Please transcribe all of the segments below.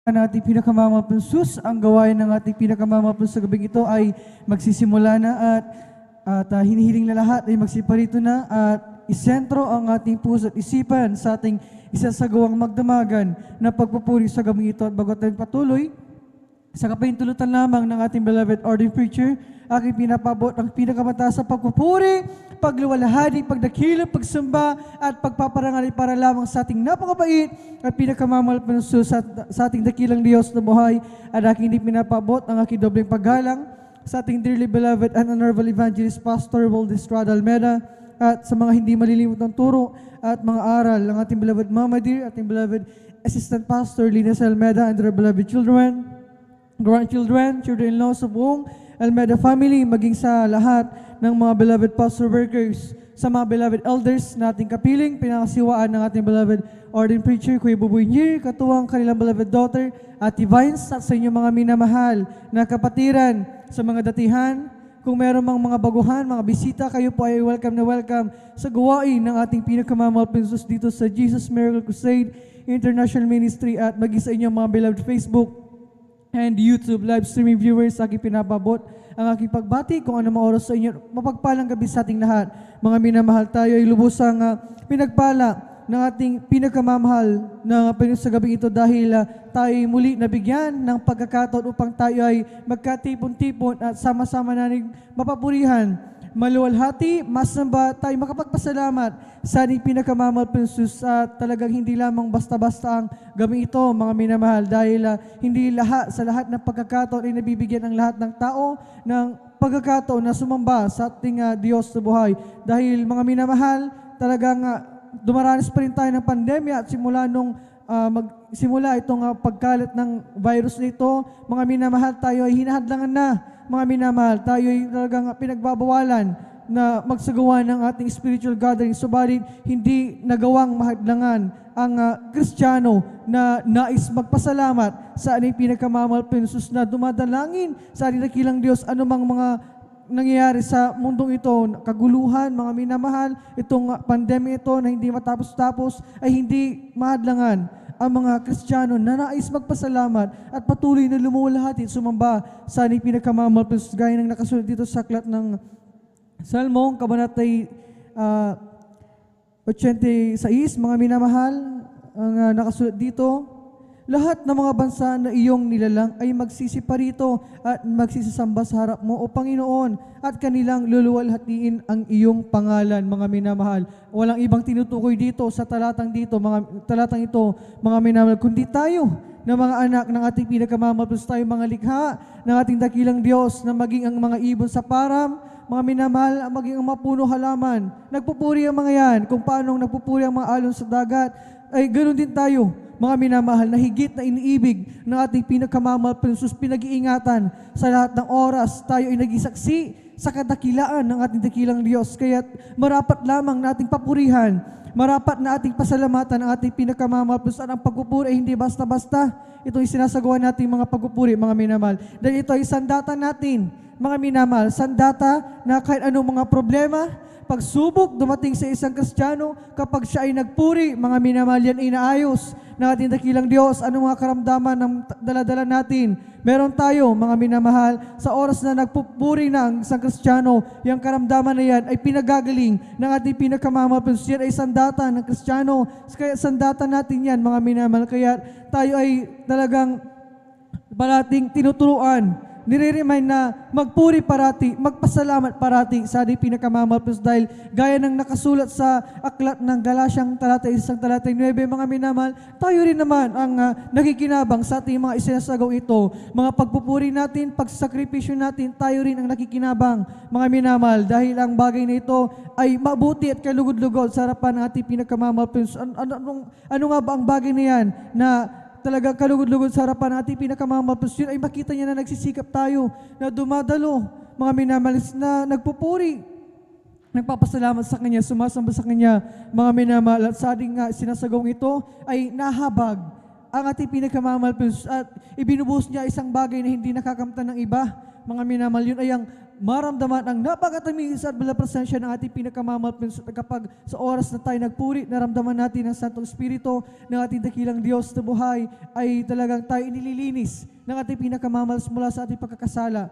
Ang ating pinakamamapulsus, ang gawain ng ating pinakamamapulsus sa gabing ito ay magsisimula na at hinihiling na lahat ay magsiparito na at isentro ang ating puso at isipan sa ating isasagawang magdamagan na pagpupuri sa gabing ito. At bago tayo patuloy, sa kapahintulutan lamang ng ating beloved ordained preacher, aking pinapabot ang pinakamataas sa pagpupuri, pagluwalhati, pagdakila, pagsamba, at pagpaparangal para lamang sa ating napakabait at pinakamamalapanso sa ating dakilang Diyos na buhay. At aking hindi pinapabot ang aking dobleng paggalang sa ating dearly beloved and honorable evangelist Pastor Waldo Estrada Almeda, at sa mga hindi malilimot ng turo at mga aral ng ating beloved Mama Dear, ating beloved Assistant Pastor Linus Almeda, and their beloved children, grandchildren, children-in-law sa buong Almeda family, maging sa lahat ng mga beloved pastor workers, sa mga beloved elders na ating kapiling, pinakasiwaan ng ating beloved ordained preacher, Kuya Buboy Nier, katuwang kanilang beloved daughter, Ate Vines, at sa inyong mga minamahal na kapatiran, sa mga datihan. Kung meron mang mga baguhan, mga bisita, kayo po ay welcome na welcome sa gawain ng ating pinakamamalapansos dito sa Jesus Miracle Crusade International Ministry, at maging sa inyong mga beloved Facebook and YouTube live streaming viewers, aking pinapabot ang aking pagbati kung ano mga oras sa inyo. Mapagpalang gabi sa ating lahat. Mga minamahal, tayo ay lubusang pinagpala ng ating pinakamamahal na Panginoon sa gabi ito dahil tayo ay muli nabigyan ng pagkakataon upang tayo ay magkatipon-tipon at sama-sama nating mapapurihan, maluwalhati, masamba, tayo makapagpasalamat sa ating pinakamamalapansos at talagang hindi lamang basta-basta ang gabing ito, mga minamahal, dahil hindi sa lahat ng pagkakataon ay nabibigyan ang lahat ng tao ng pagkakataon na sumamba sa ating Diyos sa buhay. Dahil mga minamahal, talagang dumaranas pa rin tayo ng pandemya at simula nung magsimula itong pagkalat ng virus nito, mga minamahal, tayo ay hinahadlangan na. Mga minamahal, tayo ay talagang pinagbabawalan na magsagawa ng ating spiritual gathering, subalit hindi nagawang mahadlangan ang Kristiyano na nais magpasalamat sa ating pinakamamalapansos na dumadalangin sa ating dakilang Diyos anumang mga nangyayari sa mundong ito, kaguluhan, mga minamahal, itong pandemya ito na hindi matapos-tapos ay hindi mahadlangan ang mga Kristiyano na nais magpasalamat at patuloy na lumuwalhati at sumamba sa ating pinakamamalapansos gaya ng nakasulat dito sa aklat ng Salmong, Kabanata 86, mga minamahal, ang nakasulat dito, lahat ng mga bansa na iyong nilalang ay magsisiparito at magsisisamba sa harap mo, O Panginoon, at kanilang luluwalhatiin ang iyong pangalan, mga minamahal. Walang ibang tinutukoy dito sa talatang ito, mga minamahal, kundi tayo na mga anak ng ating pinakamamalapansos, tayo mga likha ng ating dakilang Diyos, na maging ang mga ibon sa param, mga minamahal, maging ang mapuno halaman. Nagpupuri ang mga yan, kung paanong nagpupuri ang mga alon sa dagat, ay ganoon din tayo, mga minamahal, na higit na iniibig ng ating pinakamamalapansos, pinag-iingatan sa lahat ng oras. Tayo ay nagisaksi sa kadakilaan ng ating dakilang Diyos. Kaya marapat lamang nating papurihan, marapat na ating pasalamatan ang ating pinakamamalapansos. Ang pagpupuri ay hindi basta-basta. Ito ay sinasagawa natin mga pagpupuri, mga minamahal. Dahil ito ay sandata natin, mga minamahal, sandata na kahit anong mga problema, pagsubok dumating sa isang Kristiyano, kapag siya ay nagpuri, mga minamahal, yan ay naayos ng ating dakilang Diyos. Anong mga karamdaman ng daladala natin? Meron tayo, mga minamahal, sa oras na nagpupuri ng isang Kristiyano, yung karamdaman na yan ay pinagagaling ng ating pinakamamalapansos. Yan ay sandata ng Kristiyano. Kaya sandata natin yan, mga minamahal. Kaya tayo ay talagang parating tinuturuan nire-remind na magpuri parati, magpasalamat parati sa ating pinakamamahal dahil gaya ng nakasulat sa aklat ng Galasyang talata 1, talata 9, mga minamahal, tayo rin naman ang nakikinabang sa ating mga isinasagaw ito. Mga pagpupuri natin, pagsakripisyo natin, tayo rin ang nakikinabang, mga minamahal, dahil ang bagay na ito ay mabuti at kalugod-lugod sa harapan ng ating pinakamamahal. Ano nga ba ang bagay na yan na talagang kalugod-lugod sa harapan ng ating pinakamamahal? Yun ay makita niya na nagsisikap tayo, na dumadalo, mga minamahal, na nagpupuri, nagpapasalamat sa Kanya, sumasamba sa Kanya, mga minamahal, at sa ating sinasagawang ito ay nahabag ang ating pinakamamahal at ibinubuhos niya isang bagay na hindi nakakamtan ng iba, mga minamahal. Yun ay ang maramdaman ang napakatamis at bala presensya ng ating pinakamamahal kapag sa oras na tayo nagpuri, naramdaman natin ang Santong Espiritu ng ating dakilang Diyos na buhay, ay talagang tayo inililinis ng ating pinakamamahal mula sa ating pagkakasala.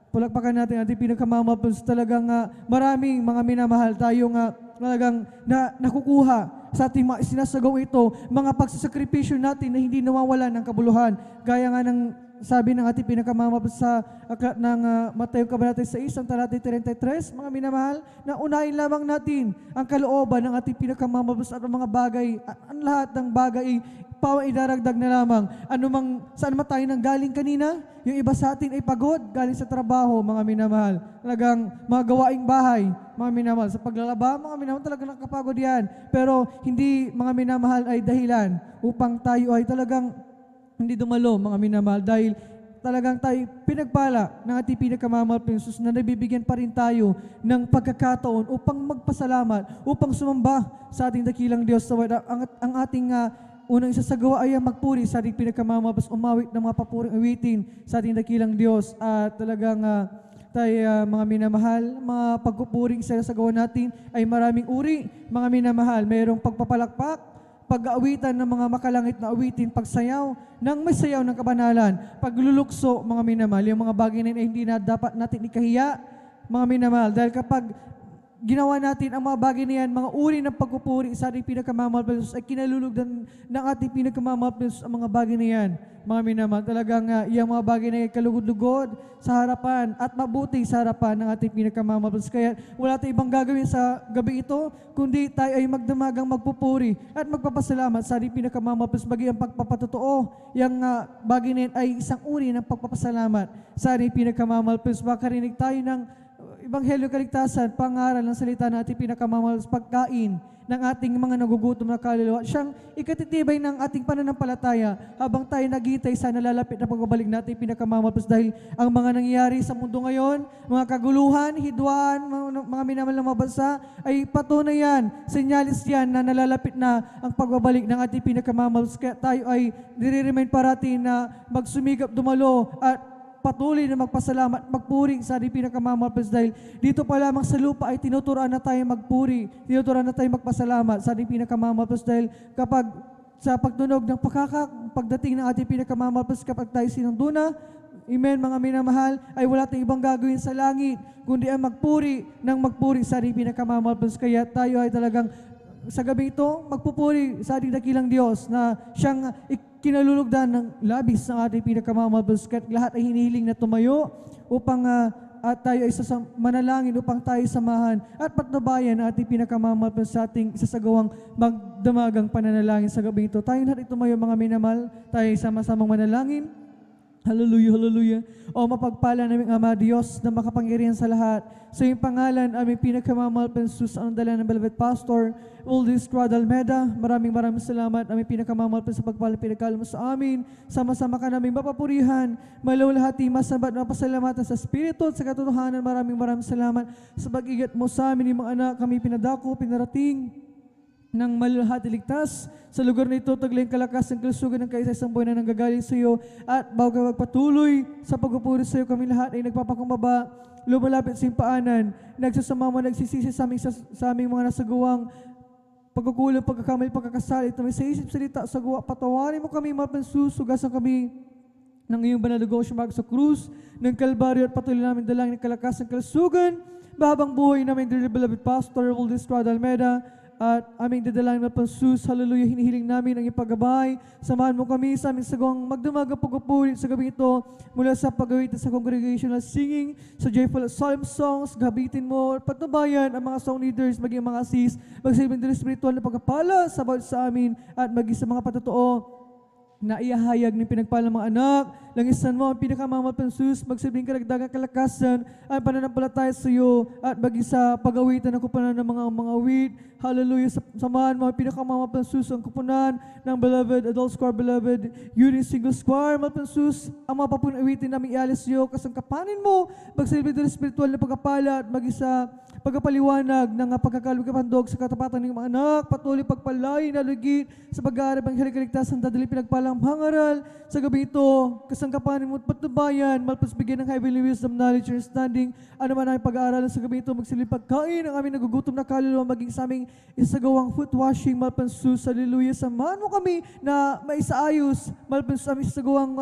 Palakpakan natin ang ating pinakamamahal. Talagang maraming mga minamahal tayong talagang nakukuha sa ating mga sinasagaw ito, mga pagsasakripisyo natin na hindi nawawala ng kabuluhan. Gaya nga ng sabi ng ating pinakamamahal sa aklat ng Mateo Kabanata 6, talata 33, mga minamahal, na unahin lamang natin ang kalooban ng ating pinakamamahal at ang mga bagay, ang lahat ng bagay idaragdag na lamang. Saan man tayo nang galing kanina, yung iba sa atin ay pagod, galing sa trabaho, mga minamahal. Talagang mga gawaing bahay, mga minamahal. Sa paglalaba, mga minamahal, talagang nakapagod yan. Pero hindi, mga minamahal, ay dahilan upang tayo ay talagang hindi dumalo, mga minamahal, dahil talagang tayo pinagpala ng ating pinakamamahal Jesus na nabibigyan pa rin tayo ng pagkakataon upang magpasalamat, upang sumamba sa ating dakilang Diyos. Ang ating unang isasagawa ay ang magpuri sa ating pinakamamahal, umawit ng mga papuring awitin sa ating dakilang Diyos. At talagang tayo, mga minamahal, mga pagpupuring isasagawa natin ay maraming uri, mga minamahal. Mayroong pagpapalakpak, pag-aawitan ng mga makalangit na awitin, pagsayaw ng may sayaw ng kabanalan, paglulukso, mga minamahal, yung mga bagay na hindi na dapat natin ikahiya, mga minamahal, dahil kapag ginawa natin ang mga bagay na yan, mga uri ng pagpupuri sa ating pinakamamahal ay kinalulugdan ng ating pinakamamahal ang mga bagay na yan, mga minamahal. Talagang yung mga bagay na yan kalugod-lugod sa harapan at mabuti sa harapan ng ating pinakamamahal. Kaya wala tayong ibang gagawin sa gabi ito, kundi tayo ay magdamagang magpupuri at magpapasalamat sa ating pinakamamahal. Bagi ang pagpapatotoo, yung bagay na yan ay isang uri ng pagpapasalamat sa ating pinakamamahal. Makarinig tayo ng Ebanghelyo Kaligtasan, pangaral ng salita na ating pinakamamahal sa pagkain ng ating mga nagugutom na kaluluwa. Siyang ikatitibay ng ating pananampalataya habang tayo naghihintay sa nalalapit na pagbabalik natin pinakamamahal. Dahil ang mga nangyayari sa mundo ngayon, mga kaguluhan, hidwaan, mga minamahal na mabansa, ay patunay yan, senyalis yan na nalalapit na ang pagbabalik ng ating pinakamamahal. Kaya tayo ay nire-remind parati na magsumikap, dumalo at patuloy na magpasalamat, magpuri sa ating pinakamamahal dahil dito pa lamang sa lupa ay tinuturuan na tayo magpuri, tinuturuan na tayo magpasalamat sa ating pinakamamahal dahil kapag sa pagtunog ng pagdating ng ating pinakamamahal kapag tayo sinunduna, amen, mga minamahal, ay wala tayong ibang gagawin sa langit, kundi ang magpuri sa ating pinakamamahal. Kaya tayo ay talagang sa gabi ito, magpupuri sa ating dakilang Diyos na siyang kinalulugdan ng labis ng ating pinakamamahal. Lahat ay hinihiling na tumayo upang at tayo ay manalangin upang tayo samahan at patnubayan ang ating pinakamamahal sa ating isasagawang magdamagang pananalangin sa gabi ito. Tayo lahat tumayo, mga minamahal, tayo sama-samang manalangin. Hallelujah, hallelujah. O mapagpala naming Ama Diyos na makapangyarihan sa lahat. Sa iyong pangalan, aming pinakamamahal Jesus, ang dala ng Beloved Pastor, Uldis Crad Almeda. Maraming salamat. Aming pinakamamahal sa pagpala pinagkala mo sa amin. Sama-sama ka namin mapapurihan. Malulahati, masabat, mapasalamatan sa Espiritu at sa katotohanan. Maraming salamat sa pag-igat mo sa amin, yung mga anak kami pinadako, pinarating ng malulahati ligtas. Sa lugar na ito, taglayang kalakas ng kalusugan ng kaisa-isang buhay na nanggagaling sa iyo. At bago ka magpatuloy sa pagpupuri sa iyo, kami lahat ay nagpapakumbaba, lumalapit sa iyong paanan, nagsasama mo, nagsisisi sa aming mga nasagawang pagkukulang, pagkakamali, pagkakasali. Ito may sa isip, salita, sa gawa, patawarin mo kami, mapansusugasan kami ng iyong banal na gawang sumag sa krus ng Kalbaryo at patuloy namin dalangin ng kalakas ng kalusugan. Mahabang buhay namin, dear beloved Pastor Uldis Crad Almeda, at aming dadalangin na Jesus. Hallelujah, hinihiling namin ang ipagabay. Samahan mo kami sa aming sagawang magdamagang pagpupulit sa gabi ito mula sa pagawit sa congregational singing, sa joyful solemn songs, gabitin mo, patnubayan ang mga song leaders, maging mga sis, magsilbing din spiritual na pagkapala sa bawat sa amin at maging sa mga patotoo na iahayag ng pinagpalang mga anak. Langisan mo ang pinakamamahal ng Jesus, magsilbing karagdagang kalakasan ang pananampalataya sa iyo at maging sa pag-awitan ng kupunan ng mga awit. Hallelujah. Samahan mo ang pinakamamahal ng Jesus, ang kupunan ng beloved, adult square beloved, unit single square, mahal ng Jesus, ang mga papunang awitin namin ialis sa iyo, kasangkapanin mo, magsilbing din spiritual na pagkapala at maging sa pagkapaliwanag ng pagkakalog kapandog sa katapatan ng mga anak, patuloy pagpalain na lugit sa pag-aarap ang kaligtasan, dadali pinagpalang pangaral sa gabi ito, kasangkapanin mo at patnubayan, malpas bigyan ng heavenly wisdom, knowledge, understanding, ano man ang pag-aaralan sa gabi ito, magsilbing pagkain ang aming nagugutom na kaluluwa, maging sa aming isagawang foot washing, malpansus, hallelujah, samahan mo kami na maisaayos, malpansus, aming isagawang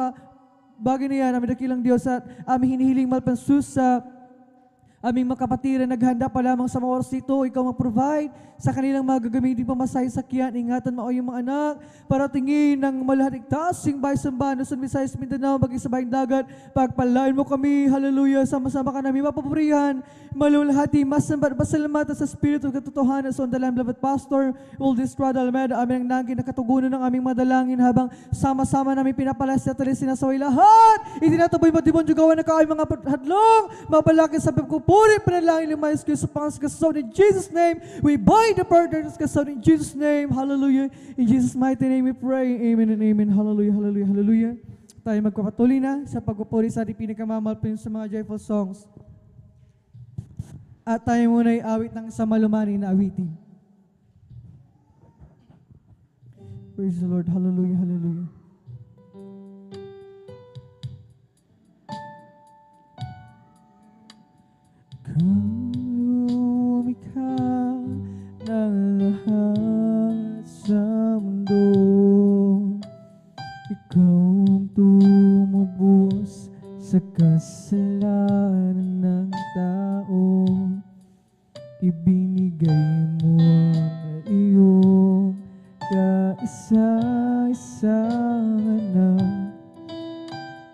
bagay na yan, aming dakilang Diyos at aming hinihiling malpansus sa aming mga kapatiran, naghanda pa lamang sa mga oras ito, ikaw mag-provide sa kanilang mga gagamitin pamasahe sakyan, ingatan mo yung mga anak, para tingin ng malahating tasing bahay sambahan, Luzon, Visayas, Mindanao, maging sa bayang dagat, pagpalain mo kami, hallelujah, sama-sama ka namin mapapurihan, malulahati, masambat, masalamatan sa Espiritu at katotohanan, so ang dalang beloved Pastor, Will Distrada Almeida, aming nangin na katugunan ng aming madalangin habang sama-sama namin pinapalas at sinasaway lahat, itinataboy matimonjo gawa na kaay mga hadlong, mapalakin sa pagpupuri, panalangin ng mga Diyos sa pangaskasaw in Jesus' name, we bind the partners kasaw in Jesus' name, hallelujah, in Jesus' mighty name we pray, amen and amen, hallelujah, hallelujah, hallelujah. Tayo magpapatuloy na sa pagpupuri sa ating pinakamamahal sa mga joyful songs. At tayo muna ay awit ng sa malumaning na awitin. Praise the Lord, hallelujah, hallelujah. Lumikha ng lahat sa mundo, ikaw ang tumubos sa kasalanan ng tao, ibinigay mo ang iyong kaisa-isang anak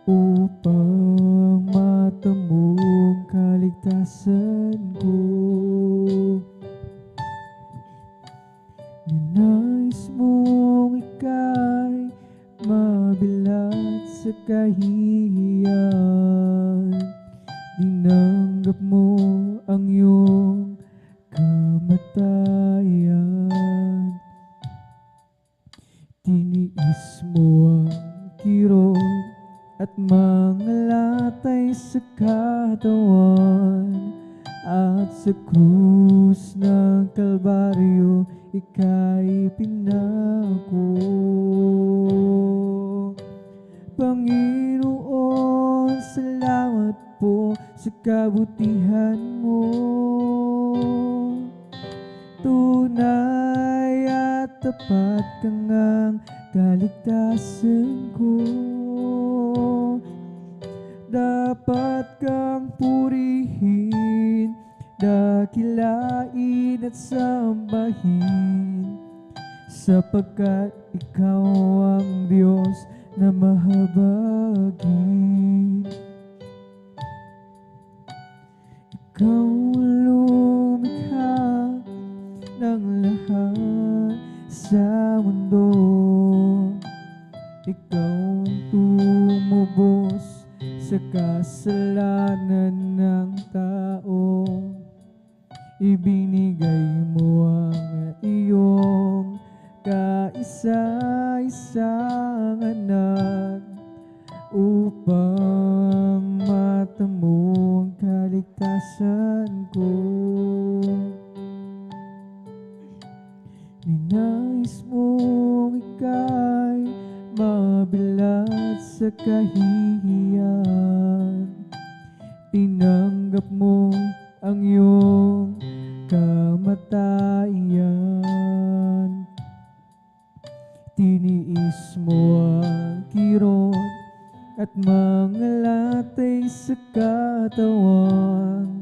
upang matamong kaligtasan ko. Ninais mong ika'y mabilat sa kahihiyan, dinanggap mo ang iyong kamatayan, tiniis mo ang kirot at mga latay sa katawan, at sa krus ng Kalbaryo ika'y pinako. Panginoon, salamat po sa kabutihan mo, tunay at tapat kang ang kaligtasan ko. Dapat kang purihin, dakilain at sambahin, sapagkat ikaw ang Diyos na mahabagin. Ikaw lumikha ng lahat sa mundo, ikaw ang tumubos sa kasalanan ng tao, ibinigay mo ang iyong kaisa-isang anak upang matamo ang kaligtasan ko. Ninais mong ika'y mabilat sa kahihiyan, tinanggap mo ang iyong kamatayan, tiniis mo ang kirot at mga latay sa katawan,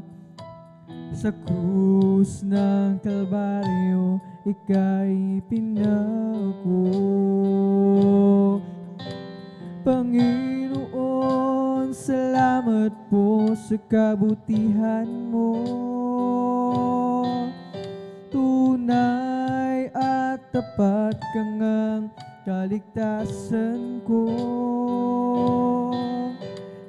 Sa krus ng Kalbaryo, ika'y pinako. Panginoon, salamat po sa kabutihan mo. Tunay at tapat ka ngang kaligtasan ko.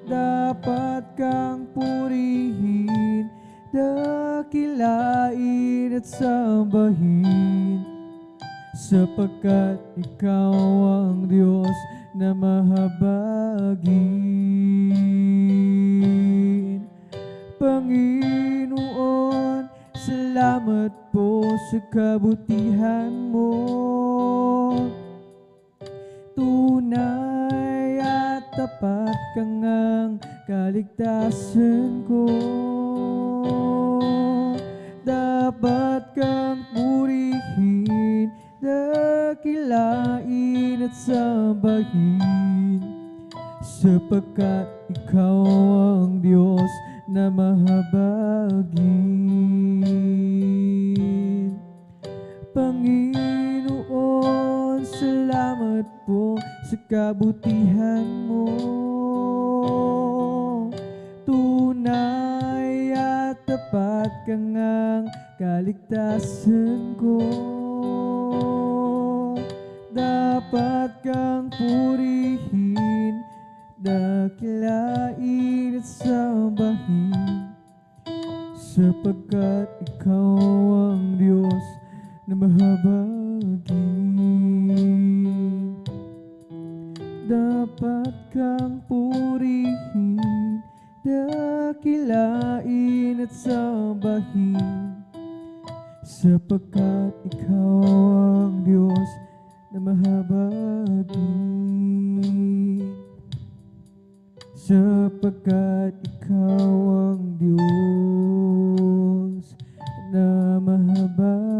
Dapat kang purihin, dakilain at sambahin, sapagkat ikaw ang Diyos na mahabagin. Panginoon, salamat po sa kabutihan mo. Tunay at tapat ka ngang kaligtasan ko. Dapat kang purihin, dakilain at sambahin, sapagkat ikaw ang Diyos na mahabagin. Panginoon, salamat po sa kabutihan mo. Tunay at tapat ka ngang kaligtasan ko. Dapat kang purihin, dakilain at sambahin, sapagkat ikaw ang Diyos na mahabagin. Dapat kang purihin, dakilain at sambahin, sapagkat ikaw ang Diyos na mahabagin. Sapagkat ikaw ang Diyos na mahabagin.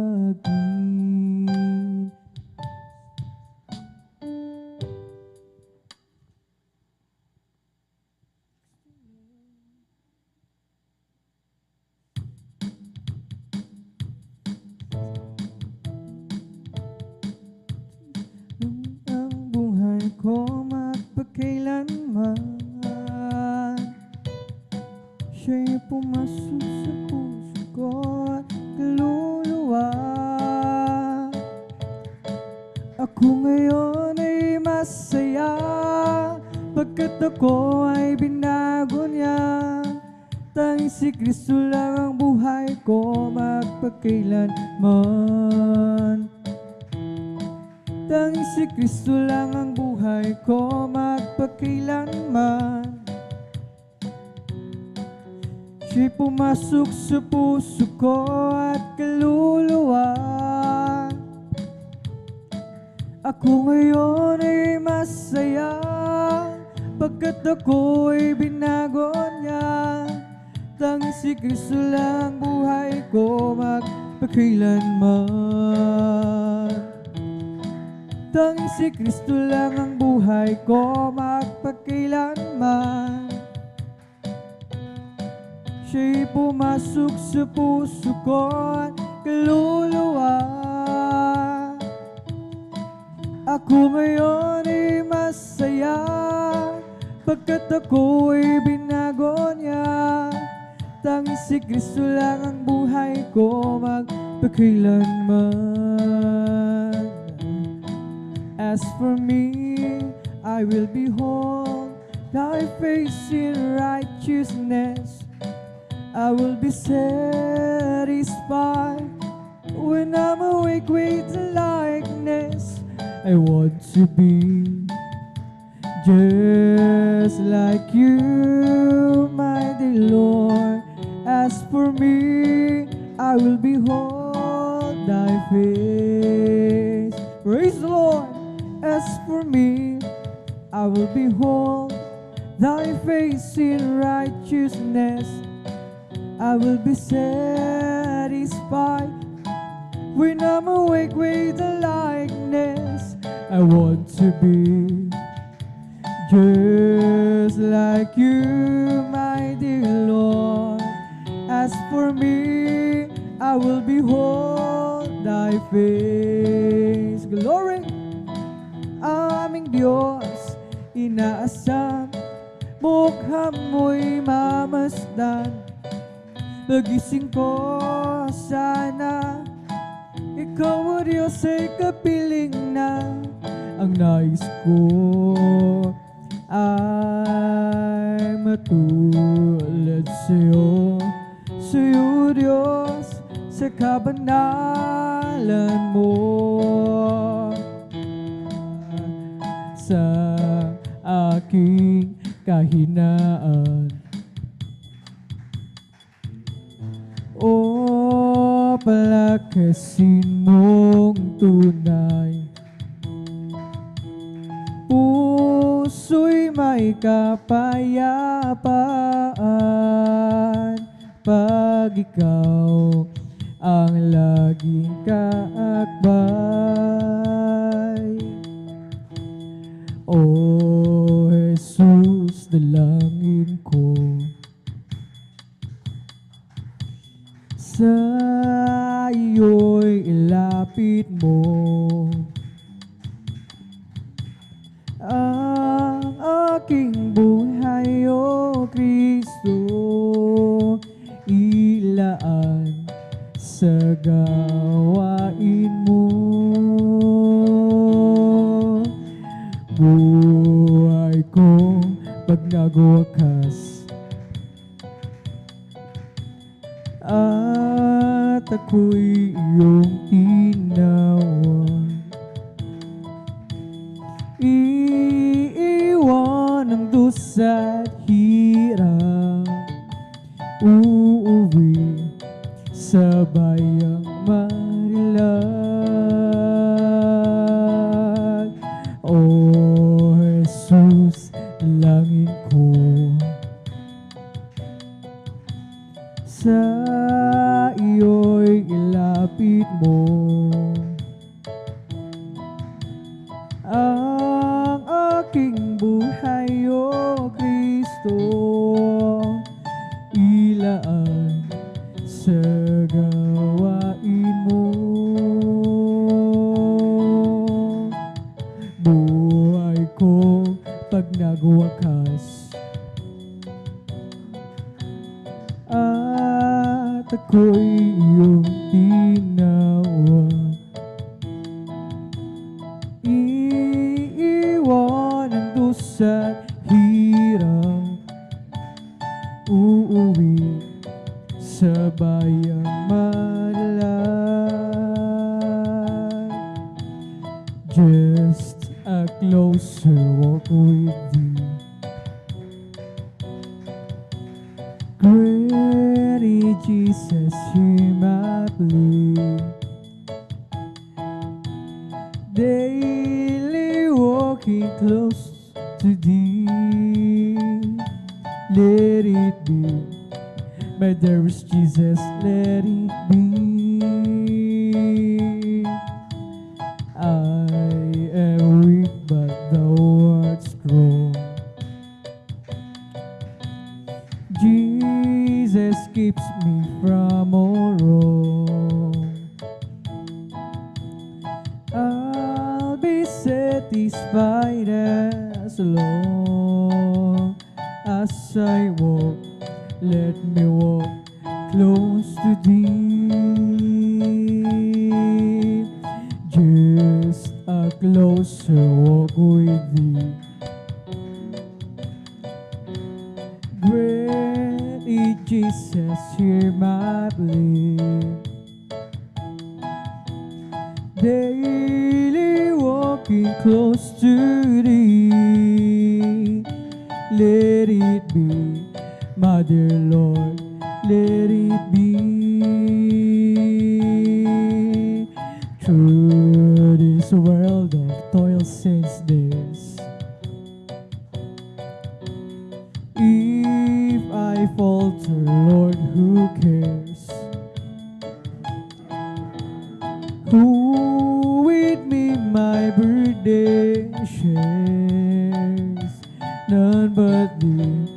Ang buhay ko magpakailanman, siya'y pumasok sa puso ko at kaluluwa. Ako ngayon ay masaya, pagkat ako ay binago niya. Tanging si Kristo lang ang buhay ko magpakailanman. Tanging si Kristo lang ang buhay ko magpakailanman. Siya'y pumasok sa puso ko at kaluluwa. Ako ngayon ay masaya, pagkat ako ay binago niya. Tanging si Kristo lang ang buhay ko magpakailanman. Tanging si Kristo lang ang buhay ko magpakailanman. Siya'y pumasok sa puso ko at kaluluwa. Ako ngayon ay masaya, pagkat ako ay binago niya. Tanging si Kristo lang ang buhay ko magpakailanman. As for me, I will behold thy face in righteousness. I will be satisfied when I'm awake with the likeness. I want to be just like you, my dear Lord. As for me, I will behold thy face. Praise the Lord. As for me, I will behold thy face in righteousness. I will be satisfied when I'm awake with the likeness. I want to be just like you, my dear Lord. As for me, I will behold thy face. Glory! Aming Diyos, inaasam, mukha mo'y mamasdan. Pagising ko, sana ikaw o Diyos ay kapiling na. Ang nais ko ay matulad sa'yo, sa'yo Diyos, sa kabanalan mo. Sa aking kahinaan, o palakasin mong tunay, puso'y may kapayapaan pag ikaw ang laging kaakbay. O Jesus, dalangin ko, sa iyo'y ilapit mo ang aking buhay, O Kristo, ilaan sa gawain mo. Buhay ko pag nagwakas, at ako'y iyong tinawag. Iiwan ang dusa't hirap, uuwi sa bayang marilag. O Jesus, langin ko, sa iyo'y ilapit mo ang aking buhay, O Kristo, ilaan sa gawain mo. Buhay ko pag nagwakas, at ako'y iyong tinawag. Iiwan ang dusa't hirap, uuwi sa bayang malalag. Just a closer walk with thee, great Jesus, hear my plea. Daily walking close to thee, let it be, my dearest Jesus, let it be. I am weak, but thou art strong. Jesus keeps me from all wrong. I'll be satisfied as long as I walk. Let me walk close to thee. Just a closer walk with thee. Great Jesus, hear my plea. Daily walking close to thee. Let it be, my dear Lord, let it be. Through this world of toils and snares, if I falter, Lord, who cares? Who with me my burden shares? None but thee,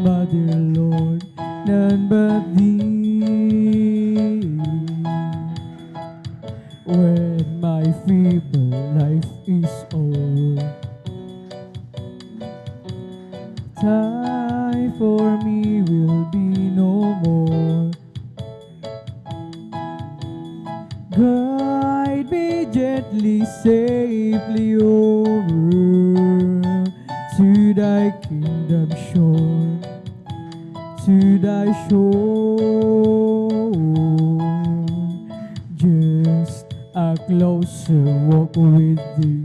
my dear Lord, none but thee. will be no more. Guide me gently, safely over to thy kingdom shore, to thy shore. Just a closer walk with thee.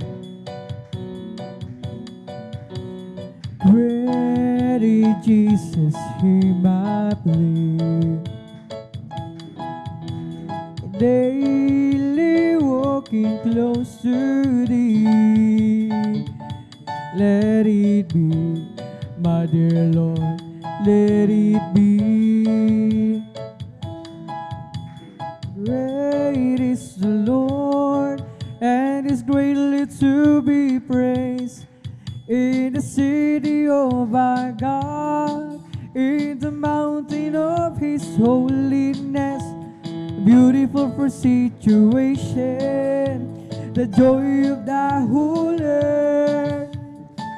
Ready, Jesus, hear my plea. Daily walking close to thee. Let it be, my dear Lord, let it be. Great is the Lord, and is greatly to be praised. In the city of our God, in the mountain of His holiness, beautiful for situation, the joy of the whole earth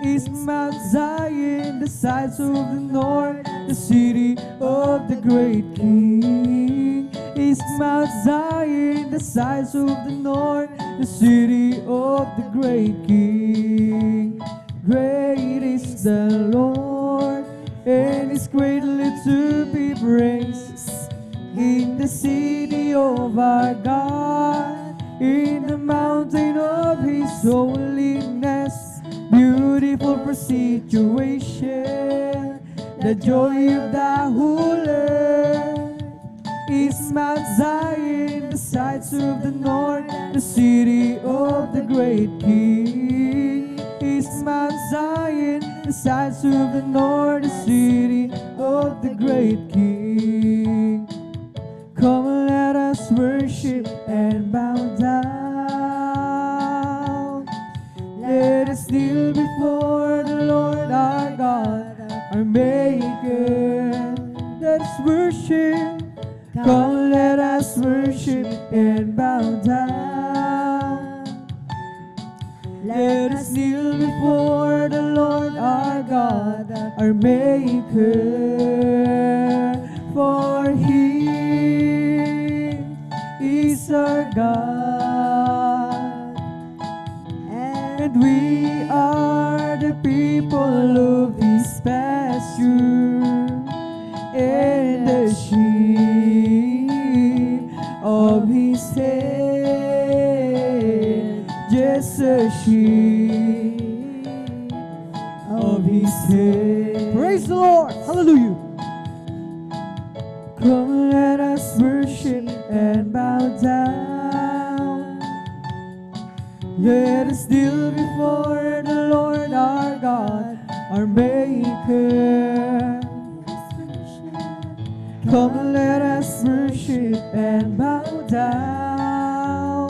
is Mount Zion, the sides of the north, the city of the great King. Is Mount Zion, the sides of the north, the city of the great King. Great is the Lord, and is greatly to be praised. In the city of our God, in the mountain of His holiness, beautiful for situation, the joy of the whole earth is Mount Zion, the sides of the north, the city of the great King. Is Mount Zion, the sides of the north, the city of the great King. Come, let us worship and bow down. Let us kneel before the Lord our God, our Maker. Let us worship. Come, let us worship and bow down. Let us kneel before the Lord our God, our Maker. For He is our God, and we are the people of His pasture, and the sheep of His hand, just a sheep of His hand. Praise the Lord! Hallelujah! Come, let us worship and bow down. Let us kneel before the Lord our God, our Maker. Come, let us worship and bow down.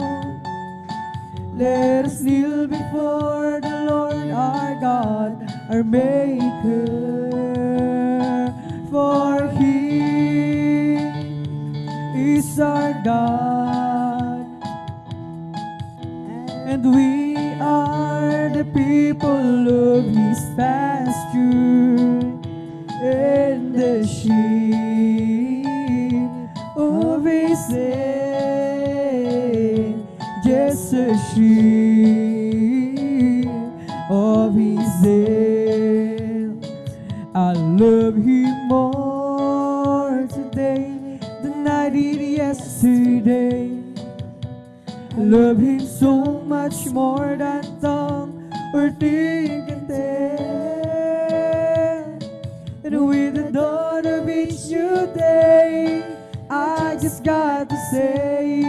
Let us kneel before the Lord our God, our Maker. For He is our God, and we are the people of His pasture, and the sheep of His hand, just a sheep of His hand. I love Him more today than I did yesterday. Love Him so much more than tongue or think can tell. And with the dawn of each new day, I just got to say,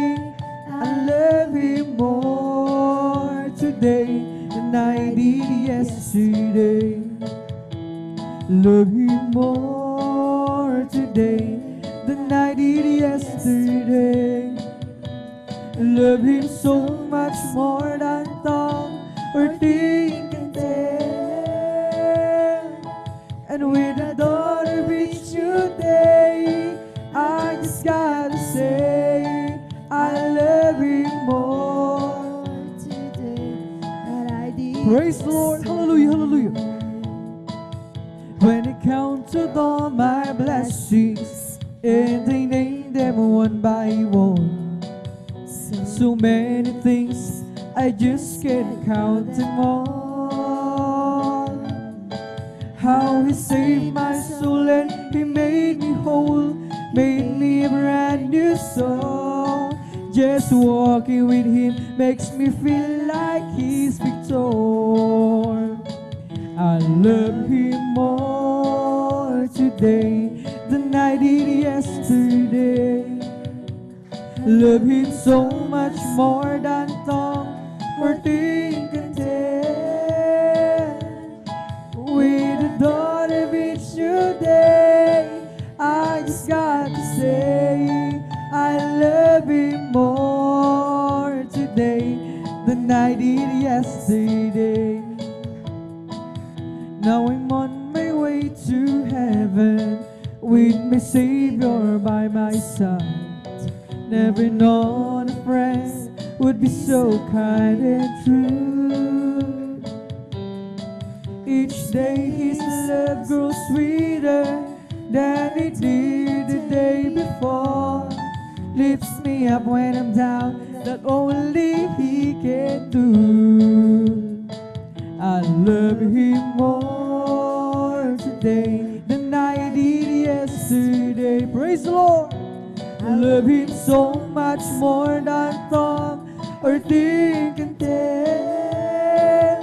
I love Him more today than I did yesterday. Love Him more today than I did yesterday. Love Him so much more than tongue or think can tell. And with the dawn of each new day, I just gotta say, I love Him more today than I did. Praise the Lord, hallelujah, hallelujah. When I counted all my blessings, and I name them one by one. So many things, I just can't count them all. How He saved my soul and He made me whole, made me a brand new soul. Just walking with Him makes me feel like He's victor. I love Him more today than I did yesterday. Love Him so much more than tongue or thing can tell. With the dawn of each new day, I just got to say I love Him more today than I did yesterday. Now I'm on my way to heaven with my Savior by my side. Never known a friend would be so kind and true. Each day His love grows sweeter than it did the day before. Lifts me up when I'm down, that only He can do. I love Him more today than I did yesterday. Praise the Lord. I love Him so much more than tongue or thing can tell.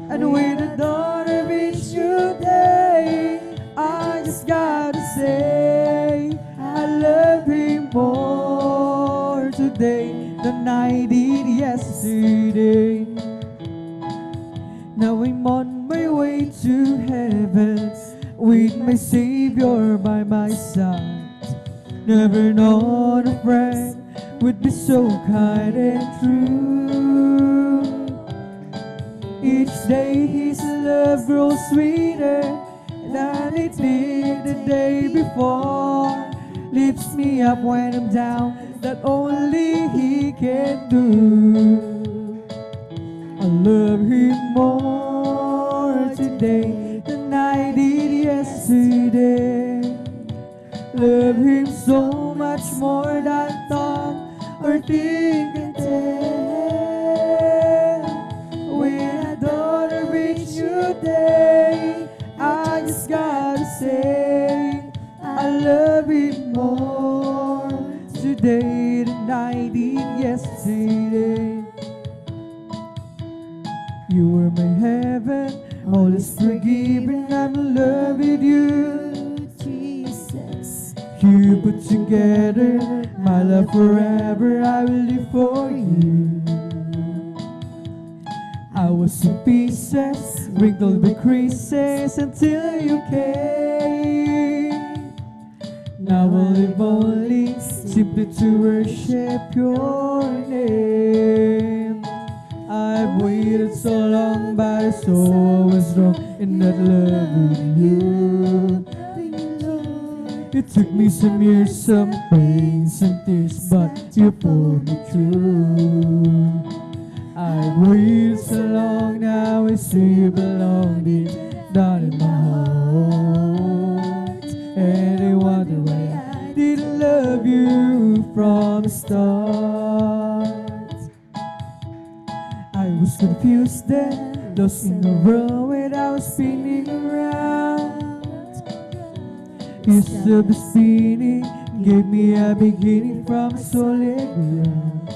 And with the dawn of each new day, I just gotta say I love Him more today than I did yesterday. Now I'm on my way to heaven with my Savior by my side. Never known a friend would be so kind and true. Each day His love grows sweeter than it did the day before. Lifts me up when I'm down, that only He can do. I love Him more today than I did yesterday. Love Him so much more than tongue or thing can tell. When I dawn of each new day, I just gotta say I love Him more today than I did yesterday. You were my heaven, all is forgiven, I'm in love with you, Jesus. You put together my love forever, I will live for you. I was in pieces, wrinkled with creases until you came. Now I'll live only simply to worship your name. I've waited so long, but I saw I was wrong in not loving you. It took me some years, some pain, some tears, but you pulled me through. I've waited so long, now I see you belong deep down in my heart. And I wonder why I didn't love you from the start. I was confused then, lost in a world without spinning around. You still be spinning, gave me a beginning from solid ground.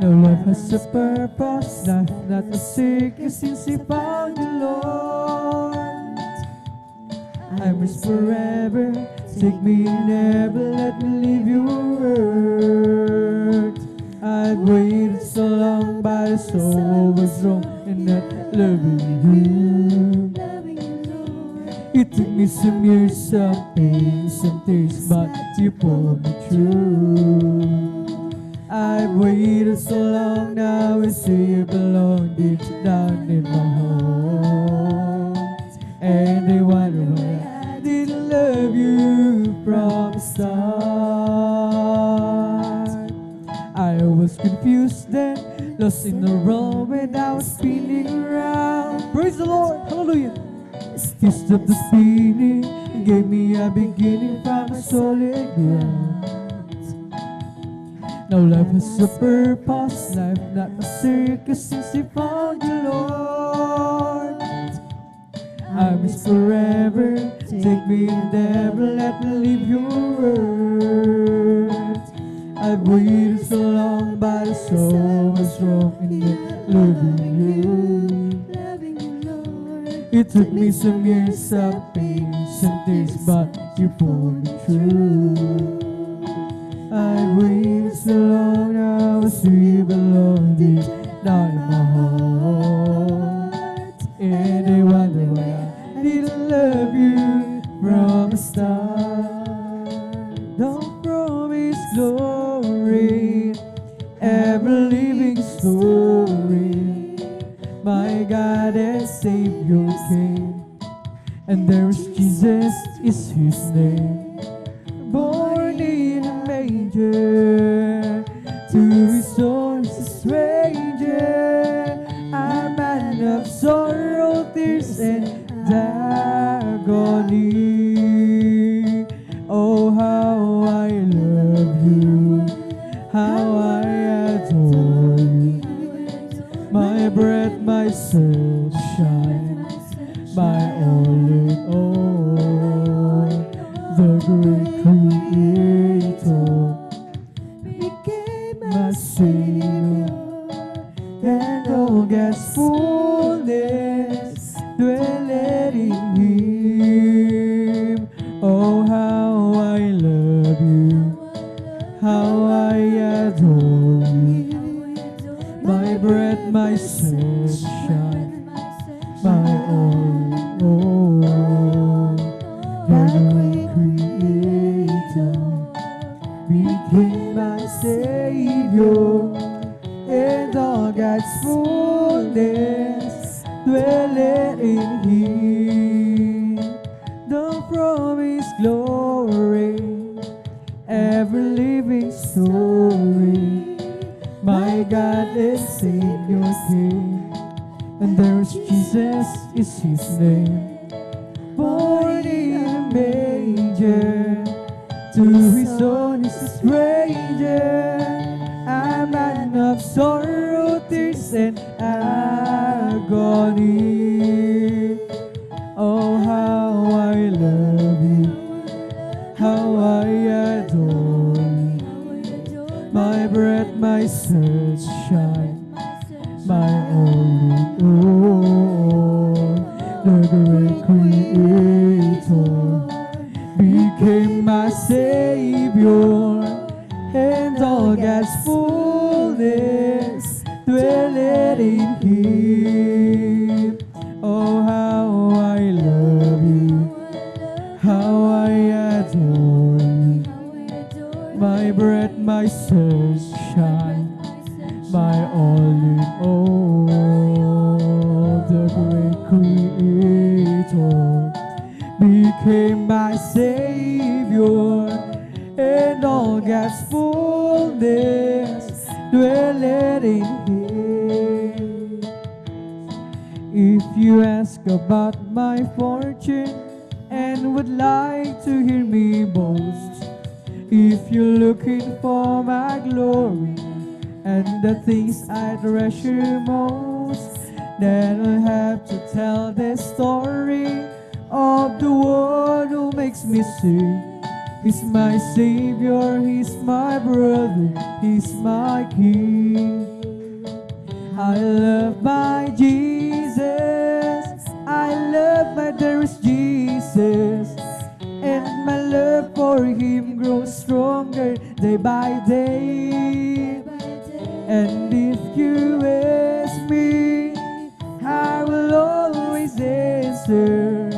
Now life has a purpose, life not a circus since I found the Lord. I'm yours forever, take me never, let me leave your word. I've waited so long, but I saw what was wrong in not loving you. It took me some years, some pain, some tears, but you pulled me through. I've waited so long, now I see you belong deep down in my heart. And I wonder why I didn't love you from the start. I was confused then, lost in a world without spinning around. Praise the Lord, hallelujah. You stopped the spinning, gave me a beginning from a solid ground. Now life has a purpose, life not a circus since I found the Lord. I miss forever, take me in there, let me live your word. I've waited so long, but it's so much wrong in loving you. It took me some years of pains and tears, but you pulled me through. I've waited so long, now I see belong deep down in my heart. And I wonder why I didn't love you from the start. Don't promise glory, ever-living story. My God and Savior came, and there's Jesus is His name. Born in a manger, to restore a stranger, a man of sorrow, tears, and agony. Oh, how I love you, how I adore you. My breath, my sunshine, my all in all. The great Creator became my Savior, and all God's fullness dwelleth in Him. Oh, how I love you, how I adore you. My breath, my sunshine, my all in all. The great Creator became my Savior, and all God's fullness dwelleth in Him. The promised glory, ever-living story. My God and Savior came, and there's Jesus is His name. Born in a manger, to His own is a stranger, a man of sorrow, tears, and agony. Oh, how I love you, how I adore you. My breath, my sunshine, my all in all. The great Creator became my Savior, and all God's fullness dwelleth in Him. Oh, how I love you, how I adore you. My breath, my sunshine, my all in all. The great Creator became my Savior, and all God's fullness dwelleth in Him. If you ask about my fortune and would like to hear me boast, if you're looking for my glory and the things I treasure most, then I'll have to tell the story of the one who makes me sing. He's my Savior, He's my brother, He's my King. I love my Jesus, I love my dearest Jesus, and my love for Him grows stronger day by day. And if you ask me, I will always answer,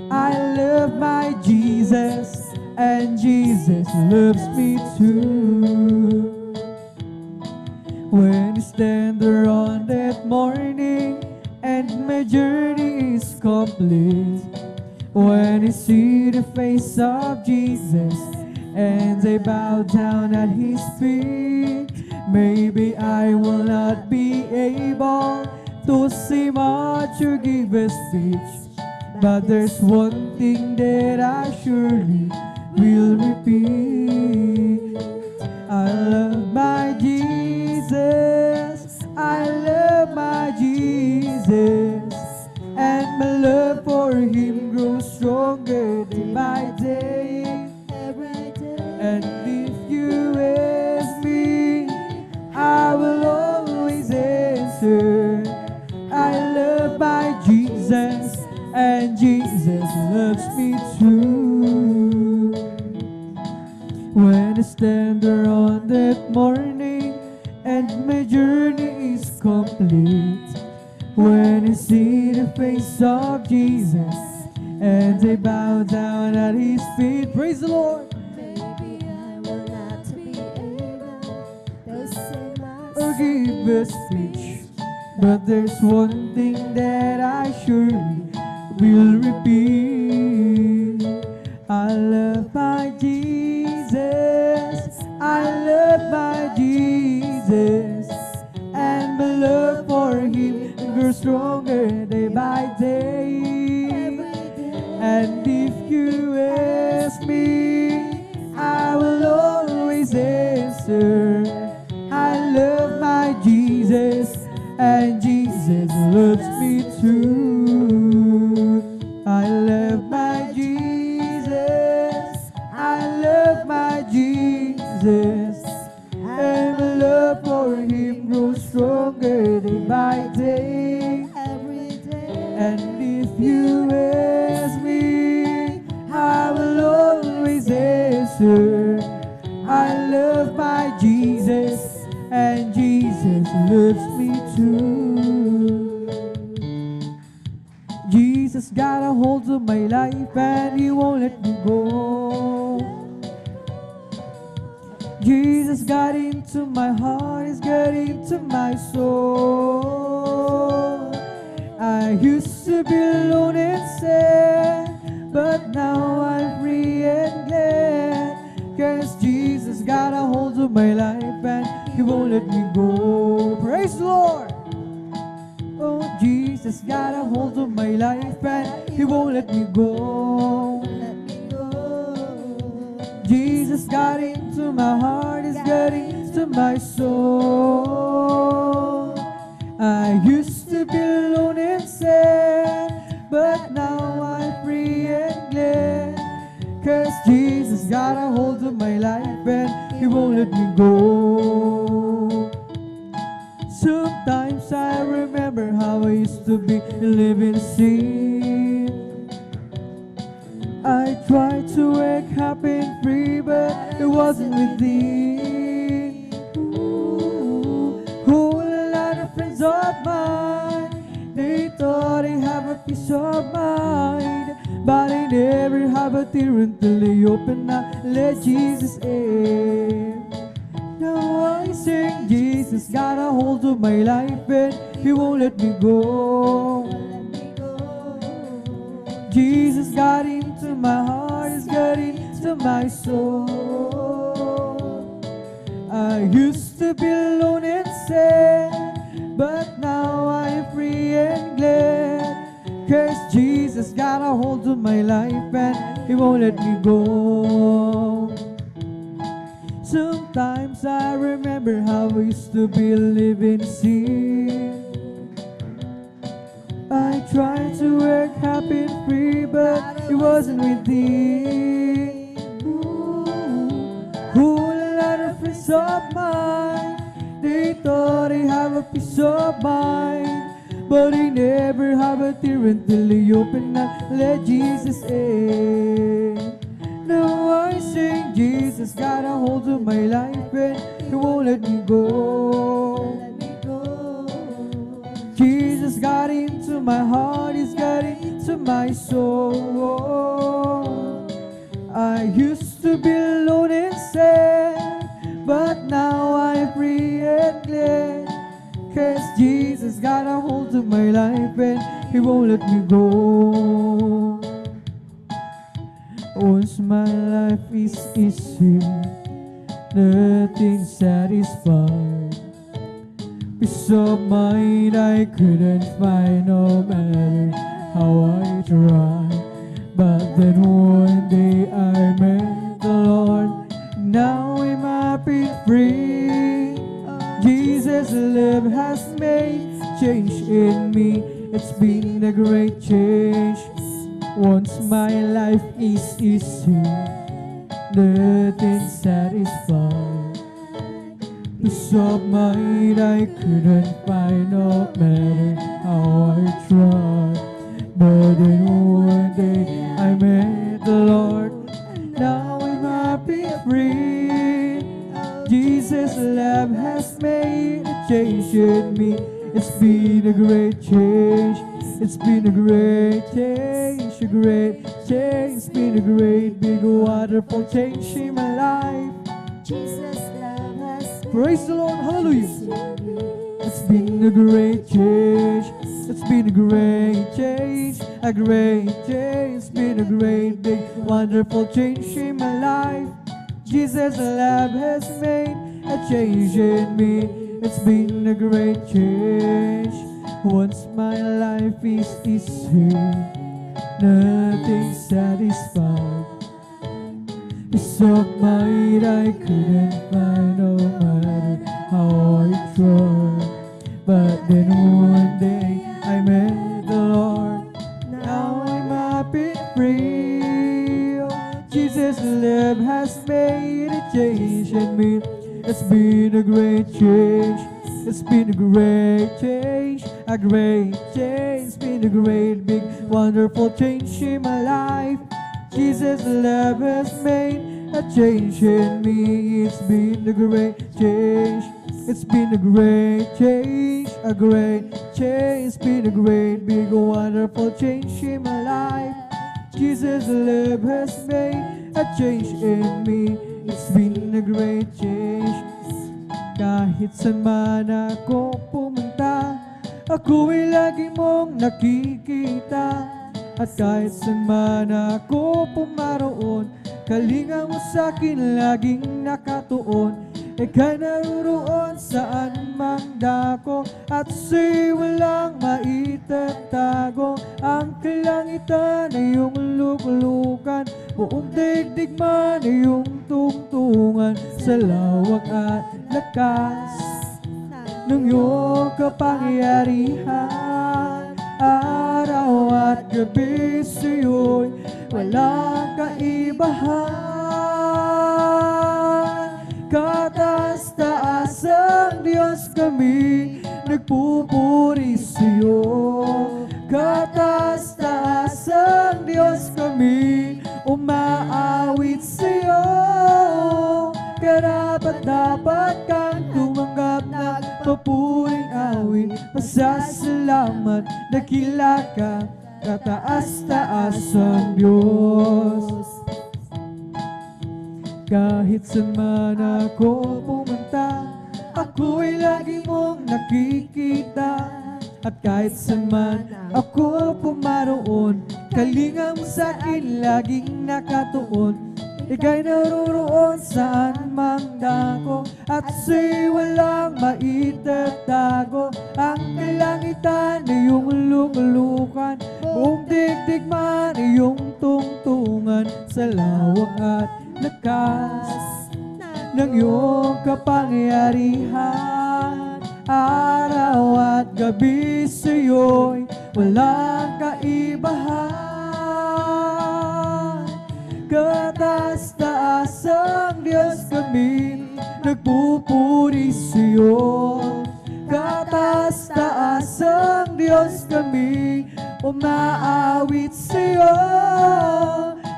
I love my Jesus, and Jesus loves me too. When I stand there on that morning and my journey is complete, when I see the face of Jesus and I bow down at His feet, maybe I will not be able to say much or give a speech, But there's one thing that I surely will repeat. I love my Jesus, I love my Jesus, and my love for Him grows stronger day by day. And if you ask me, I will always answer, I love my Jesus, and Jesus loves me too. When I stand there on that morning and my journey is complete, when I see the face of Jesus and I bow down at His feet, praise the Lord. Maybe I will not be able to say my Or give a speech, but there's one thing that I surely will repeat. I love my Jesus, I love my Jesus, and my love for Him grows stronger day by day. And if you ask me, I will always answer, I love my Jesus, and Jesus loves me too. I love my Jesus, I love my Jesus, and my love for Him grows stronger day by day. And if you ask me, I will always answer, I love my Jesus, and Jesus loves me too. Jesus got a hold of my life and He won't let me go. Jesus got into my heart, He's got into my soul. I used to be alone and sad, but now I'm free and glad, 'cause Jesus got a hold of my life and He won't let me go. Praise the Lord. Oh, Jesus got a hold of my life and He won't let me go. Jesus got into my heart, He's got into my soul. I used to be alone and sad, but now I'm free and glad, 'cause Jesus got a hold of my life and He won't let me go. Sometimes I remember how I used to be living in sin. I tried to wake happy and free, but it wasn't within. Whole lot of friends of mine, they thought they have a peace of mind, but I never have a tear until they open up, let Jesus in. Now I sing, Jesus got a hold of my life and He won't let me go. Jesus got into my heart, He's got into my soul. I used to be alone and sad, but now I'm free and glad, 'cause Jesus got a hold of my life and He won't let me go. Sometimes I remember how I used to be living in sin. I tried to work happy and free, but it wasn't within. Whole lot of friends of mine, they thought they have a peace of mind, but they never have a tear until they open up, let Jesus in. Now I sing, Jesus got a hold of my life and He won't let me go. Jesus got into my heart, He's got into my soul. I used to be alone and sad, but now I'm free and glad, 'cause Jesus got a hold of my life and He won't let me go. Once my life is easy, nothing satisfied. Peace of mind I couldn't find, no matter how I tried. But then one day I met the Lord. Now I'm happy, free. Jesus' love has made change in me. It's been a great change. Once my life is easy, nothing satisfied. Peace of mind I couldn't find, no matter how I tried. But then one day I met the Lord. Now I'm happy, free. Jesus' love has made a change in me. It's been a great change. It's been a great change, a great change. It's been a great, big, wonderful change in my life. Jesus' love has Praise the Lord, hallelujah. made It's been a great change. It's been a great change, a great change. It's been a great, big, wonderful change in my life. Jesus' love has made a change in me. It's been a great change. Once my life is easy, nothing satisfied. Peace of mind I couldn't find, no matter how I tried. But then one day I met the Lord. Now I'm happy, free. Jesus' love has made a change in me. It's been a great change. It's been a great change, a great change. It's been a great, big, wonderful change in my life. Jesus' love has made a change in me. It's been a great change. It's been a great change, a great change. It's been a great, big, wonderful change in my life. Jesus' love has made a change in me. It's been a great change. Kahit saan man ako pumunta, ako'y lagi mong nakikita. At kahit saan man ako pumaroon, kalinga mo sa'kin laging nakatuon. Ika'y naruroon saan mang dako, at sa'y walang maitatago. Ang kalangitan ay iyong luklukan, buong digdig man ay iyong tungtungan. Sa lawak at lakas ng iyong kapangyarihan, araw at gabi sa'yo'y walang kaibahan. Kataas-taas ang Diyos kami, nagpupuri sa'yo. Kataas-taas ang Diyos kami, umaawit sa'yo. Karapat-dapat kang tumanggap ng papuring awit. Pasasalamat, dakila ka, kataas-taas ang Diyos. Kahit saan man ako pumunta, ako'y lagi mong nakikita. At kahit saan man ako pumaroon, kalinga mo sa'kin laging nakatuon. Ika'y naruroon saan mang dako, at sa'y walang maitatago. Ang kalangitan ay iyong luklukan, buong digdig man ay iyong tungtungan. Sa lawak at lakas ng iyong kapangyarihan, araw at gabi sa'yo'y walang kaibahan. Kataas-taas ang Diyos kami, nagpupuri sa'yo. Kataas-taas ang Diyos kami, umaawit sa'yo.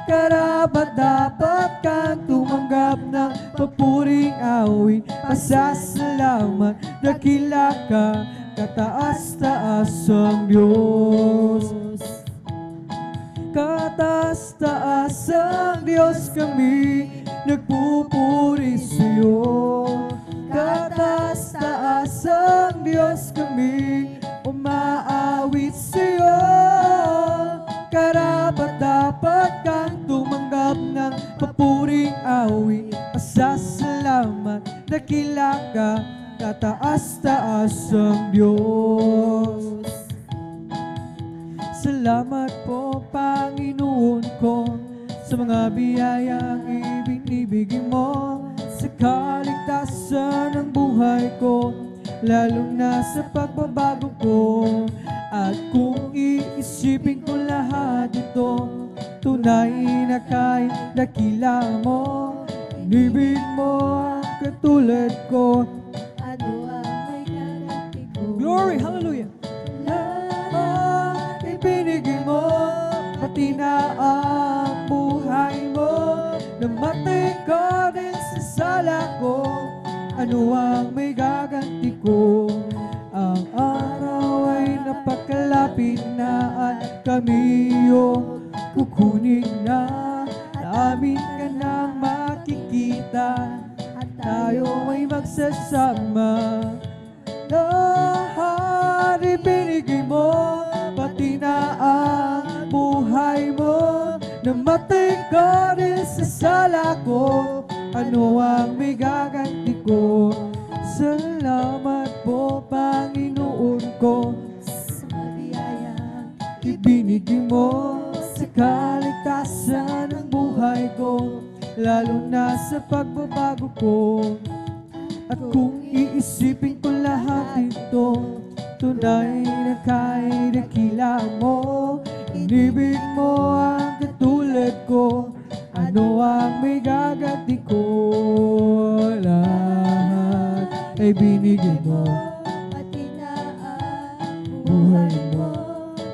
Karapat-dapat kang tumanggap ng papuring awit. Pasasalamat, dakila ka, kataas-taas ang Diyos. Kataas-taas ang Diyos kami, nagpupuri sa'yo. Kataas-taas ang Diyos kami, umaawit sa'yo. Karapat-dapat kang tumanggap ng papuring awit. Pasasalamat, dakila ka, kataas-taas ang Diyos. Sa Salamat po, Panginoon ko, sa mga biyayang ibinibigay mo sa kaligtasan ng buhay ko, lalo na sa pagbabago ko. At kung iisipin ko lahat ito, tunay na kay dakila mo. Inibig mo ang katulad ko. Ano ang may garanti ko? Glory, hallelujah. Lahat ibinigay mo, pati na ang buhay mo. Namatay ka din sa sala ko. Ano ang may gaganti ko? Ang araw ay napakalapit na at kami yung kukunin na. Namin ka nang makikita at tayo ay magsasama. Lahat ibinigay mo, pati na ang buhay mo. Namatay ka rin sa sala ko. Ano ang may gaganti ko? Salamat po, Panginoon ko, Sa mga biyayang ibinigay mo sa kaligtasan ng buhay ko, lalo na sa pagbabago ko. At kung iisipin ko lahat ito, tunay na kay dakila mo. Inibig mo ang katulad ko. Ano ang may gaganti ko? Lahat ay binigay mo. pati na ang Buhay buhay mo. mo.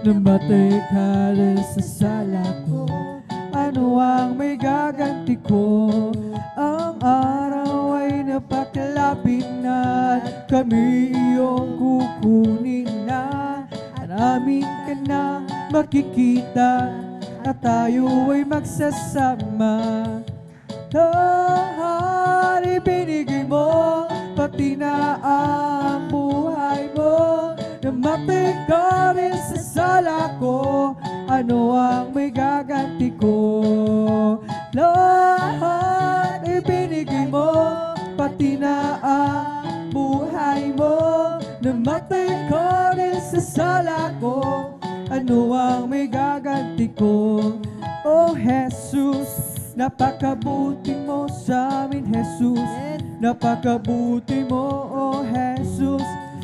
Namatay ka rin sa sala ko. Ano ang may gaganti ko? Ang araw ay napakalapit na at kami iyong kukunin na. Namin ka na makikita at tayo ay magsasama. Lahat ibinigay mo, pati na ang buhay mo. Namatay ka rin sa sala ko. Ano ang may gaganti ko? Lahat ibinigay mo, pati na ang buhay mo. Namatay ka rin sa sala ko. Ano ang may gaganti ko? Oh Jesus, napakabuti mo sa amin, Jesus. Napakabuti mo, oh Jesus.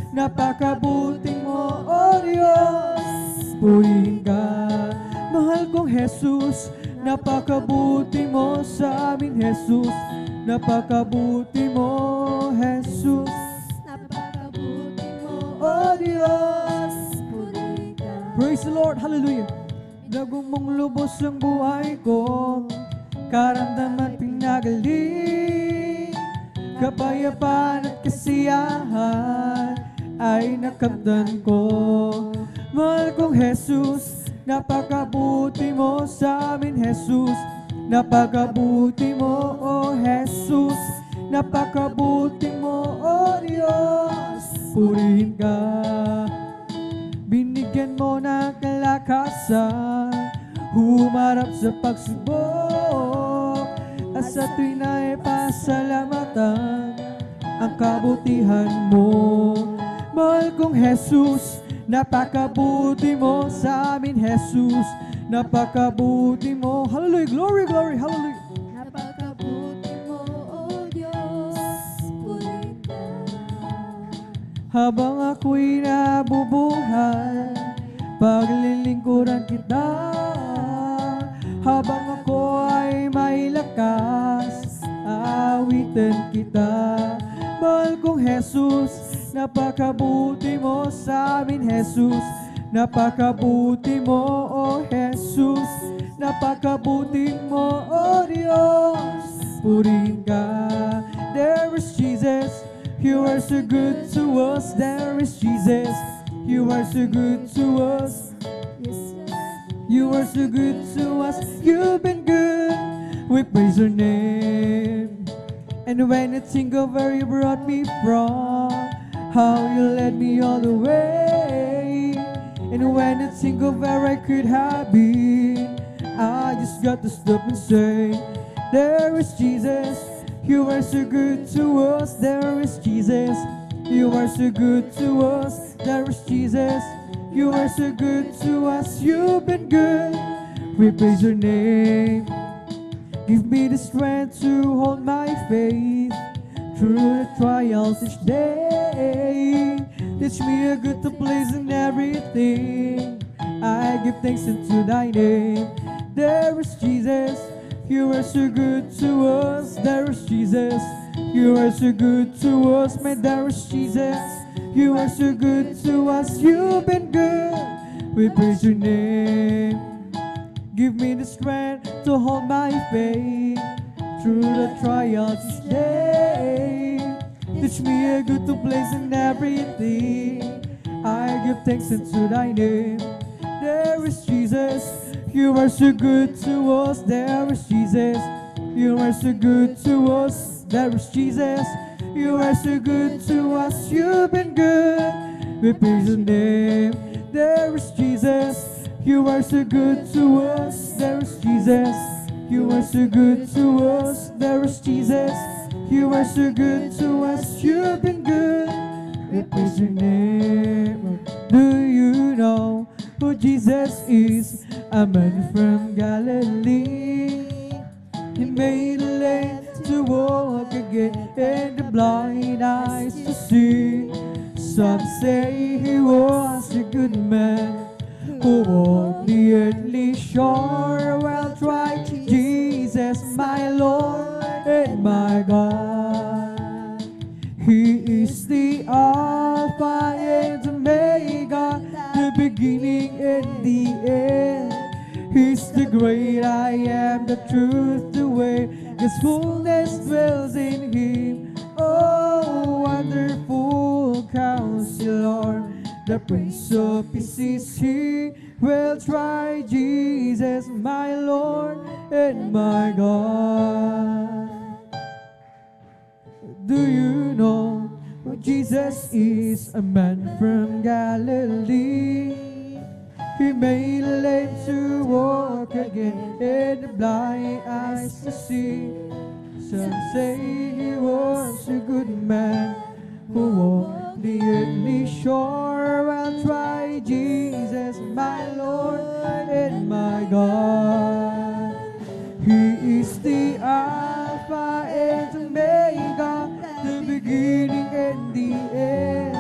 Napakabuti mo, oh Diyos. Purihin ka, mahal kong Jesus. Napakabuti mo sa amin, Jesus. Napakabuti mo, Jesus. Napakabuti mo, Oh Diyos. puri ka. Praise the Lord, hallelujah. Dagong mong lubos ang buhay ko, karamdaman pinagaling, kapayapaan at kasiyahan ay nakamdan ko. Mahal kong Jesus, napakabuti mo sa amin, Jesus. Napakabuti mo, oh Jesus. Napakabuti mo, oh Diyos. Purihin ka. Binigyan mo ng kalakasan, humarap sa pagsubok, at sa tuwing na ipasalamatan ang kabutihan mo. Mahal kong Jesus, napakabuti mo sa amin, Jesus. Napakabuti mo. Hallelujah, glory, glory, hallelujah. Napakabuti mo, oh Diyos, puri ka. Habang ako'y nabubuhay, paglilingkuran kita. Habang ako ay may lakas, aawitin kita. Mahal kong Jesus, napakabuti mo sa amin, Jesus. Napakabuti mo, oh Jesus. Napakabuti mo, oh Diyos. Purihin ka. There is Jesus. You are so good to us. There is Jesus. You are so good to us. Yes, yes. You are so good to us. You've been good. We praise your name. And when I think of where you brought me from, how you led me all the way. And when I think of where I could have been, I just got to stop and say, there is Jesus. You are so good to us. There is Jesus. You are so good to us. There is Jesus. You are so good to us, you've been good. We praise your name. Give me the strength to hold my faith through the trials each day. Teach me a good to place in everything. I give thanks unto thy name. There is Jesus, you are so good to us. There is Jesus, you are so good to us. Man, there is Jesus, you are so good to us. You've been good. We praise your name. Give me the strength to hold my faith through the trials each day. Teach me a good to place in everything. I give thanks unto thy name. There is Jesus, you are so good to us. There is Jesus, you are so good to us. There is Jesus, you are so good to us. You've been good. We praise your name. There is Jesus, you are so good to us. There is Jesus, you are so good to us. There is Jesus, you are so good to us. You've been good. We praise your name. Do you know who Jesus is? A man from Galilee. He made a lame to walk again and the blind eyes to see. Some say he was a good man who walked the earthly shore. Well, try Jesus, my Lord and my God. He is the Alpha and Omega, the beginning and the end. He's the great I am, the truth, the way. His fullness dwells in him. Oh, wonderful Counselor, the Prince of Peace is he. Well, try Jesus, my Lord and my God. Do you know who Jesus is? A man from Galilee. He made a lame to walk again and the blind eyes to see. Some say he was a good man who walked the earthly shore. I'll try Jesus, my Lord and my God. He is the Alpha and Omega, the beginning and the end.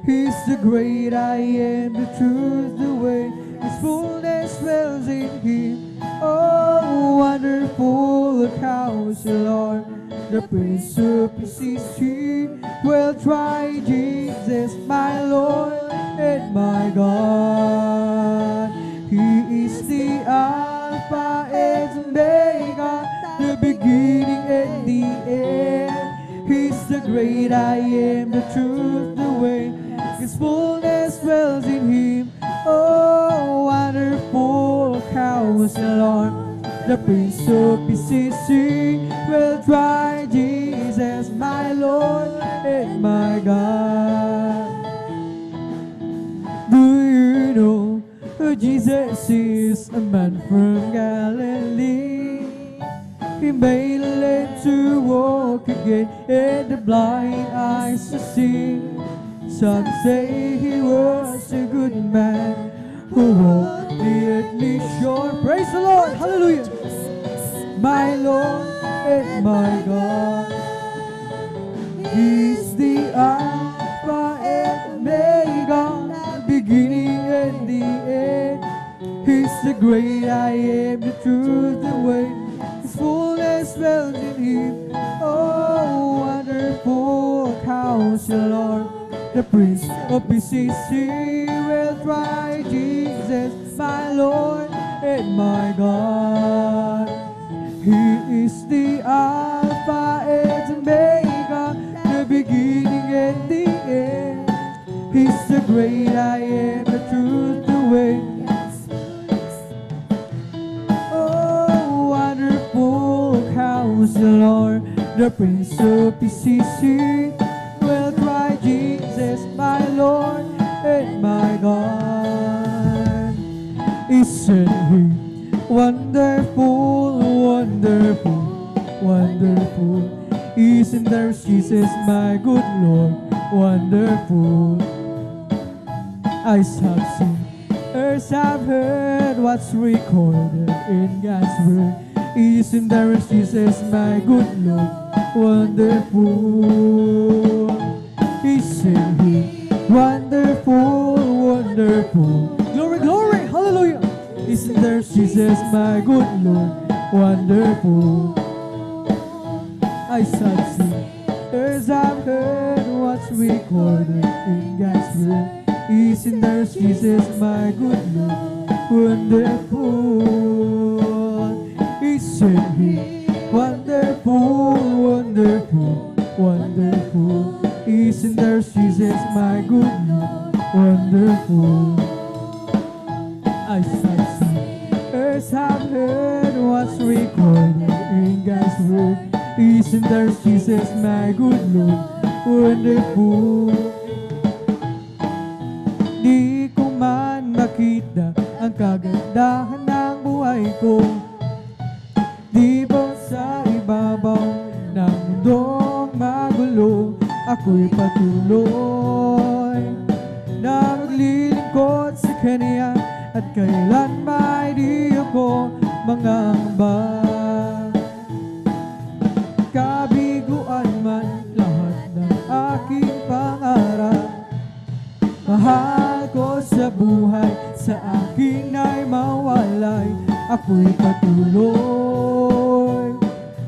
He's the great I am, the truth, the way. His fullness dwells in him. Oh, wonderful Counselor, the Prince of Peace is he. Well, try Jesus, my Lord and my God. He is the Alpha and Omega, the beginning and the end. He's the great I am, the truth, the way. His fullness dwells in him. Oh, wonderful Counselor, the Prince of Peace is he. Well, try Jesus, my Lord and my God. Do you know who Jesus is? A man from Galilee. He made a lame to walk again and the blind eyes to see. Some say he was a good man who walked the earthly shore. Praise the Lord, hallelujah. My Lord and my God. He's the Alpha and Omega, beginning and the end. He's the great I am, the truth, the way. His fullness dwells in him. Oh, wonderful Counselor, the Prince of Peace is he. Will try Jesus, my Lord and my God. He is the Alpha and Omega, the beginning and the end. He's the great I am, the truth, the way. Oh, wonderful Counselor, the Prince of Peace is he. Will try Jesus, my Lord and my God. Isn't he wonderful, wonderful, wonderful? Isn't there Jesus, my good Lord, wonderful? eyes have seen, ears have heard what's recorded in God's word. Isn't there Jesus, my good Lord, wonderful? Isn't He wonderful, wonderful? Glory, glory, hallelujah! Isn't there Jesus, my good Lord, wonderful? Eyes have seen, ears have heard what's recorded in God's word. Isn't there Jesus, my good Lord, wonderful? Isn't He wonderful, wonderful, wonderful? Isn't there Jesus, my good Lord, wonderful? Eyes have seen, ears have heard what's recorded in God's word. Isn't there Jesus, my good Lord, wonderful? Di ko man makita ang kagandahan ng buhay ko, di ba sa ibabaw ng mundong magulo, ako'y patuloy na maglilingkod sa Kanya at kailan may di ako mangamba. Kabiguan man lahat ng aking pangarap, mahal ko sa buhay, sa akin ay mawalay. Ako'y patuloy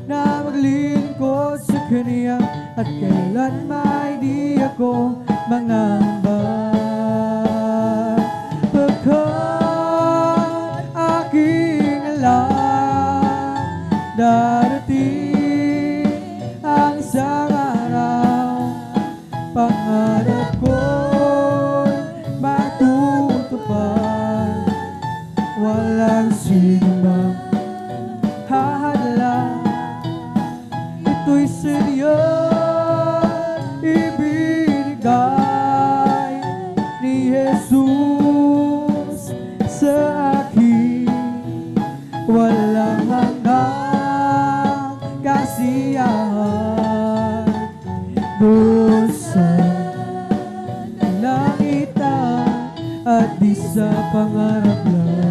na maglilingkod sa Kanya at kailan may di ako mangamba. Pagkat aking alam, darating ang isang araw, pangarap ko'y matutupad. Walang sino mang hahadlang, ito'y sa Diyos ibinigay ni Jesus sa akin. Walang hanggang kasiyahan doon sa langitan at di sa pangarap lang.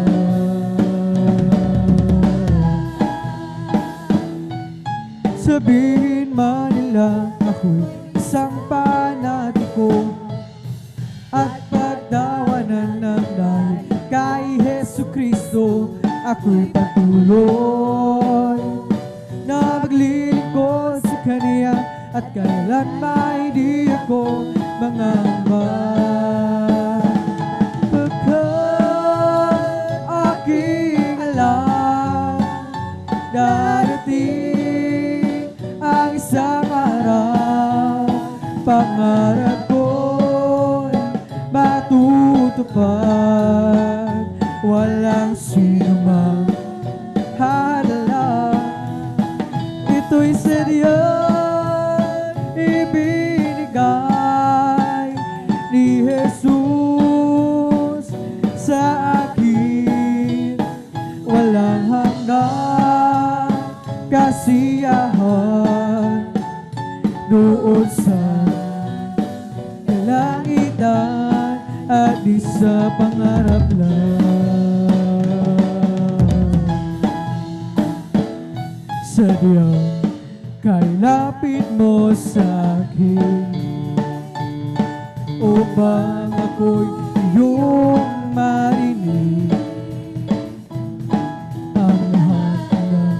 Sabihin man nila ako'y isang panatiko at pagdawanan ng dahil kay Hesu Kristo, ako'y patuloy na maglilingkod sa Kanya at kailan may di ako mangamba. Pagkat aking alam, darating ang isang araw, pangarap ko'y matutupad. Walang sino mang hadlang, ito'y sa Diyos ibinigay ni Jesus sa akin. Walang hanggang kasiyahan doon sa kalangitan at di sa pangarap lang. Sadyang kay lapit mo sa akin upang ako'y iyong marinig. Ang lahat ng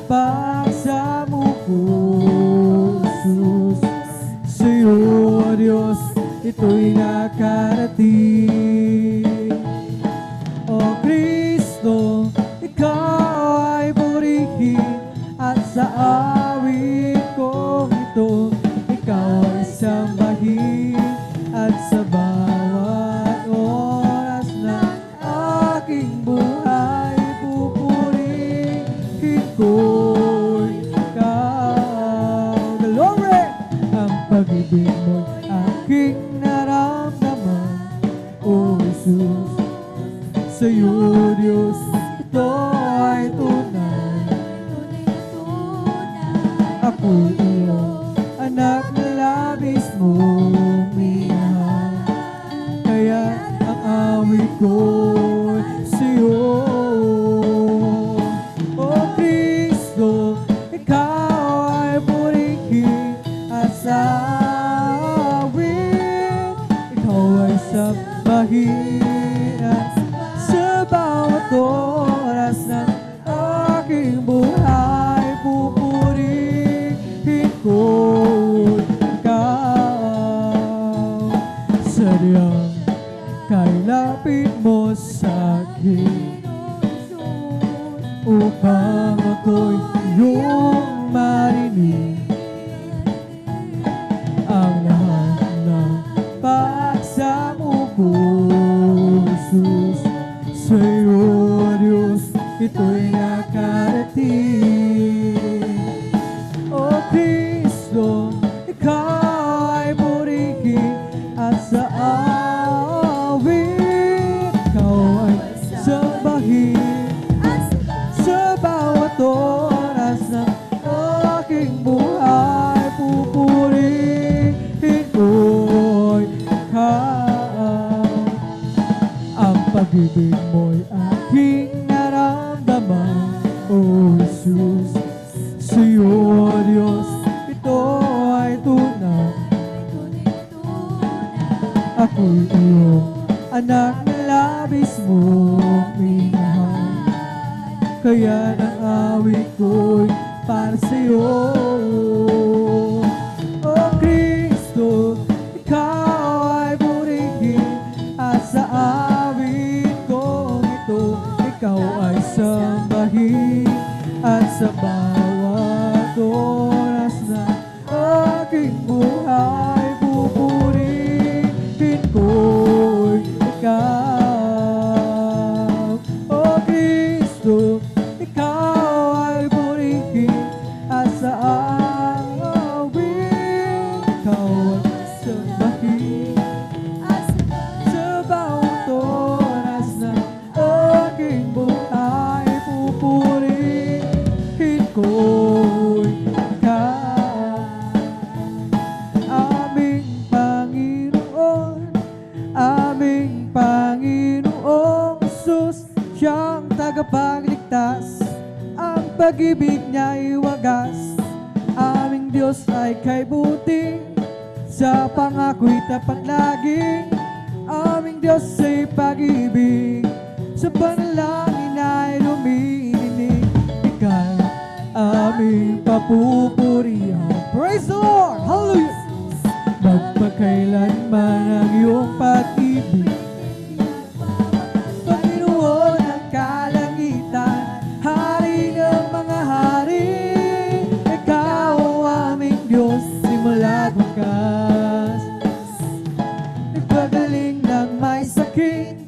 pagsamuko, Jesus, sa'yo, O Diyos, ito'y nakarating. O Kristo, Ikaw ay purihin at sa awit kong ito, Ikaw ay sambahin at sa bawat oras ng aking buhay, pupurihin ko Ikaw. Glory! Ang pag-ibig mo'y aking naramdaman, O Jesus. Sa'yo, Diyos, ito ay tunay. Ako'y iyong anak na labis mong minahal. Kaya ang ko'y sa'yo. O Kristo, Ikaw ay purihin at sawin. Ikaw ay sambahin at sa bawat oras ng aking buhay, pupurihin ko Ikaw. Sadyang kailapit mo sa'kin upang ako'y iyong marinig ang lahat ng pagsamupusos sa'yo, Diyos, ito'y nakarating. O Kristo, Ikaw ay purihin at sa awit Ikaw ay sambahin sa bawat oras ng aking buhay, pupurihin ko'y Ikaw. Ang pag-ibig mo'y aking naramdaman, O Jesus. Sa'yo, Diyos, ito ay tunay. Ako'y iyong anak na labis mong minahal. Kaya ang awit ko'y para sa'yo. O Kristo, Ikaw ay purihin at sa awit kong ito Ikaw ay sambahin at sa bawat oras na aking buhay, pupurihin ko'y Ikaw. O Kristo, Ikaw ay purihin at sa awit Ikaw ay sambahin sa bawat oras na aking buhay, pupurihin ko'y Ikaw. Aming Panginoon, aming Panginoong Jesus, siyang tagapagligtas, ang pag-ibig niya'y wagas. Aming Diyos ay kay buti, sa pangako'y tapat laging. Aming Diyos ay pag-ibig, sa panalangin ay lumilinig. Ika'y aming papupurihan. Praise the Lord! Hallelujah! Magpakailanman ang iyong pag-ibig, Panginoon ng kalangitan, Hari ng mga hari. Ikaw ang aming Diyos, simula't wakas. Nagpagaling ng may sakit,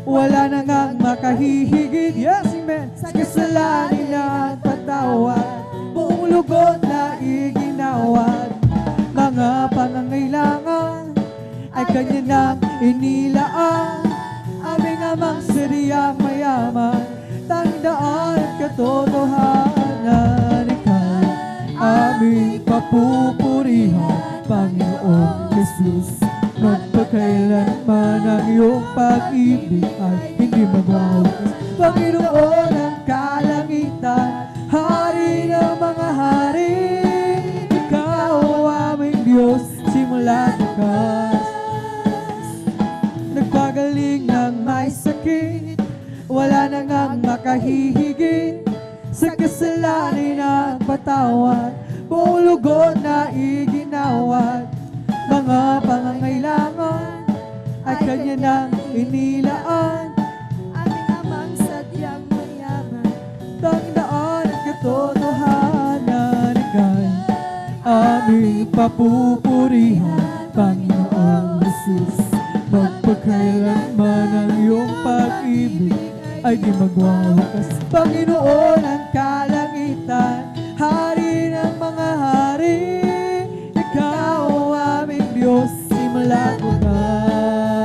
wala na ngang makahihigit. Yes, amen. Sa kasalanan na patawad, buong lugod na iginawad. Mga pangangailangan ay Kanya nang inilaan. Aming amang siriyang mayaman, tandaan at katotohanan. Ikaw aming papupurihan, Panginoong Jesus. Magpakailanman ang iyong pag-ibig ay hindi magwawakas. Panginoon ng kalangitan, Hari ng mga hari. Ikaw aming Diyos, simula't wakas. Nagpagaling ng may sakit, wala na ngang makahihigit. Sa kasalanan ang patawad, buong lugod na iginawad. Mga pangangailangan ay Kanya nang inilaan. Aming amang sadyang mayaman, Tandaan at katotohanan. Ika'y aming papupurihan, Panginoong Jesus. Magpakailanman ang iyong pag-ibig ay di magwawakas. Panginoon ng kalangitan, Hari ng mga hari. Ikaw aming Diyos, simula't wakas.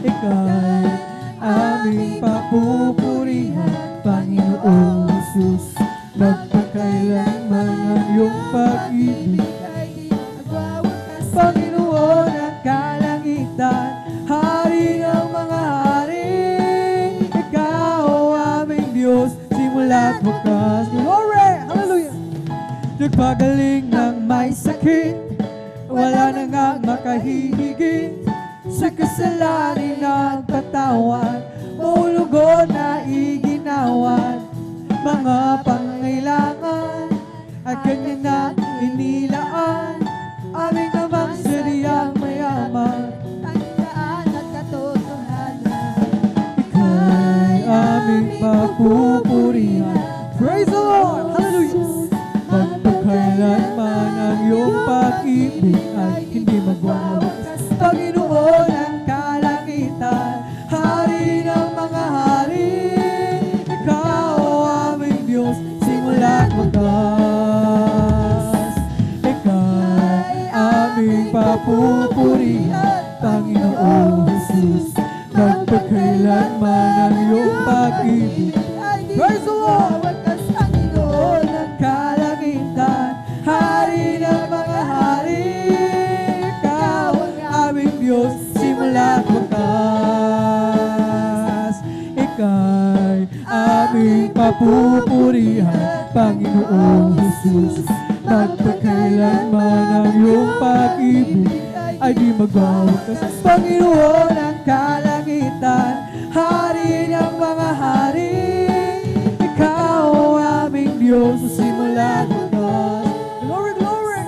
Ika'y aming papupurihan, Panginoong Jesus. Magpakailanman ang iyong pag-ibig, ay di magwawakas. Panginoon ng kalangitan, Hari ng mga Nagpagaling ng may sakit, wala na nga makahihigit. Sa kasalanan nagpatawad, maulugon na iginawad. Mga pangailangan at kanya na inilaan. Aming namang sariyang mayaman, Tandaan at katotohanan. ika'y aming papupurihan. Praise the Lord! Hallelujah! Magpakailanman ang iyong pag-ibig ay hindi magwawakas. Panginoon ng kalangitan, Hari ng mga hari, Ikaw aming Diyos, simula't wakas. Ika'y aming papupurihan, Panginoong Jesus. Magpakailanman ang iyong pag-ibig. Praise the Lord! Wakas Panginoon ng kalangitan, Hari ng mga hari, Ikaw ang aming Diyos, simula't wakas. Ika'y aming papupurihan, Panginoong Jesus. Magpakailanman ang iyong pag-ibig ay di magwawakas. Panginoon ng kalangitan, Hari ng mga hari, Ikaw aming Diyos, simula't wakas. Glory, glory!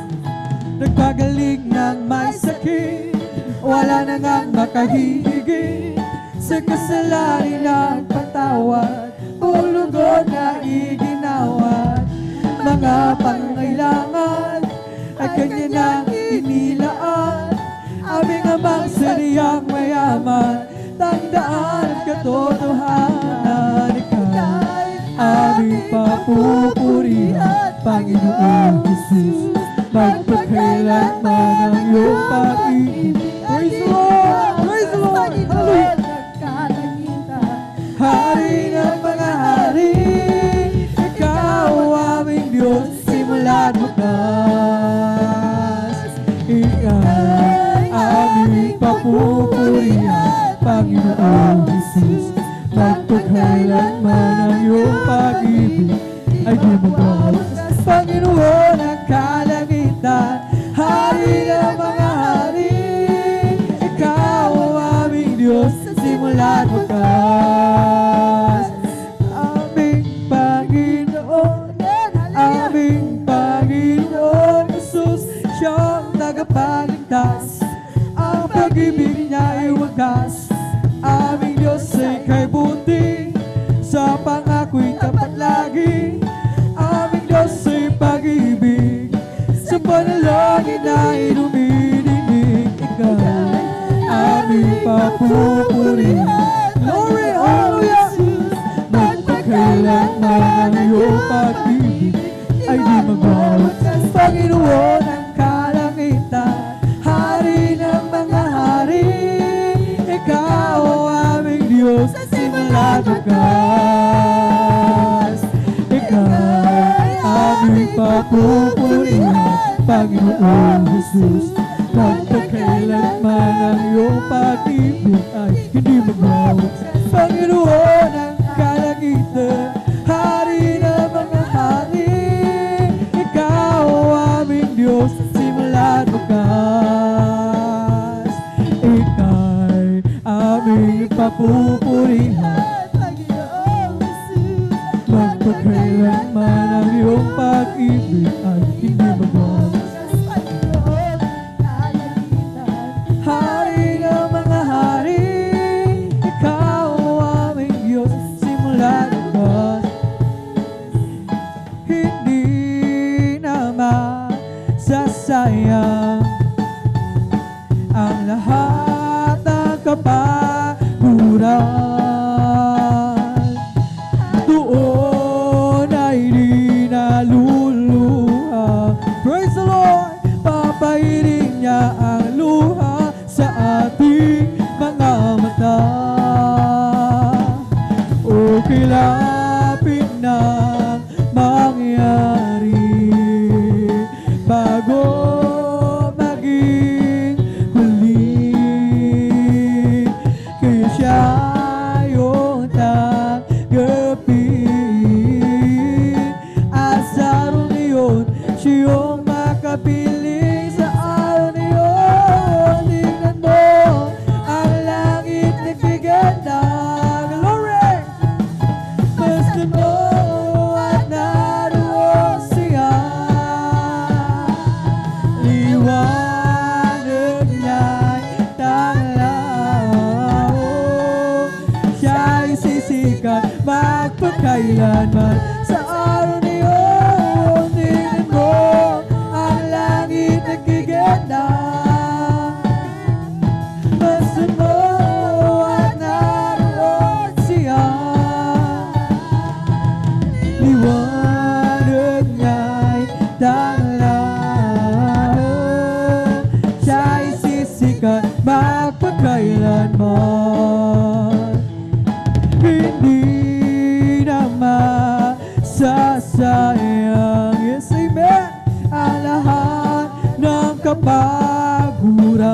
Nagpagaling ng may sakit, wala na ngang makahihigit. Sa kasalanan nagpatawad, pulugon na iginawad. Mga pangailangan ay kanya nang inilaan. Aming amang sariyang mayaman, tandaan at katotohanan. Ika'y aming papupurihan, Panginoong Jesus. Magpakailanman ang iyong pag-ibig. Praise the Lord! Praise the Lord! Hallelujah! Hari ng mga hari, Ikaw aming Diyos, simula't wakas. Ika'y aming papupurihan, Panginoong Jesus. Magpakailanman ang iyong pag-ibig ay di magwawakas. Panginoon ng kalangitan, Hari ng mga hari, Ikaw aming Diyos, simula't wakas. Aming Panginoon, aming Panginoon Jesus, siyang tagapagligtas. Ang pag-ibig niya ay wagas. Aming Diyos ay kay buti, sa pangako'y tapat lagi. Aming Diyos ay pag-ibig, sa panalangin ay dumidinig. Ika'y aming papupurihan. Glory, hallelujah! Magpakailanman ang iyong pag-ibig ay di magwawakas. Panginoon ng kalangitan, Hari ng mga hari, Ikaw aming Diyos, simula't wakas. Ika'y aming papupurihan, Panginoong Jesus. Magpakailanman ang iyong pag-ibig ay hindi magwawakas. Panginoon ng kalangitan, Hari ng mga hari, Ikaw aming Diyos, simula't wakas. Ika'y aming papupurihan, magpakailanman ang iyong pag-ibig ay hindi magwawakas. Hari ng mga hari, Ikaw aming Diyos, simula't wakas. Hindi naman sasayang ang lahat ng kapaguran. Doon ay di naluluha. Praise the Lord! Papahirin niya ang luha sa ating mga mata. O kilapit na mangyari bago Siya yung makapiling sa araw na yun. Tingnan mo, ang langit nagbiganda. Glory! Basta mo at naroon siya. Liwanag niya'y tanglaw. Siya'y sisikat magpakailanman sa araw na yun. Tingnan mo, ang langit nagiganda. Basta mo at naroon siya. Liwanag niya'y tanglaw. Siya'y sisikat magpakailanman. Hindi na masasayang, yes, amen, ang lahat ng kapaguran.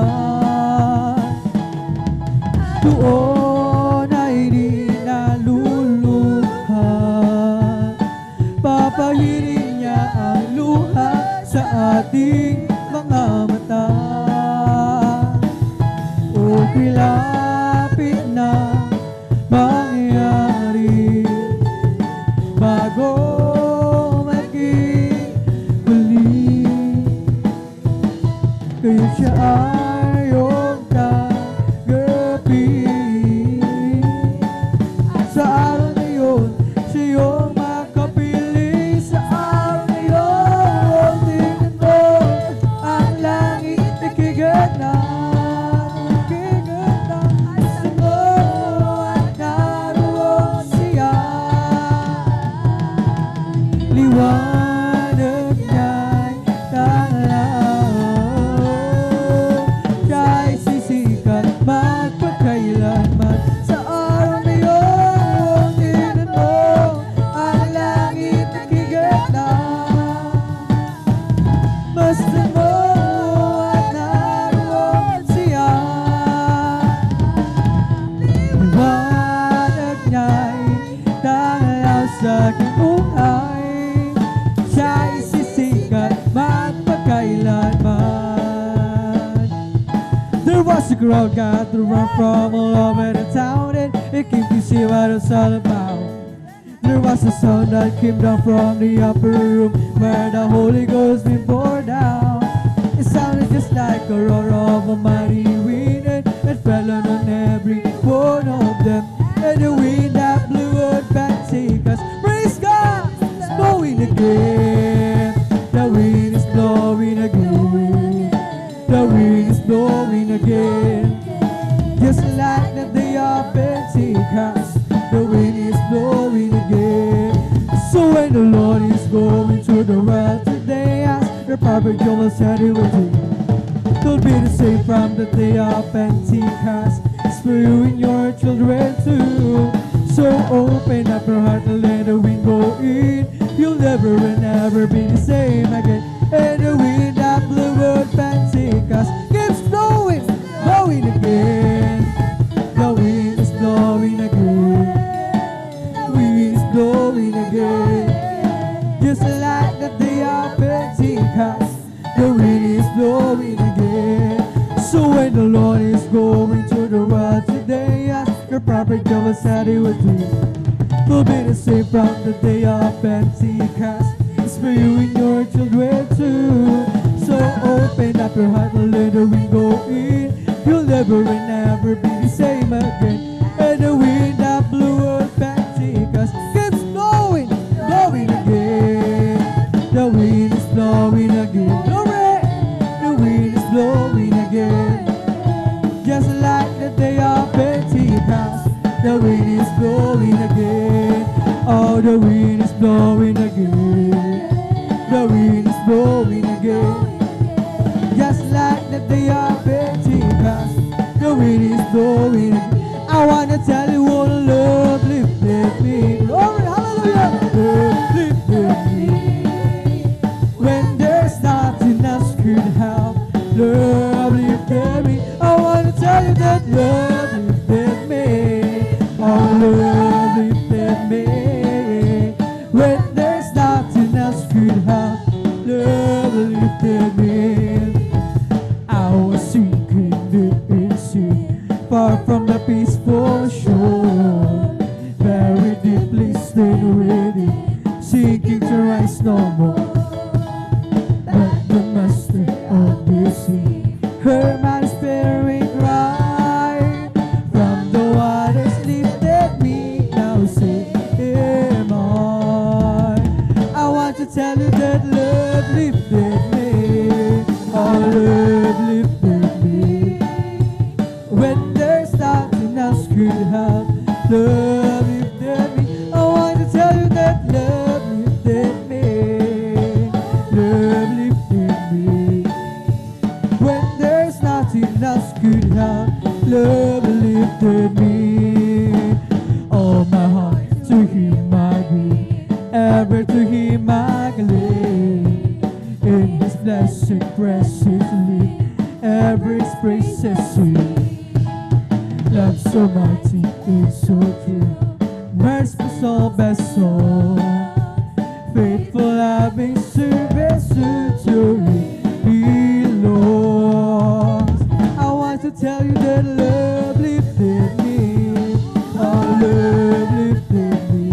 Doon ay di naluluhan. Papahirin niya ang luha sa ating mga mata. O kilapit na mangyari bago maging muli. Kaya siya ay iyong tanggapin. Sa araw na yun, siya yung makapiling. Sa araw na yun, tingnan mo, ang langit nakikigana. Sa mo at naroon siya. Liwanag niya'y tanglaw. Siya'y sisikat magpakailanman. Sa araw na yun, tingnan mo, ang langit nakikigana. Basta mo at naroon siya. Liwanag niya'y tanglaw sa aking buhay. Siya'y sisikat magpakailanman. There was a crowd gathered around from all over the town, and it came to see what it's all about. There was a sound that came down from the upper room where the Holy Ghost been poured out. It sounded just like a roar of a mighty wind, and it fell on every one of them. And the wind that blew would take us. Praise God! It's blowing again. The wind is blowing again. The wind is blowing again. Just like the day of Pentecost, the wind is blowing again. So when the Lord is going to the world today, ask the prophet Joel said it will be. Don't be the same from the day of Pentecost. It's for you and your children too. So open up your heart and let the wind go in. You'll never and never be the same again. And the wind that blew at Pentecost keeps blowing, blowing again. The wind is blowing again. The wind is blowing again. Just like the day of Pentecost, the wind is blowing again. So when the Lord is going to the world today, ask your prophet Joel said it would be. Will be the same from the day of Pentecost. It's for you and your children too. So open up your heart and let the wind go in. You'll never and never be the same again. And the wind that blew at Pentecost keeps blowing, blowing again. The wind is blowing again. Glory! The wind is blowing again. Just like the day of Pentecost, the wind is blowing again. Oh, the wind is blowing again. The wind is blowing again. Just like the day of Pentecost, the wind is blowing again. I wanna tell you what love lifted me. Glory, hallelujah. Love lifted me. When there's nothing else could help, love lifted me. I wanna tell you that love lifted me. Oh, love lifted me. When there's nothing else could help, love Her mighty spirit right from the waters lifted me. Now say, am I want to tell you that love lifted me. Oh, love lifted me. When there's nothing else could help, love lifted me. I want to tell you that love lifted me. Love lifted me. When there's nothing else could help, love lifted me. All my heart to Him I give, ever to Him I cling. In His blessed precious live, every praise is sweet. Love so mighty, it's so true. Merciful soul, best soul. Faithful, loving service to He loves. I want to tell you that love lifted me. Oh, love lifted me.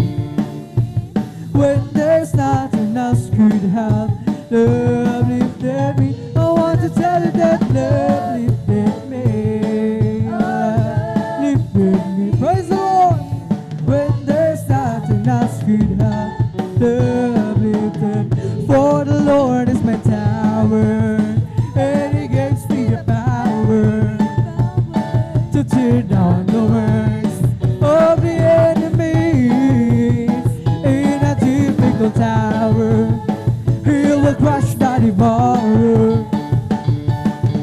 When there's nothing else could help, love lifted me. I want to tell you that love lifted me. Love lifted me. Praise the Lord. When there's nothing else could help, love lifted me. For the Lord is my tower, and He gives me the power to tear down the works of the enemy. In a difficult hour, He will crush the devourer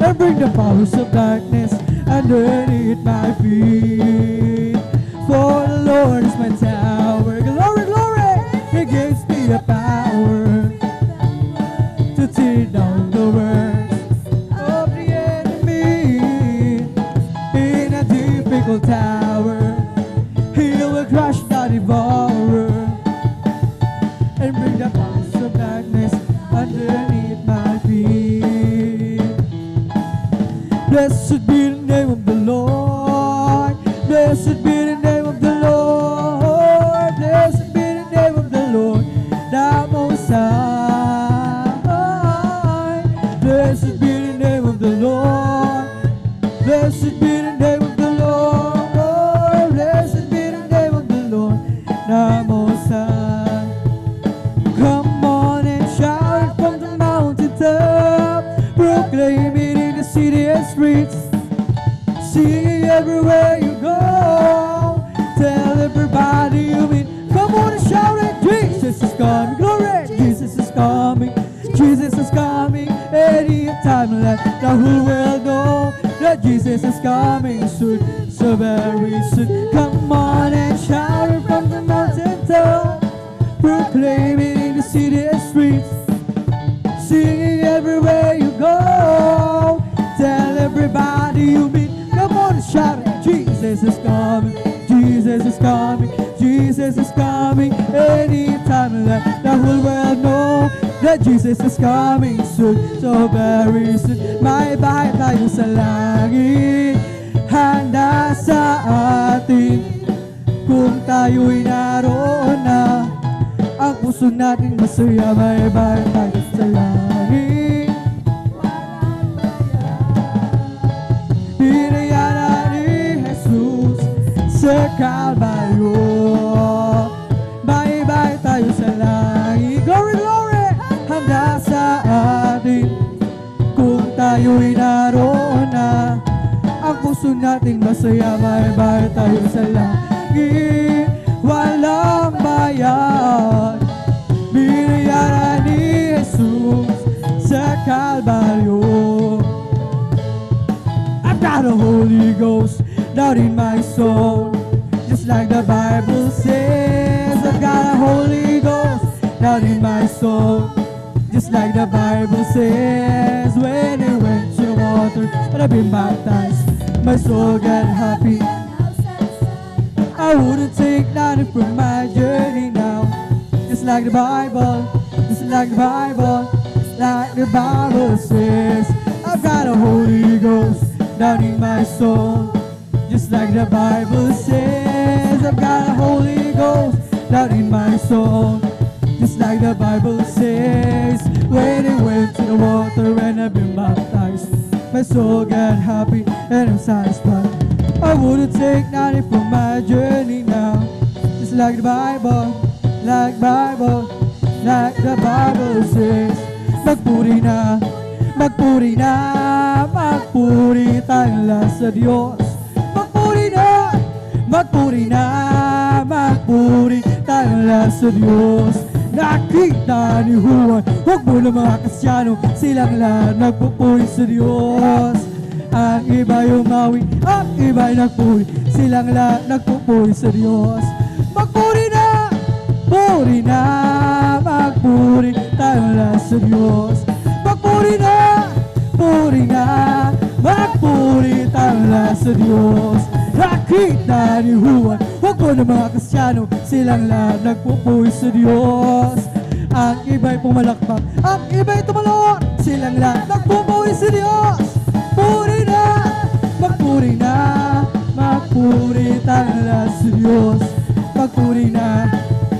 and bring the powers of darkness underneath my feet. For the Lord is my tower. Glory, glory! He gives me the power to tear down the works of the enemy. In a difficult hour, He will crush the devourer and bring the powers of darkness underneath my feet. Blessed be the name of the Lord. Blessed be the name of the Lord. Blessed be the name of the Lord, the Most High. Blessed be the name of the Lord. Blessed be the name of the Lord. Blessed be the name of the Lord, the Most High. Come on and shout it from the mountaintop. Proclaim it in the city and streets. Sing it everywhere you go. Tell everybody you meet. Come on and shout it. Jesus is coming. Glory. Jesus is coming. Jesus is coming. Any time let the whole world know that Jesus is coming soon. So very soon. Come on and shout it from the mountaintop. Proclaim it in the city and streets. Sing it everywhere you go. Tell everybody you meet. Come on and shout it. Jesus is coming. Jesus is coming. Jesus is coming. Anytime let the whole world know that Jesus is coming soon. So very soon. May bahay tayo sa langit. Handa sa atin. Kung tayo'y naroon na, ang puso natin masaya. May bahay tayo sa langit. Pinayara ni Jesus sa Kalbaryo. Bye-bye tayo sa langit. Glory, glory! Handa sa atin. Kung tayo'y naroon na, ang puso natin masaya. Bye-bye tayo sa langit. Walang bayan. Binayara ni Jesus sa Kalbaryo. Got a Holy Ghost down in my soul, just like the Bible says. I've got a Holy Ghost down in my soul, just like the Bible says. When I went to the water and I've been baptized, my soul got happy. I wouldn't take nothing from my journey now, just like the Bible, just like the Bible, like the Bible says. I've got a Holy Ghost down in my soul, just like the Bible says. I've got a Holy Ghost down in my soul, just like the Bible says. When I went to the water and I've been baptized, my my soul get happy and I'm satisfied. I wouldn't take nothing from my journey now. Just like the Bible, like the Bible says. Magpuri na, magpuri na, magpuri tayong lahat sa Diyos. Magpuri na, magpuri na, magpuri tayong lahat sa Diyos. Nakita ni Juan, huwag mo na mga Kristyano, silang lahat nagpupuri sa Diyos. Ang iba yumawi, ang iba'y nagpuri, silang lahat nagpupuri sa Diyos. Magpuri na, puri na, magpuri tayong lahat sa Diyos. Magpuri na, puri na, magpuri tayong lahat sa Diyos. Nakita ni Juan, huwag mo na mga Kristyano, silang lahat nagpupuri sa Diyos. Ang iba'y pumalakpak, ang iba'y tumalon, silang lahat nagpupuri sa Diyos. Puri na, magpuri na, magpuri tayong lahat sa Diyos. Magpuri na,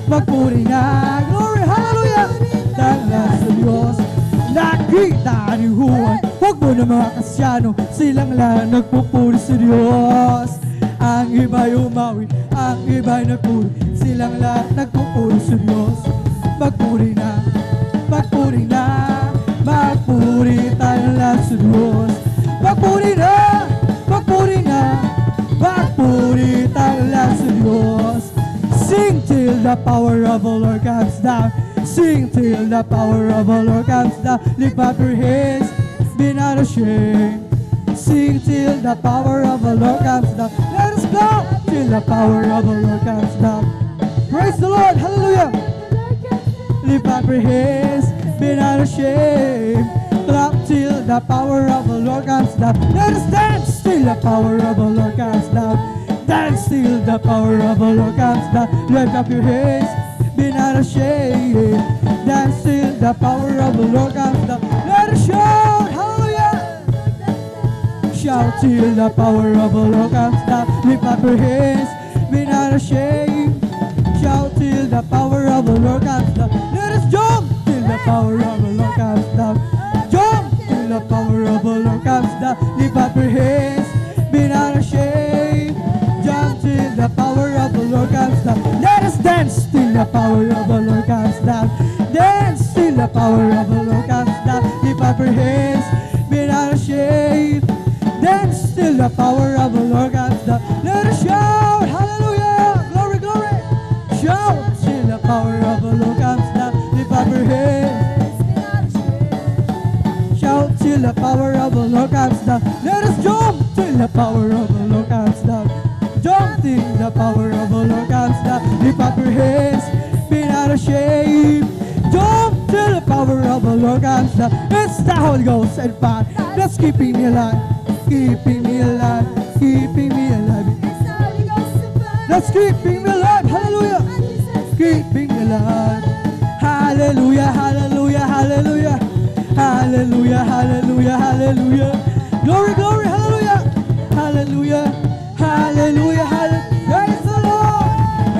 magpuri na, glory, hallelujah, tayong lahat sa Diyos. Nakita ni Juan, huwag mo na mga Kristyano, silang lahat nagpupuri sa Diyos. Ang iba'y umawi, ang iba'y nagpuri, silang lahat nagpupuri sa Diyos. Magpuri na, magpuri na, magpuri tayong lahat sa Diyos. Magpuri na, magpuri na, magpuri tayong lahat sa Diyos. Sing till the power of the Lord comes down. Sing till the power of the Lord comes down. Lift up your hands, be not ashamed. Sing till the power of the Lord comes down. Let us go till the power of the Lord comes down. Praise the Lord, hallelujah. Lift up your hands, be not ashamed. Clap till the power of the Lord comes down. Let us dance till the power of the Lord comes down. Dance till the power of the Lord comes down. Lift up your hands, be not ashamed. Dance till the power of the Lord comes down. Let us shout, hallelujah. Shout till the power of the Lord comes down. Lift up your hands, be not ashamed. Shout till the power of the Lord comes down. Let us jump till the power of the Lord comes down. Jump till the power of the Lord comes down. Lift up your hands, be not ashamed. Jump till the power of the Lord comes down. Let us dance till the power of the Lord comes down. Dance till the power of the Lord comes down. Lift up your hands, be not ashamed. Dance till the power of the Lord comes down. Let us shout, hallelujah, glory, glory. Shout till the power of the Lord comes down. Lift up your hands. Shout till the power of the Lord comes down. Let us jump till the power of the Lord comes down. Jump till the power of the Lord comes down. Lift up your hands, be not ashamed. Jump till the power of the Lord comes down. It's the Holy Ghost and fire that's keeping me alive, keeping me alive, keeping me alive. That's keeping me alive, hallelujah, keeping me alive. Hallelujah, hallelujah, hallelujah, hallelujah, hallelujah, hallelujah. Glory, glory, hallelujah, hallelujah, hallelujah, hallelujah. Praise the Lord.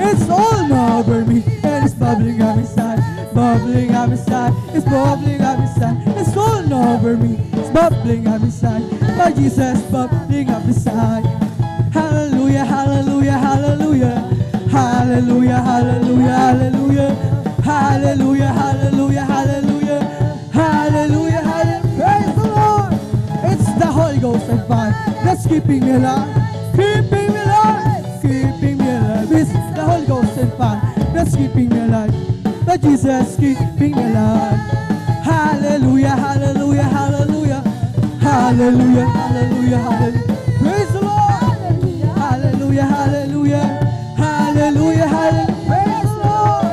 It's all over me and it's bubbling up inside, bubbling up inside. It's bubbling up inside. It's all over me. It's bubbling up inside. My Jesus bubbling up inside. Hallelujah, hallelujah, hallelujah, hallelujah, hallelujah, hallelujah, hallelujah, hallelujah, hallelujah, hallelujah, hallelujah. Praise the Lord. It's the Holy Ghost and fire that's keeping me alive, keeping me alive, keeping me alive. It's the Holy Ghost and fire that's keeping me alive. But Jesus keeping me alive. Hallelujah, hallelujah, hallelujah, hallelujah, hallelujah, hallelujah. Praise the Lord. Hallelujah, hallelujah, hallelujah, hallelujah. Praise the Lord.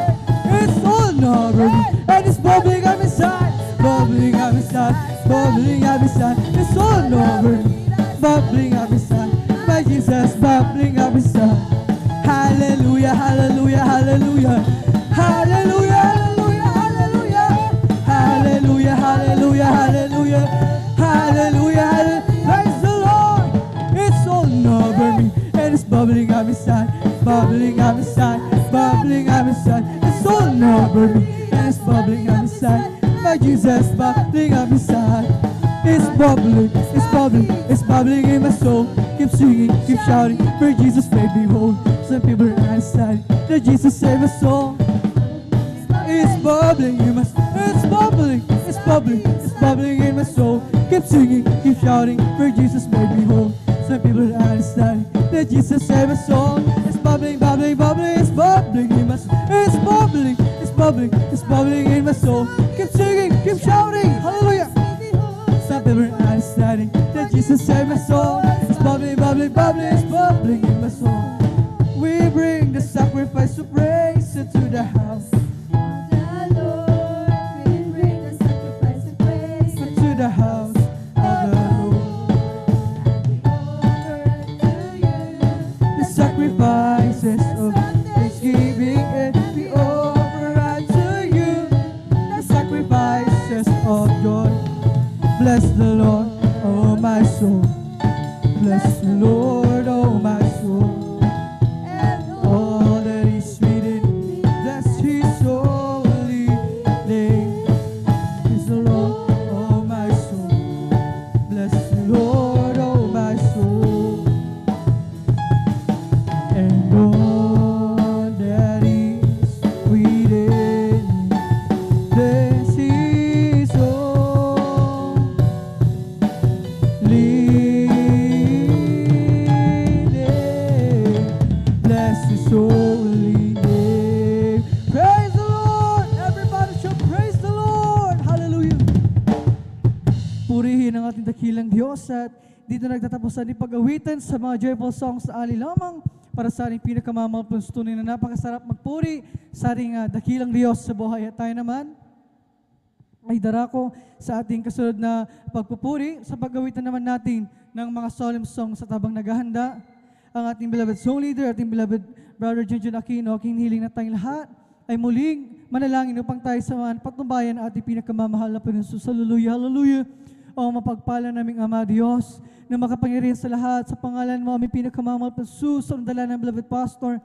It's all over me and it's bubbling up inside, bubbling up inside, bubbling up inside. It's all over me, bubbling up inside. My Jesus bubbling up inside. Hallelujah, hallelujah, hallelujah, hallelujah, hallelujah, hallelujah, hallelujah, hallelujah, hallelujah, hallelujah, hallelujah. Praise the Lord. It's all over me and it's bubbling up inside, bubbling up inside, bubbling up inside. It's all over me and it's bubbling up inside. My Jesus bubbling up inside. It's bubbling, it's bubbling, it's bubbling in my soul. Keep singing, keep shouting, for Jesus made me whole. Some people are understanding that Jesus saved my soul. It's bubbling in my soul. It's bubbling, it's bubbling, it's bubbling in my soul. Keep singing, keep shouting, for Jesus made me whole. Some people are understanding that Jesus saved my soul. It's bubbling, bubbling, bubbling, it's bubbling in my soul. It's bubbling, it's bubbling, it's bubbling in my soul. Keep singing, keep shouting, hallelujah. Some people are understanding that Jesus saved my soul. It's bubbling, bubbling, bubbling, it's bubbling in my soul. We bring the sacrifice of praise into the house. Into the house of the Lord. The sacrifices of thanksgiving and we offer unto you. The sacrifices of joy. Bless the Lord, oh my soul. Bless the Lord, oh my soul. All that is within me, bless His holy name. Bless the Lord, oh my soul. Bless the Lord, oh my soul. And all that is within me, bless His holy name. Praise the Lord! Everybody should praise the Lord! Hallelujah! Purihin ang ating dakilang Diyos at dito nagtatapos ang pag-awitan sa mga joyful songs sa ali lamang para sa ating pinakamamahal tunay na napakasarap magpuri sa ating dakilang Diyos sa buhay. At tayo naman ay darako sa ating kasunod na pagpupuri sa pag-awitan naman natin ng mga solemn songs sa tabang naghahanda. Ang ating beloved song leader, ating beloved Brother Junjun Aquino, kinihiling na tayong lahat ay muling manalangin upang tayo samahan patnubayan ang ating pinakamamahal na Panginoon. Hallelujah, hallelujah. O mapagpala naming Ama Diyos na makapangyarihan sa lahat sa pangalan mo aming pinakamamahal na Jesus, sa dala ng beloved Pastor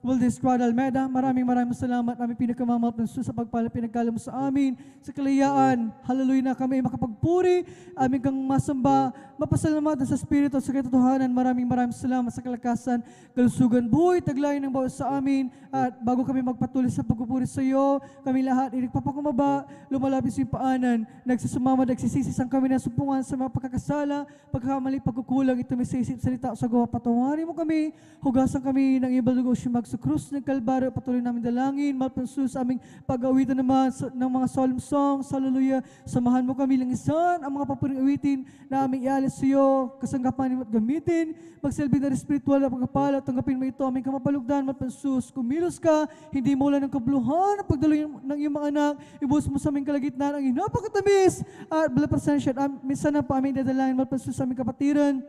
Valdez Crowd Almeda. Maraming salamat aming pinakamamahal na Jesus sa pagpala pinagkala mo sa amin, sa kalayaan. Hallelujah na kami makapagpuri, aming kang masamba, mapasalamatan sa Espiritu at sa katotohanan. Maraming salamat sa kalakasan, kalusugan, buhay, taglayin ng bawat sa amin. At bago kami magpatuloy sa pagpupuri sa iyo, kami lahat ay nagpapakumaba, lumalabis yung paanan, nagsusumama, nagsisisisang kami na supungan sa mga pagkakasala, pagkakamali, pagkukulang, ito may sa isip, salita, sa gawa, patawarin mo kami, hugasan kami ng ibang lugar sa krus ng Kalbaryo, patuloy namin dalangin, malpansus sa aming pag-awitan naman ng mga solemn songs, hallelujah, samahan mo kami langisan, ang mga papuring awitin na aming ialis sa iyo, kasanggapan mo at gamitin, magsilbi na spiritual na pagkapala, tanggapin mo ito, aming kamapalugdan, malpansus, kumilos ka, hindi mo lang ng kabluhan, ang pagdaloy ng iyong mga anak, ibuhos mo sa aming kalagitnaan, ang iyong napakatamis, at bala pasensya, at minsan na pa aming dadalangin, malpansus sa aming kapatiran,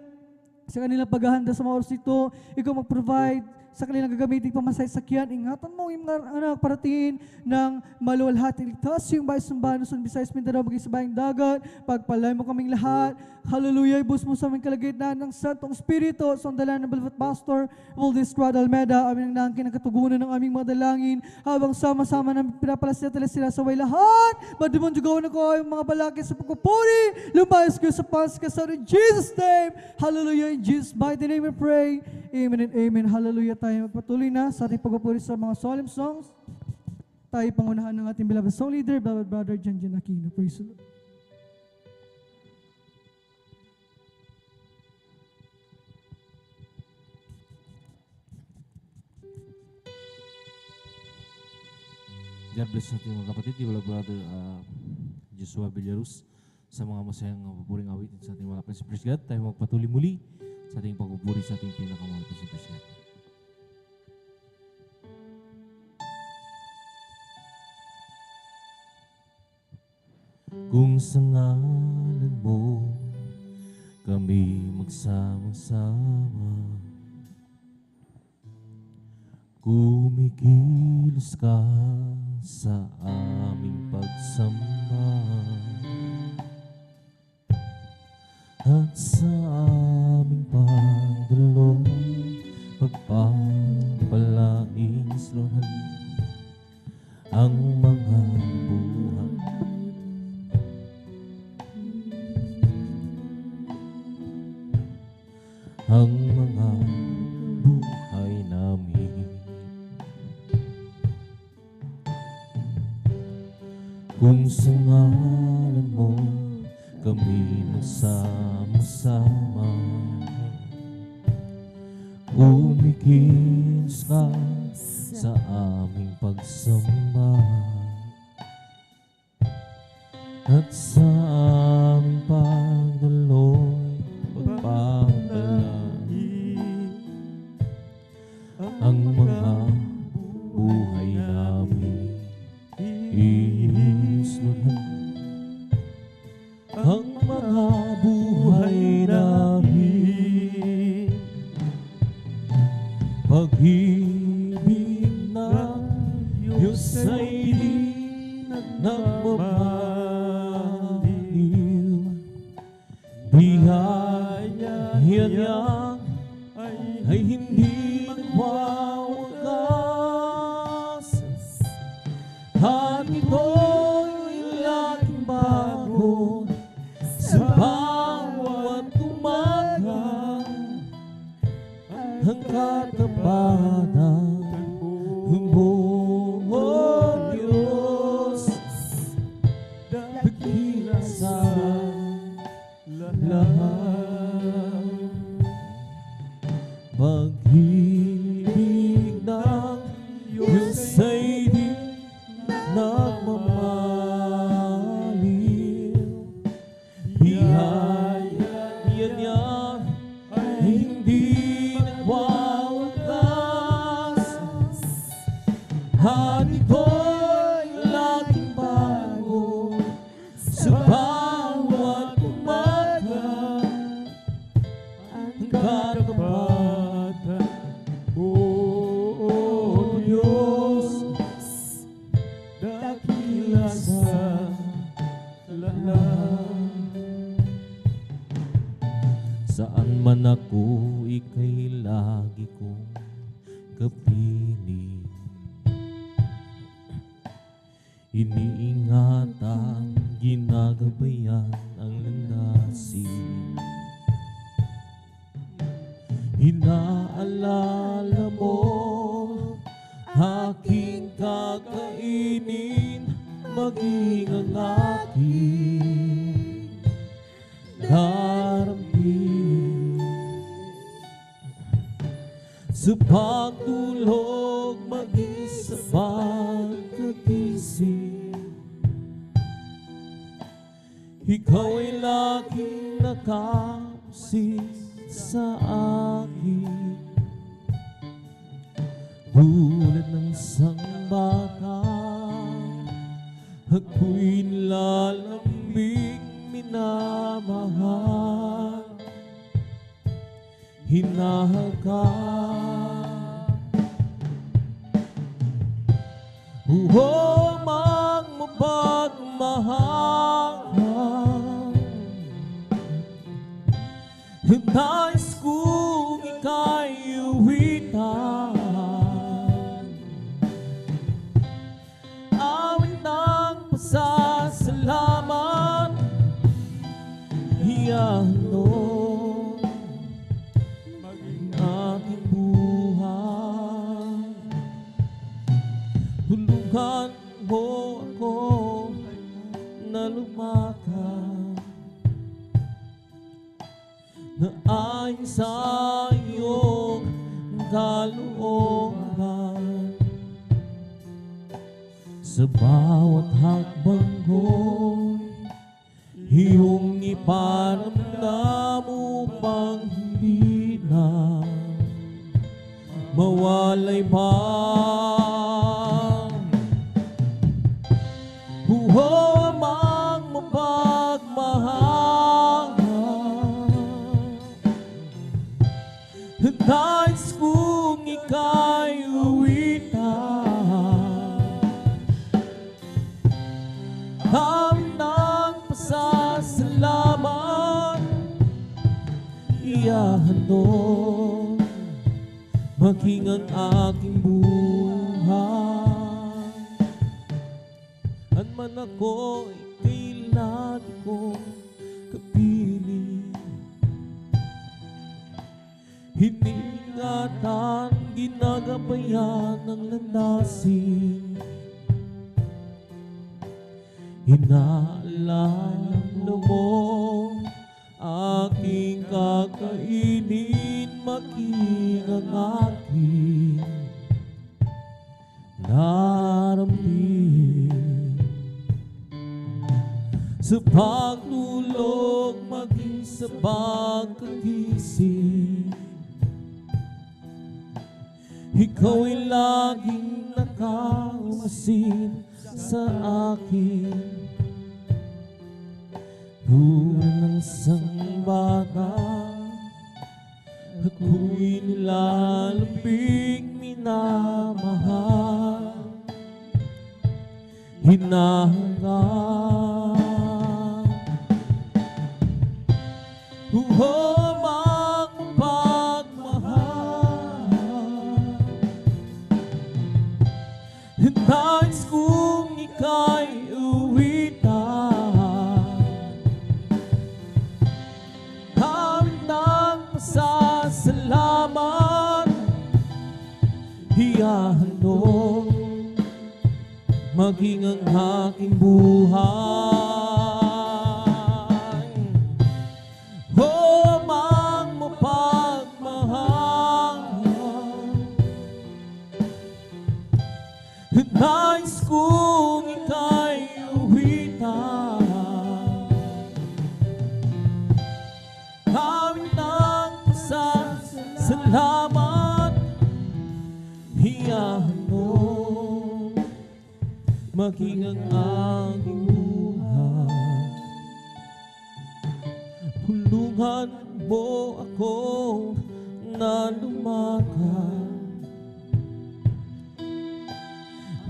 sa kanilang paghahanda sa mga oras ito, ikaw mag-provide sa kanilang gagamitin pamasay sakyan. Ingatan mo yung mga anak paratingin ng maluwalhati. Ligtas yung bayang sambahan ng Visayas Mindanao, maging sa bayang dagat. Pagpalay mo kaming lahat. Hallelujah. Ibus mo sa aming kalagitnaan ng Santong Espiritu. Sa dalan ng Beloved Pastor Valdez Crowd Almeda. Amin ang nangkin ang katugunan ng aming mga dalangin. Habang sama-sama namin pinapalasya sila sa way lahat. Madumon jugawan ako yung mga balakid sa pagpupuri. Lumayas ko sa panskasar in Jesus' name. Hallelujah. In Jesus' mighty name we pray. Amen and amen. Hallelujah. Tayo magpatuloy na sa ating pagpupuri sa mga solemn songs. Tayo pangunahan ng ating beloved song leader, beloved Brother Junjun Aquino. Praise the Lord. God bless natin mga kapatid, di beloved Brother Joshua Villarus sa mga masayang papuring awitin sa ating mga kapatid. Praise God. Tayo magpatuloy muli sa ating pagpupuri sa ating pinakamahal na Praise God. Kung sa ngalan mo kami magsama-sama, kumikilos ka sa aming pagsamba at sa aming pagdalo, pagpapalaing slohan ang mga buhay ang mga buhay namin. Kung sa ngalan mo kami magsama-sama, umikis ka sa aming pagsamba at sa aming pagdaloy pagpapalangin ang mga buhay namin. Iisluhan ang mga buhay namin. Pag-ibig ng Diyos ay di nagmamaliw. Biyaya niya ay hindi nagwawagas. At ito'y laging bago sa bawat umaga. Ang katapatan mo, O Diyos, dakila sa lahat. Pag-ibig ng Diyos ay di nagmamaliw. Biyaya niya ay hindi nagwawagas. At ito'y laging bago sa bawat umaga. Ang katapatan mo, O Diyos, dakila sa lahat. Saan man ako, ika'y lagi kong kapiling. Iniingatan, ginagabayan ang landasin. Inaalala mo aking kakainin, maging ang aking darambin. Sa pagtulog, maging sa pagkagising, ikaw ay laging nakapusit sa akin. Tulad ng isang bata, ako'y nilalambing, minamahal, hinahagkan. Huwag magmahal, nais kong ika'y uwitan. Awit ng pasasalamat, iyanon maging aking buhay. Tulungan mo ako na lumakad na ayon sa iyong kalooban. Sa bawat hakbang ko'y iyong iparamdam upang hindi na mawalay pa. Huwag mapagmahal, nais kong ika'y uwitan. Hawin ng pasasalamat, iyahandog maging ang aking buhay. Anman ako, ika'y lagi kong kapiling. Iningatan, ginagabayan ng landasin. Inaalam mo aking kakainin, maging ang aking nararamdaman. Sa pagtulog, maging sa pagkagising, ikaw ay laging nakamasid sa akin. Buwan ng sangbata, ako'y nilalambing, minamahal, hinahangang. Humang pagmahal, nais kong ika'y uwitan, hawig ng pasasalamat, iyahandog maging ang aking buhay. Humang mapagmahal, nais kong ika'y uwitan, hawig ng pasasalamat, iyahandog maging ang aking buhay. Tulungan mo ako na lumakad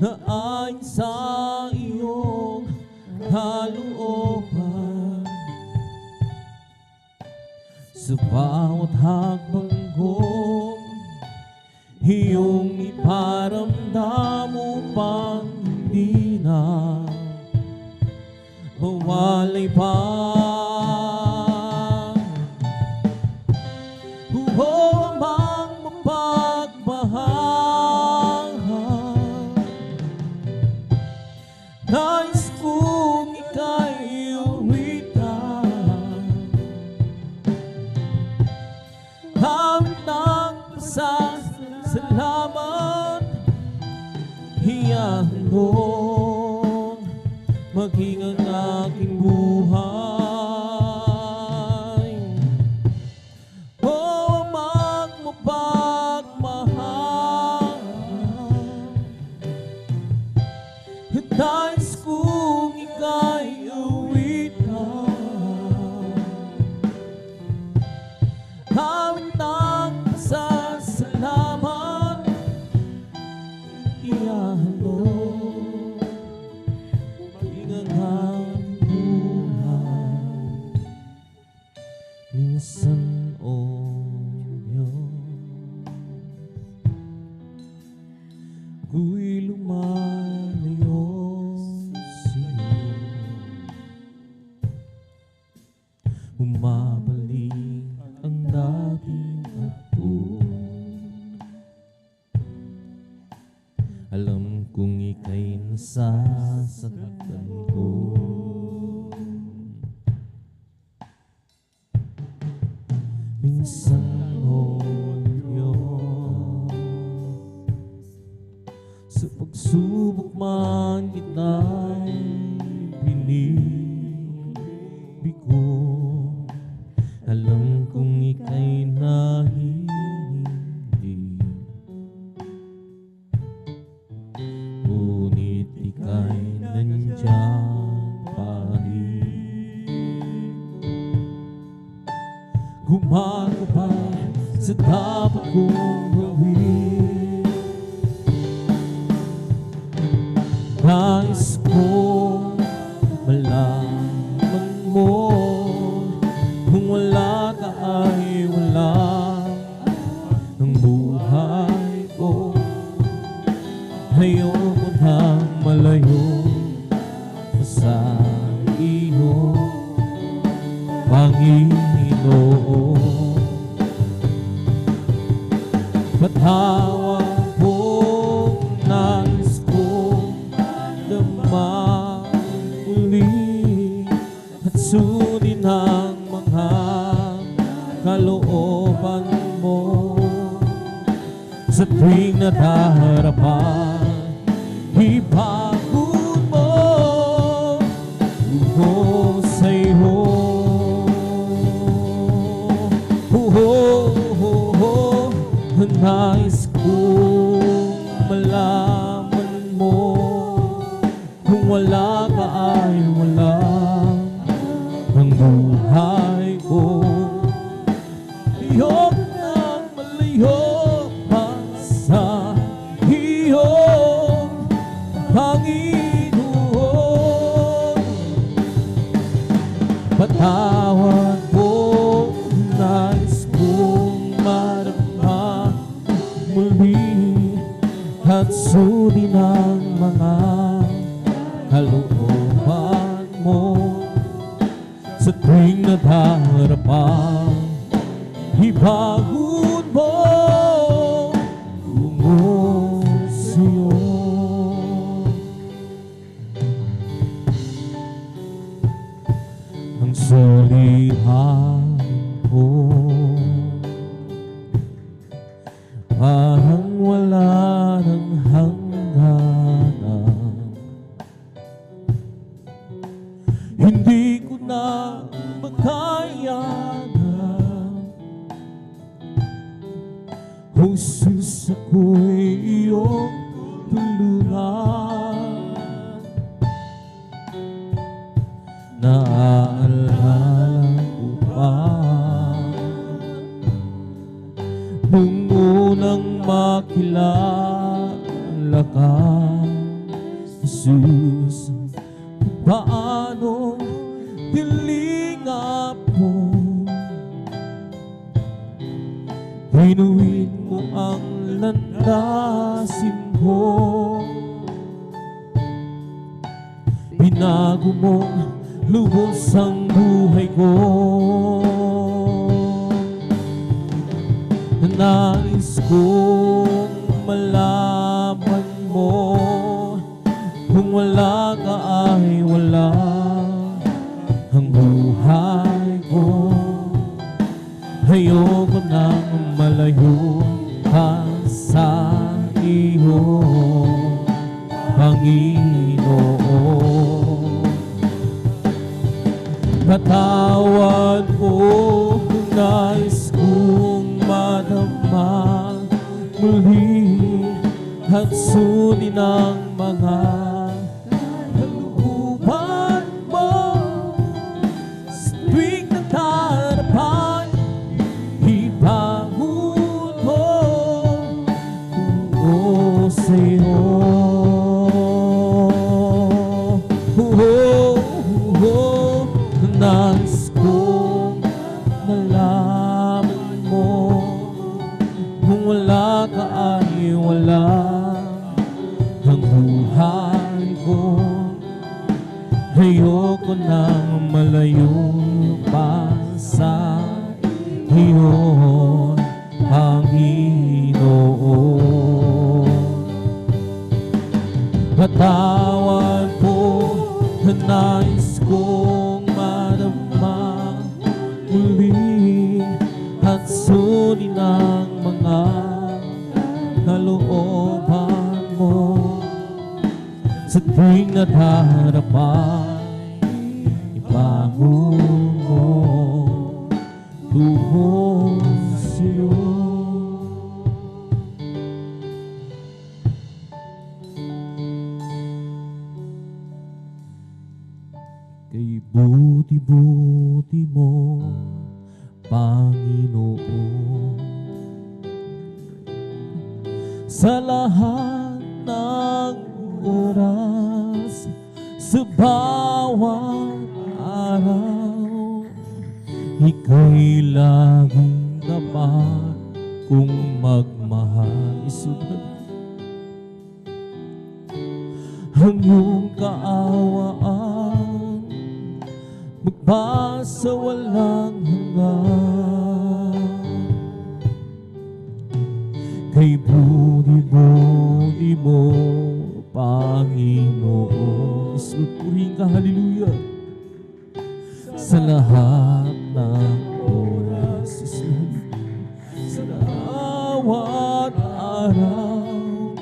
na ayon sa iyong kalooban. Sa bawat hakbang ko, iyong iparamdam upang hindi na mawalay pa. Humang mapagmahal, nais kong ika'y uwitan, hawig ng pasasalamat, iyahandog maging ang aking buhay. Humang mapagmahal, nais kong ika'y uwitan, hawig ng pasasalamat, iyahandog maging ang aking buhay. Minsan, Diyos, ako'y lumalayo sa'yo, bumabalik ang dating hapon. Alam kong ika'y nasasaktan ko. Minsan, Diyos, sa pagsubok man kita'y binibigo. Alam kong ika'y nahihindi, ngunit ika'y nandyan pa rin. Gumagabay sa dapat kong gawin, nais kong malaman mo, kung wala ka ay wala ang buhay ko. Ayoko nang malayo sa iyo, Panginoon. Tawag mo, nais kong damang uli at sunin ang mga kalooban mo. Sa tuwing nadararapan, ipagod mo ako sa'yo. Nais kong malaman mo, kung wala ka ay wala ang buhay ko. Iyong nang malayo pa sa iyong Panginoon. Patawad mo, nais kong marama muli at sunin ang mga kalooban mo. Sa tuwing nadararapan, ipagod mo tungo sa'yo. Ang sulihan ko parang wala ng hangganan. Hindi ko na makayanan. Jesus, ako'y iyong tulungan. Naaalala ko pa nung unang makilala ka, Jesus. Paano dilingap mo, hinuin mo ang landasin ko. Binago mong lubos ang buhay ko. Nais kong malaman mo, kung wala ka ay wala ang buhay ko. Ayoko nang malayo pa sa iyo, Panginoon. Patawad mo, nais kong madama muli at sunin ang mga kalooban mo. Sa tuwing nadararapan, ipagod mo tungo sa'yo. Nais kong malaman mo, kung wala ka ay wala ang buhay ko. Ayoko nang malayo pa sa iyo, Panginoon. Patawad po, nais kong madama muli at sunin ang mga kalooban mo. Sa tuwing nadararapan, ipagod mo tungo sa'yo. Kay buti-buti mo, Panginoon, sa lahat ng oras, sa bawat araw, ika'y laging dapat kong magmahal. Isulat ang iyong kaawaan, magpasa walang hanggan. Kay mo, Panginoon. Islupurin ka, hallelujah. Sa lahat ng oras, sa bawat araw,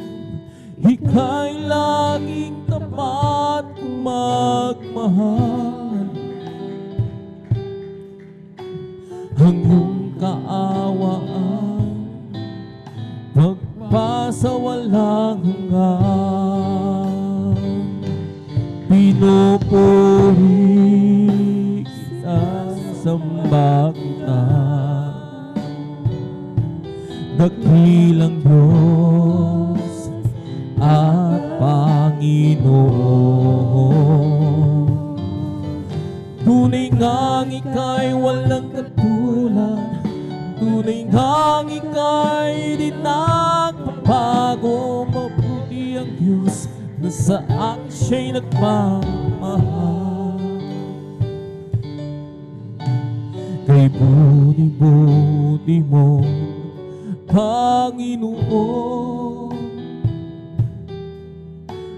ika'y laging tapat magmahal. Ang iyong kaawaan magpasawalang hanggan. Pinupuri kita, samba kita, dakilang Diyos at Panginoon. Tunay ngang ika'y walang katulad, tunay ngang ika'y di nagpapago. Mabuti ang Diyos na sa akin siya'y nagmamahal. Kay buti-buti mo, Panginoon,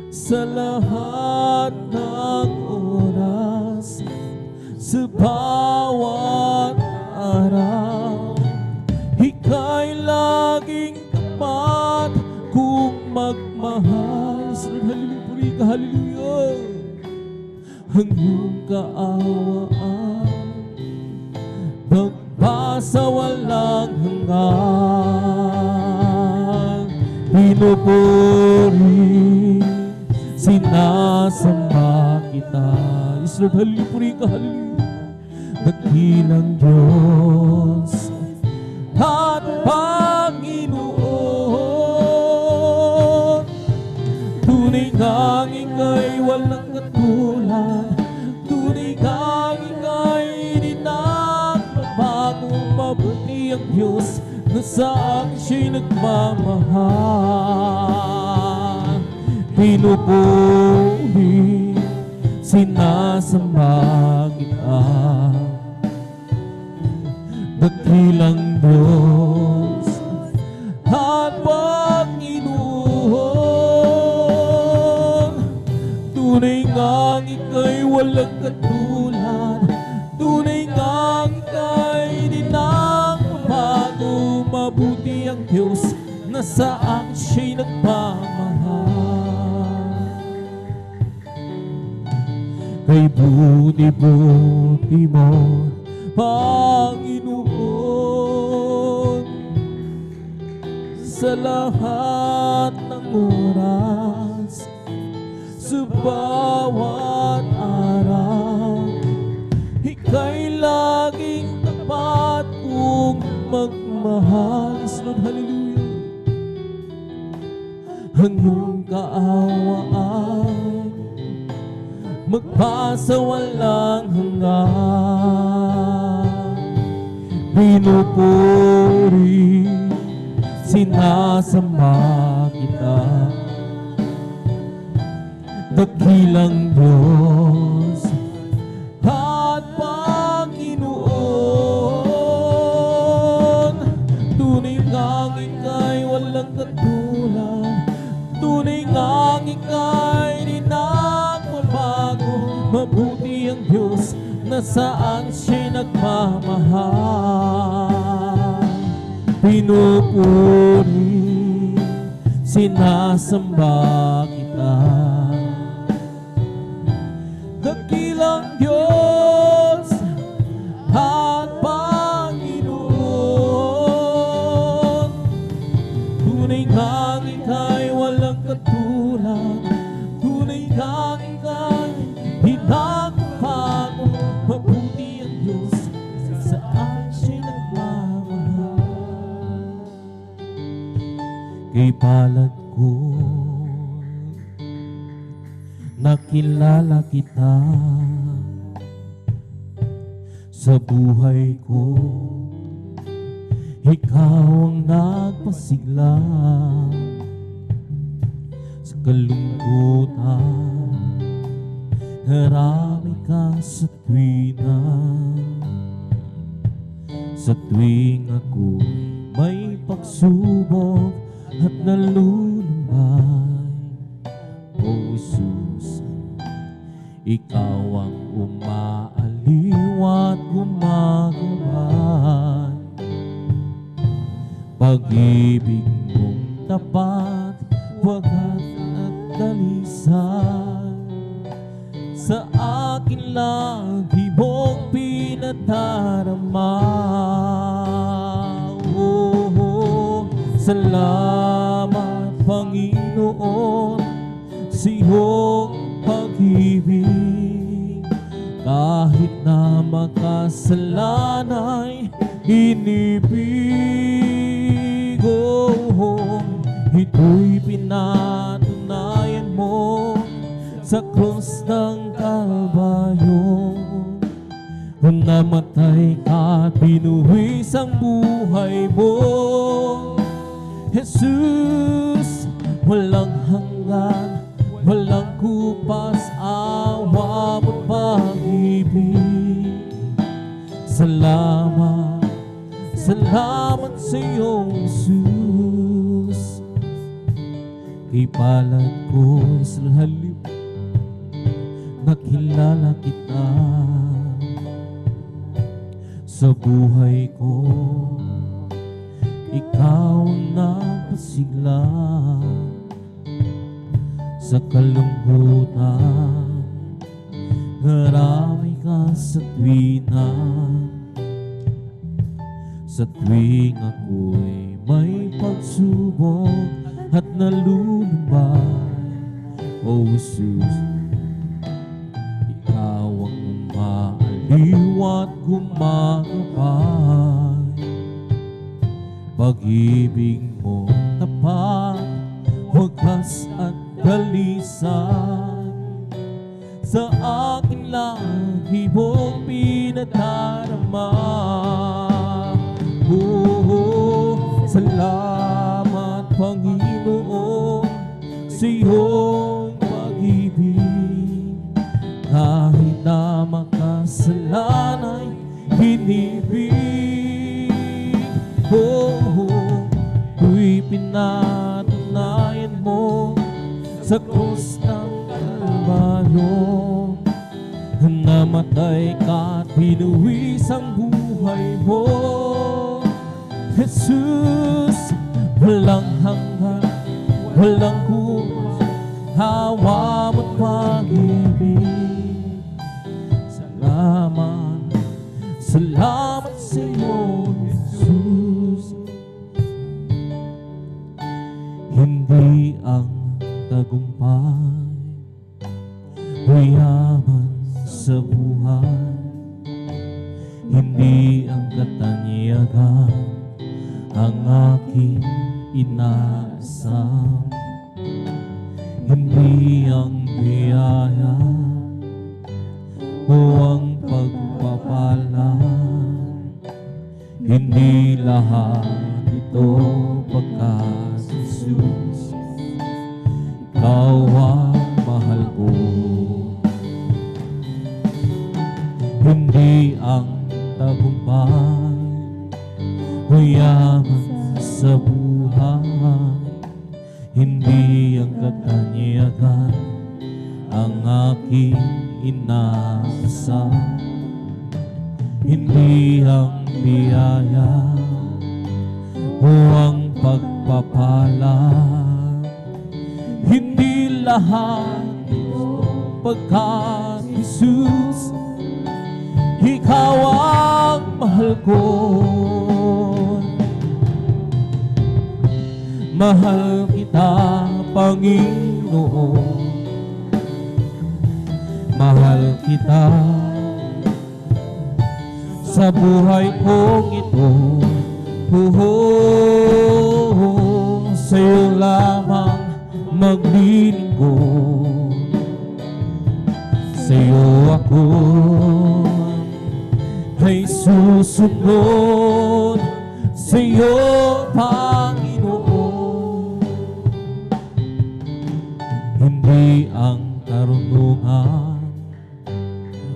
sa lahat ng oras, sa bawat araw, ika'y laging tapat kung magmahal. Hallelujah, ka, hallelujah. Ang iyong kaawaan magpasawalang hanggan. Pinupuri, sinasamba kita. Israel, hallelujah, ka, hallelujah. Dakilang Diyos at Panginoon. Tunay ngang ika'y walang katulad, tunay ngang ika'y di nagbabago. Mabuti ang Diyos na sa akin siya'y nagmamahal. Pinupuri, sinasamba kita, dakilang Diyos at Panginoon. Tunay ngang ika'y walang katulad, tunay ngang ika'y di nagbabago. Mabuti ang Diyos na sa akin siya'y nagmamahal. Kay buti-buti mo, Panginoon, sa lahat ng oras, sa bawat araw, ika'y laging tapat kung magmahal. Lord, hallelujah. Ang iyong kaawaan magpasawalang hanggan. Pinupuri, sinasamba kita, dakilang Diyos at Panginoon. Tunay ngang ika'y walang katulad, tunay ngang ika'y di nagbabago. Mabuti ang Diyos na saan siya'y nagmamahal. Pinupuri, sinasamba kita, dakilang Diyos at Panginoon. Tunay ngang ika'y walang katulad, tunay ngang ika'y di nagbabago. Mabuti ang Diyos saan siya'y nagmamahal. Kay palad ko nakilala kita, sa buhay ko ikaw ang nagpasigla. Sa kalungkutan harami ka sa tuwina, sa tuwing ako'y may pagsubok at nalulumban. Jesus. Ikaw ang umaaliw at gumagabay. Pag-ibig mong tapat, wagas at dalisan. Sa akin lagi mong pinadarama. Salamat Panginoon sa iyong pag-ibig. Kahit na makasalanay inibig, ito'y pinatunayan mo sa krus ng Kalbaryo. Kung namatay ka, binuwis ang buhay mo. Jesus, walang hanggan, walang kupas, awa mo't pag-ibig. Salamat, salamat sa iyong Jesus. Kay palad ko'y sa halip, nakilala kita. Sa buhay ko, ikaw ang nagpasigla. Sa kalungkutan, marami ka sa tuwina. Sa tuwing ako'y may pagsubok at nalulumbay, O Jesus, ikaw ang umaaliw at gumagabay. Pag-ibig mo tapat, wagas at dalisan. Sa akin lagi mong pinadarama. Salamat Panginoon sa iyong pag-ibig. Kahit na makasalanay hinibig, tu'y pinatunayan mo sa krus ng Kalbaryo. Namatay ka at binuwis ang buhay mo. Jesus, walang hanggan, walang kupas, hawa mo't pag-ibig. Salamat, salamat sa iyo, Jesus. Hindi ang tagumpay o yaman sa buhay, hindi ang katanyagan ang aking inaasam. Hindi ang biyaya o ang pagpapala, hindi lahat ito pagkat Jesus, ikaw ang mahal ko. Hindi ang tagumpay o yaman sa buhay, hindi ang katanyagan ang aking inaasam. Hindi ang biyaya o ang pagpapala, hindi lahat pagkat Jesus, ikaw ang mahal ko. Mahal kita, Panginoon. Mahal kita sa buhay kong ito. Sa'yo lamang maglilingkod. Sa'yo ako ay susunod. Sa'yo, Panginoon. Hindi ang karunungan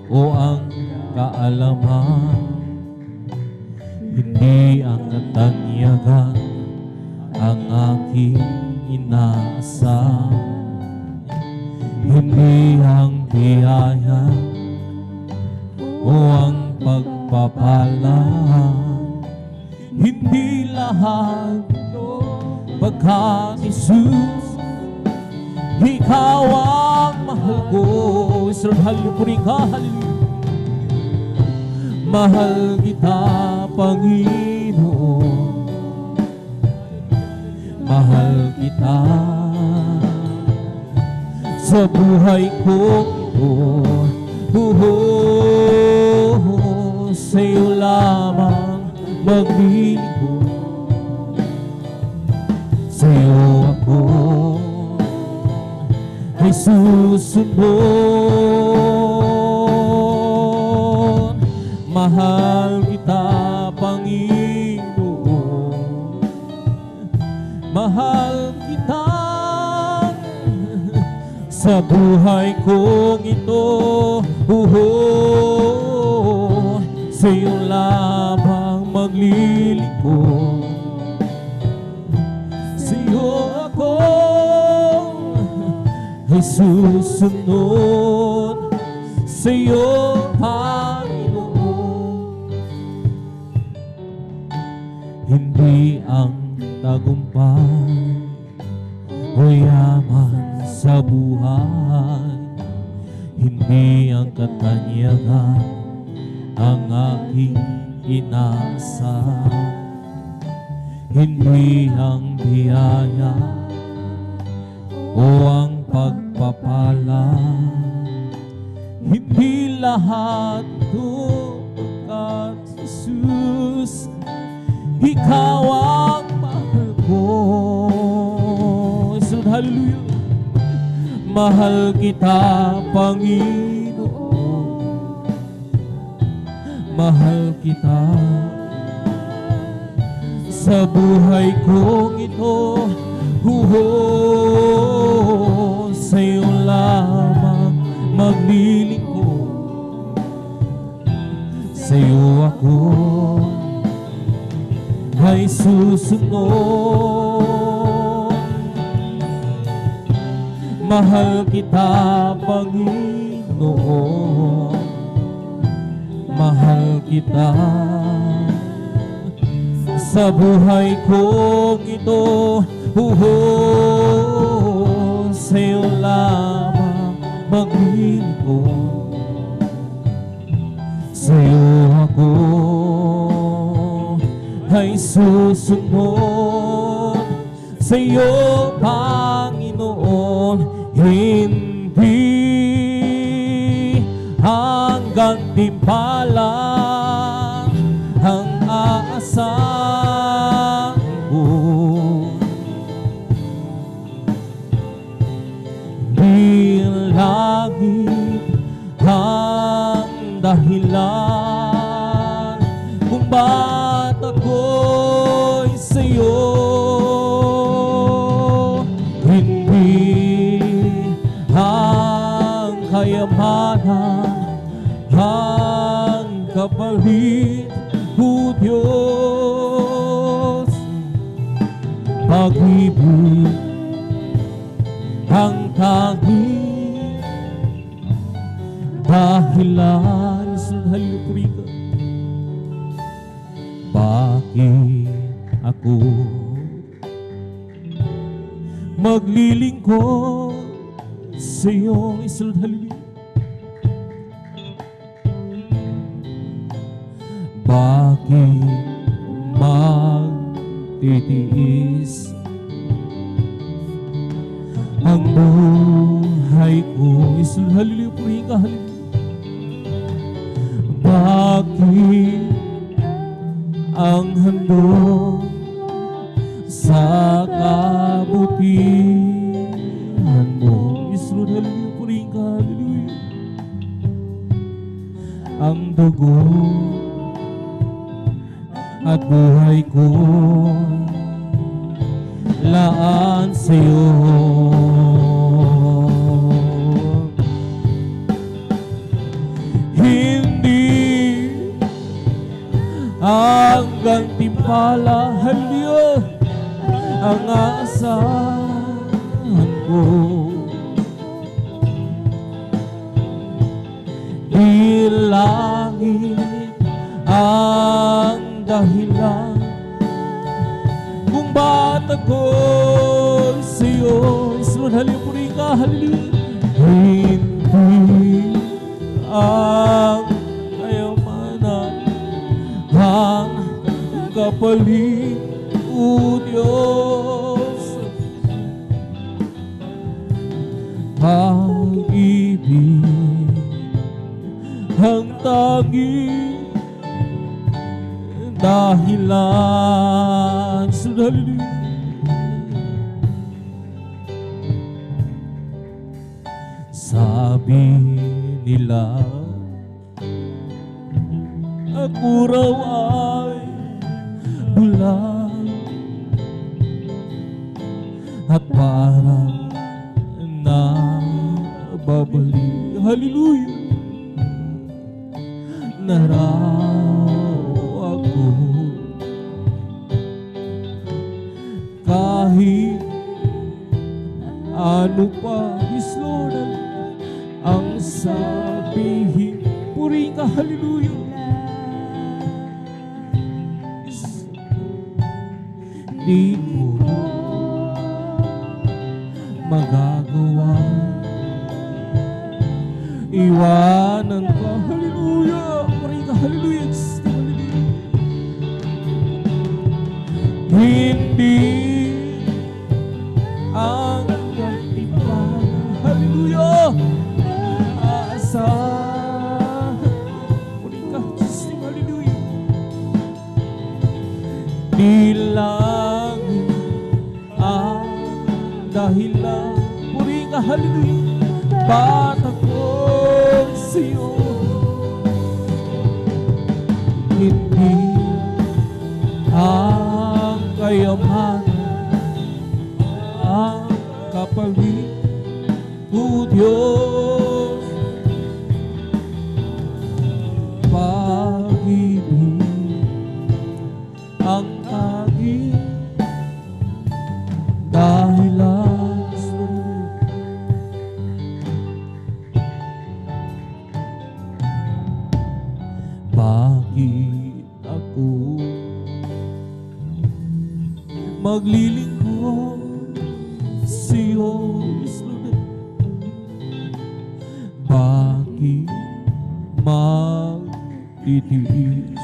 o ang kaalaman, hindi ang katanyagan ang aking inaasam. hindi ang biyaya o ang pagpapala, hindi lahat ito, pagkat Jesus, Ikaw ang mahal ko. Israel, hallelujah, ka, hallelujah. Mahal kita, Panginoon. Mahal kita sa buhay ko ito. Sa'yo lamang maglilingkod, sa'yo ako ay susunod. Mahal kita, Panginoon. Mahal kita sa buhay kong ito. Sa'yo lamang maglilingkod, sa'yo ako ay susunod. Sa'yo, Panginoon. Hindi ang tagumpay o yaman sa buhay, hindi ang katanyagan ang aking inasal, hindi ang biyaya o ang pagpapala, hindi lahat ito, pagkat Jesus, Ikaw ang mahal ko. So, hallelujah. Mahal kita, Panginoon. Mahal kita sa buhay kong ito. Sa'yo lamang maglilingkod, sa'yo ako ay susunod. Mahal kita, Panginoon. Mahal kita sa buhay kong ito. Sa'yo lamang maglilingkod, sa'yo ako ay susunod. Sa'yo, Panginoon, hindi hanggang timpalan ang aasahan ko. Di langit ang dahilan kung ba't ako'y sa'yo. Hindi ang kayamanan ang kapalit, o Diyos. Pag-ibig ang tanging dahilan sa halipurika. Bakit ako maglilingkod sa iyong isang halipurika? Bakit magtitiis ang buhay ko? Isang haliluya, purihin ka, haliluya. Bakit ang handog sa kabutihan mo? Isang haliluya, purihin ka, haliluya. Ang dugo at buhay ko laan sa'yo. Hindi ang gantimpala, halyo ang aasahan ko. langit ang dahilan kung ba't ako'y sa'yo. Isunod, halipuri ka, hallelujah. Hindi ang kayamanan ang kapalit, o Diyos. Pag-ibig ang tanging dahilan. Hallelujah. Sabi nila ako raw ay bulag at parang nababali. Hallelujah. Na raw ako kahit ano pa, His Lord, ang sabihin. Puri ka, hallelujah. Di ko magagawa iwanan ka, hallelujah. Puri ka, hallelujah. Hindi ang katibayan, hallelujah. Puri ka, hallelujah. Di lang ang dahilan, puri ka, hallelujah. Ba't ako sa'yo hindi ang kayamanan ang kapalit, o Diyos. Pag-ibig ang tanging dahilan. Bakit ako maglilingkod sa'yo, Lord? Bakit magtitiis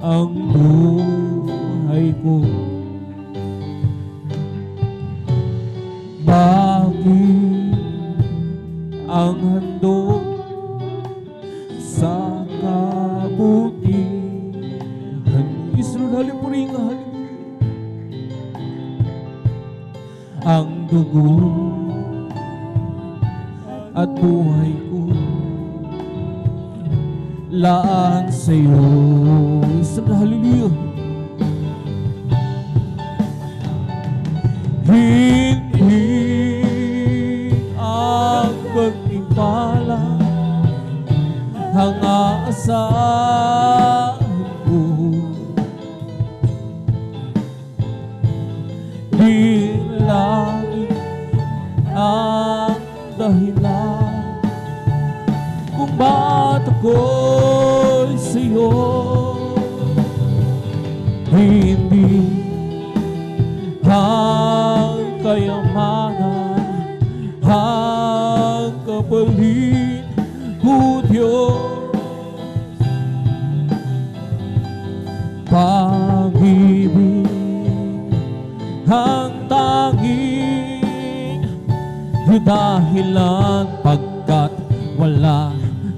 ang buhay ko? Bakit ang handog sa kabutihan? Israel, halipuri ka, ang dugo at buhay ko laan sa'yo. Israel, hallelujah. Hindi ang pagtimpala ang aasahan ko, di langit ang dahilan kung ba't ako'y sa'yo hindi ang kayamanan ang kapalit, o Diyos. Pag-ibig ang tanging dahilan pagkat wala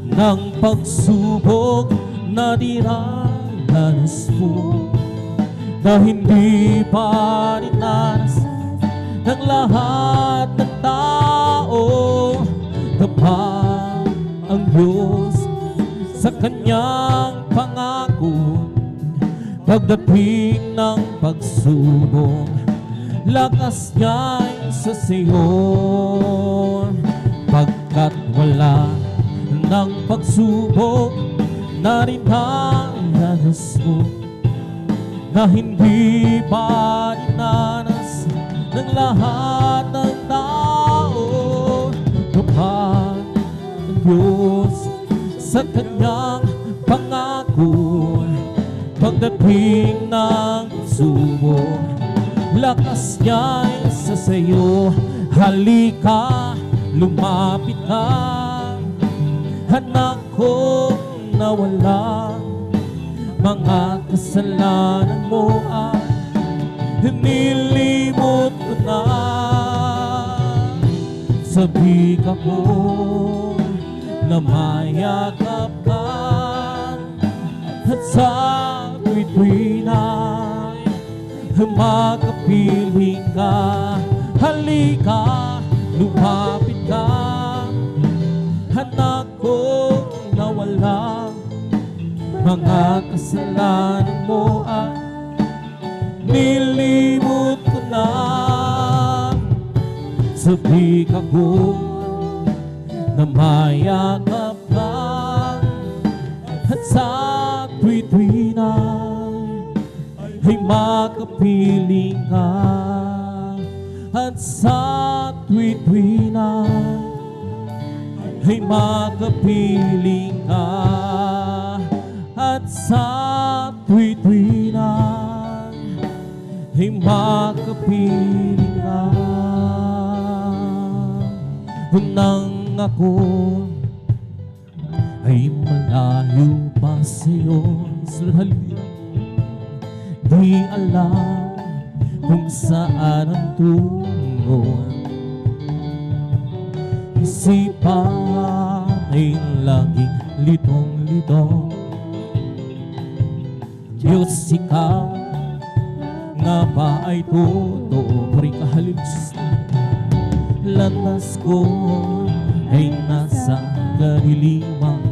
ng pagsubok na diranas mo na hindi pa dinanas ng lahat ng tao. Tapat ang Diyos sa kanyang pangako pagdating ng pagsubok, lakas niya'y sa Sion. Pagkat wala ng pagsubok na dinanas mo na hindi pa dinanas ng lahat ng tao. Tapat ang Diyos sa kanyang pangako. Pagdating ng pagsubok, lakas niya'y sa sayo. Halika, lumapit ka, anak kong nawala. Mga kasalanan mo ay nilimot ko na. Sabik ako na mayakap ka, at sa tuwi-tuwi na'y makapiling ka. Halika, lumapit ka, anak kong nawala. Mga kasalanan mo ay nilimot ko na. Sabik ako na mayakap ka, at sa tuwi-tuwi ay makapiling ka. At sa tuwi-tuwi ay makapiling ka. At sa tuwi-tuwi ay makapiling ka. Nang ako ay malayo pa sa'yo, di alam kung saan ang tungo. Isipan ay laging litong-litong. Diyos, ikaw nga ba ay totoo? Pari kahalin, landas ko ay nasa kadiliman.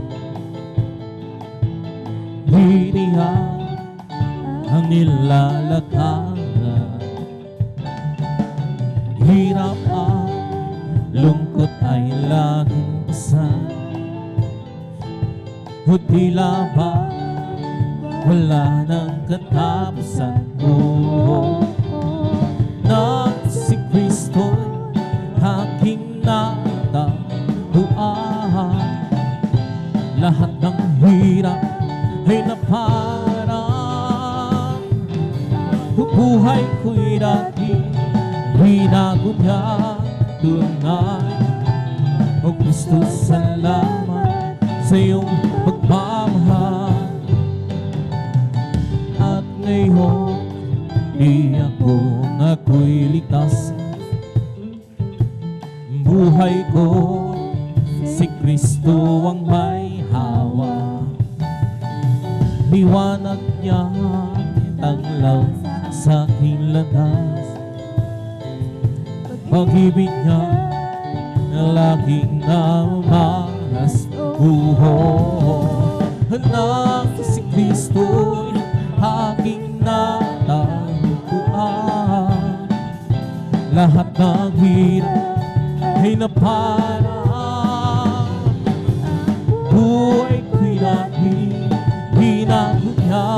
Linihan ang nilalakaran. Hirap at lungkot ay laging pasan. O tila ba wala nang katapusan? Na si Kristo'y aking natagpuan. Lahat ng hirap ay naparang. Buhay ko'y dati binago niya tunay. O Kristo, salamat sa iyong pagmamahal. At ngayon di ako'y ligtas. Buhay ko si Kristo ang may hawak. Liwanag niya tanglaw sa aking landas. Pag-ibig niya laging namalas. Nang si Kristo'y aking natagpuan. Lahat ng hirap ay naparang. Buhay ko'y dati binago niya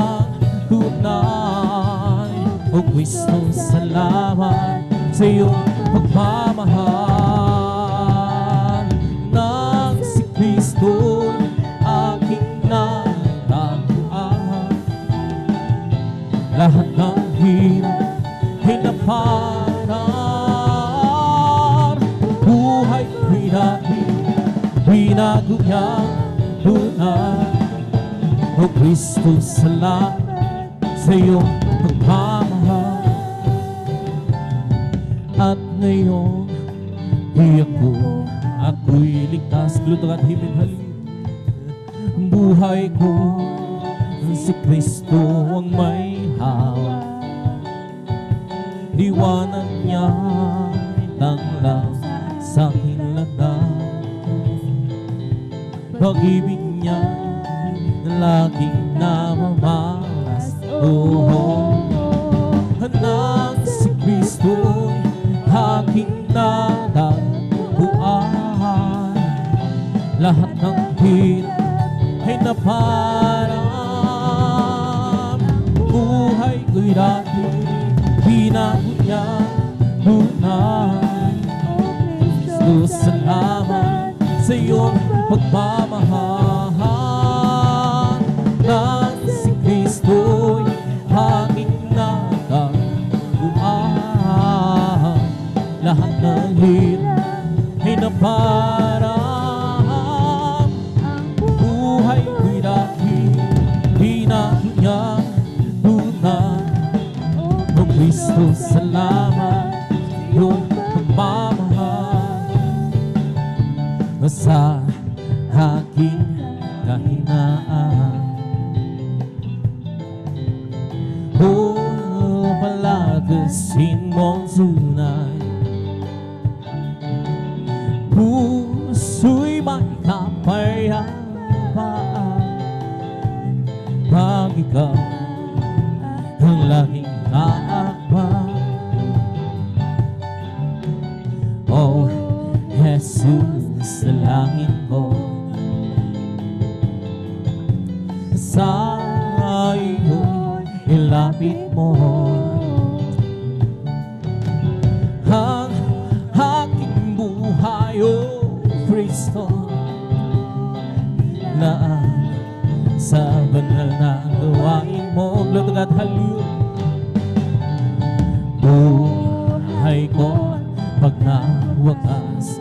tunay. O Kristo, salamat sa iyong pagmamahal. Nang si Kristo aking natagpuan. Lahat ng hirap ay naparang. Buhay ko'y dati binago niya tunay. O Kristo, salamat sa iyong pagmamahal. At ngayon di ako'y ligtas. Glutong at himid, hallelujah. Buhay ko si Kristo ang may hawak. Liwanag niya tanglaw sa aking landas. Pag-ibig niya laging namamalas. Nang si Kristo'y aking natagpuan. Lahat ng hirap ay naparang. Buhay ko'y dati binago niya tunay. Kristo, salamat sa iyong pagmamahal ng si Kristo'y aking natagpuan. Lahat ng hirap ay naparang, buhay ko'y dahil hinahon niyang tunay. O Kristo, salamat yung pagmamahal sa aking kahinaan. O palagasin mong tunay, puso'y may kapayapaan pag ikaw ang laging kaakbang. Oh, Jesus, dalangin ko sa iyo'y ilapit mo ang aking buhay, oh Kristo, na sa banal na gawain mo. Lord God, hallelujah. Buhay ko pag nawakas,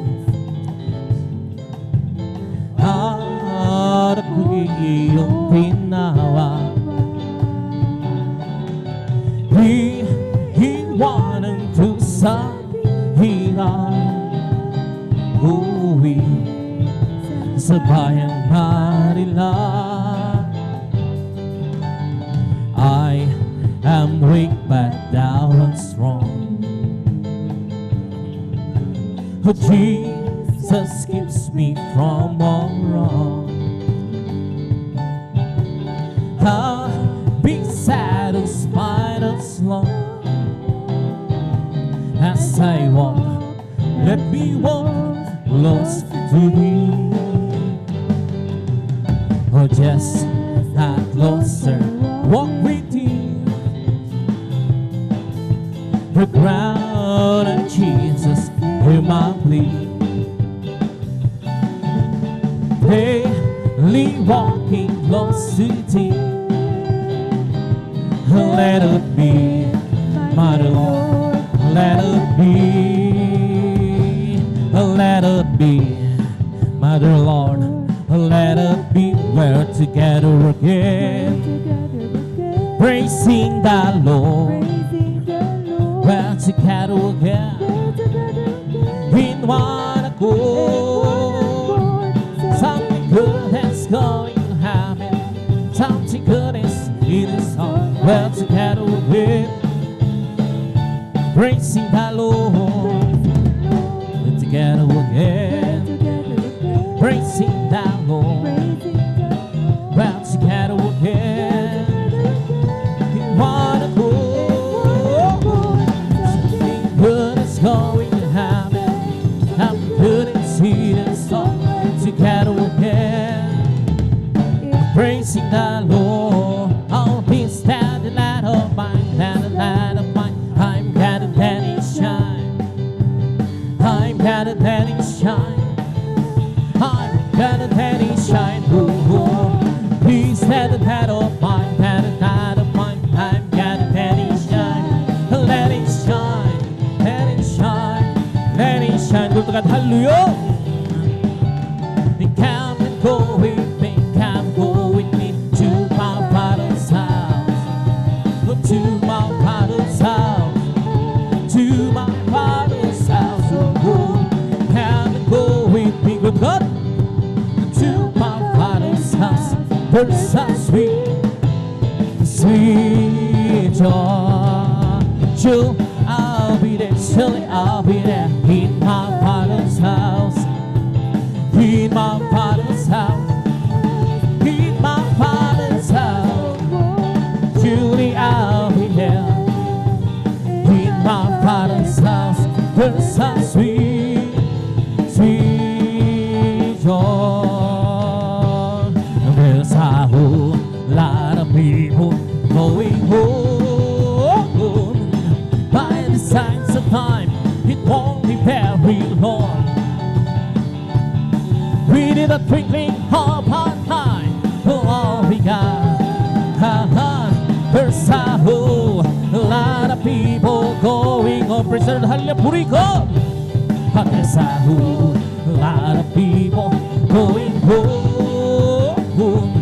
harap ko'y iyong tinawag. Iiwanan ko sa hirap, uwi sa bayang Manila. I am weak but thou art strong. Oh, Jesus keeps me from all wrong. I'll be satisfied as long as I walk. Let me walk close to thee. Oh, just a closer walk with thee. The ground of Jesus, hear my plea. Daily walking close to thee. Let it be, my Lord. Let it be. Let it be, my dear Lord. Let it be. We're together again, praising the Lord. We're together again in one accord. Something good is going to happen. Something good is in this song. We're together again, praising the Lord. We're together again, praising the Lord. We're together again in one accord. Something good is going to happen. Something good is in this song. Together again, praising the Lord. I'll be standing light of mine, standing light of mine. I'm glad that He shine. I'm glad that He shine. I'm glad that He shine. Oh, He's standing light of mine, standing light of mine. I'm glad that He shine. Let it shine, let it shine, let it shine. Lord God, hallelujah. Come and go with me, come and go with me to my Father's house. Go to my Father's house, to my Father's house. Oh, come and go with me, good God, to my Father's house. There's such sweet, sweet joy. Surely I'll be there, surely I'll be there in my Father's house. In my Father's house, in my Father's house, surely I'll be there. In my Father's house, there's a sweet, sweet joy. There's a whole lot of people going home. By the signs of time, it won't be very long. We need a twinkling of our eye. Oh, we got. There's a whole lot of people going on. Praise the Lord, hallelujah, puri ko. There's a whole lot of people going home.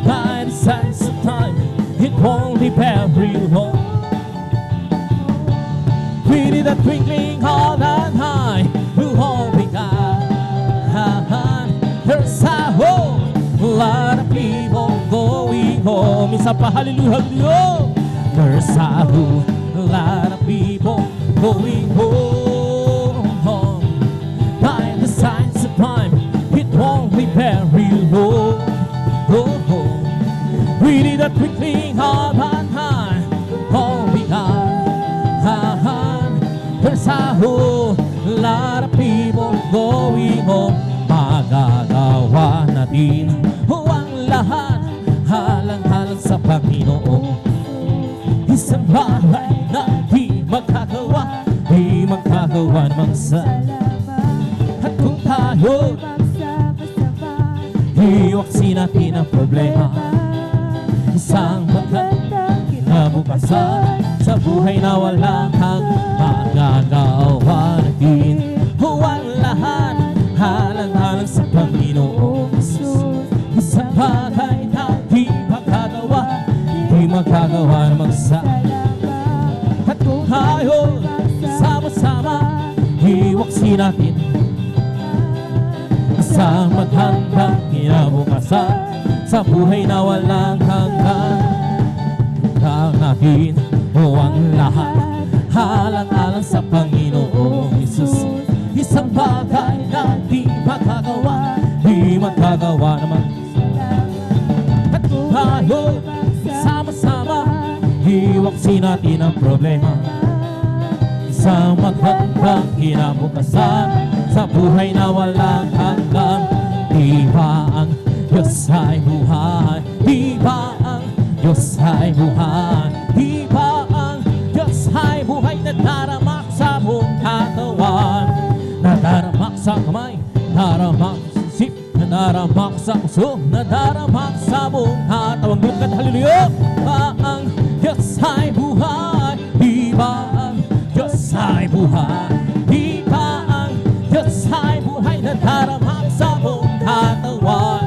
By the sense of time, it won't be very long. We need a twinkling of that high. Oh, we got. There's a whole lot of people going home. Isa pa, hallelujah, hallelujah. There's a whole lot of people going home. By the signs of time, it won't be very long. We need a twinkling of an eye. Oh, we got. There's a whole lot of people going home. Magagawa natin ang lahat, halang-halang sa Panginoon. Isang bagay na di magkagawa namang sa. At kung tayo iwaksin natin ang problema, isang magandang kinabukasan sa buhay na walang magagawa natin ang lahat, halang-halang sa Panginoong Jesus. Isang bagay na di magkagawa namang sa. At kung tayo sama-sama iwaksin natin isang maghandang kinabukasan sa buhay na walang hanggan. Ang natin ang lahat, halang-halang sa Panginoong Jesus. Isang bagay na di magkagawa naman. At kung tayo sama-sama iwaksin natin ang problema, isang maghandang kinabukasan sa buhay na walang hanggan. Di ba ang Diyos ay buhay? Di ba ang Diyos ay buhay? Di ba ang Diyos ay buhay? Nadaramak sa buong katawan, nadaramak sa kamay, nadaramak sa isip, nadaramak sa puso, nadaramak sa buong katawan. Gulungkat, hallelujah! Ba ang Diyos ay buhay? Di ba ang Diyos ay buhay? Di ba ang Diyos ay buhay? Nadaramak sa buong katawan,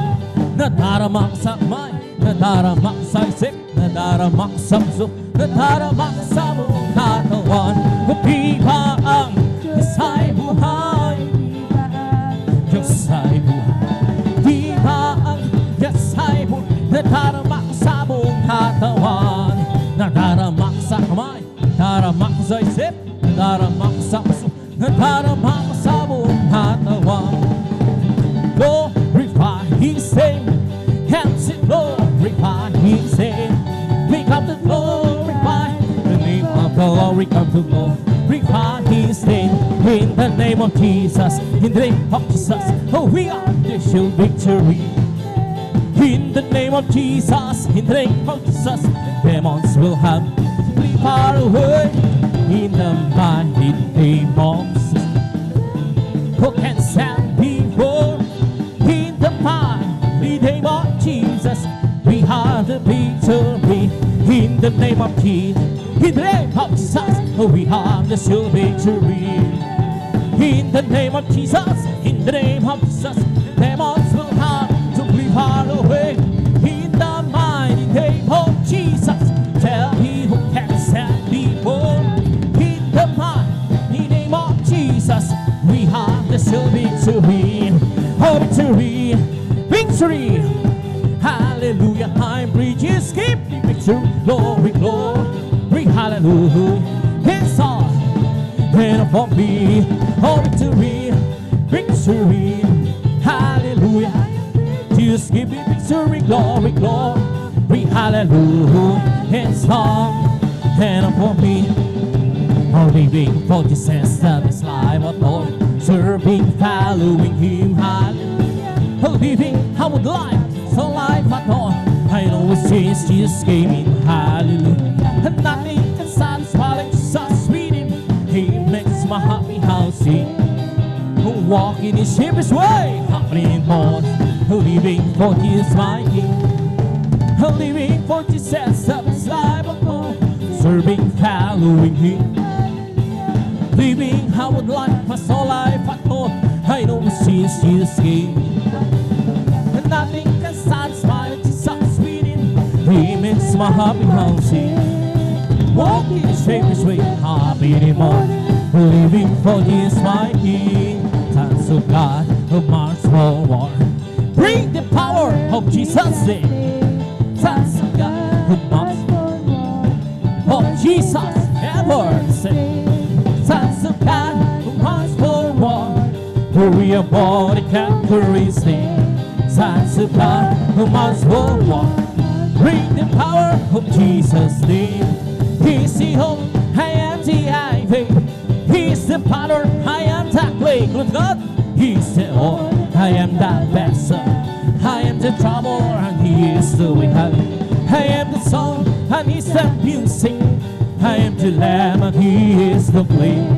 nadaramak sa kamay, nadaramak sa isip, nadaramak sa puso, nadaramak sa buong katawan. Di ba ang Diyos ay buhay? Diyos ay buhay. Di ba ang Diyos ay buhay? Nadaramak sa buong katawan, nadaramak sa kamay, nadaramak sa isip, nadaramak sa puso, nadaramak sa buong katawan. Glorify His name, and sing glorify His name. We come to glorify the name of the Lord. We come to glorify His name in the name of Jesus. In the name of Jesus, oh, we are the sure victory. In the name of Jesus, in the name of Jesus, demons will have to flee far away. In the mighty name of Jesus, who can stand before? In the mighty name of Jesus, we have the victory. In the name of Jesus, in the name of Jesus, we have the sure victory. In the name of Jesus, in the name of Jesus, demons will have to flee far away. In the mighty name of Jesus, tell me who can stand before. In the mighty name of Jesus, we have the sure victory. Oh, victory, victory, hallelujah. High bridges keep the victory. Glory, glory, hallelujah. It's all and for me. Oh, victory, victory, hallelujah. Just give me victory, glory, glory, hallelujah. It's all and for me. Oh, living for Jesus, this life of Lord, serving, following Him, hallelujah. Oh, living, I would like so life at all. I know it's Jesus, Jesus came in, hallelujah. And nothing can satisfy like Jesus with Him. He makes my happy house sing. Oh, walking in His way, happening more, living for His mighty, living for Jesus of His life alone, serving, following Him, living how would life, my soul life I know, I know since Jesus came, and nothing can satisfy Jesus within. He makes my happy housing, walking in His way, happy anymore, living for His mighty. Sons of God who march forward, bring the power of Jesus' name. Sons of God who march forward, of Jesus ever say. Sons of God who march forward, for we are born to conquer His name. Sons of God who march forward, bring the power of Jesus' name. He's the hope, I am the ivy. He's the potter, I am the clay. Good God, He's the ore, I am the vessel. I am the trouble, and He is the way. I am the song, and He's the music. I am the lamb, and He is the flame.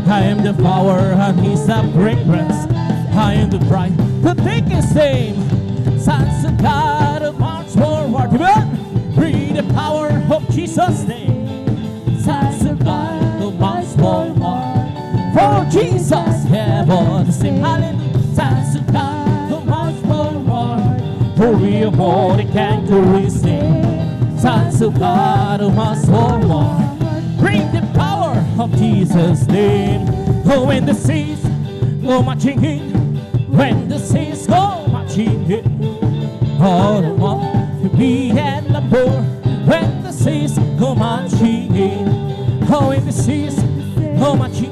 I am the flower, and He's the fragrance. I am the bride, to take His name. Sons of God who march forward, amen. Bring the power of Jesus' name. Sons of God who march forward, for Jesus heaven sing. Hallelujah. Sons of God who march forward, for we are born to conquer His name. Sons of God who march forward, bring the power of Jesus' name. Oh, when the seas go marching in, when the seas go marching in, all the want to be at number. When the seas go marching in, oh, when the seas go marching,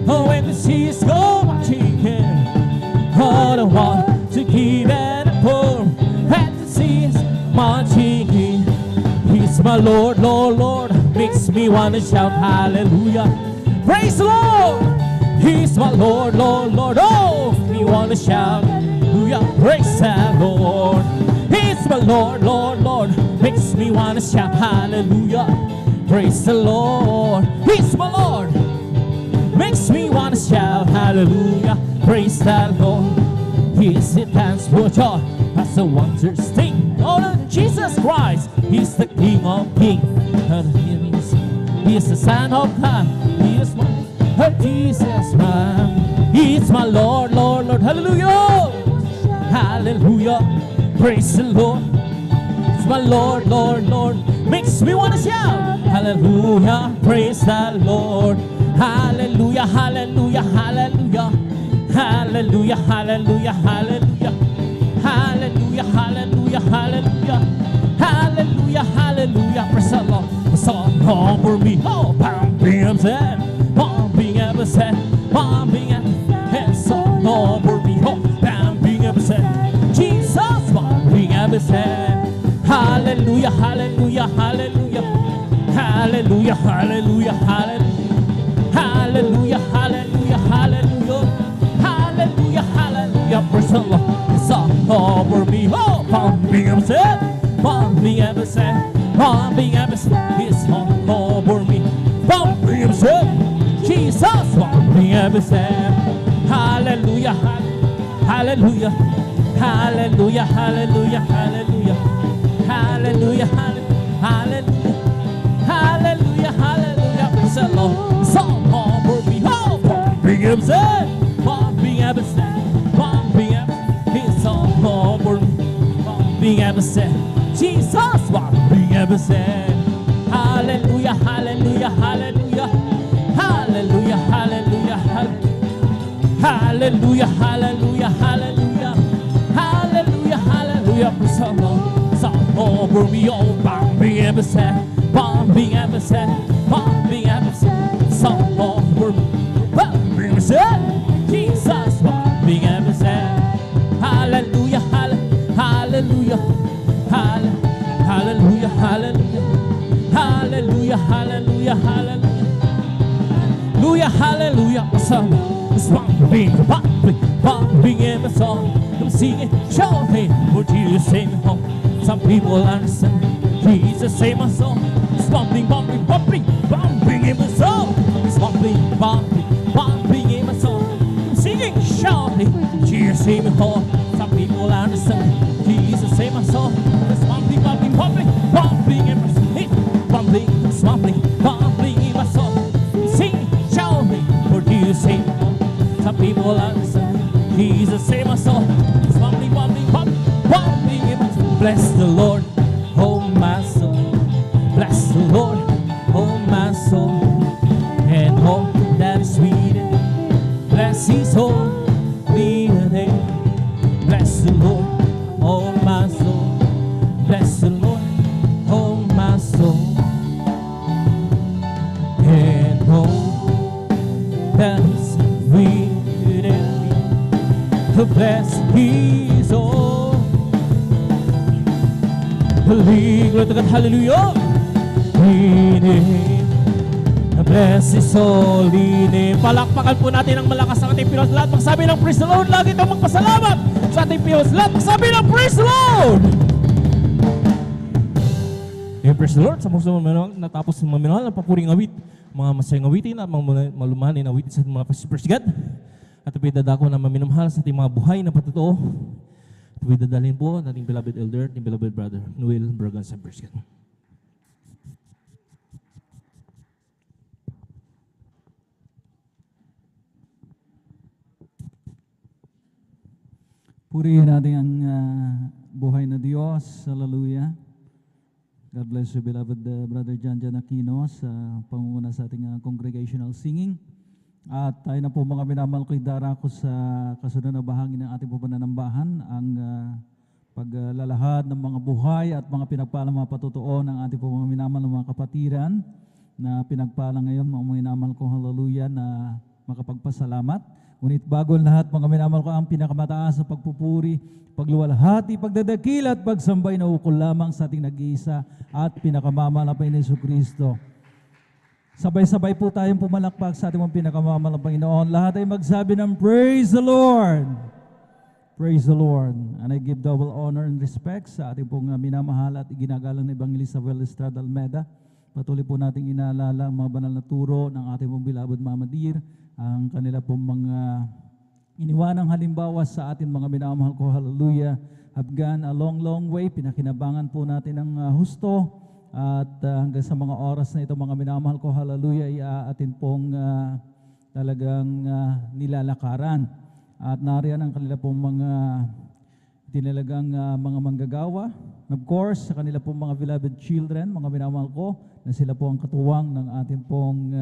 oh, when the seas go marching in, all the want to give and pour. When the seas marching in, He's my Lord, Lord, Lord, makes me wanna shout hallelujah. Praise the Lord. He's my Lord, Lord, Lord, oh, me wanna shout hallelujah. Praise the Lord. He's my Lord, Lord, Lord, makes me wanna shout hallelujah. Praise the Lord. He's my Lord, makes me wanna shout hallelujah. Praise the Lord. He's the dance for joy, that's the wonders thing. Oh, Lord Jesus Christ, He's the King of Kings. He is the Son of God. He is my Jesus man. He's my Lord, Lord, Lord. Hallelujah. Hallelujah. Praise the Lord. It's my Lord, Lord, Lord. Makes me want to shout. Hallelujah. Praise the Lord. Hallelujah. Hallelujah. Hallelujah. Hallelujah. Hallelujah. Hallelujah. Hallelujah. Hallelujah. Hallelujah. Hallelujah. Hallelujah. Praise the Lord. The song over me. Oh, pumping up said. Pumping ever said. Pumping ever song over me. Oh, pumping ever said. Jesus. Pumping ever said. Hallelujah. Hallelujah. Hallelujah. Hallelujah. Hallelujah. Hallelujah. Hallelujah. Hallelujah. Hallelujah. Hallelujah. Hallelujah. Praise the Lord. The song over me. Oh, pumping ever said. Pumping ever said. Pumping ever said. His song over me. Pumping ever said. Jesus. Pumping ever said. Hallelujah. Hallelujah. Hallelujah. Hallelujah. Hallelujah. Hallelujah. Hallelujah. Hallelujah. Hallelujah. Praise the Lord. Song over me. Oh, pumping ever said. Pumping ever said. Pumping ever. His song over me. Pumping ever said. Jesus, pumping ever said. Hallelujah. Hallelujah. Hallelujah. Hallelujah. Hallelujah. Hallelujah. Hallelujah. Hallelujah. Hallelujah. Hallelujah. Praise the Lord. Song over me. Oh, pumping ever said. Pumping ever said. Pumping ever said. Song over me. Pumping ever said. Jesus, pumping ever said. Hallelujah. Hallelujah. Hallelujah. Hallelujah. Hallelujah. Hallelujah. Hallelujah. Hallelujah. Hallelujah. It's pumping in the song. Come sing it, shout it, would you sing home? Some people understand. Jesus say my song. It's pumping in the song. It's pumping in the song. Come sing it, save me whole. Some people understand Jesus saved my soul. It's pumping, pumping, pumping, pumping in my soul. Pumping, pumping, pumping in my soul. Sing, shout me, for Jesus saved me whole. Some people understand Jesus saved my soul. It's pumping, pumping, pumping, pumping in my soul. Bless the Lord, oh my soul. Bless the Lord, oh my soul. And all that is within me. Bless His holy name. Bless the Lord, oh my soul. Bless the Lord, oh my soul. And all that is within me. Bless His holy. Glory to God, hallelujah. Name. Bless His holy name. Palakpakan po natin ang malakas ang ating Pinoy. Lahat magsabi ng praise the Lord. Lagi itong magpasalamat sa ating Pinoy. Lahat magsabi ng praise the Lord. Yung praise the Lord sa mga maminahal, natapos ng maminahal ang papuring awit, mga masayang awitin at mga malumanin awitin sa ating mga praise God. At ito'y dadako na maminamahal sa ating mga buhay na patotoo. Ito'y dadalhin po nating beloved elder, ating beloved brother, Noel Braganza, praise God. Purihin natin ang buhay na Diyos. Hallelujah. God bless you, beloved Brother John Aquino sa pangunguna sa ating congregational singing. At tayo na po mga minamahal ko'y darako sa kasunod na bahagi ng ating pananambahan, ang paglalahad ng mga buhay at mga pinagpalang mga patutuo ng ating mga minamahal ng mga kapatiran na pinagpalang ngayon, mga minamahal ko, hallelujah, na makapagpasalamat. Ngunit bago ang lahat, mga minamahal ko, ang pinakamataas sa pagpupuri, pagluwalhati, pagdadakil at pagsambay na ukol lamang sa ating nag-iisa at pinakamamahal na Panginoon Jesucristo. Sabay-sabay po tayong pumalakpak sa ating mga pinakamamahal na Panginoon. Lahat ay magsabi ng Praise the Lord! Praise the Lord! And I give double honor and respect sa ating pong minamahal at ginagalang na Evangelista Well Estrada Almeda. Patuloy po nating inaalala ang mga banal na turo ng ating pong beloved Mama Dear, ang kanila pong mga iniwanang halimbawa sa atin mga minamahal ko, hallelujah, have gone a long, long way. Pinakinabangan po natin ang husto at hanggang sa mga oras na ito mga minamahal ko, hallelujah, atin pong talagang nilalakaran. At nariyan ang kanila pong mga tinalagang mga manggagawa. Of course, sa kanila pong mga beloved children, mga minamahal ko, na sila po ang katuwang ng ating pong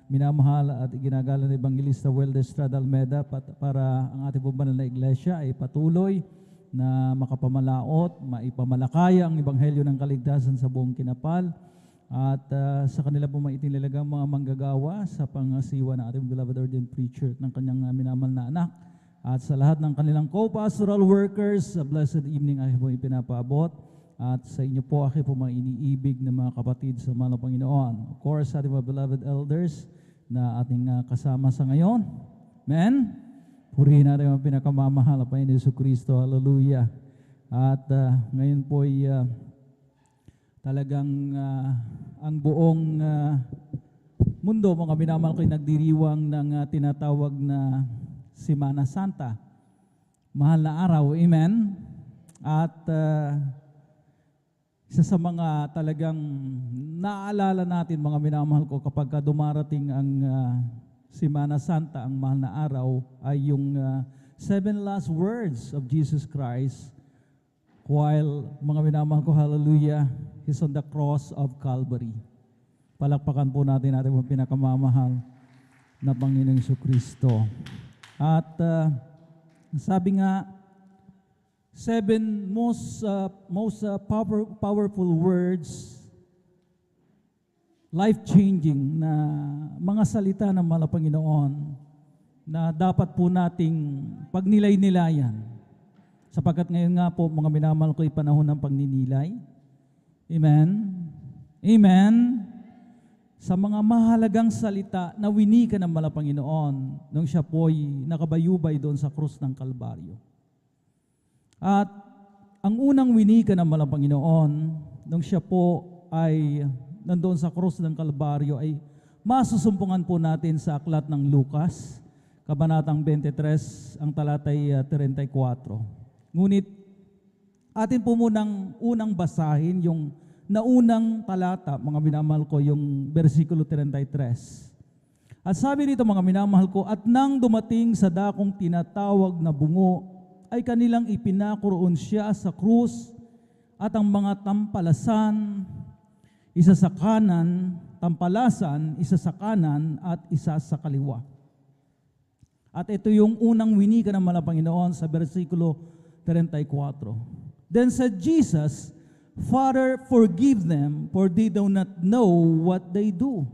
minamahal at iginagalang ng Evangelista Well Estrada Almeda para ang ating pong banal na iglesia ay patuloy na makapamalaot, maipamalakaya ang Ebanghelyo ng kaligtasan sa buong kinapal at sa kanila pong maitinalagang mga manggagawa sa pangasiwa ng ating beloved ordained preacher ng kanyang minamahal na anak at sa lahat ng kanilang co-pastoral workers, a blessed evening ay po ipinapaabot. At sa inyo po, aking po mga iniibig na mga kapatid sa mahal na Panginoon. Of course, sa ating mga beloved elders na ating kasama sa ngayon. Amen? Purihin natin ang pinakamamahal na Panginoon Jesucristo. Hallelujah. At ngayon po ay talagang ang buong mundo, mga minamahal ko'y nagdiriwang ng tinatawag na Semana Santa. Mahal na araw. Amen? At isa sa mga talagang naalala natin mga minamahal ko kapag dumarating ang Semana Santa, ang mahal na araw, ay yung 7 last words of Jesus Christ while mga minamahal ko, hallelujah, He's on the cross of Calvary. Palakpakan po natin ating pinakamamahal na Panginoong Jesucristo. At sabi nga, 7 most powerful words, life-changing na mga salita ng mahal na Panginoon na dapat po nating pagnilay-nilayan. Sapagkat ngayon nga po, mga minamahal ko, panahon ng pagninilay. Amen? Amen? Sa mga mahalagang salita na winika ng mahal na Panginoon nung siya po'y nakabayubay doon sa krus ng Kalbaryo. At ang unang winika ng mahal na Panginoon nung siya po ay nandoon sa krus ng Kalbaryo ay masusumpungan po natin sa aklat ng Lucas, Kabanatang 23, ang talatay 34. Ngunit atin po munang unang basahin yung naunang talata, mga minamahal ko, yung versikulo 33. At sabi rito, mga minamahal ko, at nang dumating sa dakong tinatawag na bungo, ay kanilang ipinakuroon siya sa krus at ang mga tampalasan, isa sa kanan, tampalasan, isa sa kanan at isa sa kaliwa. At ito yung unang winika ng Panginoon sa versikulo 34. Then said Jesus, Father, forgive them, for they do not know what they do.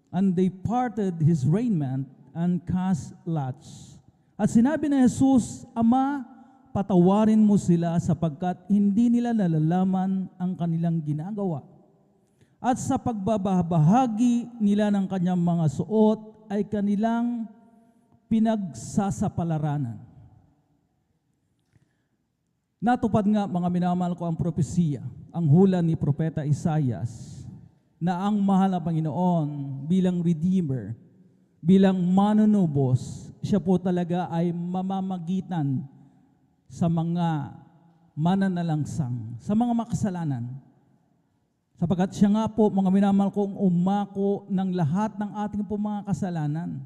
And they parted his raiment and cast lots. At sinabi ni Jesus, Ama, patawarin mo sila sapagkat hindi nila nalalaman ang kanilang ginagawa. At sa pagbabahagi nila ng kanyang mga suot ay kanilang pinagsasapalaranan. Natupad nga, mga minamahal ko, ang propesiya, ang hula ni Propeta Isaias, na ang mahal na Panginoon bilang Redeemer, bilang manunubos, siya po talaga ay mamamagitan sa mga mananalangsang, sa mga makasalanan. Sapagkat siya nga po, mga minamahal kong, umako ng lahat ng ating po mga kasalanan.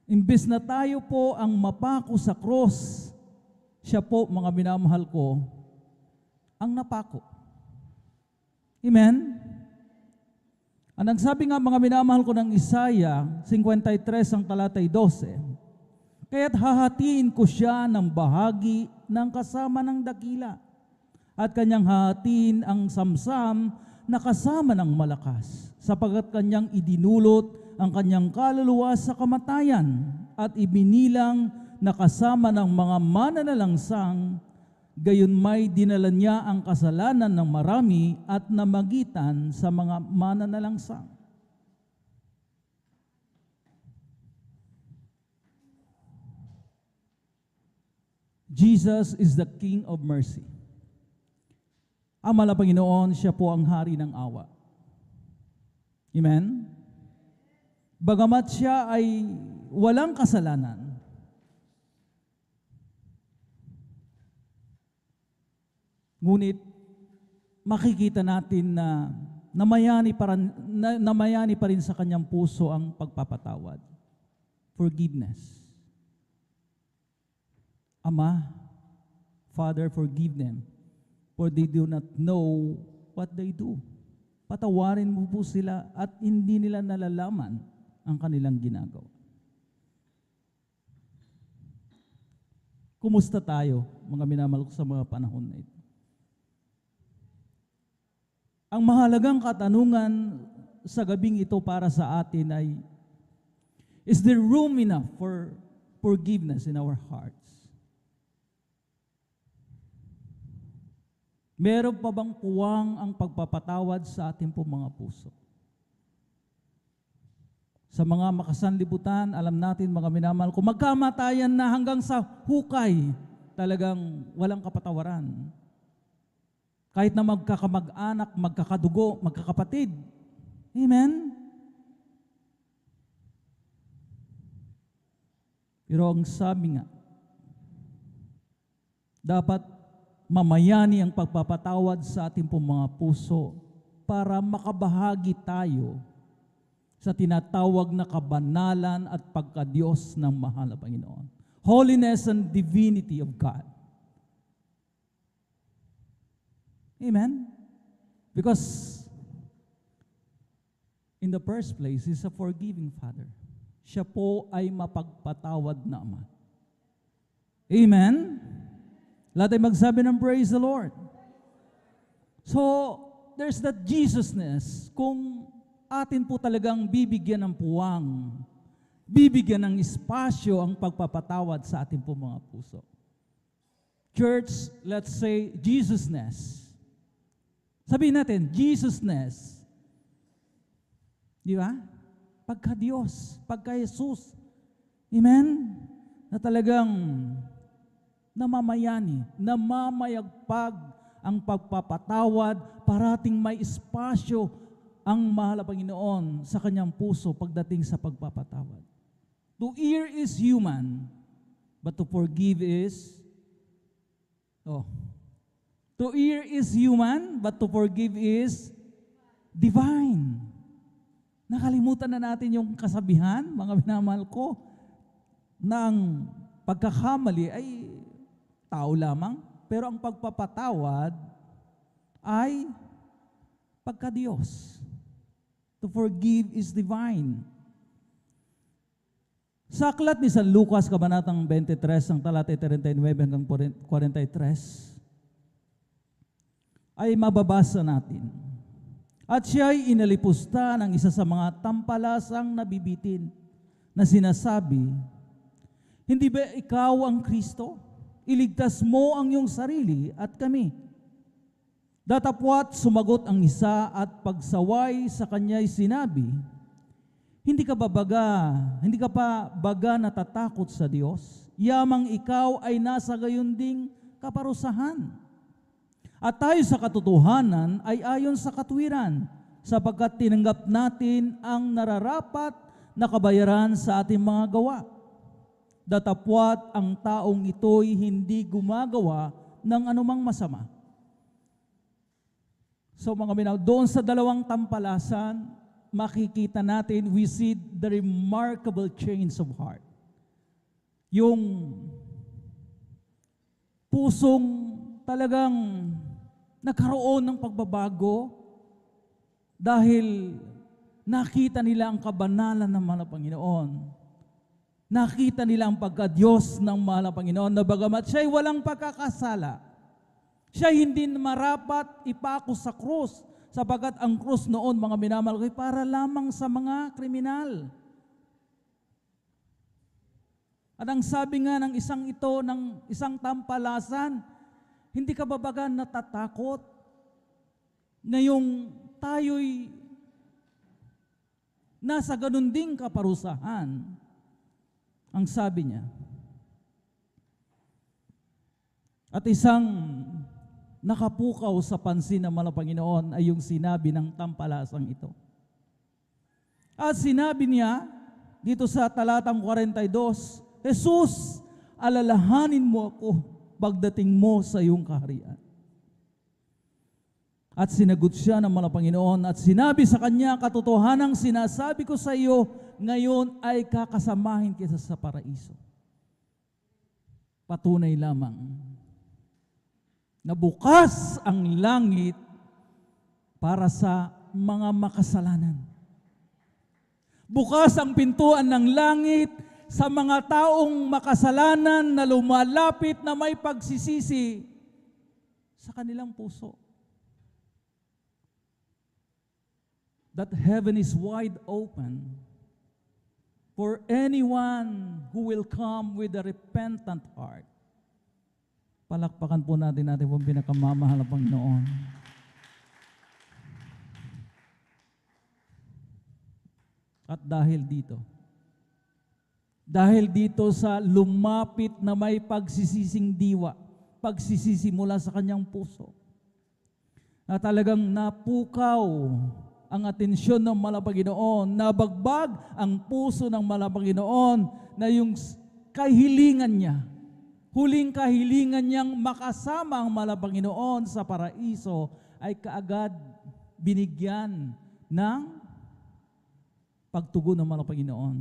Imbes na tayo po ang mapako sa cross, siya po, mga minamahal ko, ang napako. Amen? Ang nagsabi nga, mga minamahal ko, ng Isaiah 53, ang talatay 12, kaya't hahatiin ko siya ng bahagi ng kasama ng dakila, at kanyang hahatiin ang samsam na kasama ng malakas, sapagkat kanyang idinulot ang kanyang kaluluwa sa kamatayan at ibinilang na kasama ng mga mananalangsang, gayon may dinala niya ang kasalanan ng marami at namagitan sa mga mananalangsang. Jesus is the King of mercy. Ang mahal na Panginoon, siya po ang hari ng awa. Amen? Bagamat siya ay walang kasalanan, ngunit makikita natin na namayani pa rin sa kanyang puso ang pagpapatawad. Forgiveness. Ama, Father, forgive them, for they do not know what they do. Patawarin mo po sila at hindi nila nalalaman ang kanilang ginagawa. Kumusta tayo, mga minamahal ko, sa mga panahon na ito? Ang mahalagang katanungan sa gabing ito para sa atin ay, is there room enough for forgiveness in our hearts? Meron pa bang puwang ang pagpapatawad sa ating po mga puso? Sa mga makasanlibutan, alam natin, mga minamahal ko, magkamatayan na hanggang sa hukay, talagang walang kapatawaran. Kahit na magkakamag-anak, magkakadugo, magkakapatid. Amen? Pero ang sabi nga, dapat mamayani ang pagpapatawad sa ating pong mga puso para makabahagi tayo sa tinatawag na kabanalan at pagka-Diyos ng mahal na Panginoon. Holiness and divinity of God. Amen? Because in the first place, He's a forgiving Father. Siya po ay mapagpatawad na Ama. Amen? Lahat ay magsabi ng praise the Lord. So, there's that Jesusness. Kung atin po talagang bibigyan ng puwang, bibigyan ng espasyo ang pagpapatawad sa ating po mga puso. Church, let's say Jesusness. Sabihin natin, Jesusness. Di ba? Pagka-Diyos, pagka-Jesus. Amen? Na talagang namamayani, namamayagpag ang pagpapatawad, parating may espasyo ang mahal na Panginoon sa kanyang puso pagdating sa pagpapatawad. To err is human, but to forgive is, to err is human, but to forgive is divine. Nakalimutan na natin yung kasabihan, mga minamahal ko, na ang pagkakamali ay tao lamang, pero ang pagpapatawad ay pagka-Diyos. To forgive is divine. Sa aklat ni San Lucas, Kabanatang 23, ang talata 39 hanggang 43, ay mababasa natin. At siya'y inalipusta ng isa sa mga tampalasang nabibitin na sinasabi, hindi ba ikaw ang Kristo? Iligtas mo ang iyong sarili at kami. Datapwat sumagot ang isa at pagsaway sa kanya'y sinabi, hindi ka pa baga natatakot sa Diyos? Yamang ikaw ay nasa gayon ding kaparusahan. At tayo sa katotohanan ay ayon sa katwiran, sapagkat tinanggap natin ang nararapat na kabayaran sa ating mga gawa. Datapwat ang taong ito'y hindi gumagawa ng anumang masama. So mga minaw, doon sa dalawang tampalasan, makikita natin, we see the remarkable change of heart. Yung pusong talagang nagkaroon ng pagbabago dahil nakita nila ang kabanalan ng mahal na Panginoon. Nakita nila ang pagka-Diyos ng mahal na Panginoon na bagamat siya'y walang pagkakasala, siya hindi marapat ipako sa krus, sapagkat ang krus noon, mga minamahal ko, para lamang sa mga kriminal. At ang sabi nga ng isang tampalasan, hindi ka ba baga natatakot ngayong tayo'y nasa ganun ding kaparusahan? Ang sabi niya. At isang nakapukaw sa pansin ng mga Panginoon ay yung sinabi ng tampalasang ito. At sinabi niya dito sa talatang 42, Jesus, alalahanin mo ako pagdating mo sa iyong kaharian. At sinagot siya ng mga Panginoon at sinabi sa kanya, katotohanang sinasabi ko sa iyo, ngayon ay kakasamahin kita sa paraiso. Patunay lamang na bukas ang langit para sa mga makasalanan. Bukas ang pintuan ng langit sa mga taong makasalanan na lumalapit na may pagsisisi sa kanilang puso. That heaven is wide open for anyone who will come with a repentant heart. Palakpakan po natin pong pinakamamahal na Panginoon. At dahil dito sa lumapit na may pagsisising diwa, pagsisisi mula sa kanyang puso, na talagang napukaw ang atensyon ng Malapanginoon, nabagbag ang puso ng Malapanginoon na yung kahilingan niya, huling kahilingan niyang makasama ang Malapanginoon sa paraiso ay kaagad binigyan ng pagtugon ng Malapanginoon.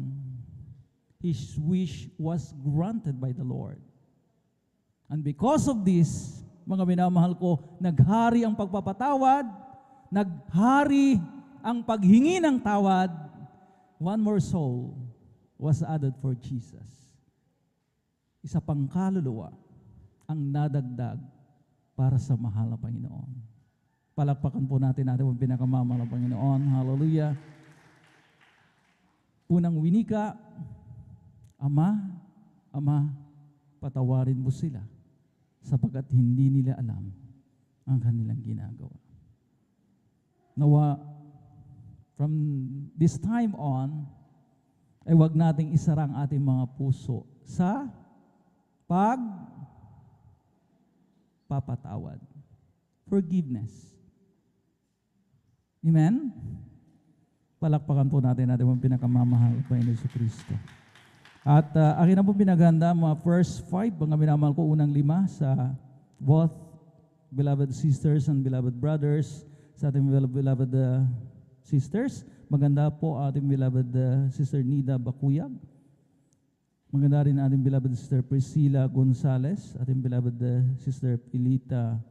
His wish was granted by the Lord. And because of this, mga minamahal ko, naghari ang pagpapatawad, naghari ang paghingi ng tawad, one more soul was added for Jesus. Isa pang kaluluwa ang nadagdag para sa mahal na Panginoon. Palakpakan po natin ang pinakamamahal na Panginoon. Hallelujah. Unang winika, Ama, patawarin mo sila sapagkat hindi nila alam ang kanilang ginagawa. Nawa, from this time on, ay wag nating isara ang ating mga puso sa pagpapatawad. Forgiveness. Amen? Palakpakan po natin ang pinakamamahal Panginoon Kristo. At akin na po pinaganda mga first 5, mga minamahal ko, unang 5 sa both beloved sisters and beloved brothers, sa ating beloved sisters. Maganda po ating beloved Sister Nida Bakuyag. Maganda rin ating beloved Sister Priscilla Gonzales, ating beloved Sister Pilita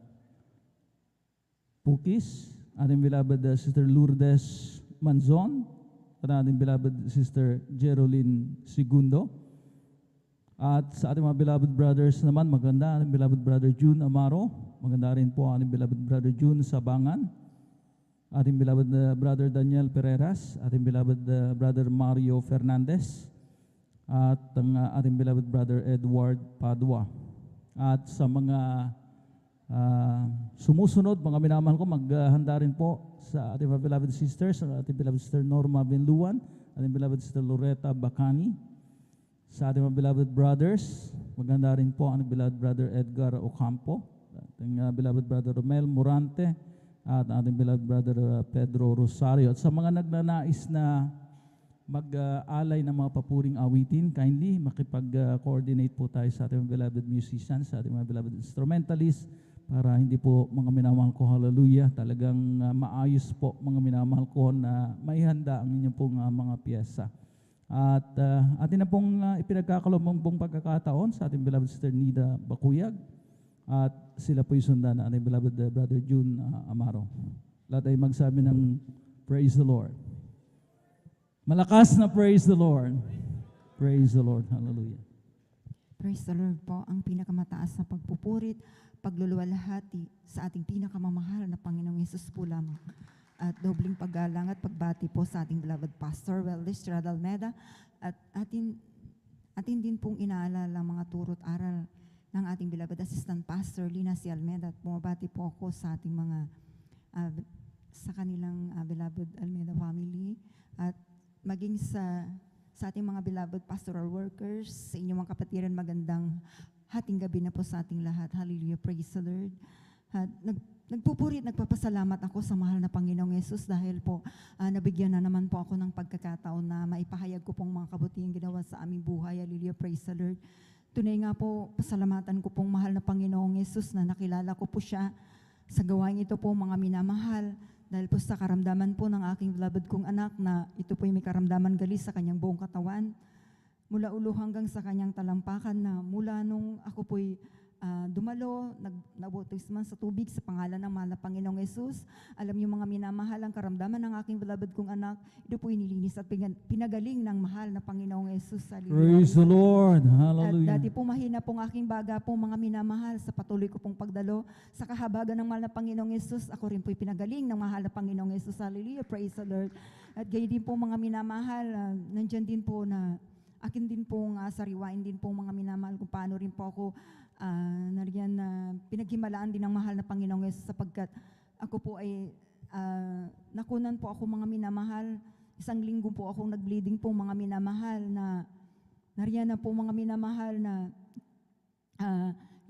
Pukis, ating beloved Sister Lourdes Manzon, at ating beloved Sister Geraldine Segundo. At sa ating mga beloved brothers naman, maganda ating beloved brother June Amaro, maganda rin po ating beloved brother June Sabangan, ating beloved brother Daniel Pereras, ating beloved brother Mario Fernandez, at ang ating beloved brother Edward Padua. At sa mga sumusunod, mga minamahal ko, maghanda rin po sa ating mga beloved sisters, ang ating beloved sister Norma Benluan, ating beloved sister Loretta Bacani. Sa ating mga beloved brothers, maghanda rin po ang beloved brother Edgar Ocampo, ating beloved brother Romel Morante, at ating beloved brother Pedro Rosario. At sa mga nagnanais na mag-alay ng mga papuring awitin, kindly makipag-coordinate po tayo sa ating beloved musicians, sa ating mga beloved instrumentalists, para hindi po mga minamahal ko, hallelujah, talagang maayos po mga minamahal ko na maihanda ang inyong pong mga piyesa. At atin na pong ipinagkakaloob pong pagkakataon sa ating beloved Sister Nida Bakuyag, at sila po isundan na ating beloved brother June Amaro. Lahat ay magsabi ng praise the Lord. Malakas na praise the Lord. Praise the Lord. Hallelujah. Praise the Lord po, ang pinakamataas na pagpupurit, pagluluwalhati sa ating pinakamamahal na Panginoong Yesus po lamang. At dobling paggalang at pagbati po sa ating beloved Pastor Wellis Radalmeda, at atin din pong inaalala mga turot aral ng ating beloved Assistant Pastor Lina C. Almeda, at bumabati po ako sa ating mga sa kanilang beloved Almeda family, at maging sa ating mga beloved pastoral workers, sa inyong mga kapatiran, magandang hating gabi na po sa ating lahat. Hallelujah, praise the Lord. At nagpupurit, nagpapasalamat ako sa mahal na Panginoong Yesus dahil po nabigyan na naman po ako ng pagkakataon na maipahayag ko pong mga kabutihang ginawa sa aming buhay. Hallelujah, praise the Lord. Tunay nga po, pasalamatan ko pong mahal na Panginoong Yesus na nakilala ko po siya sa gawain ito po, mga minamahal, dahil po sa karamdaman po ng aking beloved kong anak na ito po may karamdaman galis sa kanyang buong katawan, mula ulo hanggang sa kanyang talampakan, na mula nung ako po'y dumalo, nagbautisman sa tubig sa pangalan ng mahal na Panginoong Yesus. Alam niyo mga minamahal, ang karamdaman ng aking beloved kong anak, ito po inilinis at pinagaling ng mahal na Panginoong Yesus. Praise the Lord. At Hallelujah. dati po mahina pong aking baga po mga minamahal, sa patuloy ko pong pagdalo sa kahabagan ng mahal na Panginoong Yesus, ako rin po'y pinagaling ng mahal na Panginoong Yesus. Hallelujah, praise the Lord. At gayon din po mga minamahal, nandyan din po na akin din pong sariwain din po mga minamahal kung paano rin po ako nariyan na pinaghimalaan din ng mahal na Panginoong Yesus, sapagkat ako po ay nakunan po ako mga minamahal. Isang linggo po akong nag-bleeding po mga minamahal, na nariyan na po mga minamahal na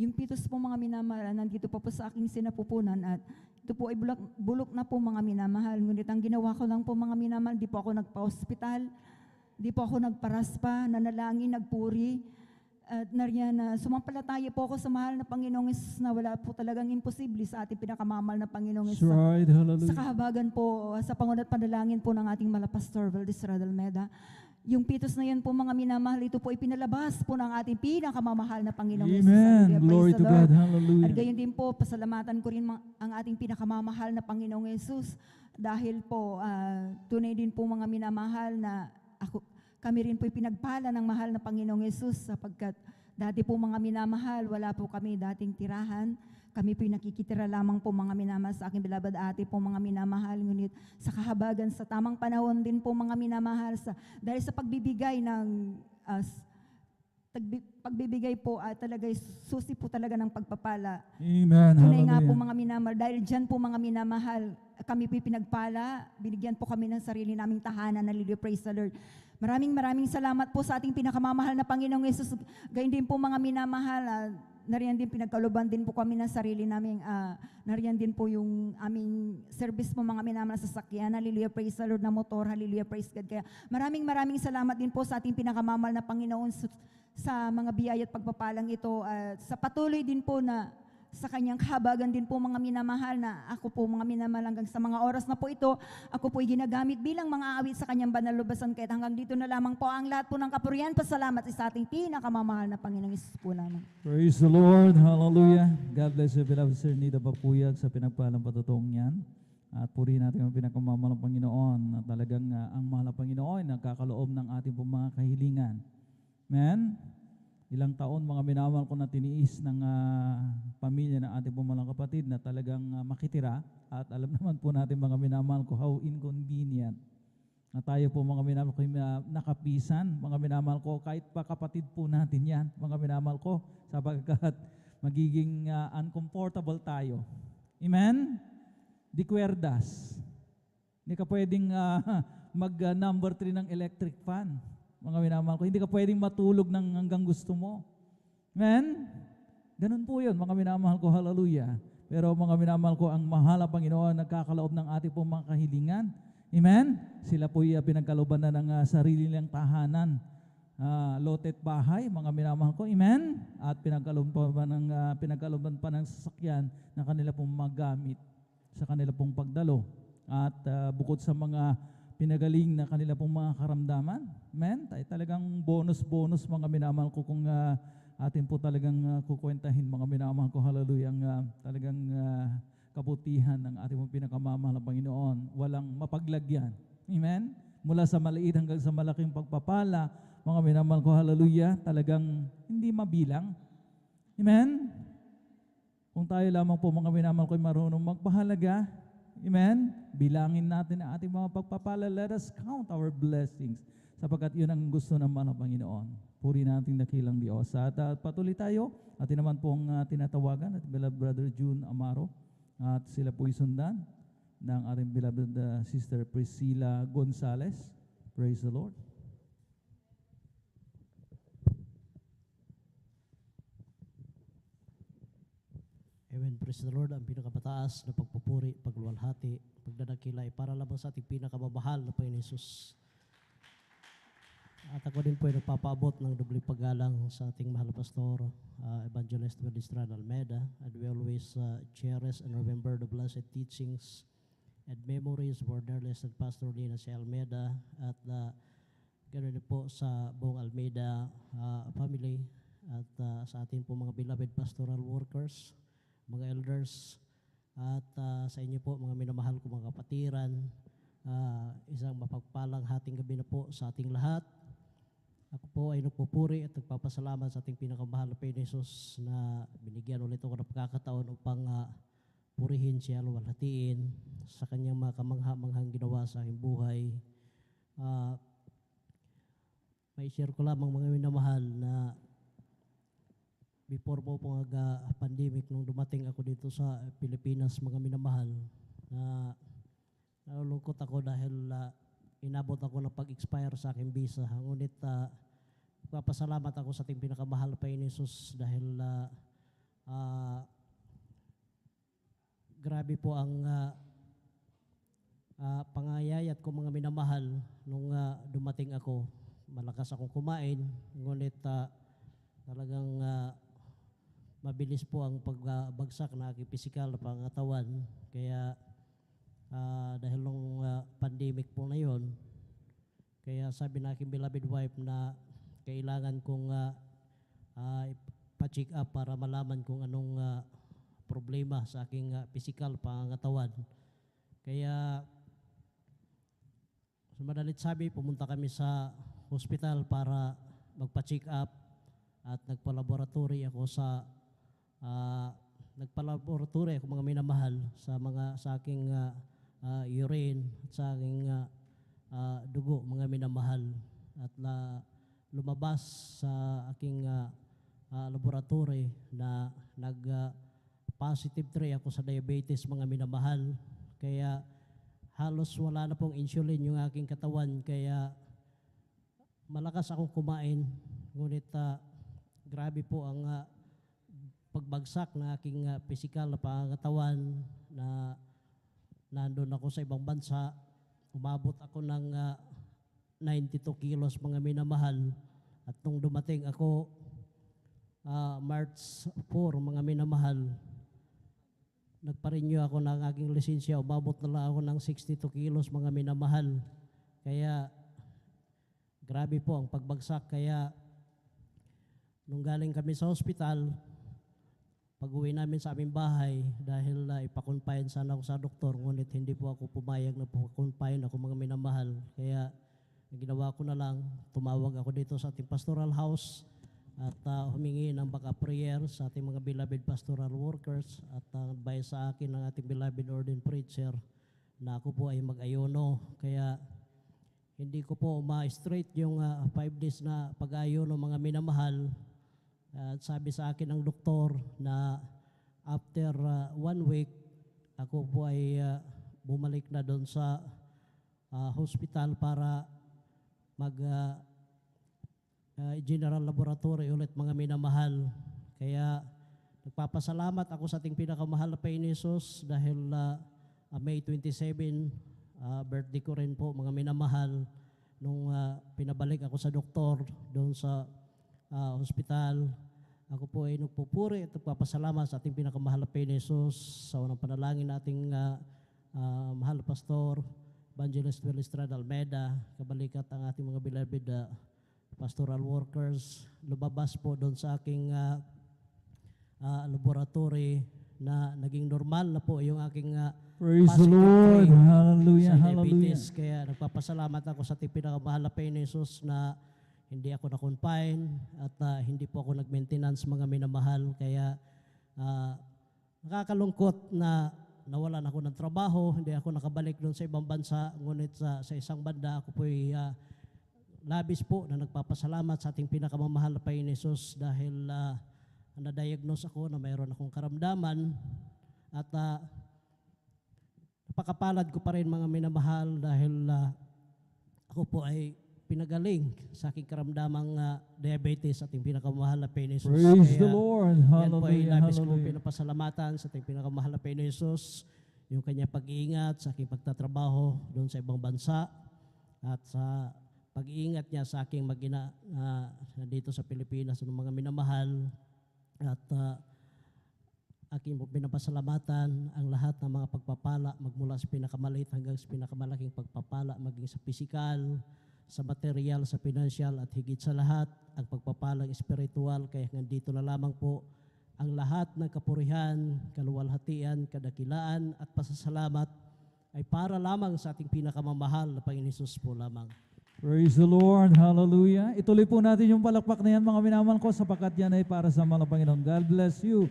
yung pitos po mga minamahal nandito pa po sa aking sinapupunan, at ito po ay bulok na po mga minamahal. Ngunit ang ginawa ko lang po mga minamahal, di po ako nagpa-hospital, di po ako nagparaspa, nanalangin, nagpuri. At nariyan na sumampalataya po ako sa mahal na Panginoong Yesus, na wala po talagang imposible sa ating pinakamamahal na Panginoong That's Yesus. right. Sa Hallelujah. kahabagan po, sa pangunat panalangin po ng ating Pastor Wellis Radalmeda, yung pitos na yan po mga minamahal, ito po ay pinalabas po ng ating pinakamamahal na Panginoong Yesus. Amen. Hallelujah, Glory praise to the God. Lord. At Hallelujah. gayon din po, pasalamatan ko rin ang ating pinakamamahal na Panginoong Yesus, dahil po tunay din po mga minamahal na kami rin po pinagpala ng mahal na Panginoong Yesus, sapagkat dati po mga minamahal, wala po kami dating tirahan. Kami po nakikitira lamang po mga minamahal sa aking beloved ate po mga minamahal. Ngunit sa kahabagan, sa tamang panahon din po mga minamahal, dahil sa pagbibigay ng pagbibigay po talaga susi po talaga ng pagpapala. Amen. Tunay nga po Hallelujah. mga minamahal, dahil dyan po mga minamahal, kami po pinagpala, binigyan po kami ng sarili naming tahanan. Hallelujah, praise the Lord. Maraming salamat po sa ating pinakamamahal na Panginoong Yesus. Gayon din po mga minamahal, nariyan din pinagkaluban din po kami ng sarili namin. Nariyan din po yung aming service po mga minamahal na sasakyan. Hallelujah, praise the Lord na motor. Hallelujah, praise God. Kaya maraming salamat din po sa ating pinakamamahal na Panginoon sa mga biyaya at pagpapalang ito. Sa patuloy din po na sa kanyang kahabagan din po mga minamahal na ako po mga minamahal hanggang sa mga oras na po ito, ako po ay ginagamit bilang mga awit sa kanyang banal lubasan. Kahit hanggang dito na lamang po ang lahat po ng kapurihan. Pasalamat sa ating pinakamamahal na Panginoong Isus po naman. Praise the Lord. Hallelujah. God bless you, beloved Sir Nida Bakuyag, sa pinagpalang patutuong yan. At purihin natin ang pinakamamahal ng Panginoon na talagang ang mahal na Panginoon nagkakaloob ng ating pong mga kahilingan. Amen? Ilang taon mga minamahal ko na tiniis ng pamilya ng ating pong mga kapatid na talagang makitira. At alam naman po natin mga minamahal ko how inconvenient na tayo po mga minamahal ko nakapisan. Mga minamahal ko kahit pa kapatid po natin yan mga minamahal ko sapagkat magiging uncomfortable tayo. Amen? Di kwerdas. Hindi ka pwedeng mag number 3 ng electric fan. Mga minamahal ko, hindi ka pwedeng matulog ng hanggang gusto mo. Amen? Ganun po yun, mga minamahal ko, hallelujah. Pero mga minamahal ko, ang mahal na Panginoon nagkakaloob ng ating pong mga kahilingan. Amen? Sila po pinagkalooban na ng sarili nilang tahanan. Lotet bahay, mga minamahal ko. Amen? At pinagkalooban pa ng sasakyan na kanila pong magamit sa kanila pong pagdalo. At bukod sa mga pinagaling na kanila pong mga karamdaman. Amen? Tayo talagang bonus mga minamahal ko kung atin po talagang kukwentahin mga minamahal ko, hallelujah, ang talagang kabutihan ng ating pong pinakamamahal na Panginoon. Walang mapaglagyan. Amen? Mula sa maliit hanggang sa malaking pagpapala, mga minamahal ko, hallelujah, talagang hindi mabilang. Amen? Kung tayo lamang po mga minamahal ko ay marunong magpahalaga, amen? Bilangin natin ang ating mga pagpapala. Let us count our blessings sapagkat yun ang gusto ng mga Panginoon. Puri nating dakilang Diyos. At patuloy tayo. Atin naman pong tinatawagan at beloved brother June Amaro. At sila po'y sundan ng ating beloved sister Priscilla Gonzalez. Praise the Lord. Amen. Praise the Lord. Ang pinakamataas na pagpupuri, pagluwalhati, pagdadakila ay para lamang sa ating pinakamamahal na Panginoon Hesus. At ako din po ay nagpapaabot ng doble paggalang sa ating mahal na pastor, Evangelist Estrada Almeida. And we always cherish and remember the blessed teachings and memories of our dear blessed Pastor Lina C. Almeida. At ganoon din po sa buong Almeida family at sa ating po mga beloved pastoral workers, mga elders, at sa inyo po mga minamahal ko mga kapatiran, isang mapagpalang hating gabi na po sa ating lahat. Ako po ay nagpupuri at nagpapasalamat sa ating pinakamahal na Panginoon Hesus na binigyan ulit ako ng pagkakataon upang purihin siya, luwalhatiin sa kanyang mga kamangha-manghang ginawa sa aking buhay. May share ko lamang mga minamahal na before po pandemic nung dumating ako dito sa Pilipinas, mga minamahal, na nalulungkot ako dahil inabot ako ng pag-expire sa aking visa. Ngunit papasalamat ako sa ating pinakamahal na Panginoon Hesus dahil grabe po ang pangayayat ko mga minamahal nung dumating ako. Malakas akong kumain, ngunit talagang mabilis po ang pagbagsak na aking pisikal na pangatawan. Kaya dahil nung pandemic po na yon, kaya sabi na aking beloved wife na kailangan kong pa-check up para malaman kung anong problema sa aking pisikal pangatawan. Kaya sa madalit sabi, pumunta kami sa hospital para magpa-check up at nagpa-laboratory ako nagpa-laboratory ako mga minamahal sa aking urine at sa aking dugo mga minamahal, at lumabas sa aking laboratory na positive 3 ako sa diabetes mga minamahal. Kaya halos wala na pong insulin yung aking katawan, kaya malakas akong kumain, ngunit grabe po ang pagbagsak na aking physical na pangangatawan na nandun ako sa ibang bansa. Umabot ako ng 92 kilos mga minamahal. At nung dumating ako March 4 mga minamahal, nagpa-renew ako ng aking lisensya. Umabot na lang ako ng 62 kilos mga minamahal. Kaya grabe po ang pagbagsak. Kaya nung galing kami sa hospital, pag-uwi namin sa aming bahay, dahil ipakonfine sana ako sa doktor, ngunit hindi po ako pumayag na po-confine ako mga minamahal. Kaya ang ginawa ko na lang, tumawag ako dito sa ating pastoral house at humingi ng backup prayer sa ating mga beloved pastoral workers at advice sa akin ng ating beloved ordained preacher na ako po ay mag-ayuno. Kaya hindi ko po ma-straight yung 5 days na pag-ayuno mga minamahal. At sabi sa akin ng doktor na after 1 week, ako po ay bumalik na doon sa hospital para mag general laboratory ulit mga minamahal. Kaya nagpapasalamat ako sa ating pinakamahal na Panginoon Jesus dahil May 27, birthday ko rin po mga minamahal, nung pinabalik ako sa doktor doon sa hospital. Ako po ay nagpupuri at nagpapasalamat sa ating pinakamahal na Panginoon Jesus sa unang panalangin nating mahal na pastor, Evangelist Will Estrada Almeida, kabalikat ang ating mga beloved pastoral workers. Lumabas po doon sa aking laboratory na naging normal na po yung aking Praise the positive Lord. rate Hallelujah, sa hallelujah. diabetes. Kaya nagpapasalamat ako sa ating pinakamahal na Panginoon Jesus na hindi ako na-confine at hindi po ako nag-maintenance mga minamahal. Kaya nakakalungkot na nawalan ako ng trabaho, hindi ako nakabalik doon sa ibang bansa, ngunit sa isang banda ako po ay labis po na nagpapasalamat sa ating pinakamamahal na Panginoon Jesus dahil na-diagnose ako na mayroon akong karamdaman at napakapalad ko pa rin mga minamahal dahil ako po ay pinagaling sa aking karamdamang diabetes sa ating pinakamahal na Panginoon Jesus. Praise the Kaya Lord. yan po ay Hallelujah, labis ko hallelujah. pinapasalamatan sa ating pinakamahal na Panginoon Jesus, yung kanya pag-iingat sa aking pagtatrabaho doon sa ibang bansa at sa pag-iingat niya sa aking magina dito sa Pilipinas ng mga minamahal. At aking pinapasalamatan ang lahat ng mga pagpapala magmula sa pinakamaliit hanggang sa pinakamalaking pagpapala, maging sa pisikal, sa material, sa financial at higit sa lahat ang pagpapalang espiritual. Kaya nandito na lamang po ang lahat ng kapurihan, kaluwalhatian, kadakilaan at pasasalamat ay para lamang sa ating pinakamamahal na Panginoon Jesus po lamang. Praise the Lord. Hallelujah. Ituloy po natin yung palakpak na yan mga minamahal ko sapagkat yan ay para sa mga Panginoon. God bless you,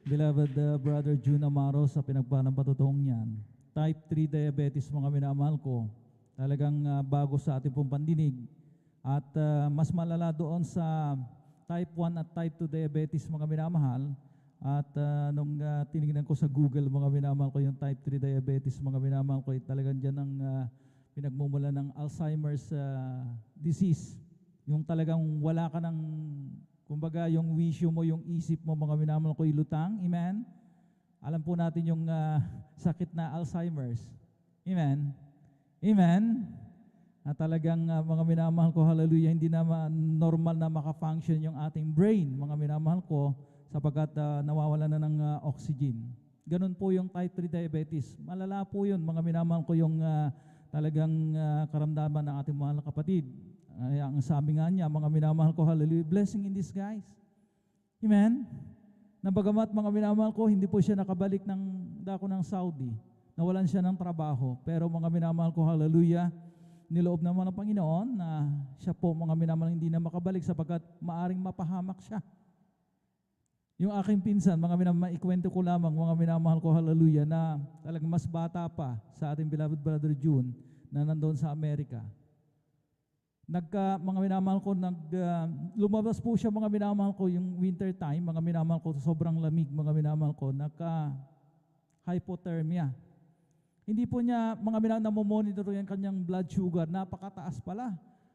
beloved Brother June Amaro, sa pinagpalang patutong yan. Type 3 diabetes mga minamahal ko. Talagang bago sa ating pong pandinig. At mas malala doon sa type 1 at type 2 diabetes mga minamahal. At nung tinignan ko sa Google mga minamahal ko yung type 3 diabetes mga minamahal ko, talagang dyan ang pinagmumula ng Alzheimer's disease. Yung talagang wala ka ng, kumbaga yung wisyo mo, yung isip mo mga minamahal ko ilutang. Amen? Alam po natin yung sakit na Alzheimer's. Amen? Amen? Na talagang mga minamahal ko, hallelujah, hindi na normal na makafunction yung ating brain, mga minamahal ko, sapagkat nawawala na ng oxygen. Ganun po yung type 3 diabetes. Malala po yun, mga minamahal ko, yung talagang karamdaman ng ating mahal na kapatid. Ang sabi nga niya, mga minamahal ko, hallelujah, blessing in disguise. Amen? Nabagamat mga minamahal ko, hindi po siya nakabalik ng dako ng Saudi. Nawalan siya ng trabaho. Pero mga minamahal ko, hallelujah, niloob naman ng Panginoon na siya po mga minamahal hindi na makabalik sapagkat maaring mapahamak siya. Yung aking pinsan, mga minamahal, ikwento ko lamang, mga minamahal ko, hallelujah, na talagang mas bata pa sa ating beloved Brother June na nandoon sa Amerika. Mga minamahal ko, lumabas po siya mga minamahal ko yung winter time, mga minamahal ko, sobrang lamig, mga minamahal ko, hypothermia. Hindi po niya, mga minamahal, namomonitor yung kanyang blood sugar, napakataas pala.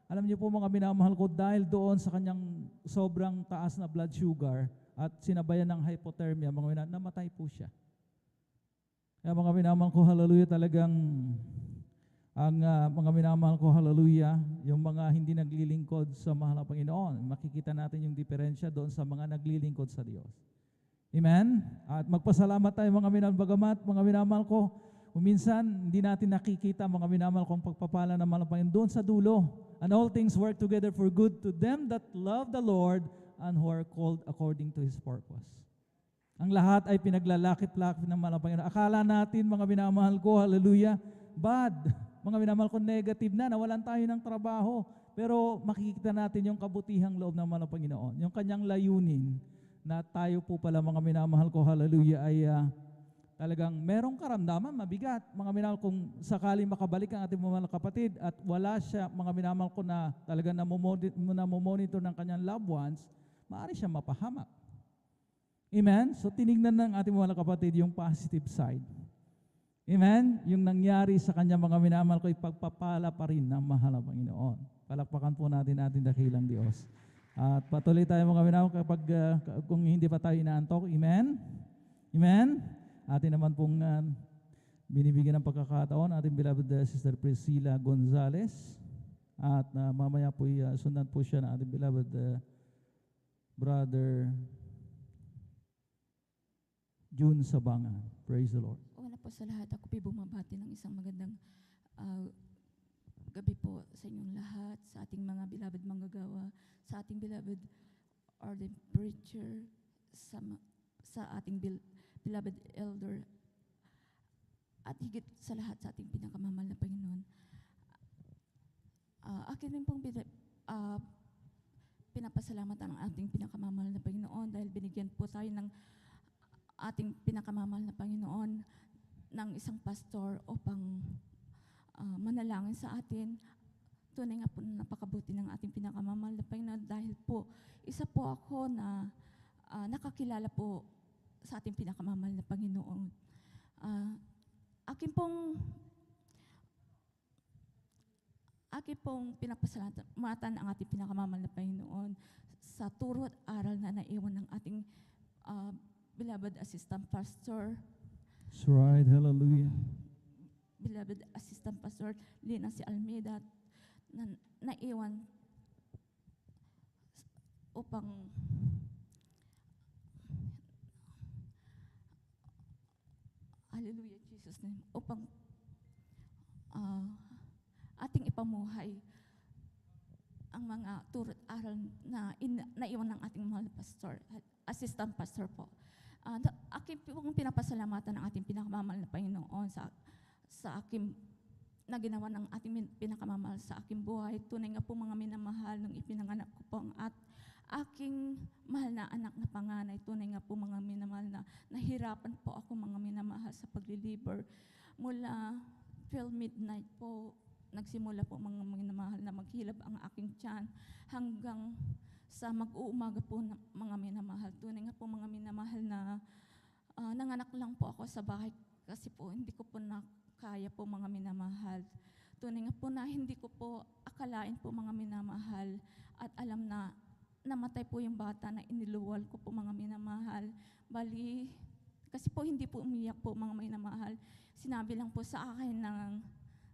Alam niyo po mga minamahal ko, dahil doon sa kanyang sobrang taas na blood sugar, at sinabayan ng hypothermia, mga namatay po siya. Kaya mga minamahal ko, hallelujah, talagang ang mga minamahal ko, hallelujah, yung mga hindi naglilingkod sa mahal na Panginoon, makikita natin yung diferensya doon sa mga naglilingkod sa Diyos. Amen? At magpasalamat tayo mga minamahal, bagamat mga minamahal ko, minsan hindi natin nakikita mga minamahal kong pagpapala ng mahal na Panginoon doon sa dulo. And all things work together for good to them that love the Lord and who are called according to His purpose. Ang lahat ay pinaglalakip-lakip ng mahal na Panginoon. Akala natin mga minamahal ko, hallelujah, bad. Mga minamahal ko, negative na, nawalan tayo ng trabaho. Pero makikita natin yung kabutihang loob ng mahal na Panginoon. Yung kanyang layunin na tayo po pala mga minamahal ko, hallelujah, ay talagang merong karamdaman, mabigat. Mga minamahal, kung sakaling makabalik ang ating mga kapatid at wala siya, mga minamahal ko, na talagang namomonitor ng kanyang loved ones, maaari siya mapahamak. Amen? So tinignan ng ating mga kapatid yung positive side. Amen? Yung nangyari sa kanya mga minamahal ko, ipagpapala pa rin ng mahal na Panginoon. Palakpakan po natin ating dakilang Diyos. At patuloy tayo mga minamahal kapag kung hindi pa tayo inaantok. Amen? Amen? Atin naman pong binibigyan ng pagkakataon ating beloved Sister Priscilla Gonzales. At mamaya po sundan po siya ng ating beloved Brother June Sabangan. Praise the Lord. Una po sa lahat, ako po bumabati ng isang magandang gabi po sa inyong lahat, sa ating mga beloved manggagawa, sa ating beloved ordained preacher, sa ating beloved elder, at higit sa lahat sa ating pinakamamahal na Panginoon. Akin rin pong pinapasalamat ang ating pinakamamahal na Panginoon dahil binigyan po tayo ng ating pinakamamahal na Panginoon ng isang pastor upang manalangin sa atin. Tunay nga po na napakabuti ng ating pinakamamahal na Panginoon dahil po isa po ako na nakakilala po sa ating pinakamamahal na Panginoon. Akin pong pinapasalamatan ang ating pinakamamahal na Panginoon sa turo at aral na naiwan ng ating beloved assistant pastor. That's right. Hallelujah. Beloved assistant pastor Lina C. Almeida na naiwan upang hallelujah Jesus name, upang ating ipamuhay ang mga turo at aral na naiwan ng ating mahal na pastor, assistant pastor po. Aking pong pinapasalamatan ng ating pinakamamahal na Panginoon sa aking na ginawa ng ating pinakamamahal sa aking buhay. Tunay nga po mga minamahal nung ipinanganak ko po ang aking mahal na anak na panganay. Tunay nga po mga minamahal na nahirapan po ako mga minamahal sa pagliliber. Mula 12 midnight po, nagsimula po mga minamahal na maghilab ang aking tiyan hanggang sa mag-uumaga po mga minamahal. Tunay nga po mga minamahal na nanganak lang po ako sa bahay kasi po hindi ko po kaya po mga minamahal. Tunay nga po na hindi ko po akalain po mga minamahal at alam na namatay po yung bata na iniluwal ko po mga minamahal. Bali, kasi po hindi po umiyak po mga minamahal. Sinabi lang po sa akin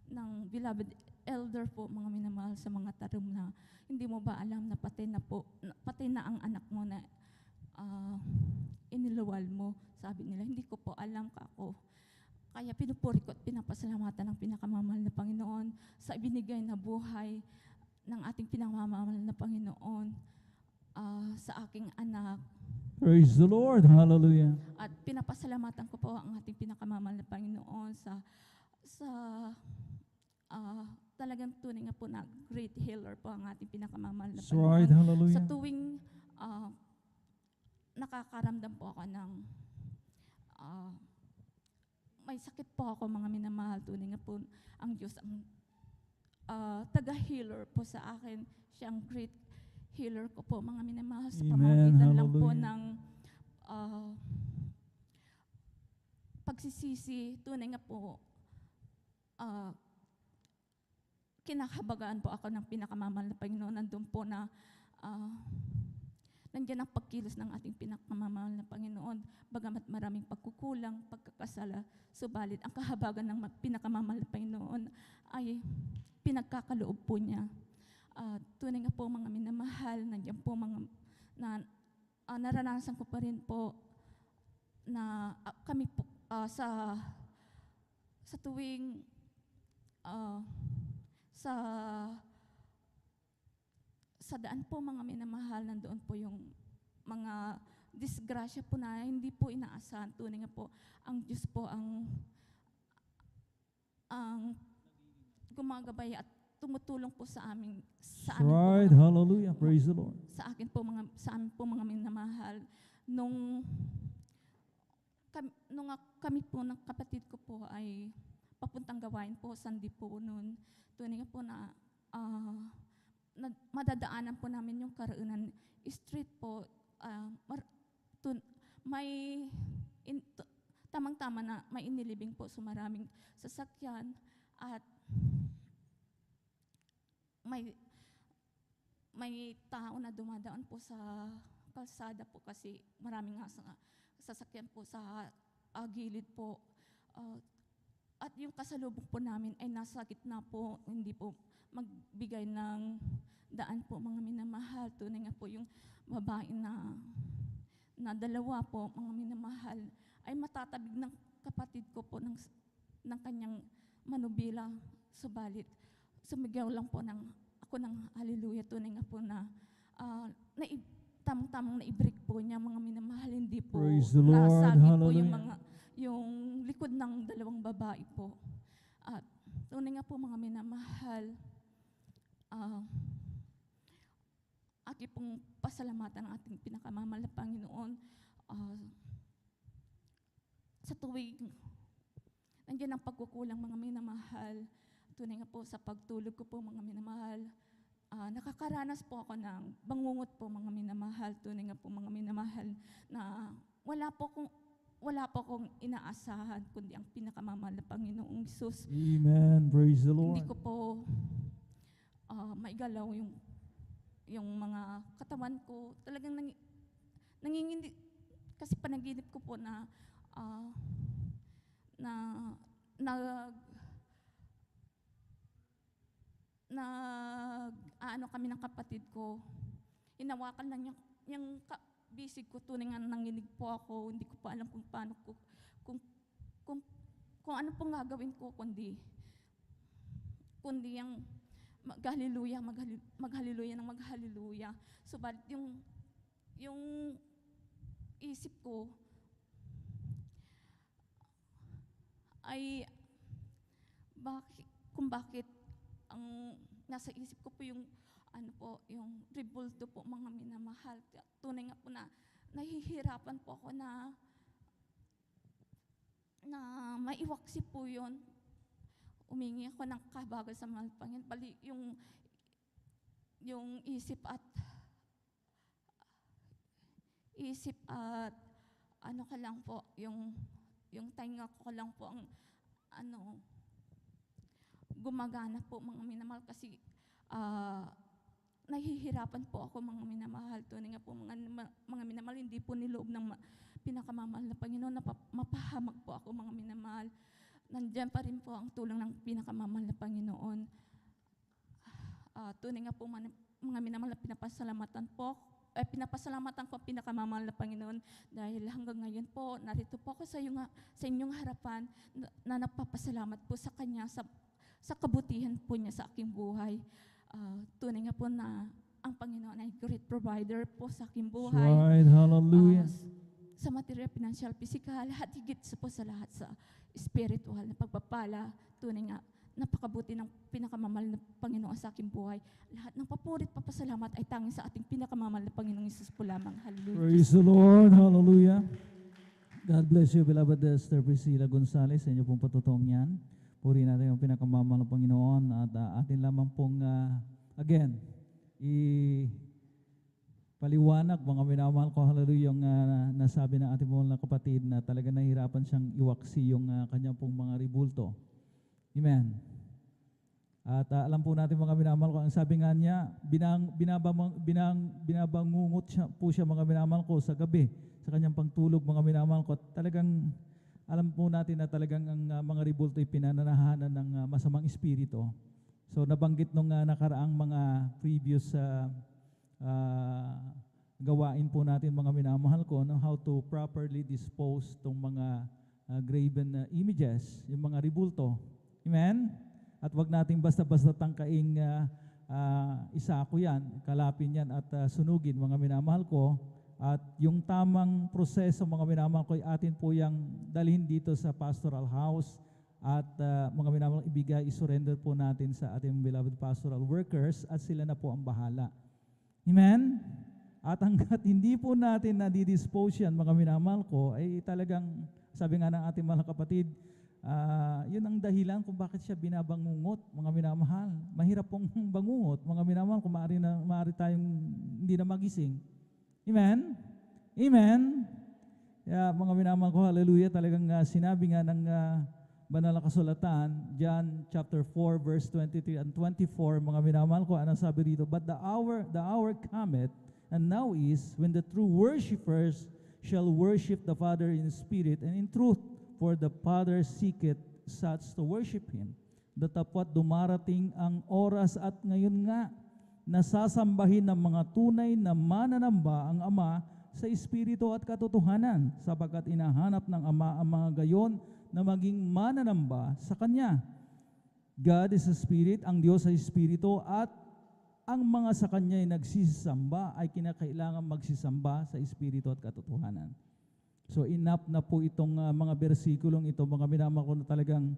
ng beloved elder po mga minamahal sa mga tarum na hindi mo ba alam na patay na ang anak mo na iniluwal mo. Sabi nila, hindi ko po alam kako. Kaya pinupuri ko at pinapasalamatan ng pinakamamahal na Panginoon sa ibinigay na buhay ng ating pinakamamahal na Panginoon sa aking anak. Praise the Lord. Hallelujah. At pinapasalamatan ko po ang ating pinakamamahal na Panginoon sa talagang tunay nga po na great healer po ang ating pinakamamahal na That's Panginoon. right. Hallelujah. Sa tuwing nakakaramdam po ako ng may sakit po ako mga minamahal. Tunay nga po ang Diyos ang taga-healer po sa akin. Siya ang great healer ko po mga minamahal sa Amen. pamamagitan lang po Hallelujah. ng pagsisisi. Tunay nga po kinakabagaan po ako ng pinakamamahal na Panginoon. Nandun po na nandiyan ang pagkilos ng ating pinakamamahal na Panginoon. Bagamat maraming pagkukulang, pagkakasala, subalit ang kahabagan ng pinakamamahal na Panginoon ay pinagkakaloob po niya. Tunay nga po mga minamahal, nandiyan po mga naranasan ko pa rin po na kami po sa tuwing sa daan po mga minamahal, nandoon po yung mga disgrasya po na hindi po inaasahan. Tunay nga po, ang Diyos po ang gumagabay at tumutulong po sa amin. Sa amin po, Right, hallelujah, praise the Lord. sa amin po mga minamahal. Nung kami po ng kapatid ko po ay papuntang gawain po, Sunday po noon. Tunay nga po na madadaanan po namin yung Karaunan Street po. Tamang-tama na may inilibing po sa maraming sasakyan at may tao na dumadaan po sa kalsada po kasi maraming nga sasakyan po sa gilid po. At yung kasalubong po namin ay nasa gitna po, hindi po magbigay ng daan po mga minamahal. Tunay nga po yung babae na dalawa po mga minamahal ay matatabig ng kapatid ko po ng kanyang manubila. Subalit, sumigaw lang po ako ng hallelujah. Tunay nga po na tamang-tamang na-break po niya mga minamahal. Hindi po Praise the Lord, nasagi po hallelujah. yung likod ng dalawang babae po. At tunay nga po mga minamahal, aking pong pasalamatan ang ating pinakamamahal na Panginoon. Sa tuwing nandiyan ang pagkukulang mga minamahal, tunay nga po sa pagtulog ko po mga minamahal, nakakaranas po ako ng bangungot po mga minamahal. Tunay nga po mga minamahal na wala po kong inaasahan kundi ang pinakamamahal na Panginoong Hesus. Amen, praise the Lord. Hindi ko po maigalaw yung mga katawan ko. Talagang nangingindi kasi panaginip ko po na ano kami ng kapatid ko. Hinawakan lang yung bisig ko. Tunay nga nanginig po ako. Hindi ko pa alam kung paano ko, kung ano pong gagawin ko, kundi yung maghaliluya ng maghaliluya. Subalit yung isip ko ay bakit ang nasa isip ko po yung yung rebulto po mga minamahal. Tunay nga po na nahihirapan po ako na maiwaksi po yun. Umingi ako ng kabagal sa mahal Panginoon. Bali yung isip at ano ka lang po, yung tainga ko lang po ang gumagana po mga minamahal kasi nahihirapan po ako mga minamahal. Tunay nga po mga minamahal, hindi po niloob ng pinakamamahal na Panginoon na mapahamak po ako mga minamahal. Nandiyan pa rin po ang tulong ng pinakamamahal na Panginoon. Tunay nga po mga minamahal na pinapasalamatan ko ang pinakamamahal na Panginoon dahil hanggang ngayon po, narito po ako sa inyong harapan na napapasalamat po sa Kanya sa kabutihan po niya sa aking buhay. Tunay nga po na ang Panginoon ay great provider po sa aking buhay. Right, hallelujah. Sa material, financial, physical, at higit po sa lahat sa spiritual na pagpapala. Tunay nga, napakabuti ng pinakamamahal na Panginoon sa aking buhay. Lahat ng papuri at papasalamat ay tanging sa ating pinakamamahal na Panginoong Hesus po lamang. Hallelujah. Praise the Lord, hallelujah. God bless you, beloved Sister Priscilla Gonzales, sa inyo pong patutong yan. Puri natin ang pinakamamahal na Panginoon at atin lamang pong, again, paliwanag, mga minamahal ko, hallelujah, yung nasabi ng ating mga kapatid na talaga nahihirapan siyang iwaksi yung kanyang pong mga ribulto. Amen. At alam po natin mga minamahal ko, ang sabi nga niya, binabangungot po siya mga minamahal ko sa gabi, sa kanyang pagtulog mga minamahal ko. At talagang alam po natin na talagang ang mga ribulto ay pinananahanan ng masamang espiritu. So nabanggit nung nakaraang mga previous gawain po natin mga minamahal ko, no, how to properly dispose tong mga graven images, yung mga ribulto. Amen? At wag nating basta-basta tangkaing isako yan, kalapin yan at sunugin mga minamahal ko. At yung tamang proseso mga minamahal ko ay atin po yung dalhin dito sa pastoral house at mga minamahal ibigay, isurrender po natin sa ating beloved pastoral workers at sila na po ang bahala. Amen? At hanggat hindi po natin na-dispose yan mga minamahal ko, ay talagang sabi nga ng ating mga kapatid, yun ang dahilan kung bakit siya binabangungot, mga minamahal. Mahirap pong bangungot, mga minamahal, kung maaari tayong hindi na magising. Amen? Amen? Kaya mga minamahal ko, hallelujah, talagang sinabi nga ng banal na kasulatan, John chapter 4, verse 23 and 24, mga minamahal ko, anong sabi dito? But the hour cometh, and now is, when the true worshipers shall worship the Father in spirit and in truth, for the Father seeketh such to worship Him. Datapwat dumarating ang oras at ngayon nga, nasasambahin ng mga tunay na mananamba ang Ama sa Espiritu at katotohanan, sapagkat inahanap ng Ama ang mga gayon na maging mananamba sa Kanya. God is a Spirit, ang Diyos ay Espiritu, at ang mga sa Kanya ay nagsisamba ay kinakailangan magsisamba sa Espiritu at katotohanan. So enough na po itong mga bersikulong ito, mga minamahal ko, na talagang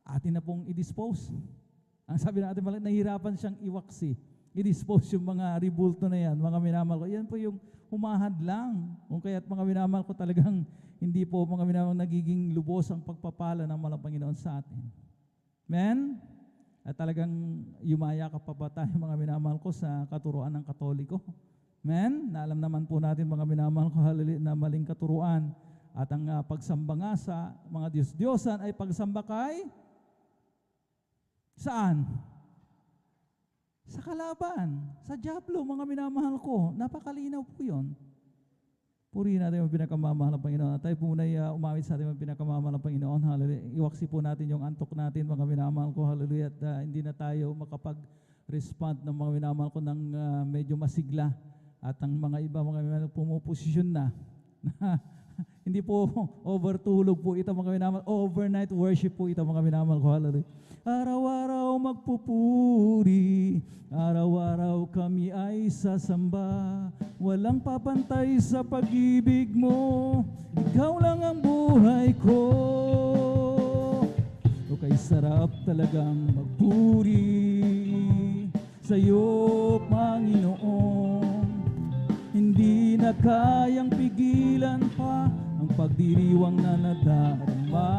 atin na pong i-dispose. Ang sabi natin, nahirapan siyang iwaksi. I-dispose yung mga ribulto na yan, mga minamahal ko. Yan po yung humahad lang. Kung kaya't mga minamahal ko, talagang hindi po mga minamahal nagiging lubos ang pagpapala ng malang Panginoon sa atin. Amen? At talagang yumaya ka pa ba tayo mga minamahal ko sa katuruan ng Katoliko? Amen? Na alam naman po natin mga minamahal ko, na maling katuruan. At ang pagsamba nga sa mga Diyos-Diyosan ay pagsamba kay saan? Sa kalaban, sa diablo, mga minamahal ko. Napakalinaw po yun. Purihin natin ang pinakamamahal ng Panginoon. At tayo po muna'y umawit sa atin ang pinakamamahal ng Panginoon. Hallelujah. Iwaksi po natin yung antok natin, mga minamahal ko. Hallelujah. At hindi na tayo makapag-respond ng mga minamahal ko ng medyo masigla. At ang mga iba, mga minamahal, pumuposisyon na. Hindi po overtulog po ito, mga minamahal. Overnight worship po ito, mga minamahal ko. Hallelujah. Araw-araw magpupuri, araw-araw kami ay sasamba. Walang papantay sa pag-ibig mo, ikaw lang ang buhay ko. O kay sarap talagang magpuri sa'yo, Panginoon. Hindi na kayang pigilan pa ang pagdiriwang na nadarama.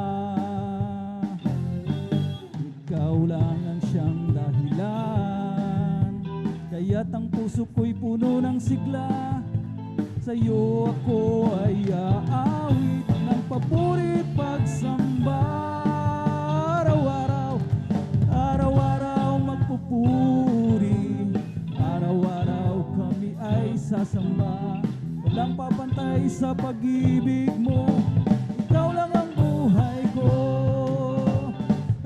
Ikaw lang ang siyang dahilan, kaya't ang puso ko'y puno ng sigla. Sa'yo ako ay aawit ng papuri at pagsamba. Araw-araw, araw-araw magpupuri, araw-araw kami ay sasamba. Walang papantay sa pag-ibig mo, ikaw lang ang buhay ko.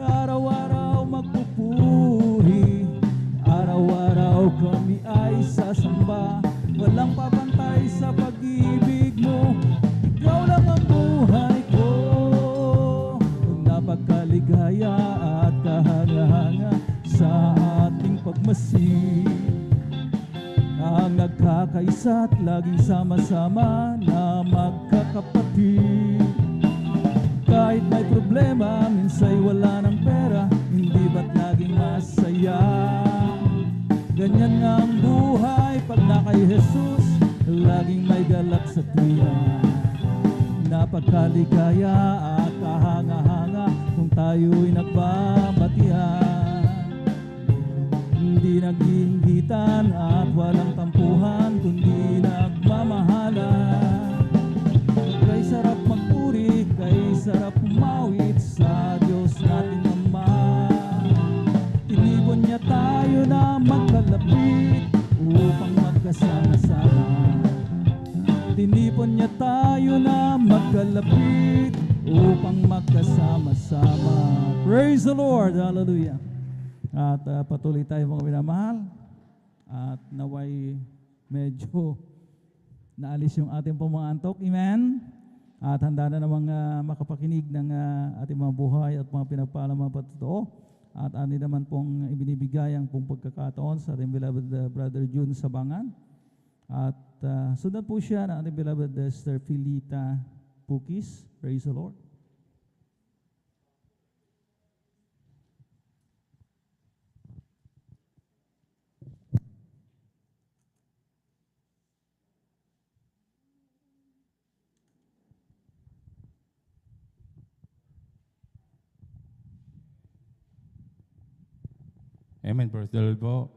Araw-araw magpupuri, araw-araw kami ay sasamba. Walang papantay sa pag-ibig mo, ikaw lang ang buhay ko. Napakaligaya at kahanga-hanga sa ating pagmasid, ang nagkakaisa at laging sama-sama na magkakapatid. Kahit may problema, minsay wala ng pera, hindi ba't laging masaya? Ganyan nga ang buhay pag na kay Jesus, laging may galak sa tuya. Napakaligaya at kahanga-hanga kung tayo'y nagbabatian. Hindi nag-iinggitan at walang tampuhan, kundi nagmamahalan. Kay sarap magpuri, kay sarap umawit sa Diyos nating Ama. malapit upang magkasama-sama. Praise the Lord! Hallelujah! At patuloy tayo mga minamahal. At naway medyo naalis yung ating mga antok. Amen? At handa na namang makapakinig ng ating mga buhay at mga pinagpalang mga patotoo. At ani naman pong ibinibigay ang pong pagkakataon sa ating beloved Brother June Sabangan. At sundan po siya ng ating beloved Sister Filita Pukis. Praise the Lord. Amen. Praise the Lord po.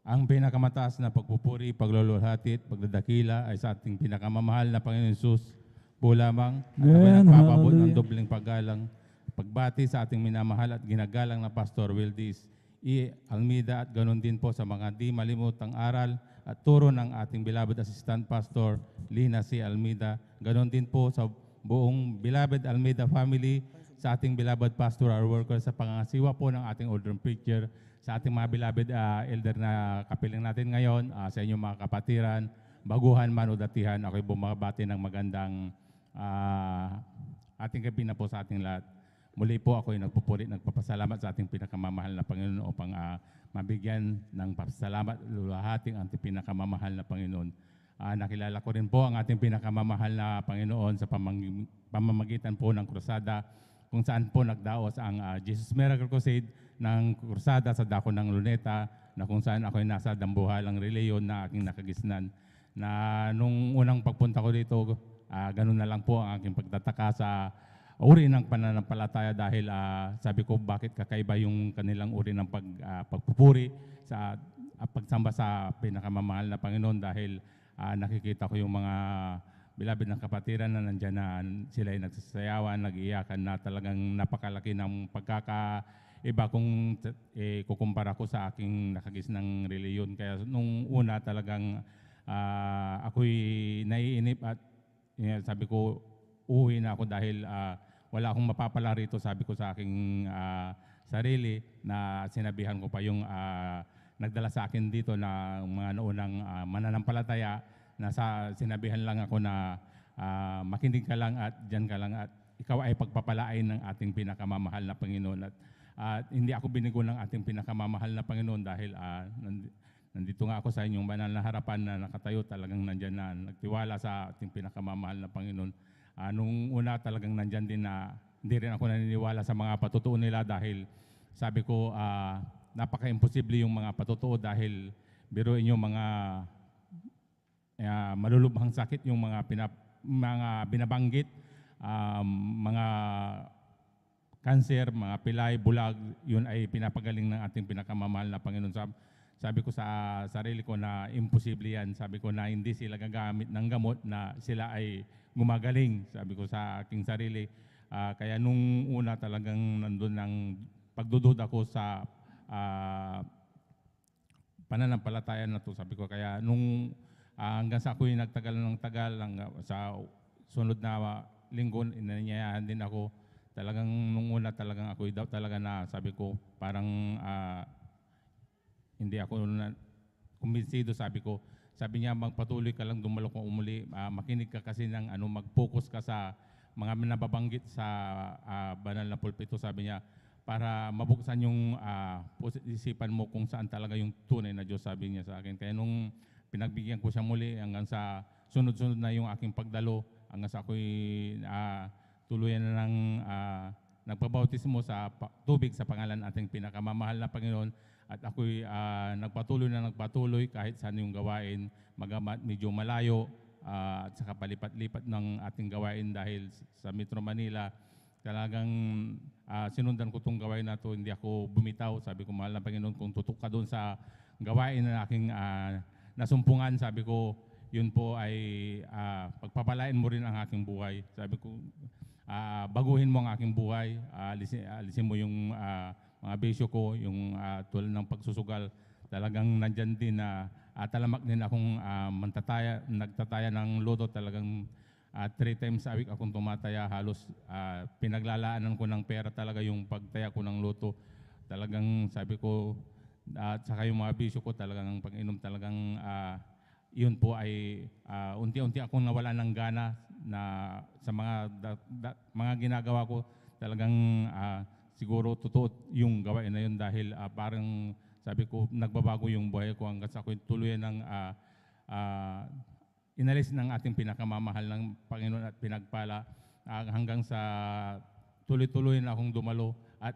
Ang pinakamataas na pagpupuri, pagluluhati at pagdadakila ay sa ating pinakamamahal na Panginoon Jesus po lamang. At ako'y Amen. nagpapabot ng Hallelujah. dobleng paggalang, pagbati sa ating minamahal at ginagalang na Pastor Wildis E. Almeida at ganoon din po sa mga di malimutang aral at turo ng ating beloved Assistant Pastor Lina C. Almeida. Ganoon din po sa buong beloved Almeida family, sa ating beloved pastoral worker, sa pangangasiwa po ng ating ordained preacher, sa ating mga beloved elder na kapiling natin ngayon, sa inyong mga kapatiran, baguhan man o datihan, ako'y bumabati ng magandang ating gabi na po sa ating lahat. Muli po ako'y nagpupuri, nagpapasalamat sa ating pinakamamahal na Panginoon upang mabigyan ng pasalamat lulahating ating pinakamamahal na Panginoon. Nakilala ko rin po ang ating pinakamamahal na Panginoon sa pamamagitan po ng krusada kung saan po nagdaos ang Jesus Miracle Crusade ng krusada sa dako ng Luneta, na kung saan ako'y nasa dambuhalang reliyon na aking nakagisnan. Na nung unang pagpunta ko dito, ganun na lang po ang aking pagtataka sa uri ng pananampalataya dahil sabi ko bakit kakaiba yung kanilang uri ng pagpupuri sa pagsamba sa pinakamamahal na Panginoon, dahil nakikita ko yung mga beloved ng kapatiran na nandyan na sila ay nagsasayawan, nag-iyakan, na talagang napakalaki ng pagkakaiba kung kukumpara ko sa aking nakagisnang reliyon. Kaya nung una talagang ako'y naiinip at sabi ko uwi na ako dahil wala akong mapapala rito, sabi ko sa aking sarili, na sinabihan ko pa yung nagdala sa akin dito na mga naunang mananampalataya, na sinabihan lang ako na makinig ka lang at dyan ka lang at ikaw ay pagpapalain ng ating pinakamamahal na Panginoon. At hindi ako binigo ng ating pinakamamahal na Panginoon dahil nandito nga ako sa inyong banal na harapan na nakatayo, talagang nandyan na nagtiwala sa ating pinakamamahal na Panginoon. Nung una talagang nandyan din na hindi rin ako naniniwala sa mga patutuo nila dahil sabi ko napaka-imposible yung mga patutuo dahil biruin yung mga malulubhang sakit yung mga binabanggit, mga cancer, mga pilay, bulag, yun ay pinapagaling ng ating pinakamamahal na Panginoon. Sabi ko sa sarili ko na imposible yan. Sabi ko na hindi sila gagamit ng gamot, na sila ay gumagaling. Sabi ko sa aking sarili. Kaya nung una talagang nandun ng pagdududa ko sa pananampalataya na to. Sabi ko kaya nung hanggang sa ako'y nagtagal ng tagal, sa sunod na linggo, inanyayahan din ako. Talagang nung una talagang ako'y talaga na sabi ko parang hindi ako kumbinsido, sabi ko. Sabi niya magpatuloy ka lang, dumalo ka umuli, makinig ka kasi ng mag-focus ka sa mga nababanggit sa banal na pulpito, sabi niya, para mabuksan yung isipan mo kung saan talaga yung tunay na Diyos, sabi niya sa akin. Kaya nung pinagbigyan ko siya muli hanggang sa sunod-sunod na yung aking pagdalo, hanggang sa ako'y tuluyan na ng nagpabautismo sa tubig sa pangalan ating pinakamamahal na Panginoon. At ako'y nagpatuloy kahit saan yung gawain, magamat medyo malayo at saka palipat-lipat ng ating gawain dahil sa Metro Manila. Talagang sinundan ko itong gawain na ito, hindi ako bumitaw. Sabi ko, mahal na Panginoon, kung tutok ka doon sa gawain na aking nasumpungan, sabi ko, yun po ay pagpapalain mo rin ang aking buhay. Sabi ko, baguhin mo ang aking buhay, alisin mo yung mga bisyo ko, yung tulad ng pagsusugal. Talagang nandyan din na talamak din akong nagtataya ng lodo. Talagang 3 times a week akong tumataya. Halos pinaglalaanan ko ng pera talaga yung pagtaya ko ng loto. Talagang sabi ko, at saka yung mga bisyo ko talagang pag-inom talagang yun po ay unti-unti akong nawala ng gana na sa mga ginagawa ko. Talagang siguro totoo yung gawain na yun dahil parang sabi ko nagbabago yung buhay ko hanggang sa ako'y tuluyan ng inalis ng ating pinakamamahal ng Panginoon at pinagpala hanggang sa tuloy-tuloy na akong dumalo at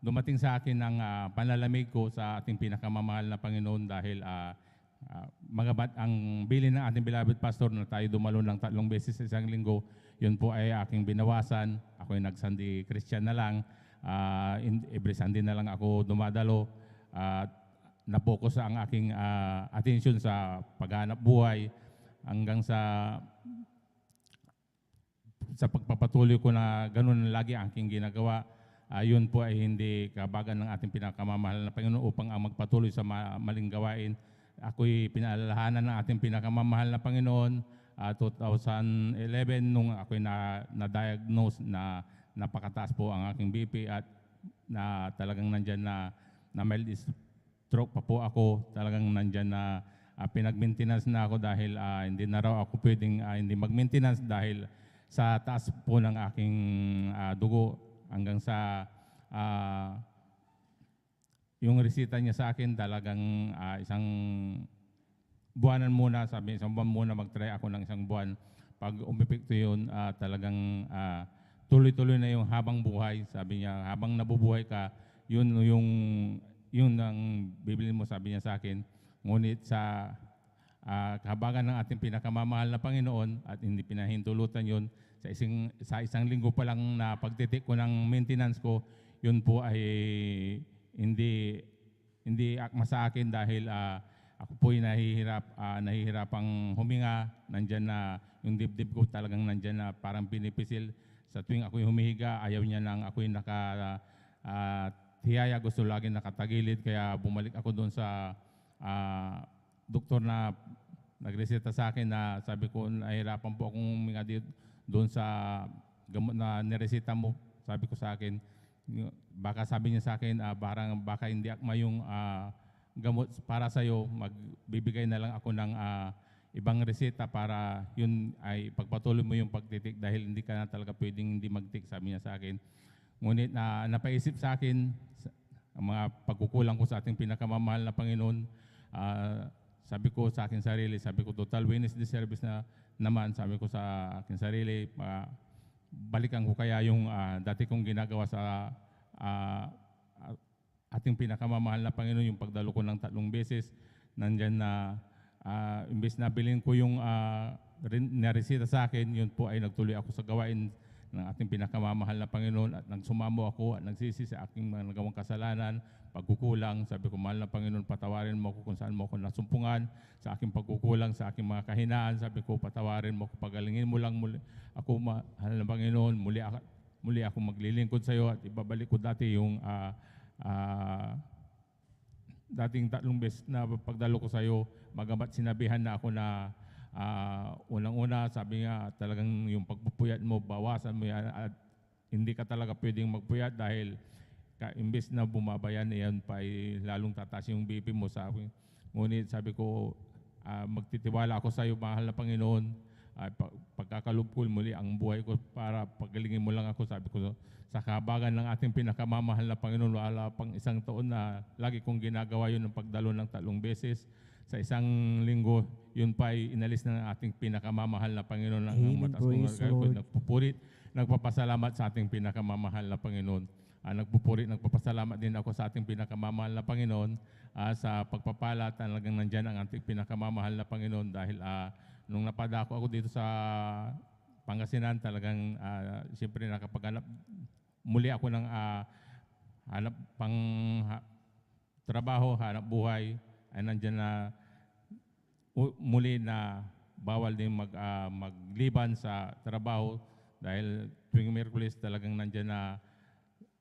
dumating sa akin ang panlalamig ko sa ating pinakamamahal na Panginoon dahil magabat ang bilin ng ating beloved pastor na tayo dumalo ng 3 beses sa isang linggo. Yun po ay aking binawasan. Ako ay nag-Sunday Christian na lang. Every Sunday na lang ako dumadalo. Na-focus ang aking attention sa paghanap buhay hanggang sa pagpapatuloy ko na ganun lagi ang aking ginagawa. Yun po ay hindi kabagan ng ating pinakamamahal na Panginoon upang magpatuloy sa maling gawain. Ako'y pinaalalahanan ng ating pinakamamahal na Panginoon 2011 nung ako'y na-diagnose na napakataas po ang aking BP at na talagang nandyan na mild stroke pa po ako. Talagang nandyan na pinag-maintenance na ako dahil hindi na raw ako pwedeng hindi mag-maintenance dahil sa taas po ng aking dugo hanggang sa yung resita niya sa akin talagang isang buwanan muna, sabi isang buwan muna mag-try ako ng isang buwan. Pag umipekto yun, talagang tuloy-tuloy na yung habang buhay. Sabi niya, habang nabubuhay ka, yun ang bibili mo, sabi niya sa akin. Ngunit sa kahabagan ng ating pinakamamahal na Panginoon at hindi pinahintulutan yun, sa isang linggo pa lang na pagtitik ko ng maintenance ko, yun po ay hindi akma sa akin dahil ako po'y nahihirapang huminga. Nandyan na yung dibdib ko talagang nandyan na parang pinipisil. Sa tuwing ako'y humihiga, ayaw niya nang ako'y nakatihaya, gusto lagi nakatagilid. Kaya bumalik ako doon sa doktor na nagreseta sa akin na sabi ko, nahihirapan po akong huminga doon sa gamot na nireseta mo. Sabi ko sa akin, baka sabi niya sa akin, baka hindi akma yung gamot para sa'yo, magbibigay na lang ako ng ibang reseta para yun ay pagpatuloy mo yung pagtitik dahil hindi ka na talaga pwedeng hindi magtik, sabi niya sa akin. Ngunit napaisip sa akin ang mga pagkukulang ko sa ating pinakamamahal na Panginoon. Sabi ko sa akin sarili, sabi ko total Wednesday service na naman, sabi ko sa akin sarili, balikan ko kaya yung dati kong ginagawa sa ating pinakamamahal na Panginoon, yung pagdalo ko ng 3 beses. Nandyan na imbes na bilhin ko yung naresita sa akin, yun po ay nagtuloy ako sa gawain ng ating pinakamamahal na Panginoon at nagsumamo ako at nagsisi sa aking mga nagawang kasalanan, pagkukulang. Sabi ko, mahal na Panginoon, patawarin mo ako kung saan mo ako nasumpungan sa aking pagkukulang, sa aking mga kahinaan. Sabi ko, patawarin mo ako, pagalingin mo lang muli ako, mahal na Panginoon, muli ako maglilingkod sa iyo at ibabalik ko dati yung dating 3 beses na pagdalo ko sa iyo. Magamat sinabihan na ako na unang-una, sabi nga talagang yung pagpupuyat mo, bawasan mo yan at hindi ka talaga pwedeng magpuyat dahil imbes na bumabayan, yan pa ay lalong tataas yung BP mo. Ngunit sabi ko, magtitiwala ako sa iyo, mahal na Panginoon. Pagkakaloob ko muli ang buhay ko para pagalingin mo lang ako. Sabi ko, sa kahabagan ng ating pinakamamahal na Panginoon, wala pang 1 taon na lagi kong ginagawa yun ng pagdalo ng 3 beses. Sa isang linggo, yun pa ay inalis ng ating pinakamamahal na Panginoon ng mataas kong nagpupurit, nagpapasalamat sa ating pinakamamahal na Panginoon. Nagpupuri, nagpapasalamat din ako sa ating pinakamamahal na Panginoon sa pagpapala. Talagang nandyan ang ating pinakamamahal na Panginoon dahil nung napadako ako dito sa Pangasinan, talagang siyempre nakapaghanap muli ako ng hanap pang trabaho, hanap buhay. Ay nandyan na muli na bawal din magliban sa trabaho dahil tuwing Miyerkules talagang nandyan na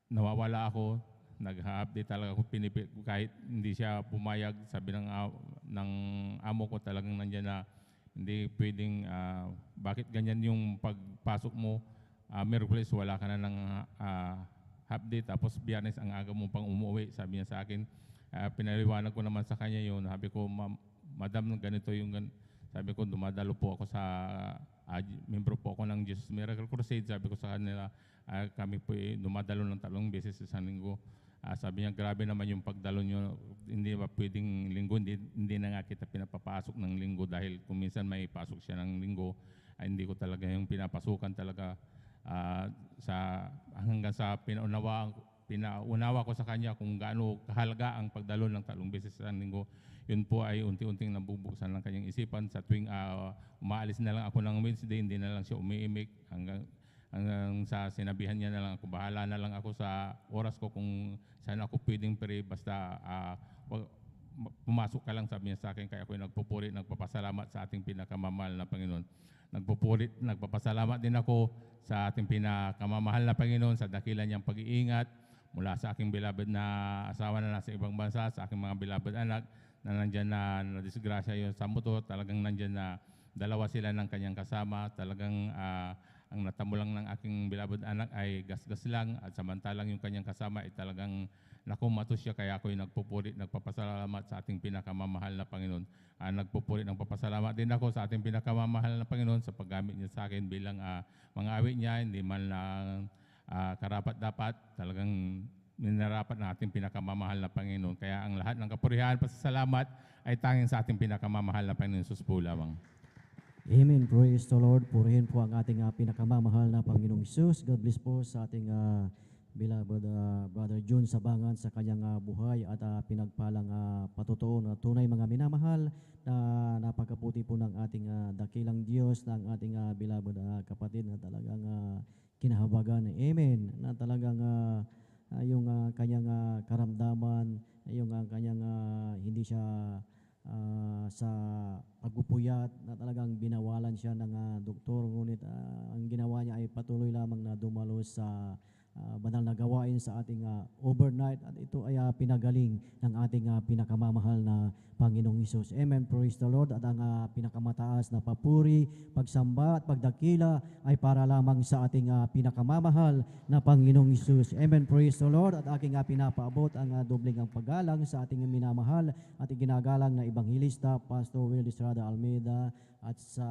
nawawala ako. Nag-update talaga ako, kahit hindi siya pumayag. Sabi ng amo ko talagang nandyan na Hindi pwedeng bakit ganyan yung pagpasok mo, Miyerkules wala ka na ng half day, tapos Biyernes ang aga mo pang umuwi. Sabi niya sa akin, pinaliwanag ko naman sa kanya yun. Sabi ko, Madam, ganito yung sabi ko, dumadalo po ako sa membro po ako ng Jesus Miracle Crusade. Sabi ko sa kanila, kami po dumadalo ng 3 beses sa linggo. Sabi niya, grabe naman yung pagdalo nyo. Hindi ba pwedeng linggo? Hindi na nga kita pinapapasok ng linggo dahil kung minsan may pasok siya ng linggo, hindi ko talaga yung pinapasukan talaga. Hanggang sa pinaunawa ko sa kanya kung gaano kahalaga ang pagdalo ng 3 beses sa linggo. Yun po ay unti-unting nabubuksan ng kanyang isipan. Sa tuwing umaalis na lang ako ng Wednesday, hindi na lang siya umiimik hanggang sa sinabihan niya na lang ako, bahala na lang ako sa oras ko kung saan ako pwedeng free, basta pumasok ka lang, sabi niya sa akin. Kaya ako nagpupuri, nagpapasalamat sa ating pinakamamahal na Panginoon. Nagpapasalamat din ako sa ating pinakamamahal na Panginoon sa dakilan niyang pag-iingat mula sa aking beloved na asawa na nasa ibang bansa, sa aking mga beloved anak na nandyan na disgrasya yun sa motor. Talagang nandyan na 2 sila ng kanyang kasama. Talagang ang natamo lang ng aking beloved anak ay gasgas lang, at samantalang yung kanyang kasama ay talagang nakumatos siya. Kaya ako'y nagpupuri, nagpapasalamat sa ating pinakamamahal na Panginoon. Nagpupuri, nagpapasalamat din ako sa ating pinakamamahal na Panginoon sa paggamit niya sa akin bilang mga awit niya. Hindi man lang karapat-dapat, talagang minarapat ng ating pinakamamahal na Panginoon. Kaya ang lahat ng kapurihan, pasasalamat ay tanging sa ating pinakamamahal na Panginoon Jesus po lamang. Amen. Praise the Lord. Purihin po ang ating pinakamamahal na Panginoong Hesus. God bless po sa ating beloved Brother June Sabangan sa kanyang buhay at pinagpalang patutuo na tunay mga minamahal na napakaputi po ng ating dakilang Diyos, ng ating beloved kapatid na talagang kinahabagan. Amen. Na talagang yung kanyang karamdaman, yung kanyang hindi siya sa pagpupuyat, na talagang binawalan siya ng doktor, ngunit ang ginawa niya ay patuloy lamang na dumalo sa banal na gawain sa ating overnight, at ito ay pinagaling ng ating pinakamamahal na Panginoong Hesus. Amen. Praise the Lord. At ang pinakamataas na papuri, pagsamba at pagdakila ay para lamang sa ating pinakamamahal na Panginoong Hesus. Amen. Praise the Lord. At aking pinapaabot ang dobling ang paggalang sa ating minamahal at iginagalang na Ebanghilista, Pastor Will Estrada Almeida, at sa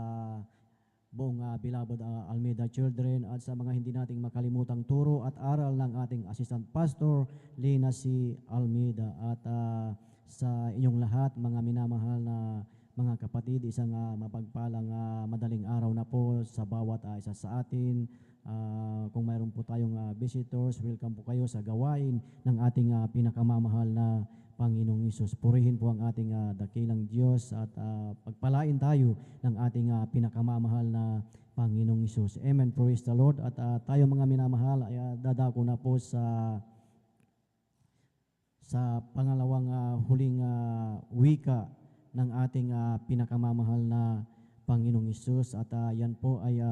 buong beloved Almeida Children, at sa mga hindi nating makalimutang turo at aral ng ating Assistant Pastor Lina C. Almeida, at sa inyong lahat mga minamahal na mga kapatid, isang mapagpalang madaling araw na po sa bawat isa sa atin. Kung mayroon po tayong visitors, welcome po kayo sa gawain ng ating pinakamamahal na Panginoong Hesus. Purihin po ang ating dakilang Diyos at pagpalain tayo ng ating pinakamamahal na Panginoong Hesus. Amen. Praise the Lord. At tayo mga minamahal ay dadako na po sa pangalawang huling wika ng ating pinakamamahal na Panginoong Hesus. At yan po ay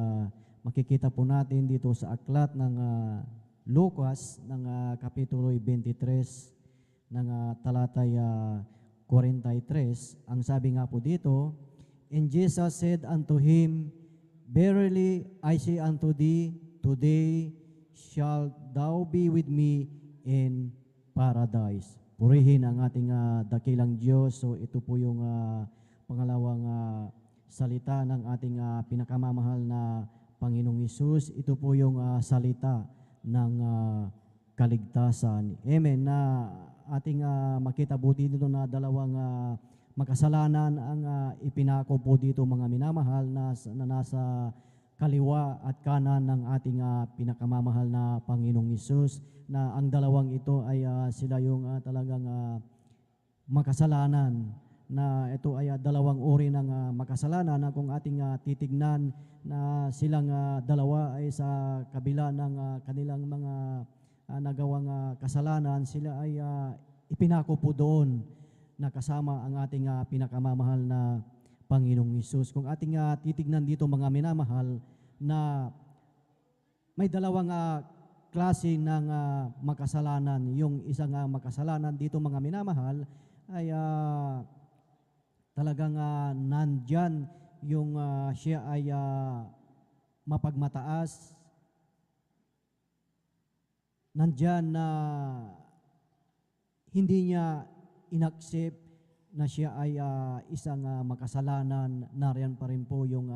makikita po natin dito sa aklat ng Lucas ng Kapitulo 23 ng talatay 43. Ang sabi nga po dito, And Jesus said unto him, Verily I say unto thee, today shalt thou be with me in paradise. Purihin ang ating dakilang Diyos. So ito po yung pangalawang salita ng ating pinakamamahal na Panginoong Hesus. Ito po yung salita ng kaligtasan. Amen. Na ating makita buti dito na dalawang makasalanan ang ipinako po dito mga minamahal na nasa kaliwa at kanan ng ating pinakamamahal na Panginoong Hesus, na ang dalawang ito ay sila yung talagang makasalanan, na ito ay dalawang uri ng makasalanan na kung ating titignan na silang dalawa ay sa kabila ng kanilang mga nagawang kasalanan, sila ay ipinako po doon na kasama ang ating pinakamamahal na Panginoong Hesus. Kung ating titignan dito mga minamahal, na may dalawang klase ng makasalanan. Yung isang makasalanan dito mga minamahal ay talagang nandyan yung siya ay mapagmataas, nandyan na hindi niya inaccept na siya ay isang makasalanan, nariyan pa rin po yung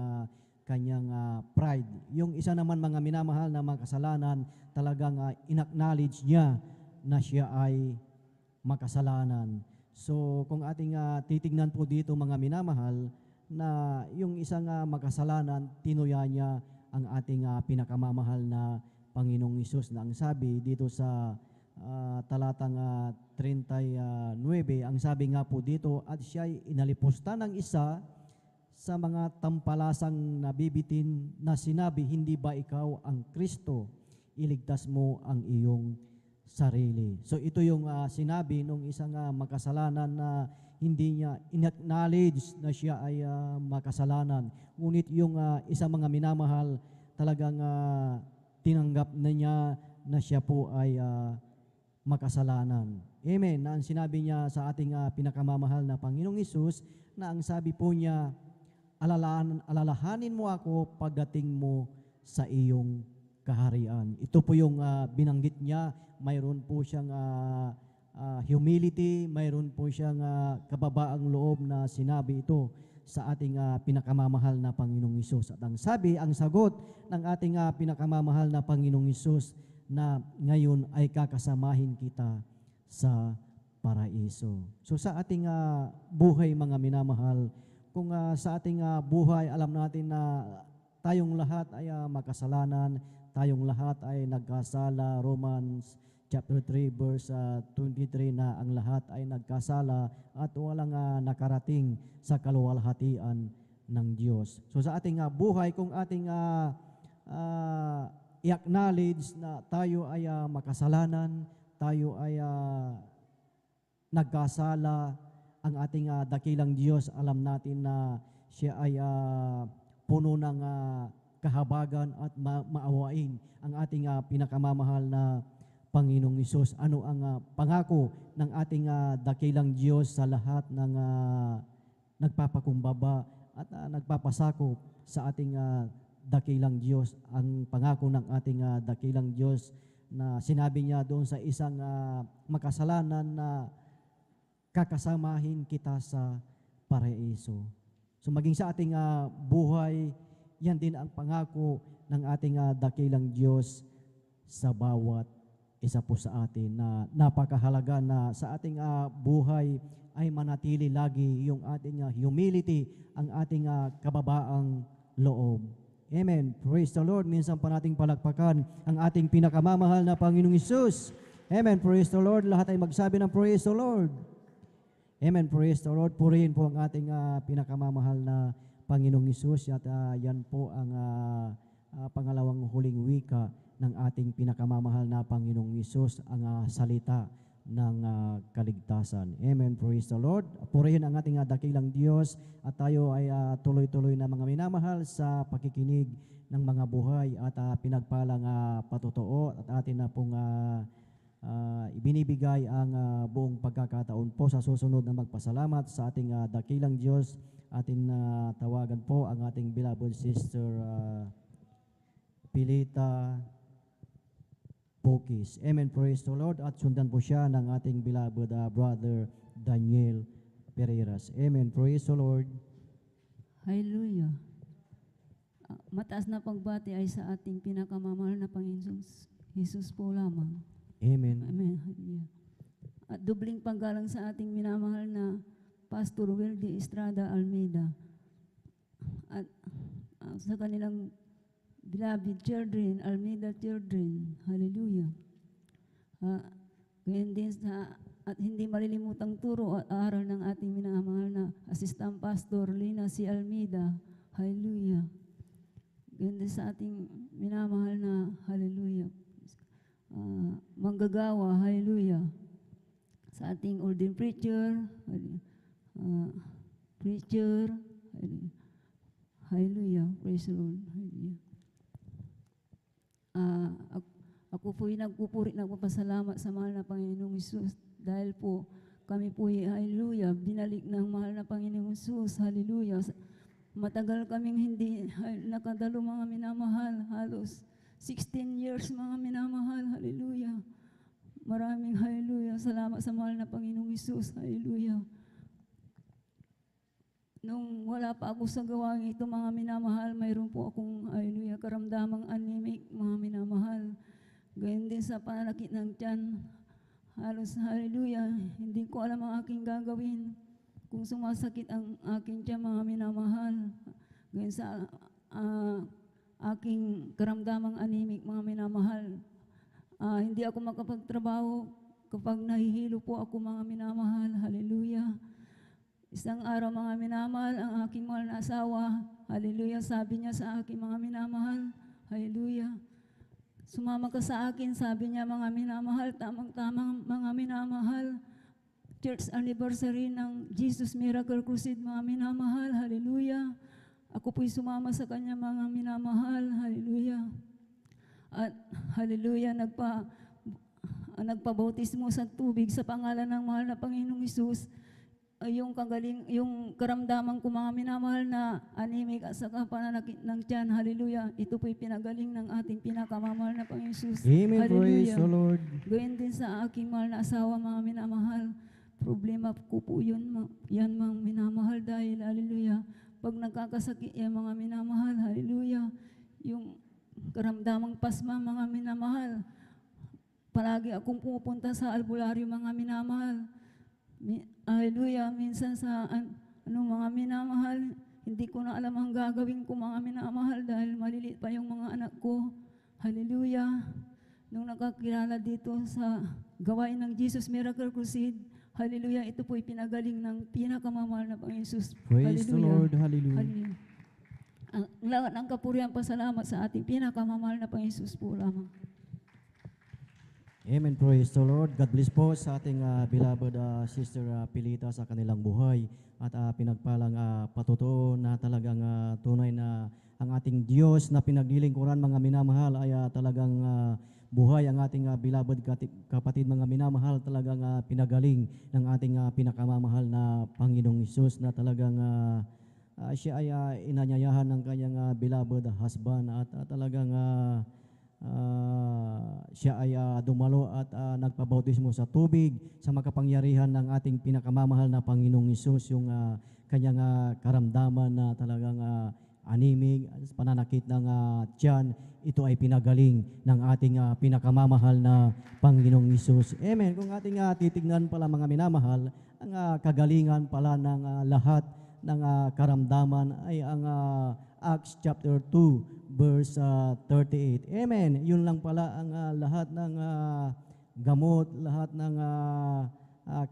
kanyang pride. Yung isa naman mga minamahal na makasalanan, talagang inacknowledge niya na siya ay makasalanan. So kung ating titignan po dito mga minamahal, na yung isang makasalanan, tinuya niya ang ating pinakamamahal na Panginoong Hesus, na ang sabi dito sa talatang 39, ang sabi nga po dito, at siya'y inalipusta ng isa sa mga tampalasang nabibitin na sinabi, hindi ba ikaw ang Kristo? Iligtas mo ang iyong sarili. So ito yung sinabi nung isang makasalanan na hindi niya in-acknowledge na siya ay makasalanan. Ngunit yung isang mga minamahal, talagang tinanggap na niya na siya po ay makasalanan. Amen. Na ang sinabi niya sa ating pinakamamahal na Panginoong Hesus, na ang sabi po niya, alalahanin mo ako pagdating mo sa iyong kaharian. Ito po yung binanggit niya. Mayroon po siyang humility, mayroon po siyang kababaang loob na sinabi ito sa ating pinakamamahal na Panginoong Hesus. At ang sabi, ang sagot ng ating pinakamamahal na Panginoong Hesus, na ngayon ay kakasamahin kita sa paraiso. So sa ating buhay mga minamahal, kung sa ating buhay alam natin na tayong lahat ay makasalanan, tayong lahat ay nagkasala, Romans chapter 3 verse 23, na ang lahat ay nagkasala at walang nakarating sa kaluwalhatian ng Diyos. So sa ating buhay, kung ating i-acknowledge na tayo ay makasalanan, tayo ay nagkasala, ang ating dakilang Diyos, alam natin na siya ay puno ng kahabagan at maawain. Ang ating pinakamamahal na Panginoong Hesus, ano ang pangako ng ating dakilang Diyos sa lahat ng nagpapakumbaba at nagpapasakop sa ating dakilang Diyos? Ang pangako ng ating dakilang Diyos na sinabi niya doon sa isang makasalanan na kakasamahin kita sa paraiso. So maging sa ating buhay, yan din ang pangako ng ating dakilang Diyos sa bawat isa po sa atin, na napakahalaga na sa ating buhay ay manatili lagi yung ating humility, ang ating kababaang loob. Amen. Praise the Lord. Minsan pa nating palakpakan ang ating pinakamamahal na Panginoong Hesus. Amen. Praise the Lord. Lahat ay magsabi ng praise the Lord. Amen. Praise the Lord. Purihin po ang ating pinakamamahal na Panginoong Hesus. At yan po ang pangalawang huling wika ng ating pinakamamahal na Panginoong Hesus, ang salita ng kaligtasan. Amen. Praise the Lord. Purihin ang ating dakilang Diyos at tayo ay tuloy-tuloy na mga minamahal sa pakikinig ng mga buhay at pinagpalang patotoo, at atin na pong ibinibigay ang buong pagkakataon po sa susunod na magpasalamat sa ating dakilang Diyos. Atin tawagan po ang ating beloved sister Pilita Pokis. Amen. Praise the Lord. At sundan po siya ng ating beloved brother Daniel Pereiras. Amen. Praise the Lord. Hallelujah. Mataas na pagbati ay sa ating pinakamamahal na Panginoon Jesus po lamang. Amen. Amen. Hallelujah. At dubling paggalang sa ating minamahal na Pastor Wildy Estrada Almeida. At sa kanilang beloved children, Almeida children. Hallelujah. Ganyan din at hindi malilimutang turo at aral ng ating minamahal na Assistant Pastor Lina C. Almeida. Hallelujah. Ganyan din sa ating minamahal na hallelujah. Manggagawa, hallelujah. Sa ating ordained preacher, hallelujah. Praise the Lord. Hallelujah. Ako po'y nagpapasalamat sa mahal na Panginoong Hesus dahil po kami po'y, hallelujah, binalik ng mahal na Panginoong Hesus, hallelujah. Matagal kaming hindi nakadalo mga minamahal, halos 16 years mga minamahal, hallelujah. Maraming hallelujah, salamat sa mahal na Panginoong Hesus, hallelujah. Nung wala pa ako sa gawain ito mga minamahal, mayroon po akong hallelujah, karamdamang anemic mga minamahal. Gayon din sa pananakit ng tiyan, halos hallelujah, hindi ko alam ang aking gagawin. Kung sumasakit ang aking tiyan mga minamahal, gayon sa aking karamdamang anemic mga minamahal, hindi ako makapagtrabaho kapag nahihilo po ako mga minamahal, hallelujah. Isang araw mga minamahal, ang aking mahal na asawa, hallelujah, sabi niya sa aking mga minamahal, hallelujah. Sumama ka sa akin, sabi niya mga minamahal, tamang-tamang mga minamahal, church anniversary ng Jesus Miracle Crusade mga minamahal, hallelujah. Ako po'y sumama sa kanya mga minamahal, hallelujah. At hallelujah, nagpabautismo sa tubig sa pangalan ng mahal na Panginoong Hesus. Yung karamdaman ko mga minamahal na anemic at saka pananakit ng tiyan, hallelujah. Ito po'y pinagaling ng ating pinakamamahal na Panginoong Hesus. Amen. Praise Hallelujah. the Lord. Gayon din sa aking mahal na asawa mga minamahal. Problema ko po yun, yan mga minamahal dahil, hallelujah, pag nagkakasakit yan mga minamahal, hallelujah, yung karamdamang pasma mga minamahal, palagi akong pupunta sa albularyo mga minamahal, hallelujah, minsan sa mga minamahal, hindi ko na alam ang gagawin ko mga minamahal dahil maliliit pa yung mga anak ko, hallelujah. Nung nakakilala dito sa gawain ng Jesus Miracle Crusade, hallelujah, ito po'y pinagaling ng pinakamamahal na Panginoon Jesus. Praise the Lord. Hallelujah. Hallelujah. Ang lahat ng kapurihan pasalamat sa ating pinakamamahal na Panginoon Jesus po lamang. Amen. Praise the Lord. God bless po sa ating beloved Sister Pilita sa kanilang buhay at pinagpalang patutuo na talagang tunay na ang ating Diyos na pinaglilingkuran mga minamahal ay talagang buhay ang ating beloved kapatid mga minamahal, talagang pinagaling ng ating pinakamamahal na Panginoong Hesus na talagang siya ay inanyayahan ng kanyang beloved husband at talagang siya ay dumalo at nagpabautismo sa tubig sa makapangyarihan ng ating pinakamamahal na Panginoong Hesus, yung kanyang karamdaman na talagang anemic, pananakit ng tiyan, ito ay pinagaling ng ating pinakamamahal na Panginoong Hesus. Amen. Kung ating titignan pala mga minamahal, ang kagalingan pala ng lahat ng karamdaman ay ang Acts chapter 2 verse 38. Amen. Yun lang pala ang lahat ng gamot, lahat ng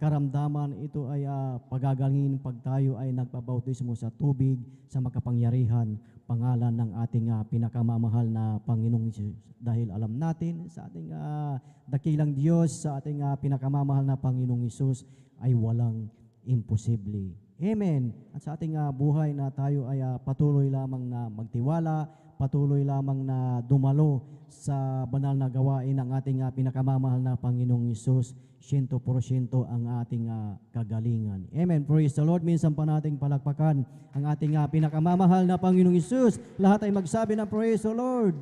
karamdaman, ito ay pagagalingin pag tayo ay nagpabautismo sa tubig sa makapangyarihan pangalan ng ating pinakamamahal na Panginoong Hesus. Dahil alam natin sa ating dakilang Diyos, sa ating pinakamamahal na Panginoong Hesus ay walang imposible. Amen. At sa ating buhay na tayo ay patuloy lamang na magtiwala, patuloy lamang na dumalo sa banal na gawain ng ating pinakamamahal na Panginoong Hesus, 100% ang ating kagalingan. Amen. Praise the Lord. Minsan pa nating palakpakan ang ating pinakamamahal na Panginoong Hesus. Lahat ay magsabi ng praise the Lord.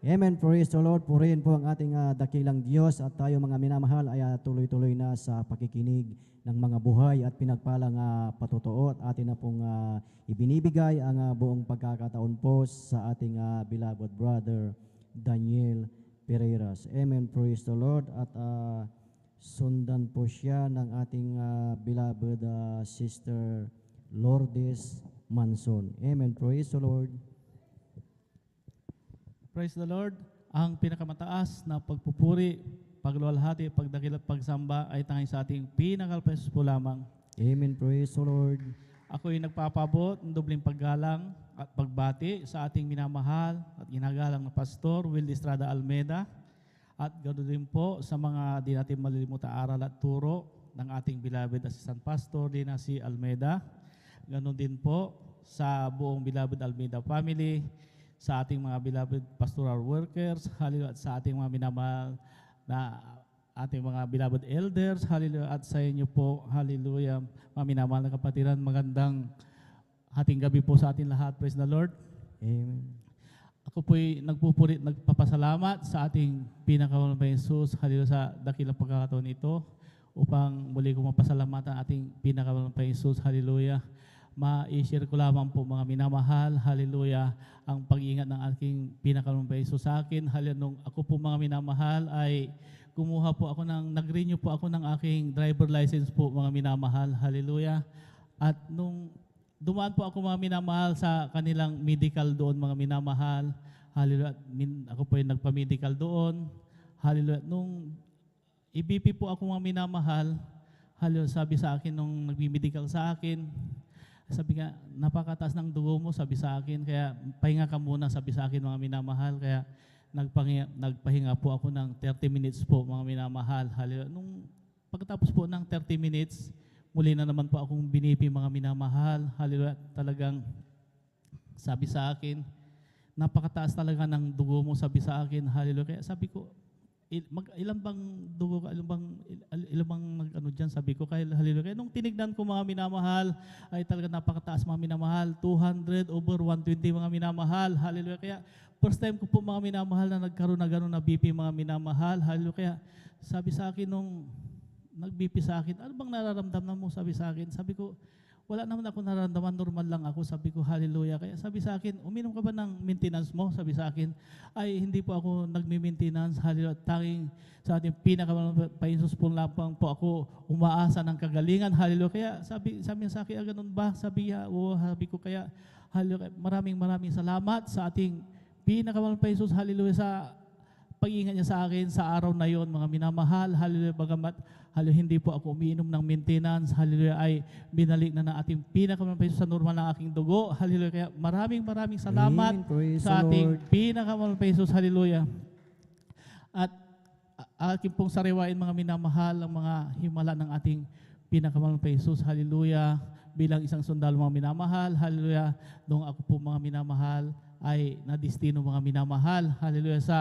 Amen. Praise the Lord. Purihin po ang ating dakilang Diyos at tayo mga minamahal ay tuloy-tuloy na sa pakikinig ng mga buhay at pinagpalang patutuo at atin na pong ibinibigay ang buong pagkakataon po sa ating beloved brother Daniel Pereiras. Amen. Praise the Lord. At sundan po siya ng ating beloved Sister Lourdes Manson. Amen. Praise the Lord. Praise the Lord. Ang pinakamataas na pagpupuri, pagluwalhati, pagdakil at pagsamba ay tanging sa ating pinakalpesos po lamang. Amen. Praise the Lord. Ako'y nagpapabot ng dobling paggalang at pagbati sa ating minamahal at ginagalang na Pastor Will Estrada Almeida at ganoon din po sa mga di natin malilimutan aral at turo ng ating beloved Assistant Pastor din na si Almeida. Ganoon din po sa buong beloved Almeida family, sa ating mga beloved pastoral workers, hallelujah, at sa ating mga minamahal na ating mga beloved elders, hallelujah, at sa inyo po, hallelujah, mga minamahal na kapatiran, magandang hating gabi po sa ating lahat. Praise the Lord. Amen. Ako po'y nagpupurit, nagpapasalamat sa ating pinakamalang Jesus, haliluya sa dakilang pagkakataon ito, upang muli kong mapasalamatan ating pinakamalang Jesus, haliluya. Ma-share ko lamang po mga minamahal, haliluya, ang pag-iingat ng aking pinakamalang Jesus sa akin. Haliluya, nung ako po mga minamahal ay kumuha po ako nag-renew po ako ng aking driver license po mga minamahal, haliluya. At nung dumaan po ako mga minamahal sa kanilang medical doon mga minamahal. Hallelujah. Ako po yung nagpa-medical doon. Hallelujah. Nung i-BP po ako mga minamahal, hallelujah, sabi sa akin nung nagbi-medical sa akin, sabi nga, napakataas ng dugo mo, sabi sa akin, kaya pahinga ka muna, sabi sa akin mga minamahal. Kaya nagpahinga po ako ng 30 minutes po mga minamahal. Hallelujah. Nung pagkatapos po ng 30 minutes, muli na naman po akong binipi mga minamahal. Hallelujah. Talagang sabi sa akin, napakataas talaga ng dugo mo, sabi sa akin. Hallelujah. Kaya sabi ko, ilan bang dugo ka, ilan bang ano dyan, sabi ko. Kaya hallelujah. Kaya nung tinignan ko mga minamahal, ay talaga napakataas mga minamahal. 200 over 120 mga minamahal. Hallelujah. Kaya first time ko po mga minamahal na nagkaroon na gano'n na BP mga minamahal. Hallelujah. Kaya sabi sa akin nung nag-BP sa akin, ano bang nararamdaman mo? Sabi sa akin. Sabi ko, wala naman ako nararamdaman, normal lang ako. Sabi ko, hallelujah. Kaya sabi sa akin, uminom ka ba ng maintenance mo? Sabi sa akin, ay hindi po ako nagmi-maintenance. Hallelujah. Tanging sa ating pinaka-Jesus po lamang po ako umaasa ng kagalingan. Hallelujah. Kaya sabi sa akin, ganun ba? Sabi ko kaya, hallelujah. Maraming salamat sa ating pinaka-Jesus. Hallelujah. Sa pag-iingat niya sa akin sa araw na yon, mga minamahal. Hallelujah. Bagamat hallelujah, hindi po ako umiinom ng maintenance. Hallelujah, ay binalik na ng ating pinakamalang sa normal ng aking dugo. Hallelujah. Kaya maraming salamat sa ating pinakamalang Jesus. Hallelujah. At aking pong sariwain mga minamahal ang mga himala ng ating pinakamalang Jesus. Hallelujah. Bilang isang sundalo mga minamahal. Hallelujah. Nung ako po mga minamahal ay nadistino mga minamahal. Hallelujah. Sa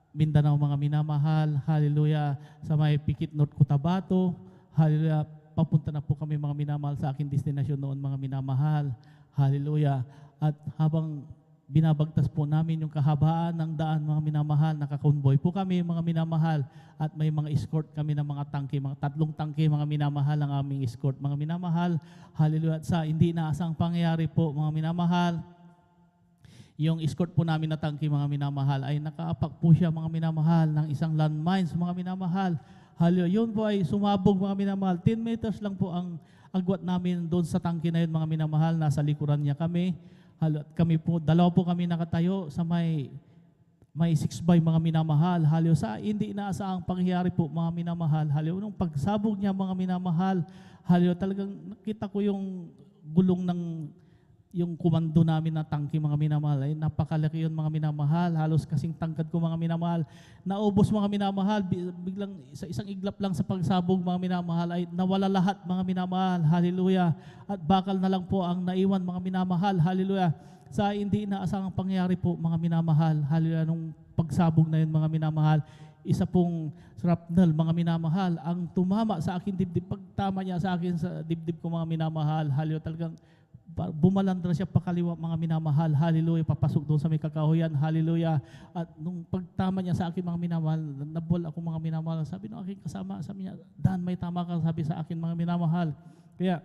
Mindanao mga minamahal, hallelujah, sa may Pikit North Cotabato, hallelujah, papunta na po kami mga minamahal sa aking destinasyon noon mga minamahal, hallelujah. At habang binabagtas po namin yung kahabaan ng daan mga minamahal, nakakonvoy po kami mga minamahal, at may mga escort kami ng mga tangke, mga 3 tangke mga minamahal ang aming escort mga minamahal, hallelujah. At sa hindi inaasang pangyayari po mga minamahal, yung escort po namin na tangke mga minamahal ay nakaapak po siya mga minamahal ng isang landmines mga minamahal. Hallelujah. Yun po ay sumabog mga minamahal. 10 meters lang po ang agwat namin doon sa tangke na yun mga minamahal. Nasa likuran niya kami. Kami po, 2 po kami nakatayo sa may 6 by mga minamahal. Hallelujah. Sa hindi inaasahang pangyayari po mga minamahal. Hallelujah. Nung pagsabog niya mga minamahal, hallelujah, talagang nakita ko yung gulong ng yung komando namin na tangke mga minamahal ay napakalaki yun mga minamahal, halos kasing tangkad ko mga minamahal, naubos mga minamahal, biglang sa isang iglap lang sa pagsabog mga minamahal ay nawala lahat mga minamahal, hallelujah, at bakal na lang po ang naiwan mga minamahal, hallelujah, sa hindi inaasahang pangyayari po mga minamahal, hallelujah, nung pagsabog na yun mga minamahal, isa pong shrapnel mga minamahal ang tumama sa akin dibdib, pagtama niya sa akin sa dibdib ko mga minamahal, hallelujah, talagang bumalandra siya pakaliwa mga minamahal, hallelujah, papasok doon sa may kakahuyan, hallelujah. At nung pagtama niya sa akin mga minamahal, nabol ako mga minamahal, sabi ng aking kasama, sabi niya, Dan, may tama ka, sabi sa akin mga minamahal. Kaya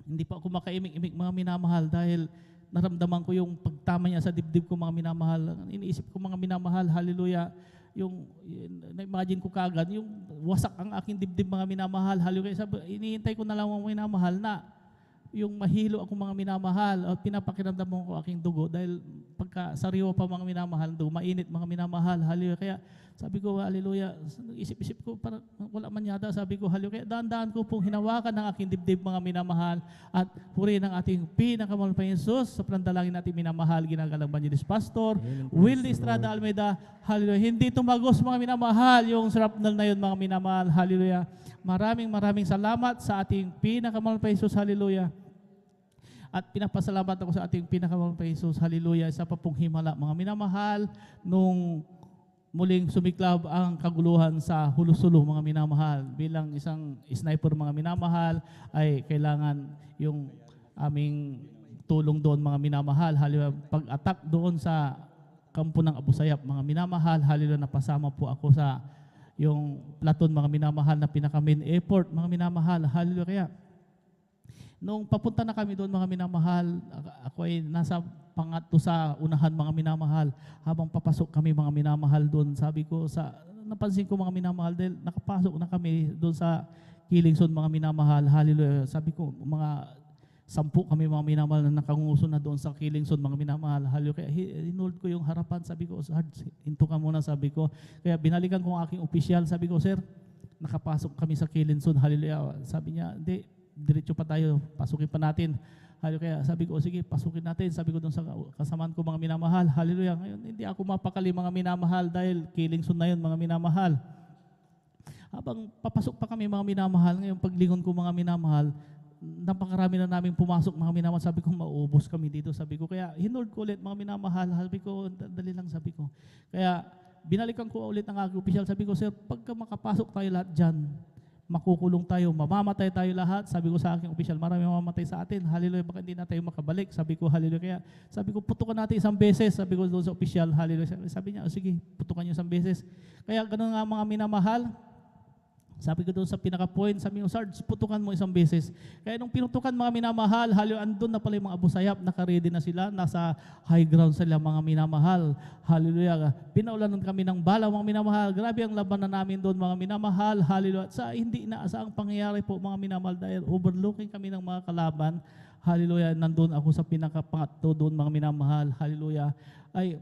hindi pa ako makaimik-imik mga minamahal dahil naramdaman ko yung pagtama niya sa dibdib ko mga minamahal. Iniisip ko mga minamahal, hallelujah, yung na-imagine ko kagad, yung wasak ang aking dibdib mga minamahal, hallelujah. Sabi, iniintay ko na lang mga minamahal na yung mahilo ako mga minamahal at pinapakiramdam ko aking dugo dahil pagka sariwa pa mga minamahal do, mainit mga minamahal, hallelujah. Kaya sabi ko, hallelujah, isip-isip ko, para wala man yata, sabi ko, hallelujah. Kaya daan-daan ko pong hinawakan ng aking dibdib mga minamahal at puri ng ating pinakamahal pa Jesus sa panalangin natin minamahal, ginagalang Evangelist Pastor Will Estrada Almeida, hallelujah. Hindi tumagos mga minamahal yung shrapnel na yun mga minamahal, hallelujah. Maraming salamat sa ating pinakamahal pa Jesus, hallelujah. At pinapasalamat ako sa ating pinakamahal pa Jesus, hallelujah, sa papong himala mga minamahal nung muling sumiklab ang kaguluhan sa Hulusulo mga minamahal. Bilang isang sniper mga minamahal ay kailangan yung aming tulong doon mga minamahal. Hallelujah. Pag-attack doon sa kampo ng Abu Sayyaf, mga minamahal, hallelujah, napasama po ako sa yung platon mga minamahal na pinaka-main effort, mga minamahal, hallelujah. Kaya nung papunta na kami doon mga minamahal, ako ay nasa pangatlo sa unahan mga minamahal. Habang papasok kami mga minamahal doon, napansin ko mga minamahal dahil nakapasok na kami doon sa Kilingson mga minamahal, hallelujah. Sabi ko, mga 10 kami mga minamahal na nakanguso na doon sa Kilingson mga minamahal, hallelujah. Kaya hinold ko yung harapan, sabi ko, Sarge, hinto ka muna, sabi ko. Kaya binalikan ko ang aking opisyal, sabi ko, sir, nakapasok kami sa Kilingson, hallelujah. Sabi niya, hindi, diretso pa tayo, pasukin pa natin. Hallelujah. Kaya sabi ko, sige, pasukin natin. Sabi ko doon sa kasamaan ko mga minamahal, hallelujah. Ngayon, hindi ako mapakali mga minamahal dahil Kilingson na yun mga minamahal. Habang papasok pa kami mga minamahal, ngayon paglingon ko mga minamahal, napakarami na namin pumasok mga minamahal. Sabi ko, maubos kami dito. Sabi ko, kaya hinold ko ulit mga minamahal. Sabi ko, dali lang, sabi ko. Kaya binalikan ko ulit ng aking opisyal. Sabi ko, sir, pagka makapasok tayo lahat dyan, makukulong tayo, mamamatay tayo lahat. Sabi ko sa aking opisyal, marami mamamatay sa atin. Hallelujah, baka hindi na tayo makabalik. Sabi ko, hallelujah. Kaya sabi ko, putukan natin isang beses. Sabi ko doon sa opisyal, hallelujah. Sabi niya, sige, putukan niyo isang beses. Kaya ganun nga mga minamahal. Sabi ko doon sa pinaka-point, sabi ko, Sarge, putukan mo isang beses. Kaya nung pinutukan mga minamahal, hallelujah, andun na pala yung mga Abu Sayyaf, naka-ready na sila, nasa high ground sila mga minamahal. Hallelujah. Pinaulanan kami ng bala mga minamahal. Grabe ang laban na namin doon mga minamahal. Hallelujah. Sa hindi inaasahang pangyayari po mga minamahal dahil overlooking kami ng mga kalaban. Hallelujah. Nandun ako sa pinaka-pangatlo doon mga minamahal. Hallelujah. Ay,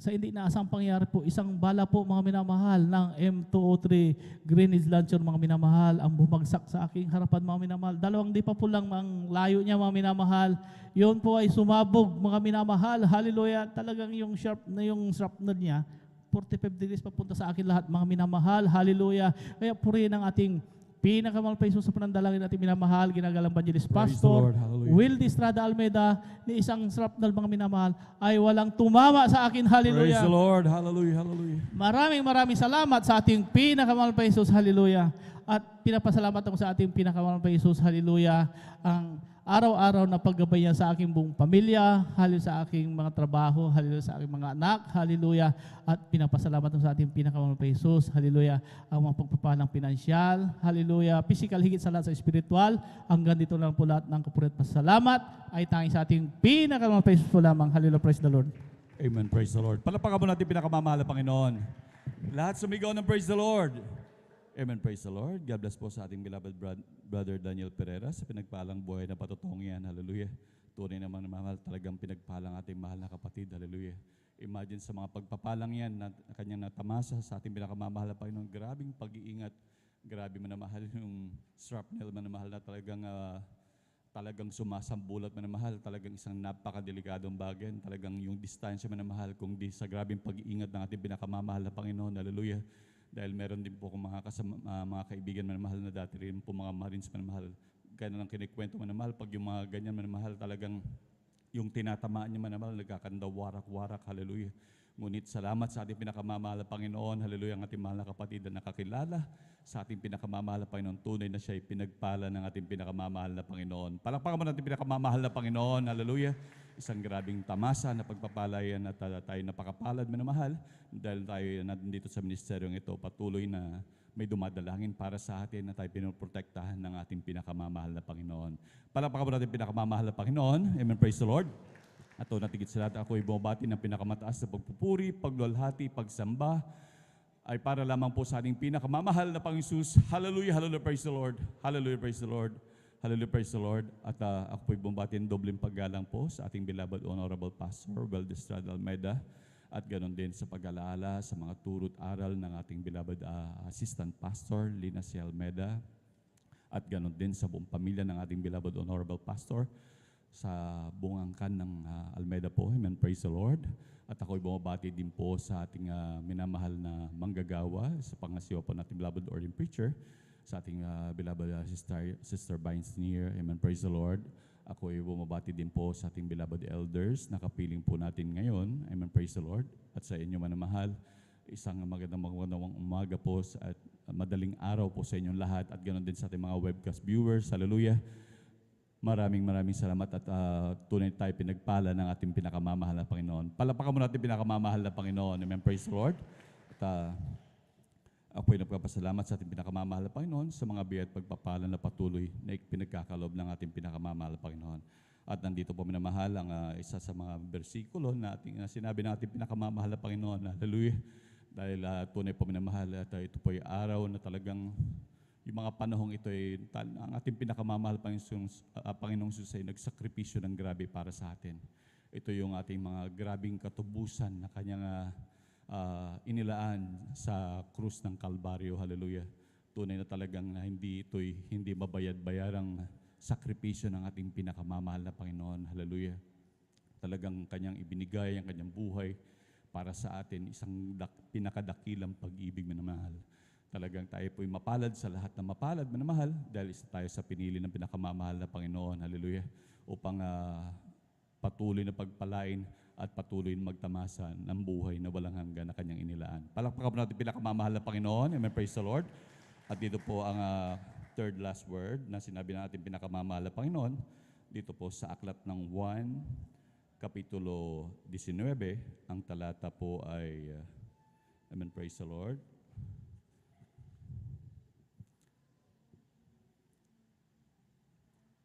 sa hindi inaasang pangyayari po, isang bala po mga minamahal ng M203 Grenade Launcher mga minamahal ang bumagsak sa aking harapan mga minamahal. 2 di pa po lang ang layo niya mga minamahal. Yun po ay sumabog mga minamahal. Hallelujah. Talagang yung shrapnel niya, 45 degrees papunta sa akin lahat mga minamahal. Hallelujah. Kaya purihin ang ating pinakamahal pa Isus sa panandalangin natin minamahal, ginagalang Evangelist Pastor Wildy Estrada Almeida, ni isang shrapnel mga minamahal, ay walang tumama sa akin. Hallelujah. Praise the Lord. Hallelujah. Hallelujah. Maraming salamat sa ating pinakamahal pa Isus. Hallelujah. At pinapasalamat ako sa ating pinakamahal pa Isus. Hallelujah. Ang araw-araw na paggabay niya sa aking buong pamilya, hallelujah, sa aking mga trabaho, hallelujah, sa aking mga anak, hallelujah, at pinapasalamat ko sa ating pinakamahal pa Jesus, hallelujah, ang mga pagpapalang pinansyal, hallelujah, physical, higit sa lahat sa spiritual, hanggang dito lang po lahat ng kapurit pasalamat ay tanging sa ating pinakamahal pa Jesus po lamang. Hallelujah, praise the Lord. Amen, praise the Lord. Palapakan mo natin pinakamamahal na Panginoon. Lahat sumigaw ng praise the Lord. Amen, praise the Lord. God bless po sa ating beloved brother Daniel Pereira sa pinagpalang buhay na patutong yan. Hallelujah. Tunay naman na mahal, talagang pinagpalang ating mahal na kapatid. Hallelujah. Imagine sa mga pagpapalang yan na kanyang natamasa sa ating pinakamamahal na Panginoon. Grabing pag-iingat. Grabe manamahal yung shrapnel manamahal na talagang sumasambulat manamahal. Talagang isang napakadelikadong bagay. Talagang yung distansya manamahal kung di sa grabing pag-iingat ng ating pinakamamahal na Panginoon. Hallelujah. Dahil meron din po akong mga kaibigan manamahal na dati rin po mga Marines manamahal. Kaya lang kinikwento manamahal, pag yung mga ganyan manamahal, talagang yung tinatamaan niya manamahal, nagkakanda warak-warak, hallelujah. Ngunit salamat sa ating pinakamamahal na Panginoon, hallelujah, ang ating mahal na kapatid na nakakilala sa ating pinakamamahal na Panginoon. Tunay na siya ay pinagpala ng ating pinakamamahal na Panginoon. Palakpakan mo natin pinakamamahal na Panginoon, hallelujah. Isang grabing tamasa na pagpapalayan at tayo napakapalad manamahal dahil tayo nandito sa ministeryong ito, patuloy na may dumadalangin para sa atin na tayo pinoprotektahan ng ating pinakamamahal na Panginoon. Palakpakan mo natin pinakamamahal na Panginoon. Amen, praise the Lord. At natigit sa lahat, ako ay bumabati ng pinakamataas na pagpupuri, paglulhati, pagsamba, ay para lamang po sa ating pinakamamahal na Panginoon Jesus. Hallelujah, hallelujah, praise the Lord. Hallelujah, praise the Lord. Hallelujah, praise the Lord. At ako po'y bumabati ng dobleng paggalang po sa ating beloved Honorable Pastor Wildy Estrada Almeida. At ganoon din sa pag-alaala sa mga turut aral ng ating beloved Assistant Pastor Lina C. Almeida. At ganoon din sa buong pamilya ng ating beloved Honorable Pastor sa buong angkan ng Almeida po. Amen, praise the Lord. At ako'y bumabati din po sa ating minamahal na manggagawa sa pangasiwa po nating beloved ordained preacher, sa ating beloved Sister Vines Near. Amen, praise the Lord. Ako'y bumabati din po sa ating beloved elders na kapiling po natin ngayon. Amen, praise the Lord. At sa inyo manamahal, isang magandang umaga po at madaling araw po sa inyong lahat. At ganoon din sa ating mga webcast viewers. Hallelujah. Maraming salamat at tunay tayo pinagpala ng ating pinakamamahal na Panginoon. Palapakan mo natin pinakamamahal na Panginoon. Amen. Praise the Lord. At ako ay nagpapasalamat sa ating pinakamamahal na Panginoon sa mga biyaya at pagpapala na patuloy na pinagkakalob ng ating pinakamamahal na Panginoon. At nandito po minamahal ang isa sa mga bersikulo na sinabi ng ating pinakamamahal na Panginoon. Hallelujah. Dahil tunay po minamahal at ito po ay araw na talagang yung mga panahong ito ay ang ating pinakamamahal Panginoong Jesus ay nagsakripisyo ng grabe para sa atin. Ito yung ating mga grabing katubusan na kanyang inilaan sa krus ng Kalbaryo. Hallelujah. Tunay na talagang hindi mabayad-bayarang sakripisyo ng ating pinakamamahal na Panginoon. Hallelujah. Talagang kanyang ibinigay ang kanyang buhay para sa atin, isang pinakadakilang pag-ibig minamahal. Talagang tayo po'y mapalad sa lahat na mapalad minamahal dahil isa tayo sa pinili ng pinakamamahal na Panginoon. Hallelujah. Upang patuloy na pagpalain at patuloy na magtamasa ng buhay na walang hanggan na kanyang inilaan. Palakpakan po natin pinakamamahal na Panginoon. Amen. Praise the Lord. At dito po ang third last word na sinabi natin pinakamamahal na Panginoon. Dito po sa aklat ng 1, Kapitulo 19. Ang talata po ay, Amen. Praise the Lord.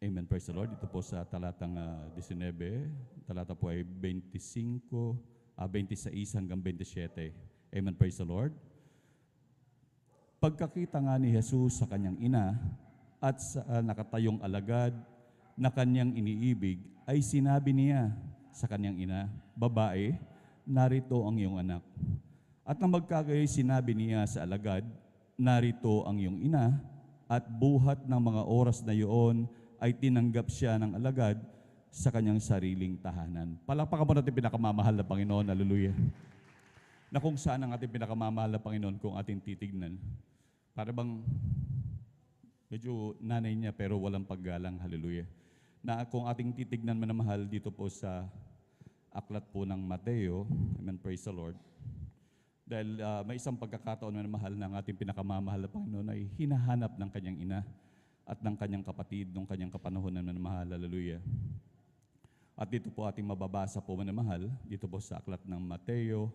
Amen. Praise the Lord. Ito po sa talatang 19, talata po ay 26 hanggang 27. Amen. Praise the Lord. Pagkakita nga ni Jesus sa kanyang ina at sa nakatayong alagad na kanyang iniibig, ay sinabi niya sa kanyang ina, "Babae, narito ang iyong anak." At nang magkagayoy sinabi niya sa alagad, "Narito ang iyong ina," at buhat ng mga oras na iyon, ay tinanggap siya ng alagad sa kanyang sariling tahanan. Palakpakan mo natin pinakamamahal na Panginoon. Hallelujah. Na kung saan ang ating pinakamamahal na Panginoon kung ating titignan. Para bang medyo nanay niya pero walang paggalang. Hallelujah. Na kung ating titignan manamahal dito po sa aklat po ng Mateo. Amen. Praise the Lord. Dahil may isang pagkakataon manamahal ng ating pinakamamahal na Panginoon ay hinahanap ng kanyang ina at ng kanyang kapatid, ng kanyang kapanahon na manamahal. Hallelujah. At dito po ating mababasa po manamahal, dito po sa aklat ng Mateo,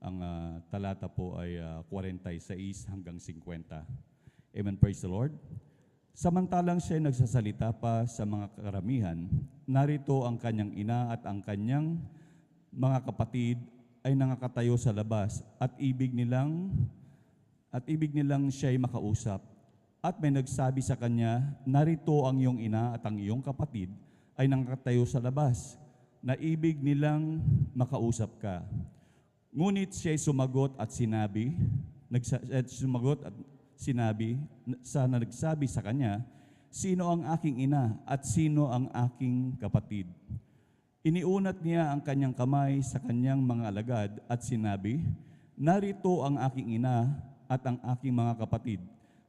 ang talata po ay 46 hanggang 50. Amen. Praise the Lord. Samantalang siya nagsasalita pa sa mga karamihan, narito ang kanyang ina at ang kanyang mga kapatid ay nakakatayo sa labas at ibig nilang siya'y makausap. At may nagsabi sa kanya, "Narito ang iyong ina at ang iyong kapatid ay nakatayo sa labas, na ibig nilang makausap ka." Ngunit siya'y sumagot at sinabi sa kanya, "Sino ang aking ina at sino ang aking kapatid?" Iniunat niya ang kanyang kamay sa kanyang mga alagad at sinabi, "Narito ang aking ina at ang aking mga kapatid.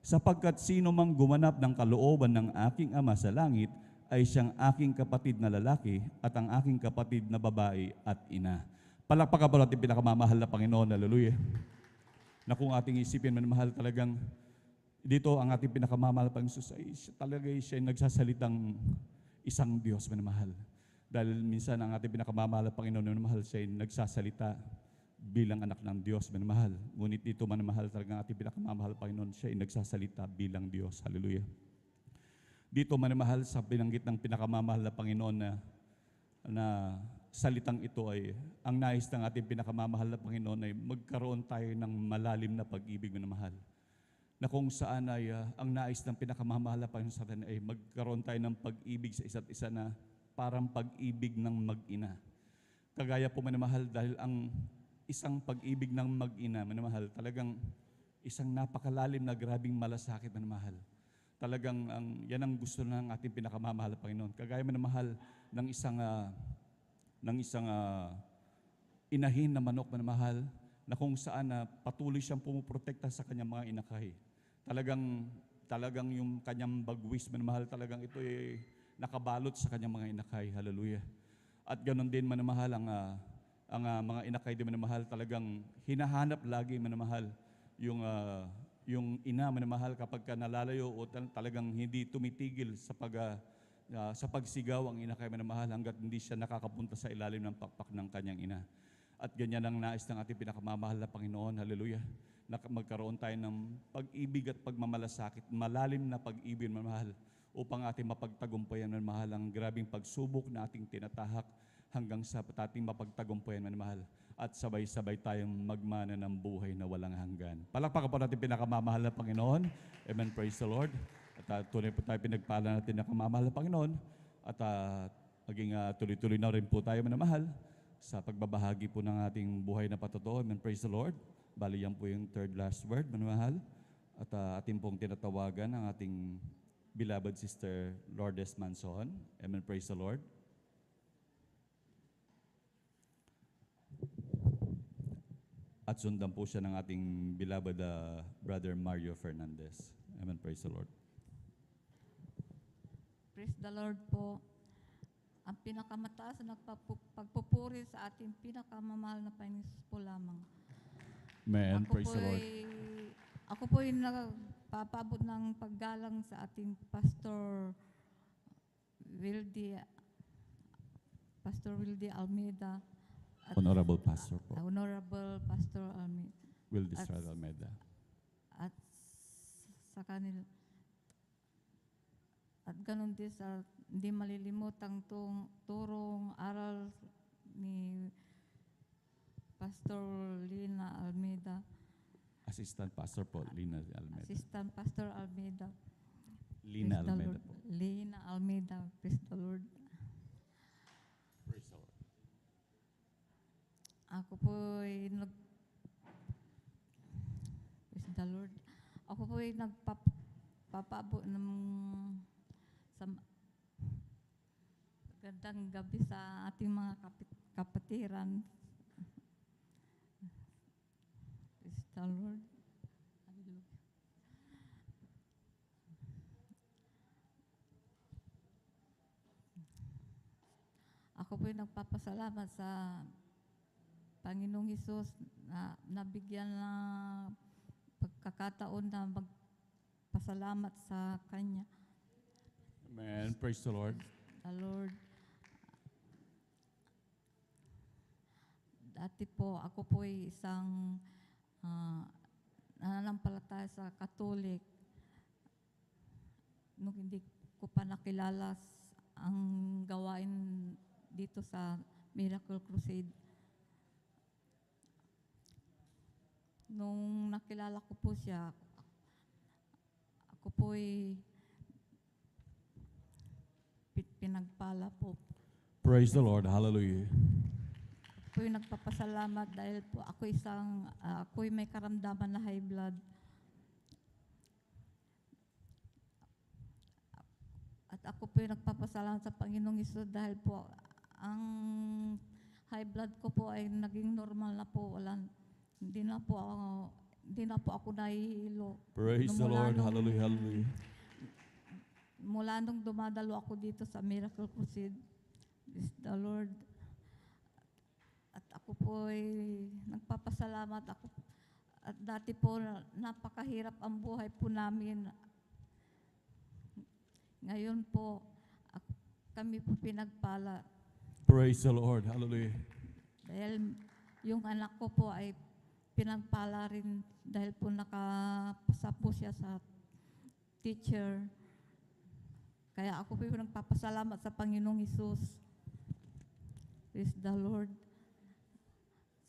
Sapagkat sino mang gumanap ng kalooban ng aking Ama sa langit ay siyang aking kapatid na lalaki at ang aking kapatid na babae at ina." Palakpakan po natin pinakamamahal na Panginoon. Hallelujah. Na kung ating isipin manamahal talagang dito ang ating pinakamamahal na Panginoon ay siya nagsasalitang isang Diyos manamahal. Dahil minsan ang ating pinakamamahal na Panginoon manamahal siya ay nagsasalita bilang anak ng Diyos, manamahal. Ngunit dito manamahal talagang ating pinakamamahal Panginoon, siya ay nagsasalita bilang Diyos. Hallelujah. Dito manamahal sa binanggit ng pinakamamahal na Panginoon na salitang ito ay ang nais ng ating pinakamamahal na Panginoon ay magkaroon tayo ng malalim na pag-ibig manamahal. Na kung saan ay ang nais ng pinakamamahal na Panginoon sa atin ay magkaroon tayo ng pag-ibig sa isa't isa na parang pag-ibig ng mag-ina. Kagaya po manamahal dahil ang isang pag-ibig ng mag-ina, manamahal, talagang isang napakalalim na grabing malasakit, manamahal. Talagang yan ang gusto ng ating pinakamamahal na Panginoon. Kagaya manamahal ng isang inahin na manok, manamahal, na kung saan patuloy siyang pumuprotekta sa kanyang mga inakay. Talagang yung kanyang bagwis, manamahal, talagang ito ay nakabalot sa kanyang mga inakay. Hallelujah. At ganoon din manamahal ang mga inakay din manamahal, talagang hinahanap lagi manamahal yung ina manamahal kapag ka nalalayo o talagang hindi tumitigil sa sa pagsigaw ang ina kay minamahal hanggat hindi siya nakakapunta sa ilalim ng pakpak ng kanyang ina. At ganyan ang nais ng ating pinakamamahal na Panginoon. Hallelujah. Na magkaroon tayo ng pag-ibig at pagmamalasakit, malalim na pag-ibig, minamahal, upang ating mapagtagumpayan, minamahal, ang grabing pagsubok na ating tinatahak hanggang sa ating mapagtagumpayan, minamahal. At sabay-sabay tayong magmana ng buhay na walang hanggan. Palakpakan po natin pinakamamahal na Panginoon. Amen. Praise the Lord. At tunay po tayo pinagpala natin na kamamahal na Panginoon. At maging tuloy-tuloy na rin po tayo minamahal sa pagbabahagi po ng ating buhay na patotoo. Amen. Praise the Lord. Bali yan po yung third last word, minamahal. At ating pong tinatawagan ang ating beloved sister Lourdes Manson. Amen. Praise the Lord. At sundan po siya ng ating beloved brother Mario Fernandez. Amen. Praise the Lord. Praise the Lord po. Ang pinakamataas na pagpupuri sa ating pinakamamahal na Panginoon po lamang. Amen. Praise the Lord. Ako po yung nagpapabot ng paggalang sa ating Pastor Wildy Almeida. Honorable Pastor po. Honorable Pastor Almeida. Wildy Almeida. At sa kanila. At ganun din sa hindi malilimutang turong aral ni Pastor Lina Almeida. Assistant Pastor po, Lina Almeida. Assistant Pastor Almeida. Lina Praise the Almeida Lord. po. Lina Almeida. Praise the Lord. Praise the Lord. Ako po ay Praise the Lord. Ako po ay nagpapabo ng sa magandang gabi sa ating mga kapatiran. Praise the Lord. Hallelujah. Ako po ay nagpapasalamat sa Panginoong Hesus na nabigyan na pagkakataon na magpasalamat sa Kanya. Amen. Praise the Lord. The Lord. Dati po, ako po ay isang nananampalataya sa Katolik. Nung hindi ko pa nakilala ang gawain dito sa Miracle Crusade. Nung nakilala ko po siya, ako po ay pinagpala po. Praise the Lord. Hallelujah. Ako yung nagpapasalamat dahil po ako may karamdaman na high blood. At ako po yung nagpapasalamat sa Panginoong Hesus dahil po ang high blood ko po ay naging normal na po. Hindi na po ako nahihilo. Praise the Lord. Hallelujah. Hallelujah. Mula nung dumadalo ako dito sa Miracle Crusade, is the Lord. At ako po ay nagpapasalamat. At dati po napakahirap ang buhay po namin. Ngayon po, kami po pinagpala. Praise the Lord. Hallelujah. Dahil yung anak ko po ay pinagpala rin dahil po nakapasa po siya sa teacher. Kaya ako po nagpapasalamat sa Panginoong Hesus. Praise the Lord.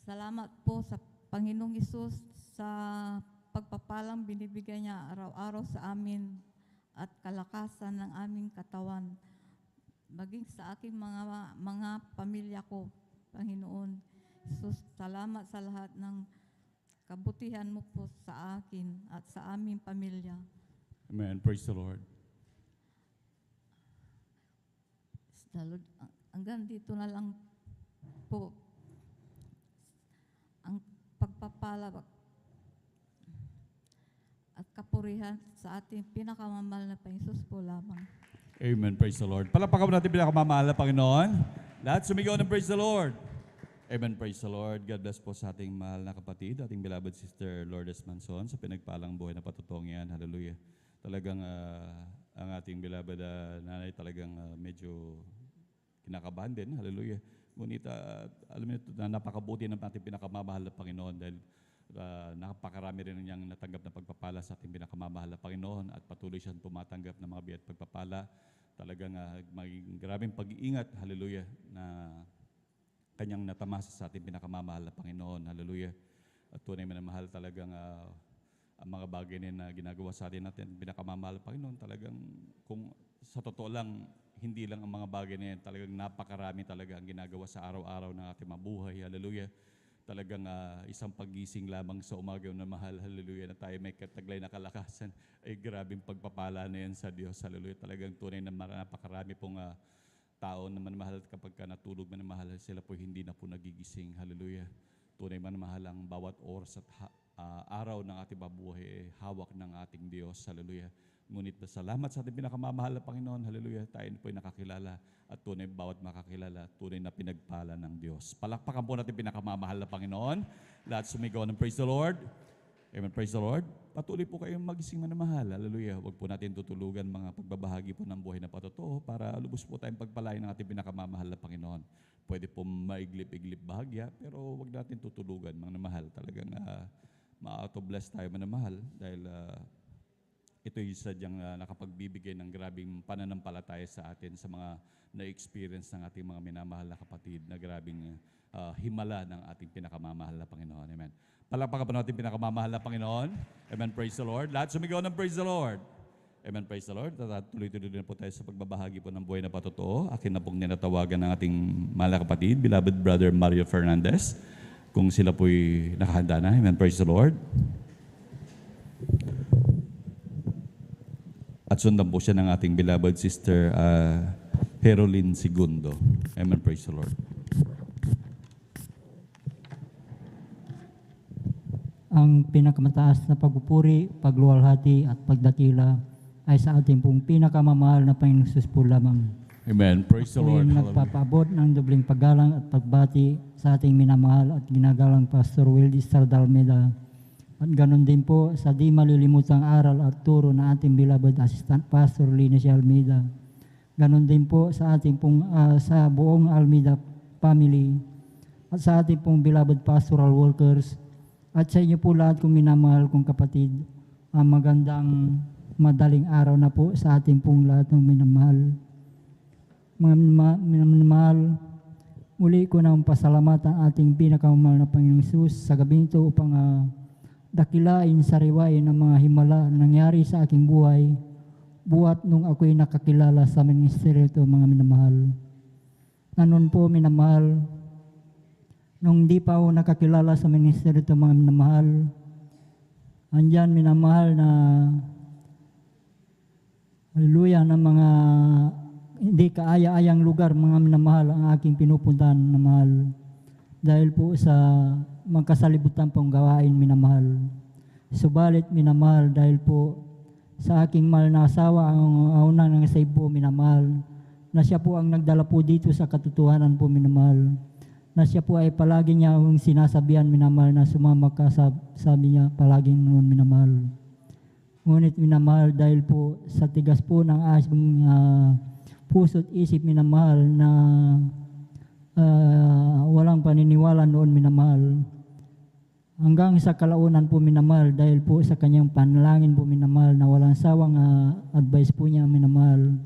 Salamat po sa Panginoong Hesus sa pagpapalang binibigay niya araw-araw sa amin at kalakasan ng aming katawan. Maging sa aking mga pamilya ko, Panginoon. Hesus, salamat sa lahat ng kabutihan mo po sa akin at sa aming pamilya. Amen. Praise the Lord. Lord, hanggang dito na lang po ang pagpapala at kapurihan sa ating pinakamamahal na Panginoon po lamang. Amen. Praise the Lord. Palakpakan mo natin pinakamamahal na Panginoon. Lahat sumigaw ng praise the Lord. Amen. Praise the Lord. God bless po sa ating mahal na kapatid, ating beloved sister Lourdes Manson sa pinagpalang buhay na patutong yan. Hallelujah. Talagang ang ating beloved nanay talagang medyo kinakabahan din. Hallelujah. Ngunit alam niyo na napakabuti ng ating pinakamamahal na Panginoon dahil napakarami rin niyang natanggap na pagpapala sa ating pinakamamahal na Panginoon at patuloy siyang tumatanggap ng mga biyaya at pagpapala. Talagang maging grabing pag-iingat, hallelujah, na kanyang natamasa sa ating pinakamamahal na Panginoon, hallelujah. At tunay na mahal talagang ang mga bagay na ginagawa sa atin natin, pinakamamahal na Panginoon, talagang kung sa totoo lang, hindi lang ang mga bagay na yan, talagang napakarami talaga ang ginagawa sa araw-araw ng ating mabuhay, hallelujah. Talagang isang pagising lamang sa umaga na mahal, hallelujah, na tayo may kataglay na kalakasan, ay grabing pagpapala na yan sa Diyos, hallelujah. Talagang tunay na napakarami pong tao na manamahal at kapag natulog manamahal, sila po hindi na po nagigising, hallelujah. Tunay manamahal ang bawat oras at araw ng ating mabuhay, hawak ng ating Diyos, hallelujah. Ngunit salamat sa ating pinakamamahal na Panginoon, hallelujah, tayo po ay nakakilala at tunay bawat makakilala, tunay na pinagpala ng Diyos. Palakpakan po natin pinakamamahal na Panginoon. Lahat sumigaw ng praise the Lord. Amen, praise the Lord. Patuloy po kayong magising manamahal, hallelujah. Huwag po natin tutulugan mga pagbabahagi po ng buhay na patotoo para lubos po tayong pagpalain ng ating pinakamamahal na Panginoon. Pwede po maiglip-iglip bahagya, pero huwag natin tutulugan mga namahal. Talagang ma-auto-bless tayo manamahal dahil ito yung sadyang nakapagbibigay ng grabing pananampalataya sa atin sa mga na-experience ng ating mga minamahal na kapatid na grabing himala ng ating pinakamamahal na Panginoon. Amen. Palakpakan po natin pinakamamahal na Panginoon. Amen. Praise the Lord. Lahat sumigaw ng praise the Lord. Amen. Praise the Lord. Tuloy-tuloy din po tayo sa pagbabahagi po ng buhay na patotoo. Akin na pong ninatawagan ng ating mahal na kapatid, beloved brother Mario Fernandez. Kung sila po'y nakahanda na. Amen. Praise the Lord. At sundan po siya ng ating beloved sister Heroline Segundo. Amen. Praise the Lord. Ang pinakamataas na pagpupuri, pagluwalhati at pagdakila ay sa ating pong pinakamamahal na Panginoong Jesus po lamang. Amen. Praise the Lord. Nagpapaabot ng dobling paggalang at pagbati sa ating minamahal at ginagalang Pastor Wildy Estrada Almeida. At ganon din po sa di malilimutang aral at turo na ating beloved Assistant Pastor Linus Almeida. Ganon din po sa ating pong sa buong Almeida family at sa ating pong beloved pastoral workers at sa inyo po lahat kong minamahal kong kapatid. Magandang madaling araw na po sa ating pong lahat ng minamahal. Mga minamahal, muli ko na pasalamat ang ating pinakamamahal na Panginoong Jesus sa gabing ito upang dakilain sa riwain ng mga himala na nangyari sa aking buhay buhat nung ako'y nakakilala sa ministeryo ito, mga minamahal. Nanon po, minamahal, nung di pa ako nakakilala sa ministeryo ito, mga minamahal, andyan, minamahal, na hallelujah, ng mga hindi kaaya-ayang lugar, mga minamahal, ang aking pinupuntahan, minamahal, dahil po sa magkasalibutan pong gawain, minamahal. Subalit, minamahal, dahil po sa aking mahal na asawa, ang unang nang-save po, minamahal, na siya po ang nagdala po dito sa katotohanan po, minamahal, na siya po ay palagi niya ang sinasabihan, minamahal, na sumama ka, sabi niya palagi noon, minamahal. Ngunit, minamahal, dahil po sa tigas po ng aking puso't isip, minamahal, na walang paniniwala noon, minamahal. Hanggang sa kalaunan po, minamahal, dahil po sa kanyang panalangin po, minamahal, na walang sawang advice po niya, minamahal.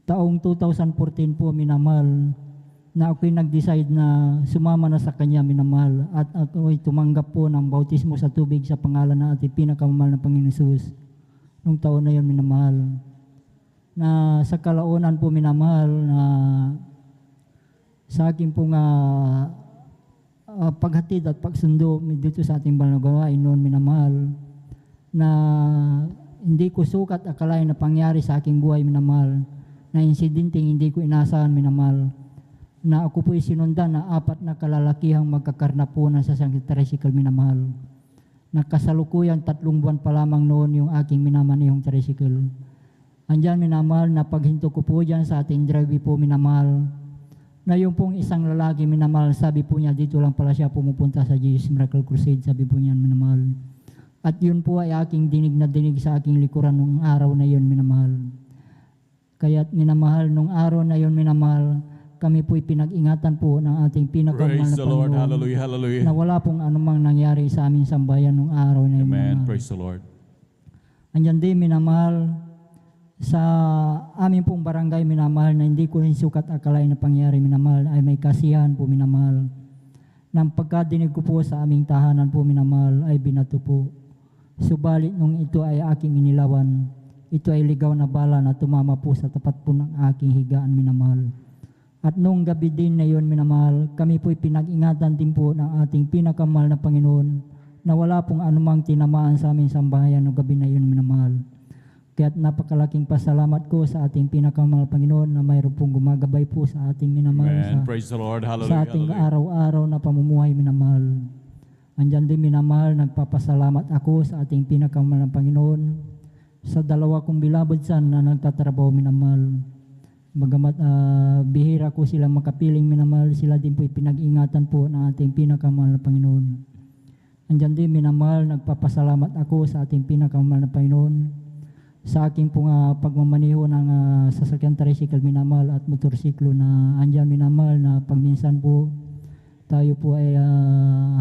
Taong 2014 po, minamahal, na ako'y nag-decide na sumama na sa kanya, minamahal, at ako'y tumanggap po ng bautismo sa tubig sa pangalan ng ating pinakamamahal na Panginoon Jesus. Nung taon na yun, minamahal. Na sa kalaunan po, minamahal, na sa akin pong paghatid at pagsundo dito sa ating balagawain noon, minamahal, na hindi ko sukat akalain na pangyari sa aking buhay, minamahal, na insidenteng hindi ko inasahan, minamahal, na ako po'y sinundan na 4 na kalalakihang magkakarnapunan sa isang tricycle, minamahal. Nakasalukuyan 3 buwan pa lamang noon yung aking minamanihong tricycle. Andyan, minamahal, na paghinto ko po dyan sa ating drive po, minamahal, na yung pong isang lalaki, minamahal, sabi po niya, dito lang pala siya pumupunta sa Jesus Miracle Crusade, sabi po niya, minamahal. At yun po ay aking dinig na dinig sa aking likuran nung araw na yun, minamahal. Kaya't minamahal, nung araw na yon minamahal, kami po'y pinag-ingatan po ng ating pinakamahal Praise na the Lord. Panginoon Hallelujah, hallelujah. na wala pong anumang nangyari sa aming sambayan nung araw na yun. Amen. minamahal. Praise the Lord. Andyan din minamahal sa aming pong barangay minamahal na hindi ko rin sukat akalain na pangyari minamahal ay may kasiyahan po minamahal. Nang pagkadinig ko po sa aming tahanan po minamahal ay binato po. Subalit nung ito ay aking inilawan, ito ay ligaw na bala na tumama po sa tapat po ng aking higaan minamahal. At nung gabi din na yon minamahal, kami po'y pinag-ingatan din po ng ating pinakamahal na Panginoon na wala pong anumang tinamaan sa aming sambahayan noong gabi na yun minamahal. Kaya't napakalaking pasalamat ko sa ating pinakamahal Panginoon na mayroon pong gumagabay po sa ating minamahal Amen. Praise the Lord. Hallelujah, sa ating hallelujah. araw-araw na pamumuhay minamahal. Andyan din minamahal, nagpapasalamat ako sa ating pinakamahal na Panginoon sa dalawa kong beloved son na nagtatrabaho minamahal. Bagamat bihira ko sila makapiling minamahal, sila din po'y pinag-ingatan po ng ating pinakamahal na Panginoon. Andyan din minamahal, nagpapasalamat ako sa ating pinakamahal na Panginoon sa aking pong pagmamaneho ng sasakyan tricycle minamahal at motorsiklo na andyan minamahal na pagminsan po tayo po ay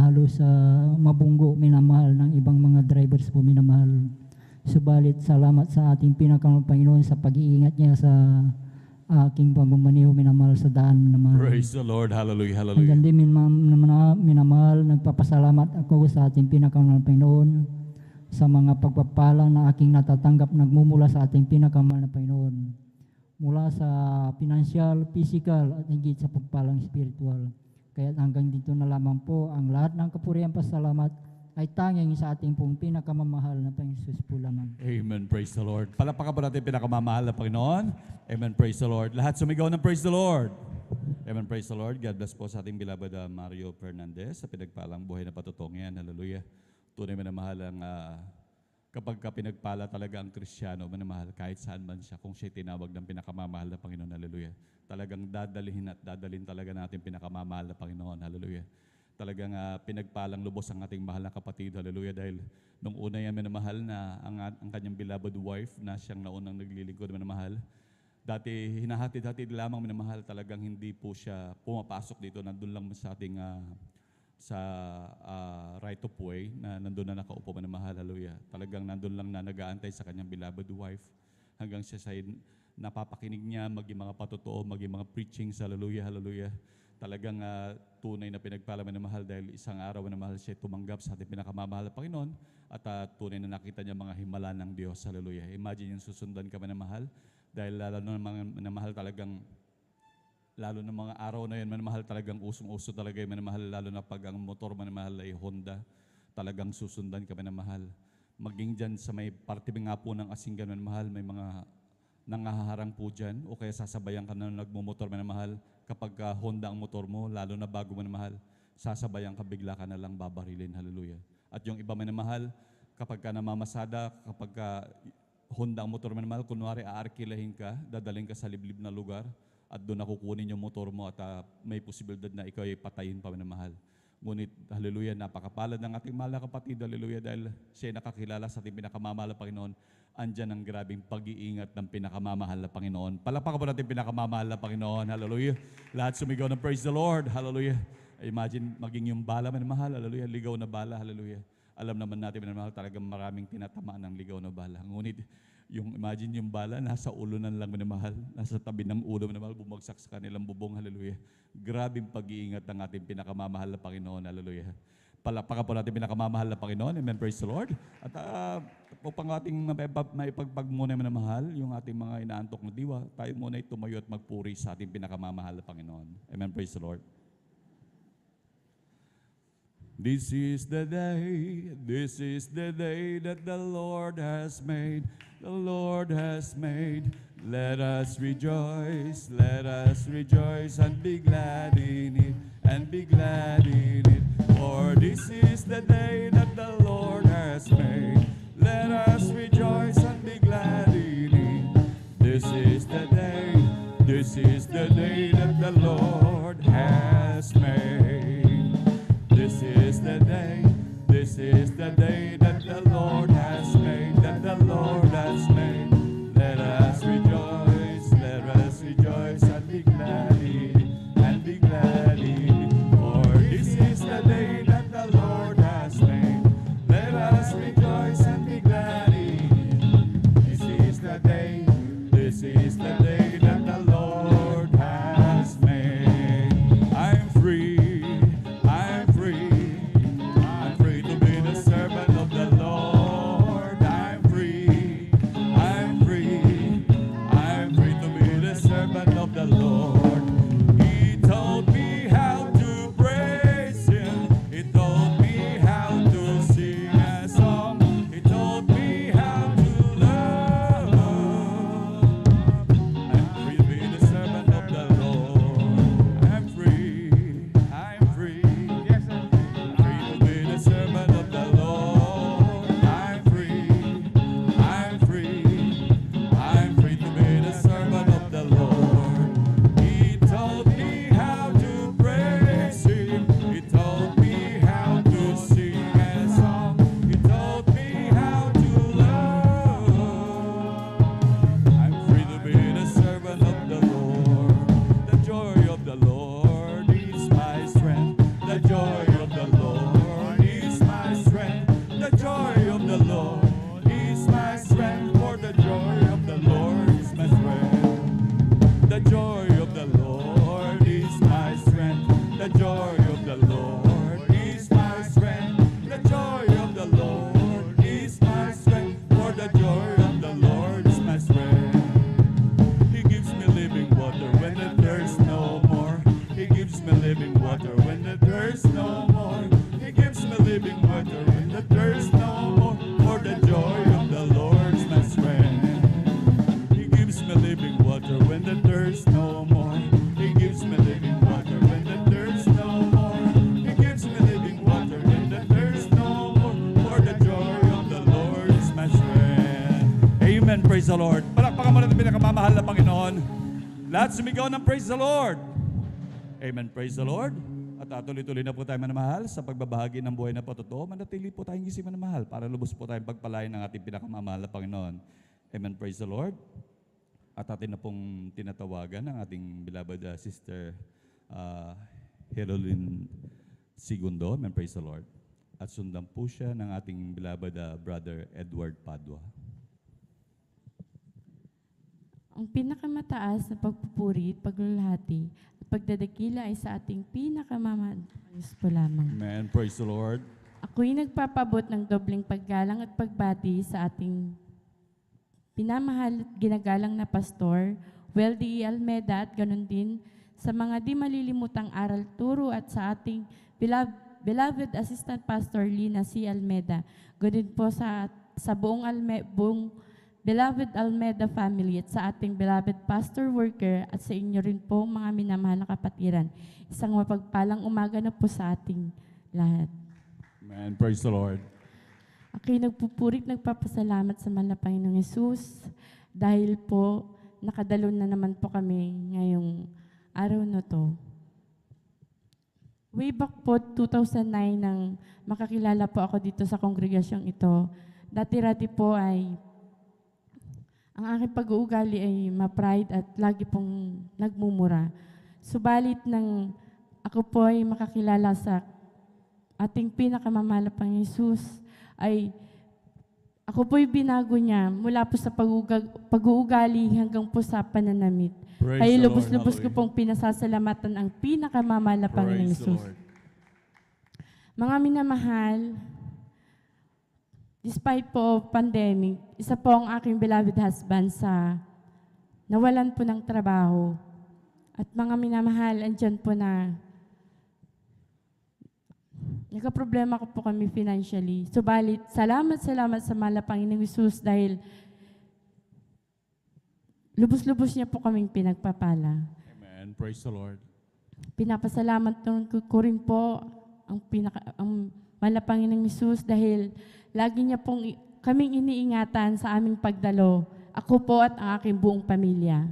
halos mabunggo minamahal ng ibang mga drivers po minamahal. Subalit salamat sa ating pinakamahal na Panginoon sa pag-iingat niya sa aking pagmamaneho minamahal sa daan minamahal. Praise the Lord. Hallelujah, hallelujah. Andyan din minamahal, nagpapasalamat ako sa ating pinakamahal na Panginoon sa mga pagpapalang na aking natatanggap nagmumula sa ating pinakamahal na Panginoon. Mula sa financial, physical at higit sa pagpalang spiritual. Kaya hanggang dito na lamang po ang lahat ng kapurihan pasalamat ay tanging sa ating pong pinakamamahal na Panginoon Jesus po lamang. Amen. Praise the Lord. Palakpakan po natin pinakamamahal na Panginoon. Amen. Praise the Lord. Lahat sumigaw ng praise the Lord. Amen. Praise the Lord. God bless po sa ating beloved Mario Fernandez sa pinagpalang buhay na patutong yan. Hallelujah. Tunay manamahal ang kapag ka pinagpala talaga ang Kristiyano, manamahal kahit saan man siya, kung siya tinawag ng pinakamamahal na Panginoon. Hallelujah. Talagang dadalhin talaga natin pinakamamahal na Panginoon. Hallelujah. Talagang pinagpalang lubos ang ating mahal na kapatid. Hallelujah. Dahil nung una yan minamahal na ang kanyang beloved wife na siyang naunang naglilingkod minamahal, dati hinahatid-hatid lamang minamahal, talagang hindi po siya pumapasok dito. Nandun lang sa ating sa right of way na nandun na nakaupo minamahal. Hallelujah. Talagang nandun lang na nag-aantay sa kanyang beloved wife hanggang siya sa napapakinig niya, maging mga patotoo, maging mga preachings. Hallelujah. Hallelujah. Talagang tunay na pinagpala minamahal dahil isang araw minamahal siya tumanggap sa ating pinakamamahal na Panginoon at tunay na nakita niya mga himala ng Diyos. Hallelujah. Imagine yung susundan ka minamahal dahil lalo na mga minamahal talagang lalo na mga araw na yun minamahal talagang usong-uso talaga yung minamahal, lalo na pag ang motor minamahal ay Honda, talagang susundan ka minamahal. Maging dyan sa may parte nga po ng Asinggan minamahal, may mga nangaharang po dyan o kaya sasabayan ka na nagmumotor minamahal. Kapag Honda ang motor mo, lalo na bago minamahal, sasabayan ka, bigla ka na lang babarilin. Hallelujah. At yung iba minamahal, kapag ka namamasada, kapag Honda ang motor minamahal, kunwari aarkilahin ka, dadalhin ka sa liblib na lugar at doon nakukunin yung motor mo at may posibilidad na ikaw ay patayin pa minamahal. Ngunit, hallelujah, napakapalad ng ating mahal na kapatid, hallelujah, dahil siya ay nakakilala sa ating pinakamamahal na Panginoon. Andyan ang grabing pag-iingat ng pinakamamahal na Panginoon. Palakpakan po natin pinakamamahal na Panginoon. Hallelujah. Lahat sumigaw ng praise the Lord. Hallelujah. Imagine maging yung bala minamahal. Hallelujah. Ligaw na bala. Hallelujah. Alam naman natin minamahal, talagang maraming tinatamaan ng ligaw na bala. Ngunit imagine yung bala nasa ulo lang minamahal. Nasa tabi ng ulo minamahal, bumagsak sa kanilang bubong. Hallelujah. Grabing pag-iingat ng ating pinakamamahal na Panginoon. Hallelujah. Palakpakan po natin pinakamamahal na Panginoon. Amen. Praise the Lord. At upang ating maipagmuna minamahal, yung ating mga inaantok na diwa, tayo muna ay tumayo at magpuri sa ating pinakamamahal na Panginoon. Amen. Praise the Lord. This is the day that the Lord has made. The Lord has made. Let us rejoice and be glad in it, and be glad in it. For this is the day that the Lord has made. Let us rejoice and be glad in it. This is the day that the Lord has made. This is the day that the Lord has made, that the Lord has made. Let us rejoice Amen, praise the Lord. Palakpakan mo natin pinakamamahal na Panginoon. Lahat sumigaw ng praise the Lord. Amen, praise the Lord. At tuloy-tuloy na po tayo manamahal sa pagbabahagi ng buhay na patotoo. Manatili po tayong gising manamahal para lubos po tayong pagpalain ng ating pinakamamahal na Panginoon. Amen, praise the Lord. At atin na pong tinatawagan ang ating beloved sister Herolyn Segundo. Amen, praise the Lord. At sundan po siya ng ating beloved brother Edward Padua. Ang pinakamataas na pagpupuri, paglulahati, at pagdadakila ay sa ating pinakamamahal na Diyos po lamang. Amen. Praise the Lord. Ako'y nagpapabot ng dobling paggalang at pagbati sa ating pinamahal at ginagalang na pastor, Weldy E. Almeda, at ganun din sa mga di malilimutang aral turo at sa ating beloved Assistant Pastor Lina C. Almeda. Ganun po sa buong beloved Almeda family at sa ating beloved pastor worker at sa inyo rin po mga minamahal na kapatiran. Isang mapagpalang umaga na po sa ating lahat. Amen. Praise the Lord. Ako'y nagpupurit, nagpapasalamat sa mahal na Panginoong Yesus dahil po nakadalo na naman po kami ngayong araw na to. Way back po 2009 nang makakilala po ako dito sa kongregasyong ito. Dati-rati po ay ang aking pag-uugali ay ma-pride at lagi pong nagmumura. Subalit nang ako po ay makakilala sa ating pinakamamahal na Panginoong Yesus, ay ako po'y binago niya mula po sa pag-uugali hanggang po sa pananamit. Kaya lubos-lubos ko pong pinasasalamatan ang pinakamamahal na Panginoong Yesus. Mga minamahal, despite po pandemic, isa po ang aking beloved husband sa nawalan po ng trabaho. At mga minamahal, andyan po na nagka-problema ko po kami financially. Subalit, salamat sa mahal na Panginoong Hesus dahil lubos-lubos niya po kaming pinagpapala. Amen. Praise the Lord. Pinapasalamat ko rin po ang mahal na Panginoong Hesus dahil lagi niya pong kaming iniingatan sa aming pagdalo. Ako po at ang aking buong pamilya.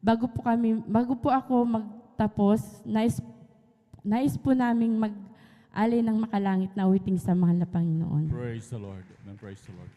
Bago po ako magtapos, nais po naming mag-alay ng makalangit na awiting sa mahal na Panginoon. Praise the Lord. Amen. Praise the Lord.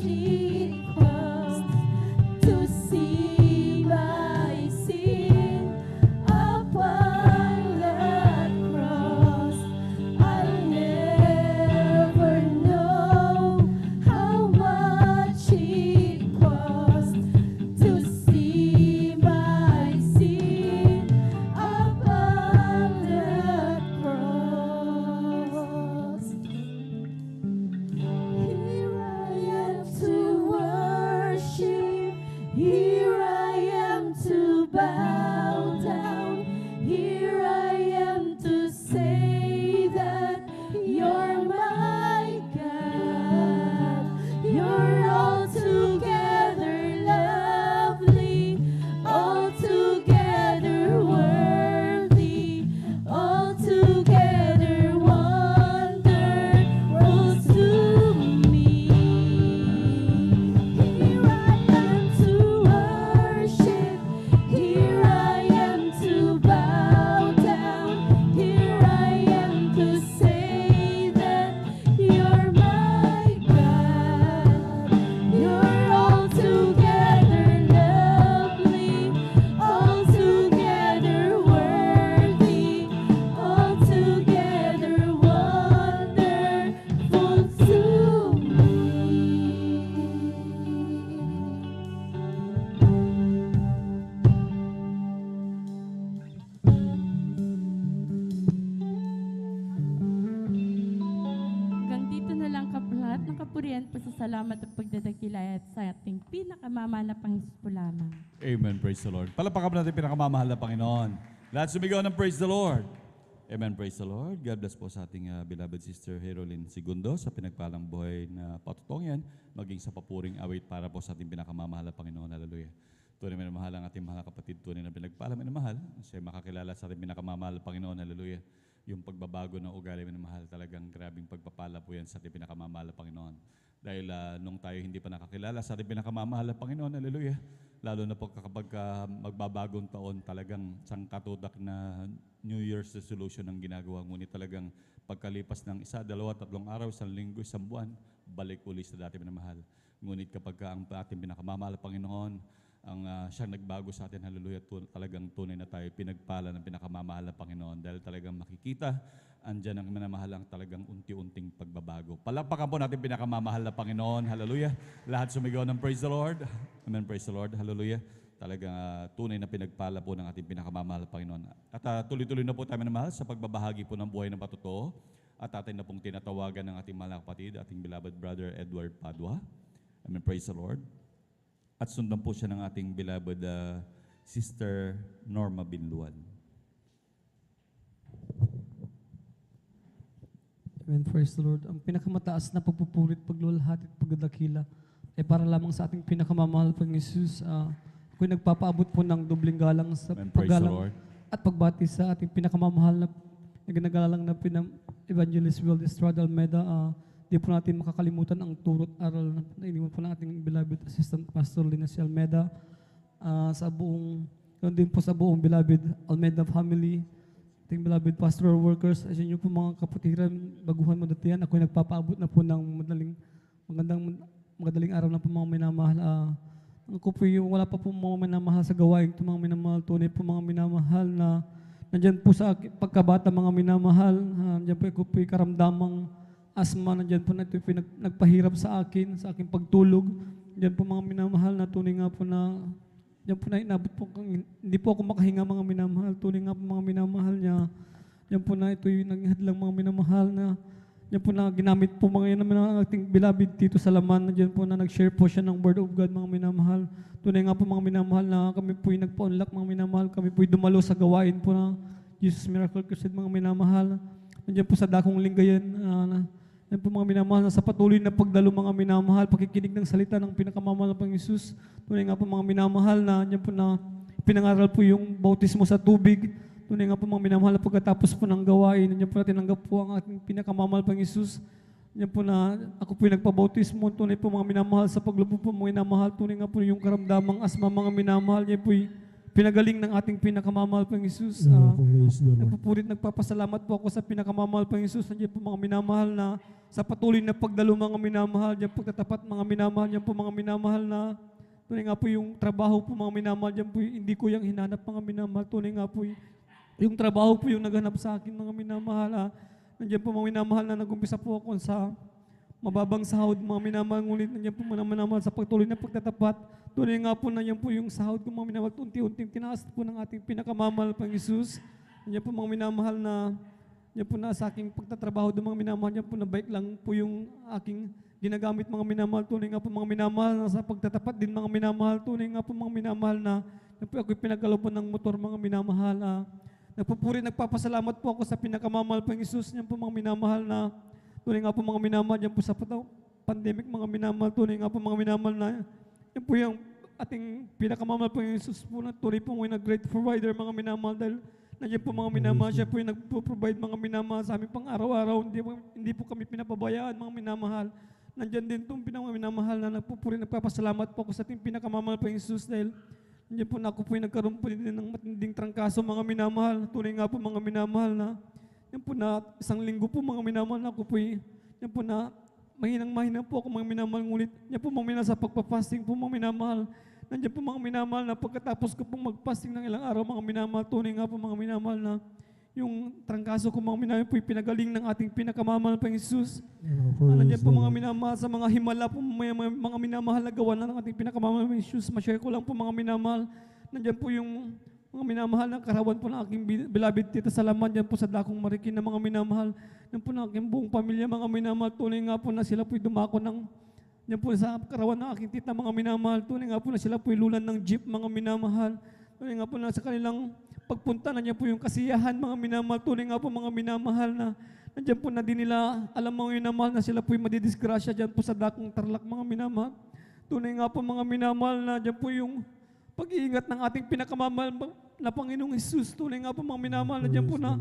she crossed to see my sin upon that cross. I'll never know how much it cost to see my sin upon that cross. Here I am to worship, here I am to bow down, here I am to say that you're my God. You're altogether lovely, altogether worthy, altogether wonderful to me. Here I am to worship, here I am to bow down, here I am to say that you're my God. You're altogether lovely, altogether worthy, altogether wonderful to me. Hanggang dito na lang lahat ng kapurihan, pasasalamat at pagdadakilay at sa ating pinakamamahal na Panginoon po lamang. Amen. Praise the Lord. Palapakan po natin pinakamamahal na Panginoon. Lahat sumigaw ng praise the Lord. Amen. Praise the Lord. God bless po sa ating beloved sister Herolyn Segundo sa pinagpalang buhay na patutong yan, maging sa papuring awit para po sa ating pinakamamahal na Panginoon. Hallelujah. Tunay minamahal ang ating mahal na kapatid, tunay na pinagpala minamahal. Siya makakilala sa ating pinakamamahal na Panginoon. Hallelujah. Yung pagbabago ng ugali minamahal, talagang grabing pagpapala po yan sa ating pinakamamahal na Panginoon. Dahil nung tayo hindi pa nakakilala sa ating pinakamamahal na Panginoon, hallelujah, lalo na po kapag magbabagong taon, talagang sangkatutak na New Year's resolution ang ginagawa. Ngunit talagang pagkalipas ng 1, 2, 3 araw, 1 linggo, 1 buwan, balik uli sa dati minamahal. Ngunit kapag ang ating pinakamamahal na Panginoon, ang siyang nagbago sa atin, hallelujah, talagang tunay na tayo pinagpala ng pinakamamahal na Panginoon dahil talagang makikita, andyan ang minamahal ang talagang unti-unting pagbabago. Palakpakan po natin pinakamamahal na Panginoon, hallelujah. Lahat sumigaw ng praise the Lord. Amen, praise the Lord, hallelujah. Talagang tunay na pinagpala po ng ating pinakamamahal na Panginoon. At tuloy-tuloy na po tayo minamahal sa pagbabahagi po ng buhay ng patotoo. At atin na pong tinatawagan ng ating mahal na kapatid, ating beloved brother Edward Padua. Amen, praise the Lord. At sundan po siya ng ating beloved sister Norma Binluan. Amen, praise the Lord. Ang pinakamataas na pagpupurit, paglulahati at pagdadakila ay para lamang sa ating pinakamamahal Panginoon Jesus. Ako'y nagpapaabot po ng dobling galang sa Amen, praise the paggalang Lord. at pagbati sa ating pinakamamahal na ginagalang na Evangelist Will Estrada Almeida. Di po natin makakalimutan ang turot aral na iniwan po ng ating beloved Assistant Pastor Linus Almeida, sa buong, yun din po sa buong beloved Almeida family, ating beloved pastoral workers, as inyo po mga kapatiran, baguhan mo dati yan, ako'y nagpapaabot na po ng magadaling araw na po mga minamahal. Ako po yung wala pa po mga minamahal sa gawain, ito mga minamahal, tunay po mga minamahal na nandyan po sa pagkabata mga minamahal, nandyan po ako po yung karamdamang asma, nandyan po na ito nagpahirap sa akin, sa aking pagtulog. Nandyan po mga minamahal na tunay nga po na, nandyan po na inabot po, hindi po ako makahinga mga minamahal, tunay nga po mga minamahal niya. Nandyan po na ito yung naghihadlang mga minamahal na, nandyan po na ginamit po mga yan ng ating beloved Tito Salaman. Nandyan po na nag-share po siya ng Word of God mga minamahal. Tunay nga po mga minamahal na kami po yung nagpa-unlock mga minamahal, kami po yung dumalo sa gawain po na Jesus Miracle Crusade mga minamahal. Nandyan po sa dakong linggayan, yan po mga minamahal na sa patuloy na pagdalo mga minamahal, pakikinig ng salita ng pinakamamahal ng Panginoon Jesus. Tunay nga po mga minamahal na yan po na pinangaral po yung bautismo sa tubig. Tunay nga po mga minamahal na pagkatapos po ng gawain, yan po na tinanggap po ang ating pinakamamahal Panginoon Jesus. Yan po na ako po yung nagpabautismo. Tunay po mga minamahal sa paglubog po mga minamahal. Tunay nga po yung karamdamang asma mga minamahal. Yan po pinagaling ng ating pinakamamahal pang Jesus. Praise the Lord. Nagpupurit, nagpapasalamat po ako sa pinakamamahal pang Jesus. Nandiyan po mga minamahal na sa patuloy na pagdalo mga minamahal. Diyan po tatapat mga minamahal. Diyan po mga minamahal na tunay nga po yung trabaho po mga minamahal. Diyan po hindi ko yung hinanap mga minamahal. Tunay nga po yung trabaho po yung naghanap sa akin mga minamahal. Nandiyan po mga minamahal na nag-umpisa po ako sa mababang sahod mga minamahal. Ngunit nandiyan po mga minamahal sa patuloy na pagtatapat. Tunay nga po na yan po yung sahod ko mga minamahal. Unti-unting tinaas po ng ating pinakamamahal pang Jesus. Nandiyan po mga minamahal na yan po na sa aking pagtatrabaho doon mga minamahal. Yan po na bike lang po yung aking ginagamit mga minamahal. Tunay nga po mga minamahal na sa pagtatapat din mga minamahal. Tunay nga po mga minamahal na yan po ako'y pinagkalooban ng motor mga minamahal. Nagpupuri, nagpapasalamat po ako sa pinakamamahal pang Jesus. Yan po mga minamahal na tunay nga po mga minamahal. Yan po sa pandemic mga minamahal. Tunay nga po mga minamahal na yan po yung ating pinakamamahal pang Jesus po na tunay po na great provider mga minamahal. Dahil nandiyan po mga minamahal, siya po yung nagpo-provide mga minamahal sa amin pang araw-araw. Hindi po kami pinapabayaan mga minamahal. Nandiyan din itong minamahal na nagpupuri, nagpapasalamat po ako sa ating pinakamamahal pang Jesus dahil nandiyan po na ako po yung nagkaroon po din ng matinding trangkaso mga minamahal. Tunay nga po mga minamahal na yan po na isang linggo po mga minamahal na ako po yan po na mahinang po ako mga minamahal. Ngulit yan po mga minamahal sa pagpapasting po mga minamahal. Nandiyan po mga minamahal na pagkatapos ko pong magpasting ng ilang araw mga minamahal, tunay nga po mga minamahal na yung trangkaso ko mga minamahal po pinagaling ng ating pinakamamahal pang Jesus. Nandiyan po mga minamahal sa mga himala po mga minamahal na gawa na ng ating pinakamamahal pang Jesus. Ma-share ko lang po mga minamahal. Nandiyan po yung mga minamahal na karawan po ng aking beloved Tita Salaman. Diyan po sa Dakong Marikin na mga minamahal. Yan po ng aking buong pamilya mga minamahal. Tunay nga po na sila po'y dumako ng yan po sa karawan ng aking tita mga minamahal. Tunay nga po na sila po'y lulan ng jeep mga minamahal. Tunay nga po na sa kanilang pagpunta na niya po yung kasiyahan mga minamahal. Tunay nga po mga minamahal na nandiyan po na din nila alam mga minamahal na sila po'y madidisgrasya dyan po sa Dakong Tarlac mga minamahal. Tunay nga po mga minamahal na dyan po yung pag-iingat ng ating pinakamamahal na Panginoong Jesus. Tunay nga po mga minamahal na dyan po na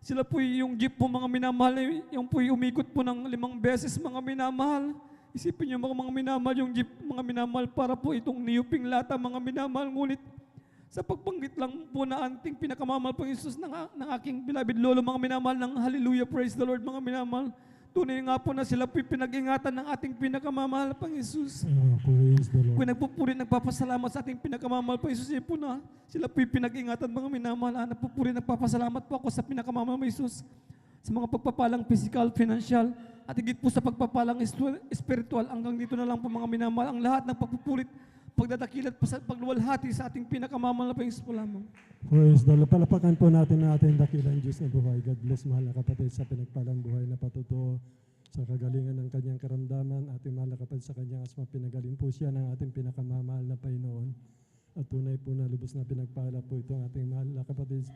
sila po'y yung jeep po mga minamahal. Yung po'y umikot po ng 5 beses mga minamahal. Isipin niyo mga minamahal yung jeep mga minamahal para po itong niyuping lata mga minamahal. Ngunit sa pagbanggit lang po na ating pinakamamahal pang Jesus ng aking beloved lolo mga minamahal ng hallelujah, praise the Lord mga minamahal. Tunay nga po na sila po'y pinag-ingatan ng ating pinakamamahal pang Jesus. Praise the Lord. Kung nagpupuri, nagpapasalamat sa ating pinakamamahal pang Jesus, po na sila po'y pinag-ingatan mga minamahal. Nagpupuri, nagpapasalamat po ako sa pinakamamahal pang Jesus sa mga pagpapalang physical, financial, at higit po sa pagpapalang spiritual. Hanggang dito na lang po mga minamahal. Ang lahat ng pagpupulit, pagdadakilat, pagluwalhati sa ating pinakamamahal na Panginoon po lamang. Praise the Lord. Palapakan po natin ang ating dakilang Diyos na buhay. God bless mahal na kapatid sa pinagpalang buhay na patutuo sa kagalingan ng kanyang karamdaman. Ating mahal na kapatid sa kanyang asma, pinagaling po siya ng ating pinakamamahal na Panginoon. At tunay po na lubos na pinagpala po ito ang ating mahal na kapatid.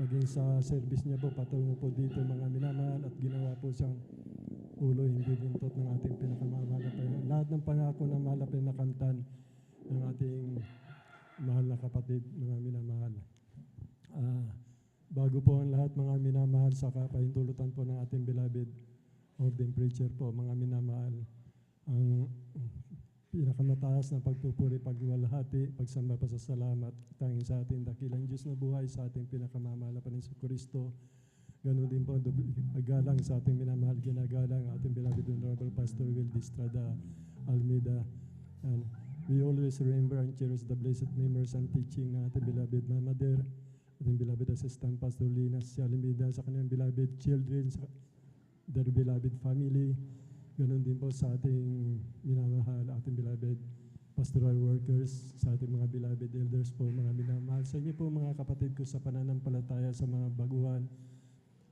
Maging sa service niya po, patungo po dito mga minamahal at ginawa po siyang ulo, hindi buntot ng ating pinakamamahal na Panginoon. Lahat ng pangako na mahal na pinakamtan ng ating mahal na kapatid, mga minamahal. Bago po ang lahat mga minamahal sa kapahintulutan po ng ating beloved ordained preacher po, mga minamahal, ang pinakamataas na pagpupuri, pagluwalhati, pagsamba, pasasalamat, tanging sa ating dakilang Diyos na buhay, sa ating pinakamamahal na Panginoon Kristo. Ganun din po, paggalang sa ating minamahal, ginagalang ating beloved Honorable Pastor Will Estrada Almeida. And we always remember and cherish the blessed memories and teaching ng ating beloved Mama Der, ating beloved Assistant Pastor Linas Almeida, sa kanyang beloved children, sa their beloved family. Ganon din po sa ating minamahal, ating beloved pastoral workers, sa ating mga beloved elders po, mga minamahal. Sa inyo po mga kapatid ko sa pananampalataya, sa mga baguhan,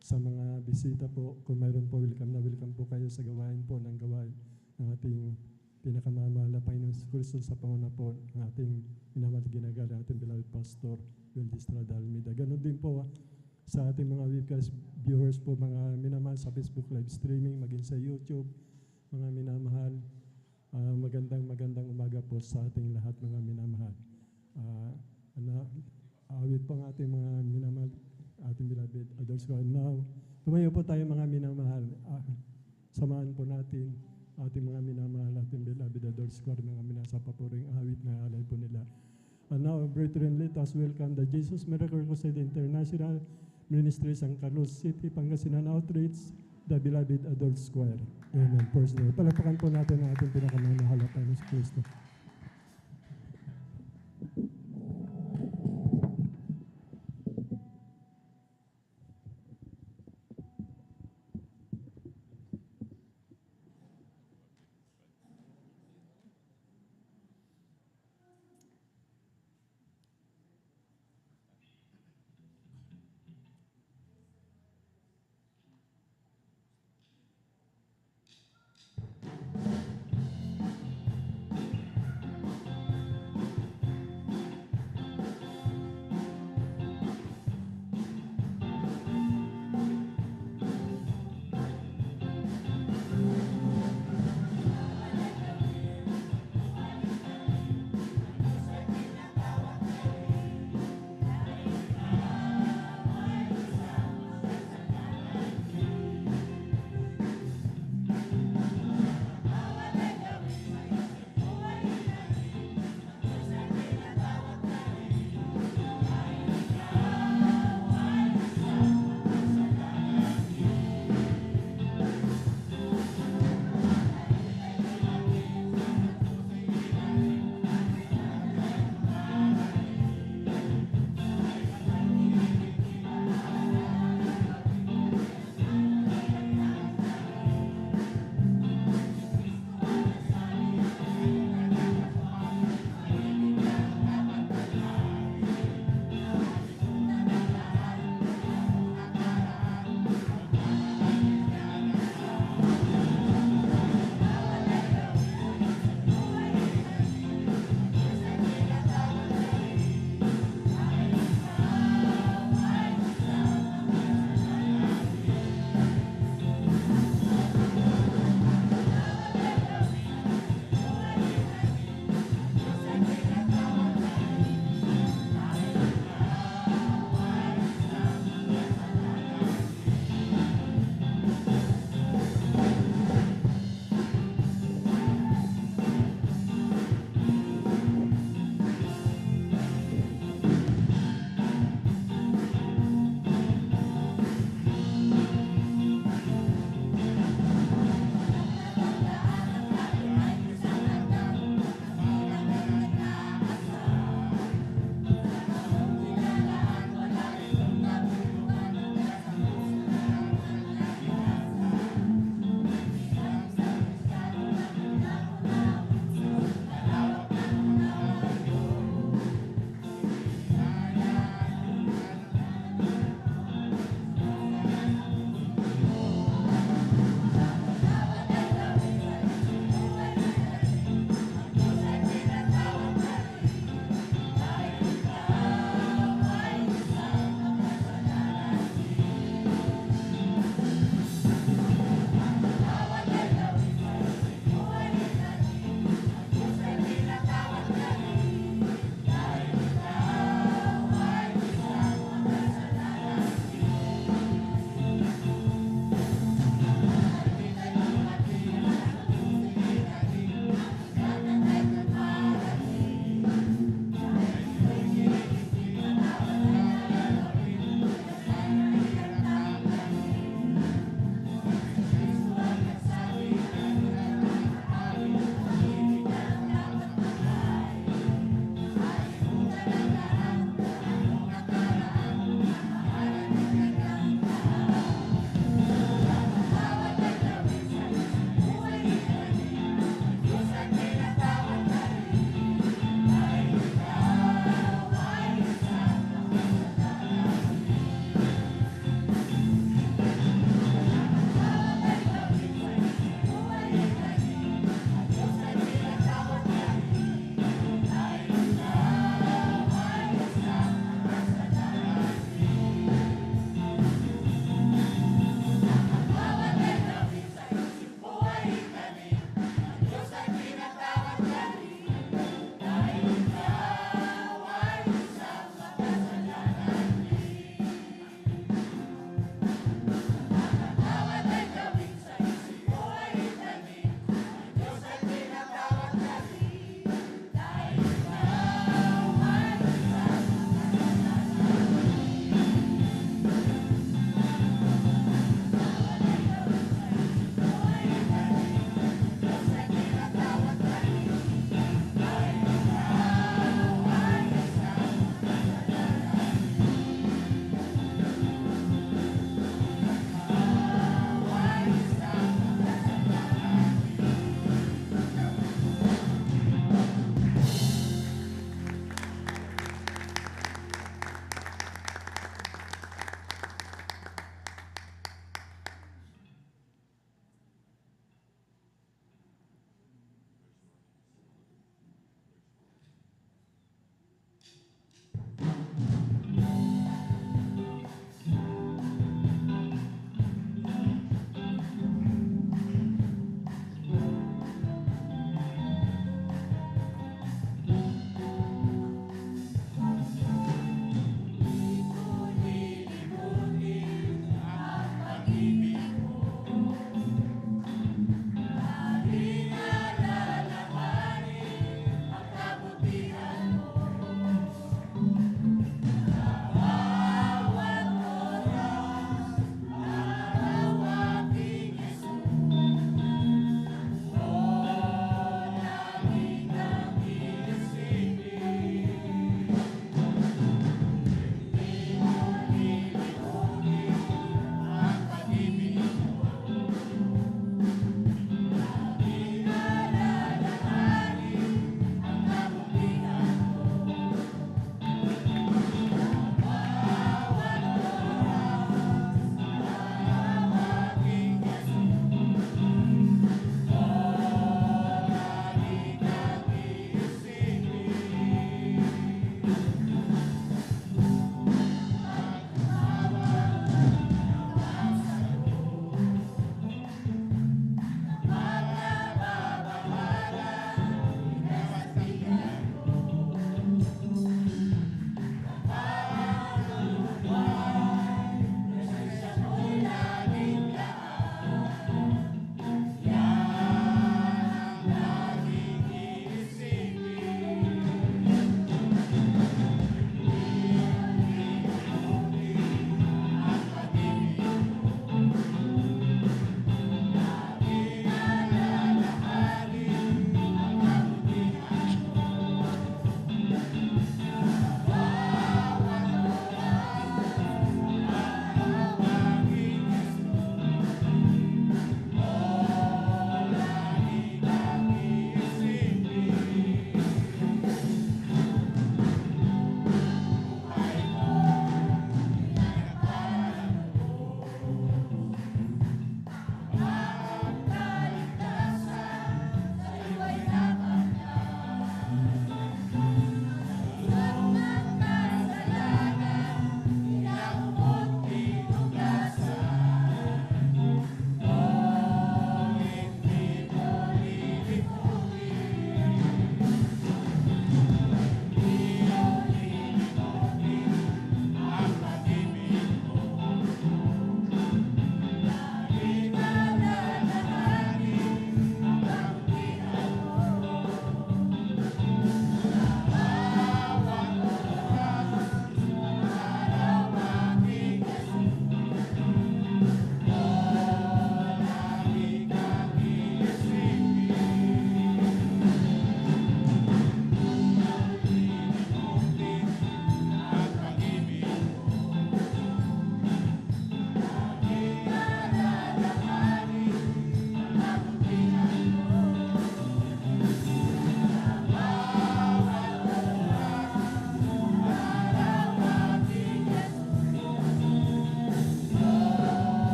sa mga bisita po, kung mayroon po, welcome po kayo sa gawain po ng gawain ng ating pinakamamahal na Panginoon Kristo sa panguna po ng ating minamahal ginagala, ating beloved Pastor Will Estrada Almeida. Ganon din po sa ating mga webcast viewers po, mga minamahal sa Facebook live streaming, maging sa YouTube, mga minamahal, magandang umaga po sa ating lahat mga minamahal. Awit po ang ating mga minamahal, ating beloved adults ko. Now, tumayo po tayo mga minamahal. Samahan po natin ating mga minamahal, ating beloved adults ko, mga minasa papuring awit na alay po nila. And now, brethren, let us welcome the Jesus Miracle Crusade International Ministry, San Carlos City, Pangasinan Outreach, the beloved adult choir. Amen. Praise the Lord. Palapakan po natin ang ating pinakamamahal na Panginoon si Kristo.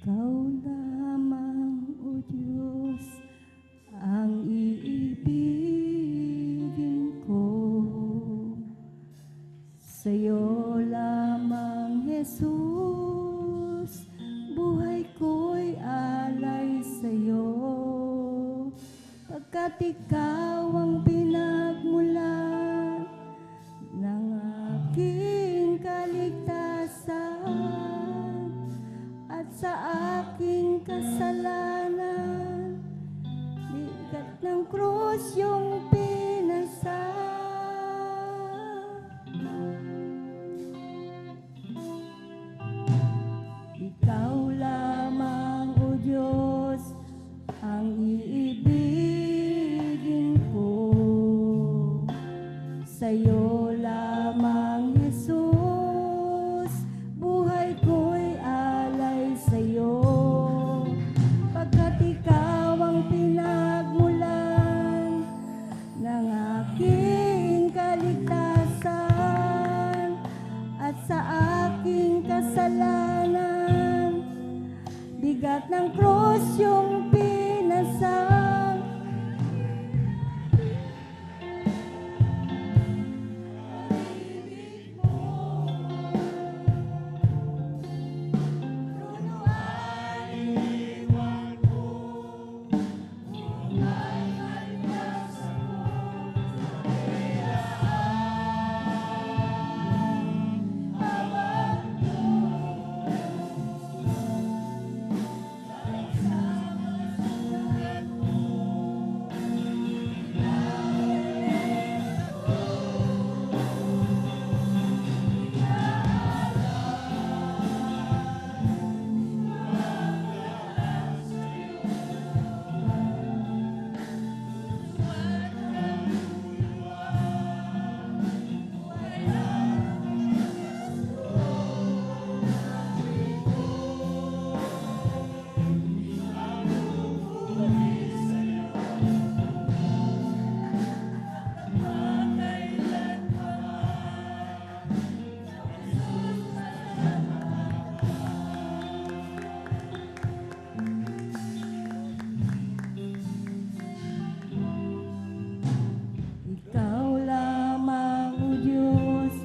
Ikaw lamang, O Diyos, ang iibigin ko. Sa'yo lamang, Jesus, buhay ko'y alay sa'yo. Pagkat ikaw ang pinagmulan ng aking kaligtasan at sa aking kasalanan, bigat ng krus yung pinasa. Ikaw lamang, O Diyos, ang iibigin ko. Sa'yo lamang, Jesus, buhay ko'y alay sa'yo. Pagkat ikaw ang pinagmulan ng aking kaligtasan at sa aking kasalanan, bigat ng krus yung pinasang. Ikaw lamang, O Diyos,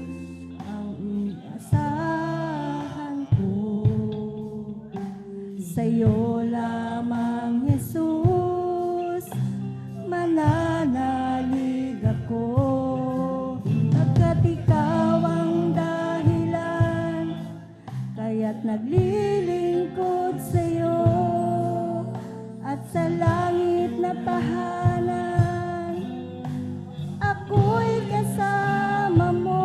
ang inaasahan ko. Sa'yo lamang, Jesus, mananalig ako. Pagkat ikaw ang dahilan, kaya't naglilingkod sa'yo. At sa langit na tahanan, ako'y kasama mo.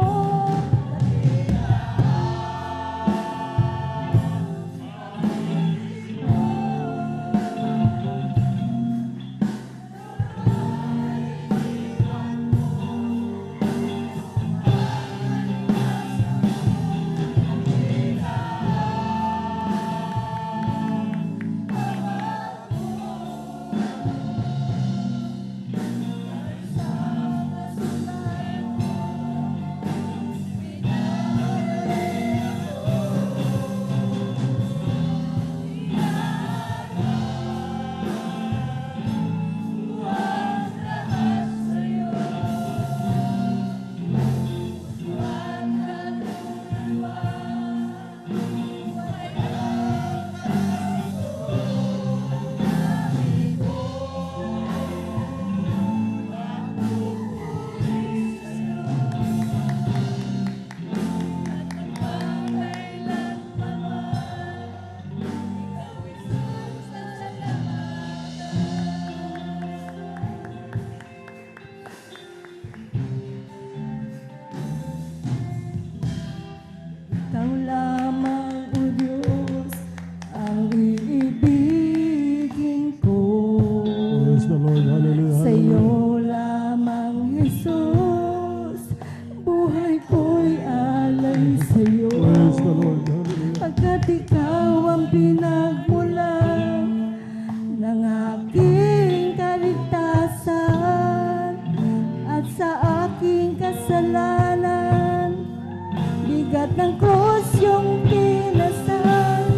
Ikaw lamang, O Diyos, ang iibigin ko. Praise the Lord. Hallelujah. Sa'yo lamang, Jesus, buhay ko'y alay sa'yo. Praise the Lord. Hallelujah. Pagkat ikaw ang pinagmulan ng aking kaligtasan at sa aking kasalanan, bigat ng krus yung pinasang.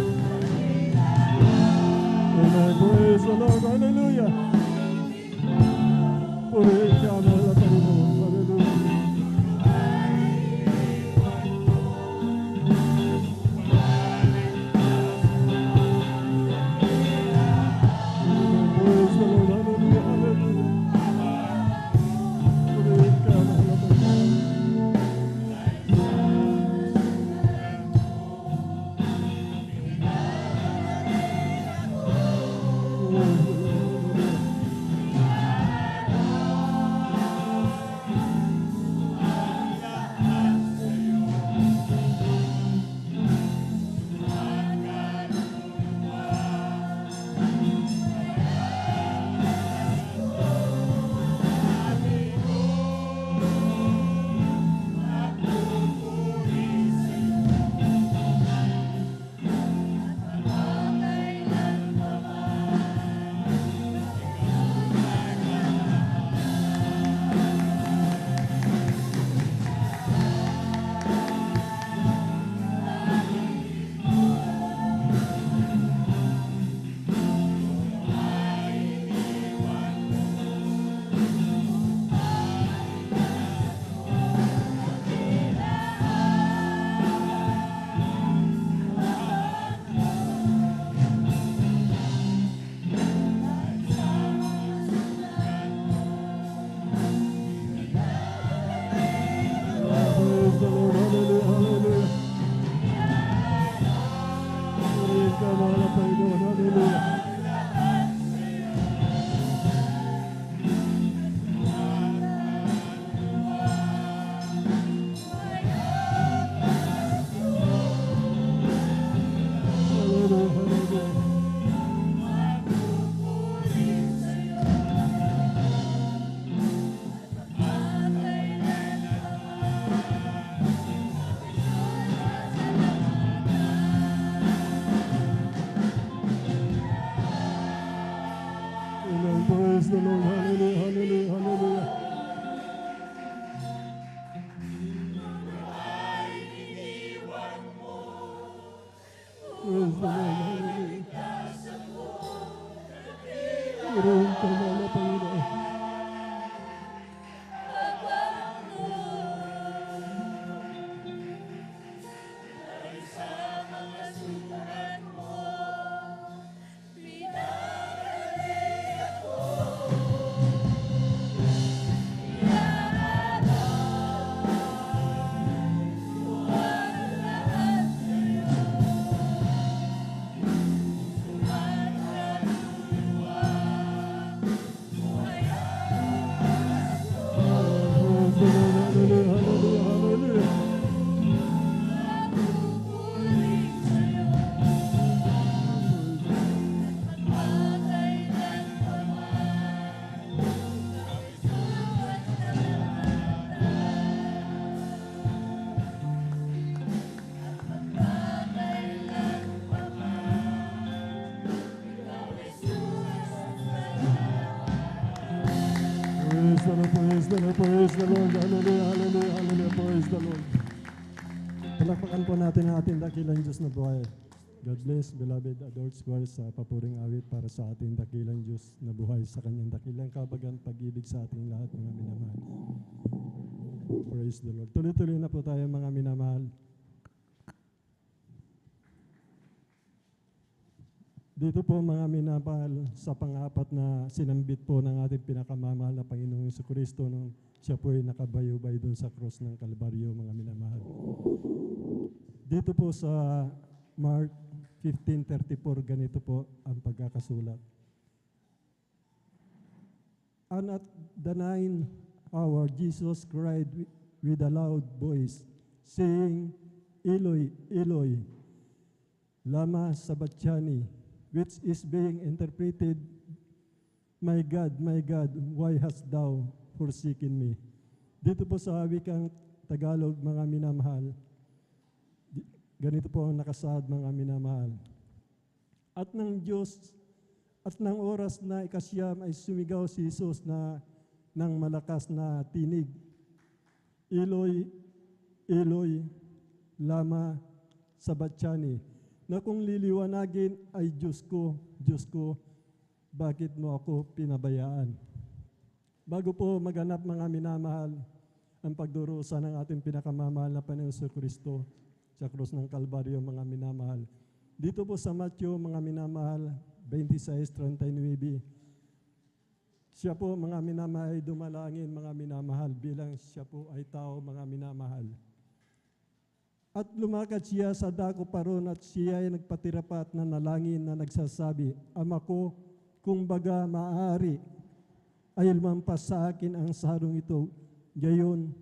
kamahal na Panginoon. Hallelujah. Hallelujah, hallelujah. Amen. Praise the Lord. Hallelujah, hallelujah, hallelujah. Praise the Lord. Hallelujah. Purihin ka na, Panginoon. Praise the Lord. Hallelujah, hallelujah, hallelujah. Praise the Lord, praise the Lord, praise the Lord. Hallelujah, hallelujah, hallelujah, praise the Lord. Palakpakan po natin ang ating dakilang Diyos na buhay. God bless, beloved adored squares, sa papuring awit para sa ating dakilang Diyos na buhay sa kanyang dakilang kabagan, pag-ibig sa ating lahat mga minamahal. Praise the Lord. Tuloy-tuloy na po tayo mga minamahal. Dito po mga minamahal sa pang-apat na sinambit po ng ating pinakamamahal na Panginoong Jesucristo nung siya po ay nakabayubay doon sa cross ng Kalbaryo mga minamahal. Dito po sa Mark 15:34 ganito po ang pagkakasulat. And at the 9th hour Jesus cried with a loud voice, saying, Eloi, Eloi, lama sabachthani, which is being interpreted, my God, why hast thou forsaken me? Dito po sa wikang Tagalog, mga minamahal, ganito po ang nakasaad mga minamahal. At ng Diyos, at ng oras na ikasyam ay sumigaw si Jesus na ng malakas na tinig, Eloi, Eloi, lama sabachthani, na kung liliwanagin ay Diyos ko, bakit mo ako pinabayaan? Bago po maganap mga minamahal, ang pagdurusa ng ating pinakamamahal na Panginoong Jesucristo sa krus ng Kalbaryo mga minamahal. Dito po sa Matthew mga minamahal, 26:39, siya po mga minamahal ay dumalangin mga minamahal bilang siya po ay tao mga minamahal. At lumakad siya sa dako paron at siya ay nagpatirapat na nalangin na nagsasabi, Ama ko, kung baga maaari, ay lumampas sa akin ang sarong ito. Gayon,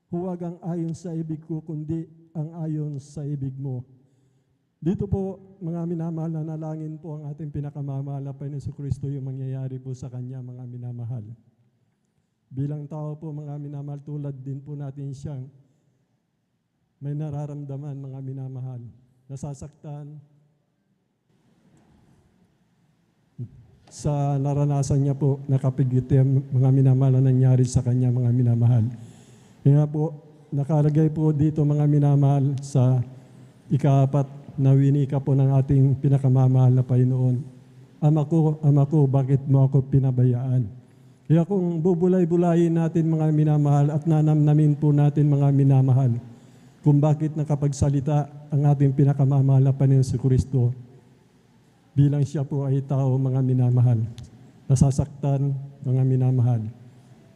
huwag ang ayon sa ibig ko, kundi ang ayon sa ibig mo. Dito po, mga minamahal na nalangin po ang ating pinakamamahal na Panginoon Jesucristo yung mangyayari po sa Kanya, mga minamahal. Bilang tao po mga minamahal, tulad din po natin siyang may nararamdaman mga minamahal. Nasasaktan sa naranasan niya po, nakapigiti mga minamahal na nangyari sa kanya mga minamahal. Kaya po, nakalagay po dito mga minamahal sa ika-4 na winika po ng ating pinakamamahal na Panginoon. Ama ko, bakit mo ako pinabayaan? Kaya kung bubulay-bulayin natin mga minamahal at nanamnamin po natin mga minamahal kung bakit nakapagsalita ang ating pinakamamahal na Panginoon Jesucristo bilang siya po ay tao mga minamahal. Nasasaktan mga minamahal.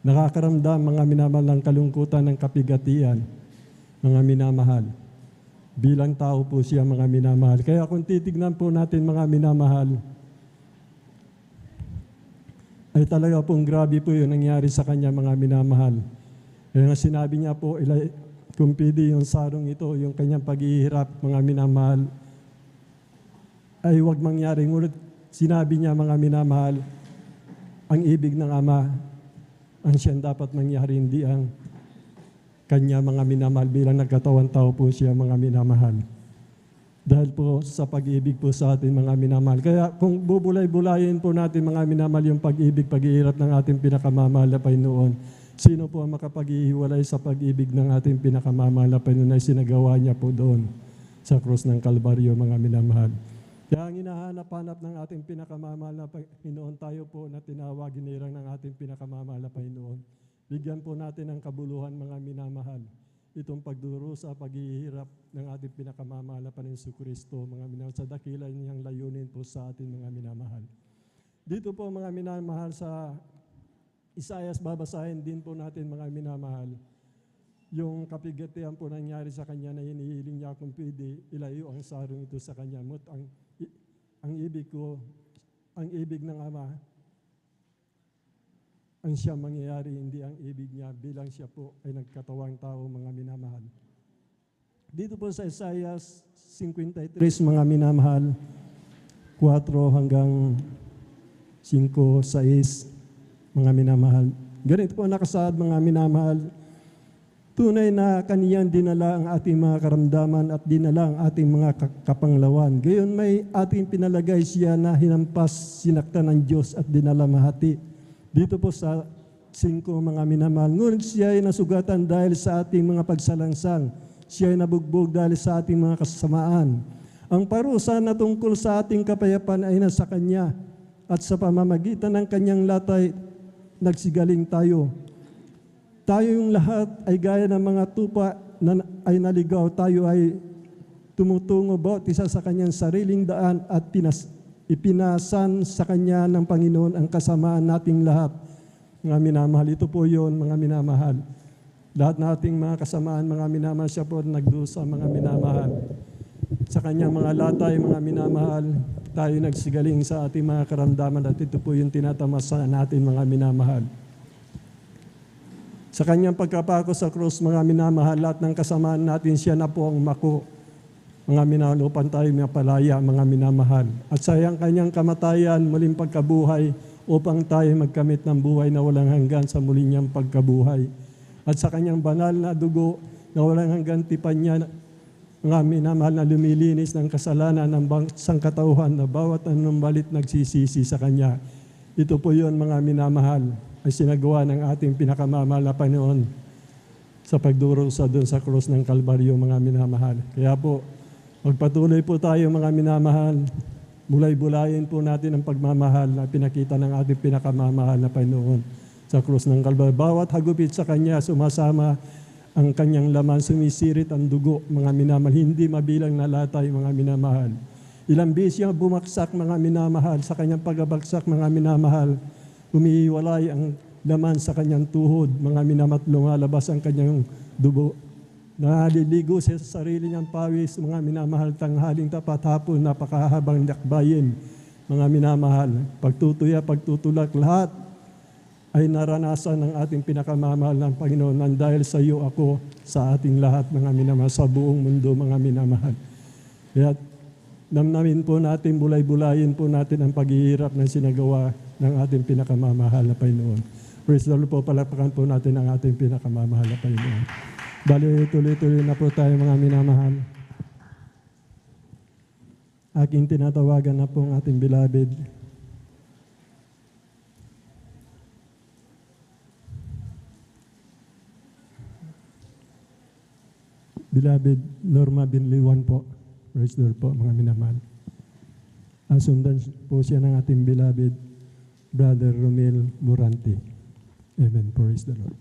Nakakaramdam mga minamahal ng kalungkutan ng kapigatian mga minamahal. Bilang tao po siya, mga minamahal. Kaya kung titignan po natin, mga minamahal, ay talaga pong grabe po yung nangyari sa kanya, mga minamahal. Kaya nga sinabi niya po, kung pwede yung sarong ito, yung kanyang paghihirap, mga minamahal, ay huwag mangyari. Ngunit sinabi niya, mga minamahal, ang ibig ng Ama, ang siyang dapat mangyari, hindi ang kanya, mga minamahal, bilang nagkatawan tao po siya, mga minamahal. Dahil po sa pag-ibig po sa atin, mga minamahal. Kaya kung bubulay-bulayin po natin, mga minamahal, yung pag-ibig, pag-iirap ng ating pinakamamahal na Panginoon, sino po ang makapag-ihiwalay sa pag-ibig ng ating pinakamamahal na Panginoon ay sinagawa niya po doon sa krus ng Kalbaryo, mga minamahal. Kaya ang hinahanap-hanap ng ating pinakamamahal na Panginoon, tayo po na tinawag, ginirang ng ating pinakamamahal na Panginoon. Bigyan po natin ng kabuluhan, mga minamahal, itong pagdurusa, paghihirap ng ating pinakamamahal na Panginoon Kristo, mga minamahal, sa dakila niyang layunin po sa ating mga minamahal. Dito po, mga minamahal, sa Isaias, babasahin din po natin, mga minamahal, yung kapigatian po nangyari sa kanya na hinihiling niya kung pwede ilayo ang sarong ito sa kanya. Ang ibig ko, ang ibig ng Ama, ang siya mangyayari, hindi ang ibig niya bilang siya po ay nagkatawang tao, mga minamahal. Dito po sa Isaiah 53, mga minamahal, 4 hanggang 5, 6, mga minamahal. Ganito po nakasaad, mga minamahal, tunay na kaniyang dinala ang ating mga karamdaman at dinala ang ating mga kapanglawan. Gayon may ating pinalagay siya na hinampas, sinaktan ng Diyos at dinala mahati. Dito po sa 5, mga minamahal, ngunit siya ay nasugatan dahil sa ating mga pagsalangsang. Siya ay nabugbog dahil sa ating mga kasamaan. Ang parusa na tungkol sa ating kapayapaan ay nasa Kanya, at sa pamamagitan ng Kanyang latay, nagsigaling tayo. Tayong lahat ay gaya ng mga tupa na ay naligaw. Tayo ay tumutungo bawat isa sa Kanyang sariling daan at ipinasan sa Kanya ng Panginoon ang kasamaan nating lahat. Mga minamahal, ito po yun, mga minamahal. Lahat nating mga kasamaan, mga minamahal, siya po nagdusa, mga minamahal. Sa Kanyang mga latay, mga minamahal, tayo nagsigaling sa ating mga karamdaman at ito po yung tinatamasa natin, mga minamahal. Sa Kanyang pagkapako sa krus, mga minamahal, lahat ng kasamaan natin, siya na po ang mako, mga minamahal, upang tayo mapalaya, mga minamahal. At sa Kanyang kamatayan, muling pagkabuhay, upang tayo magkamit ng buhay na walang hanggan sa muli niyang pagkabuhay. At sa Kanyang banal na dugo na walang hanggan tipan niya, mga minamahal, na lumilinis ng kasalanan ng sangkatauhan na bawat anong balit nagsisisi sa Kanya. Ito po yun, mga minamahal, ay sinagawa ng ating pinakamamahal na Panginoon sa pagdurusa doon sa krus ng Kalbaryo, mga minamahal. Kaya po, magpatuloy po tayo, mga minamahal. Bulay-bulayin po natin ang pagmamahal na pinakita ng ating pinakamamahal na Panginoon sa krus ng Kalbaryo. Bawat hagupit sa Kanya, sumasama ang Kanyang laman, sumisirit ang dugo, mga minamahal. Hindi mabilang na latay, mga minamahal. Ilang beses siyang bumaksak, mga minamahal. Sa Kanyang pagbabagsak, mga minamahal, umiiwalay ang laman sa Kanyang tuhod, mga minamahal, lumalabas ang Kanyang dugo. Naliligo siya sa sarili niyang pawis, mga minamahal, tanghaling tapat hapon, napakahabang dakbayin, mga minamahal. Pagtutuya, pagtutulak, lahat ay naranasan ng ating pinakamamahal ng Panginoon nang dahil sa iyo ako, sa ating lahat, mga minamahal, sa buong mundo, mga minamahal. Kaya namnamin po natin, bulay-bulayin po natin ang paghihirap na sinagawa ng ating pinakamamahal na Panginoon. Praise the Lord po, palapakan po natin ang ating pinakamamahal na Panginoon. Bali, tuloy-tuloy na po tayo, mga minamahal. Aking tinatawagan na po ang ating beloved. Beloved Norma Binliwan po. Praise the Lord po, mga minamahal. Asundan po siya ng ating beloved Brother Romel Morante. Amen. Praise the Lord.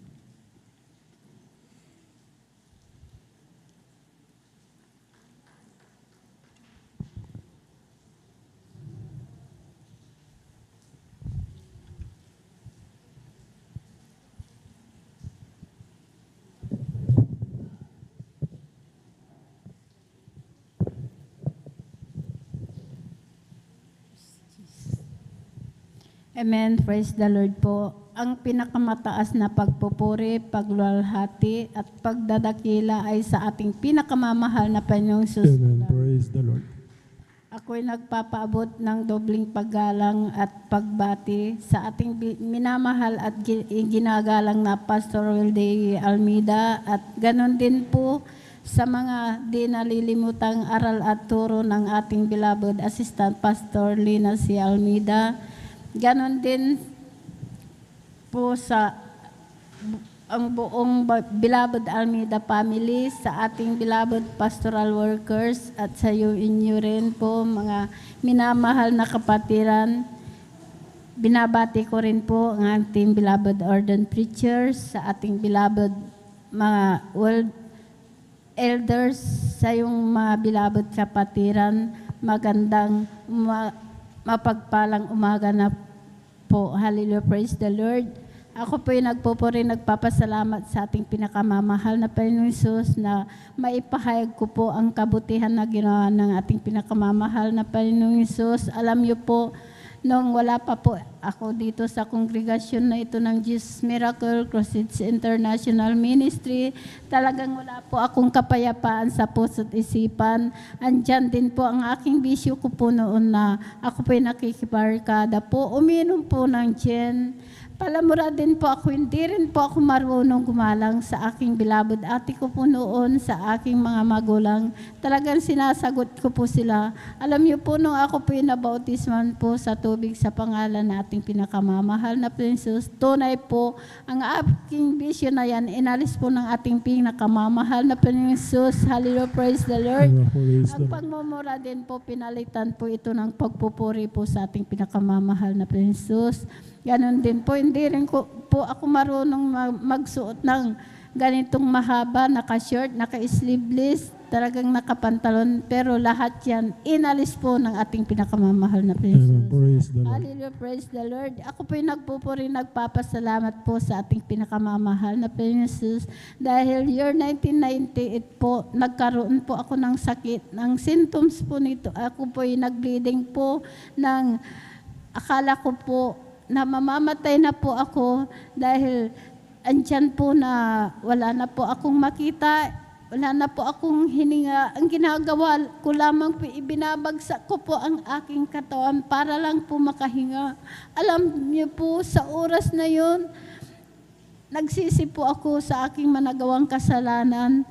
Amen. Praise the Lord po. Ang pinakamataas na pagpupuri, pagluwalhati at pagdadakila ay sa ating pinakamamahal na Panginoong Jesus. Amen. Praise the Lord. Ako'y nagpapaabot ng dobling paggalang at pagbati sa ating minamahal at ginagalang na Pastor Wilde Almeida at ganon din po sa mga di nalilimutang aral at turo ng ating beloved Assistant Pastor Lina C. Almeida. Ganon din po sa ang buong beloved Almeida family, sa ating beloved pastoral workers at sa inyo rin po mga minamahal na kapatiran. Binabati ko rin po ang ating beloved ordained preachers, sa ating beloved mga world elders, sa yung mga beloved kapatiran. Magandang mapagpalang umaga na po. Hallelujah, praise the Lord. Ako po'y nagpupuri, nagpapasalamat sa ating pinakamamahal na Panginoong Hesus na maipahayag ko po ang kabutihan na ginawa ng ating pinakamamahal na Panginoong Hesus. Alam niyo po, nung wala pa po ako dito sa kongregasyon na ito ng Jesus Miracle Crusades International Ministry, talagang wala po akong kapayapaan sa puso't isipan. Andyan din po ang aking bisyo ko po noon na ako po'y nakikibarkada po, uminom po ng gin. Palamura din po ako, hindi rin po ako marunong gumalang sa aking beloved ate ko po noon, sa aking mga magulang. Talagang sinasagot ko po sila. Alam niyo po, nung ako po yung nabautisman po sa tubig sa pangalan na ating pinakamamahal na Princess, tunay po, ang aking bisyo na yan, inalis po ng ating pinakamamahal na Princess. Hallelujah, praise the Lord. Ang pagmumura din po, pinalitan po ito ng pagpupuri po sa ating pinakamamahal na Princess. Ganon din po, hindi rin po ako marunong magsuot ng ganitong mahaba, naka-short, naka-sleeveless, talagang nakapantalon, pero lahat yan, inalis po ng ating pinakamamahal na Princess. Praise the Lord. Hallelujah, praise the Lord. Ako po'y nagpupuri, nagpapasalamat po sa ating pinakamamahal na Princess dahil year 1998 po, nagkaroon po ako ng sakit, ng symptoms po nito. Ako po'y nag-bleeding po ng, akala ko po, na mamamatay na po ako dahil andyan po na wala na po akong makita, wala na po akong hininga. Ang ginagawa ko lamang po, ibinabagsak ko po ang aking katawan para lang po makahinga. Alam niyo po, sa oras na yun, nagsisi po ako sa aking managawang kasalanan.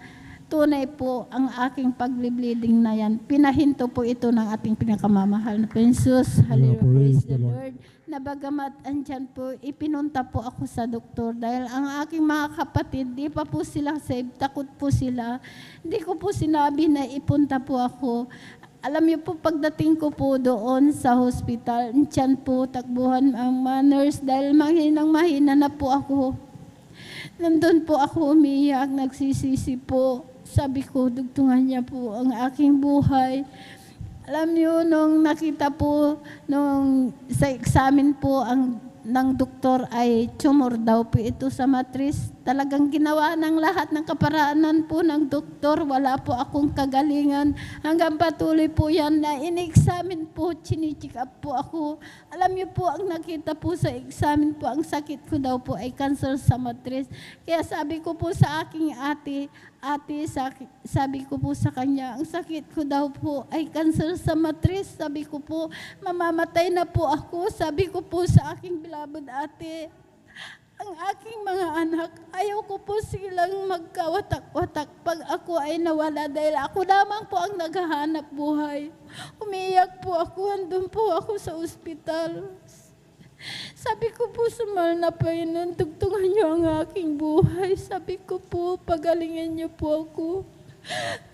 Tunay po ang aking pag-bleeding na yan. Pinahinto po ito ng ating pinakamamahal na Princess. Hallelujah, praise the Lord. Na bagamat andyan po, ipinunta po ako sa doktor dahil ang aking mga kapatid, di pa po sila safe, takot po sila. Hindi ko po sinabi na ipunta po ako. Alam niyo po, pagdating ko po doon sa hospital, andyan po, takbuhan ang mga nurse dahil mahina na po ako. Nandun po ako umiyak, nagsisisi po. Sabi ko, dugtungan niya po ang aking buhay. Alam niyo, nung nakita po, nung sa examen po ng doktor ay tumor daw po ito sa matris. Talagang ginawa ng lahat ng kaparaanan po ng doktor. Wala po akong kagalingan. Hanggang patuloy po yan na in-examine po, chinicheck up po ako. Alam niyo po, ang nakita po sa examen po, ang sakit ko daw po ay cancer sa matris. Kaya sabi ko po sa aking ate, sabi ko po sa kanya, ang sakit ko daw po ay cancer sa matris. Sabi ko po, mamamatay na po ako. Sabi ko po sa aking beloved ate, ang aking mga anak, ayaw ko po silang magkawatak-watak pag ako ay nawala dahil ako lamang po ang naghahanap buhay. Umiyak po ako, andun po ako sa ospital. Sabi ko po sa mahal na Panginoon, tugtungan niyo ang aking buhay. Sabi ko po, pagalingan niyo po ako.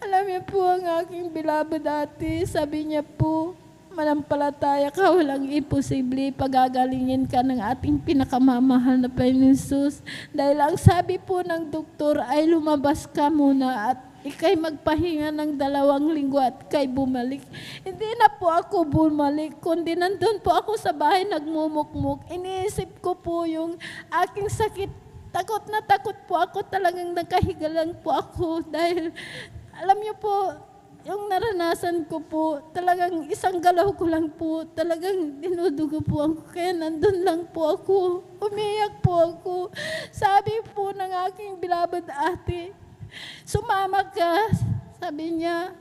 Alam niyo po ang aking beloved ate, sabi niya po, manampalataya ka, walang imposible, pagagalingin ka ng ating pinakamamahal na Panginoon Jesus. Dahil ang sabi po ng doktor ay lumabas ka muna at ikay magpahinga ng 2 linggo at kay bumalik. Hindi na po ako bumalik, kundi nandun po ako sa bahay nagmumukmuk. Iniisip ko po yung aking sakit. Takot na takot po ako, talagang nakahiga lang po ako dahil alam niyo po, yung naranasan ko po, talagang isang galaw ko lang po, talagang dinudugo po ako. Kaya nandun lang po ako, umiyak po ako. Sabi po ng aking bilabad ate, sumama ka, sabi niya.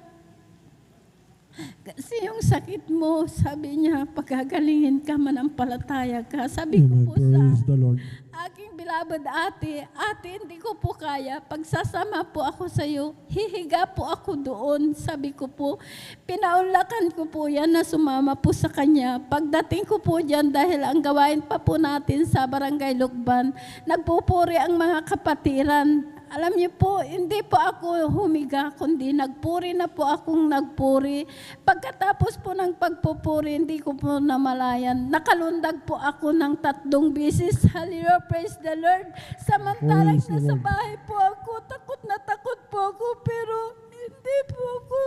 Kasi yung sakit mo, sabi niya, pagagalingin ka, manampalataya ka. Sabi ko po Praise the Lord. aking bilabad ate, hindi ko po kaya. Pagsasama po ako sa iyo, hihiga po ako doon. Sabi ko po, pinaunlakan ko po yan na sumama po sa kanya. Pagdating ko po dyan, dahil ang gawain pa po natin sa Barangay Lukban, nagpupuri ang mga kapatiran. Alam niyo po, hindi po ako humiga, kundi nagpuri na po akong nagpuri. Pagkatapos po ng pagpupuri, hindi ko po namalayan. Nakalundag po ako ng 3 beses. Hallelujah, praise the Lord. Samantalang nasa bahay po ako, takot na takot po ako, pero hindi po ako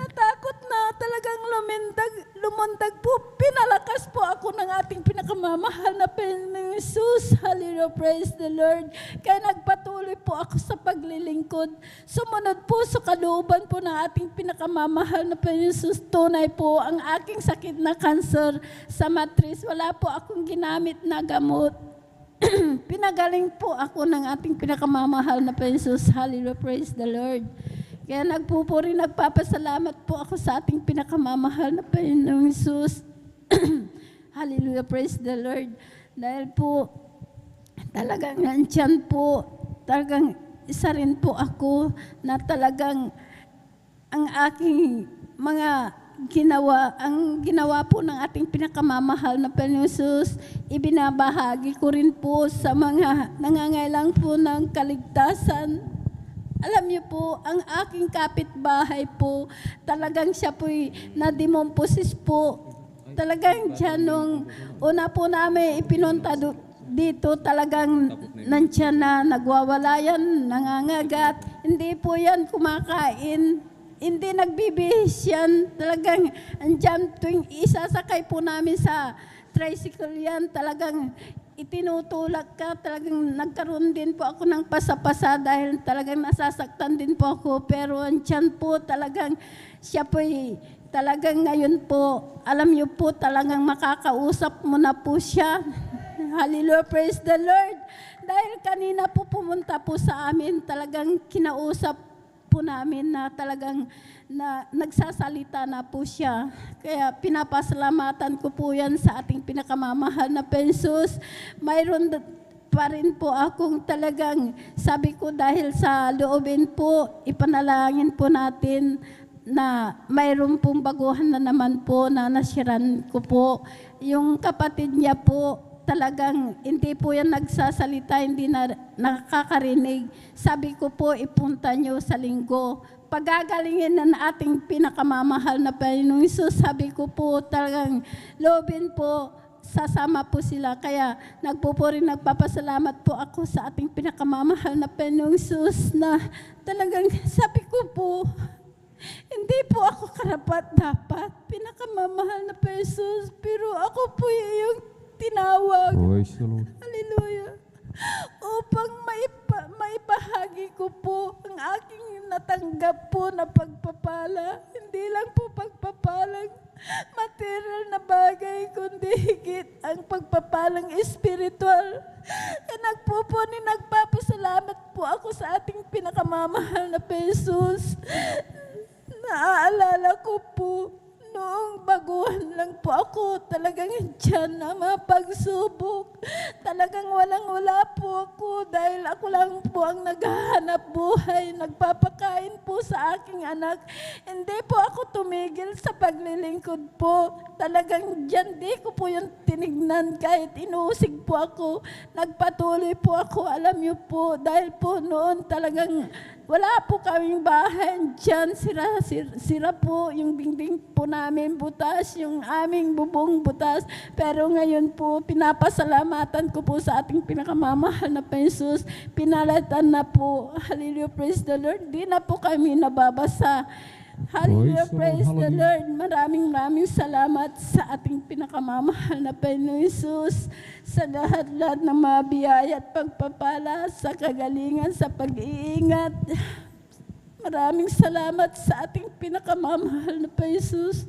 natakot na talagang lumundag po. Pinalakas po ako ng ating pinakamamahal na Panginoong Jesus. Hallelujah, praise the Lord. Kaya nagpatuloy po ako sa paglilingkod. Sumunod po sa kalooban po ng ating pinakamamahal na Panginoong Jesus. Tunay po ang aking sakit na cancer sa matris. Wala po akong ginamit na gamot. Pinagaling po ako ng ating pinakamamahal na Panginoong Jesus. Hallelujah, praise the Lord. Kaya nagpupuri, nagpapasalamat po ako sa ating pinakamamahal na Panginoong Jesus. Hallelujah, praise the Lord. Dahil po, talagang nandyan po, talagang isa rin po ako na talagang ang aking mga ang ginawa po ng ating pinakamamahal na Panginoong Jesus, ibinabahagi ko rin po sa mga nangangailang po ng kaligtasan. Alam niyo po, ang aking kapitbahay po, talagang siya po'y nadimomposis po. Talagang dyan nung una po namin ipinunta dito, talagang nandiyan na nagwawalayan, nangangagat. Hindi po yan kumakain. Hindi nagbibihis yan. Talagang andyan tuwing isasakay po namin sa tricycle yan, talagang itinutulak ka, talagang nagkaroon din po ako ng pasapasa dahil talagang nasasaktan din po ako. Pero andyan po talagang siya po talagang ngayon po, alam niyo po talagang makakausap mo na po siya. Hallelujah, praise the Lord. Dahil kanina po pumunta po sa amin, talagang kinausap po namin na talagang na nagsasalita na po siya. Kaya pinapasalamatan ko po yan sa ating pinakamamahal na Jesus. Mayroon pa rin po akong talagang, sabi ko dahil sa loobin po, ipanalangin po natin na mayroon pong baguhan na naman po na nasiran ko po. Yung kapatid niya po, talagang hindi po yan nagsasalita, hindi na nakakarinig. Sabi ko po, ipunta niyo sa linggo. Pagagalingin na ating pinakamamahal na Panginoong Jesus, sabi ko po talagang loobin po, sasama po sila. Kaya nagpupuri, nagpapasalamat po ako sa ating pinakamamahal na Panginoong Jesus na talagang sabi ko po, hindi po ako karapat-dapat, pinakamamahal na Jesus, pero ako po yung tinawag. Praise the Lord. Hallelujah. Upang maibahagi ko po ang aking natanggap po na pagpapala. Hindi lang po pagpapalang material na bagay, kundi higit ang pagpapalang espiritual. Nagpupuni, nagpapasalamat po ako sa ating pinakamamahal na Jesus. Naaalala ko po, noong baguhan lang po ako, talagang dyan na mga pagsubok. Talagang walang-wala po ako dahil ako lang po ang naghahanap buhay, nagpapakain po sa aking anak. Hindi po ako tumigil sa paglilingkod po. Talagang dyan, di ko po yung tinignan kahit inuusig po ako. Nagpatuloy po ako, alam niyo po, dahil po noon talagang wala po kaming bahay dyan, sira po yung dingding po namin butas, yung aming bubong butas. Pero ngayon po, pinapasalamatan ko po sa ating pinakamamahal na Jesus. Pinalatan na po. Hallelujah, praise the Lord. Di na po kami nababasa. Hallelujah, praise the Lord. Maraming salamat sa ating pinakamamahal na Panginoong Jesus sa lahat-lahat ng mga biyaya at pagpapala, sa kagalingan, sa pag-iingat. Maraming salamat sa ating pinakamamahal na pa Jesus.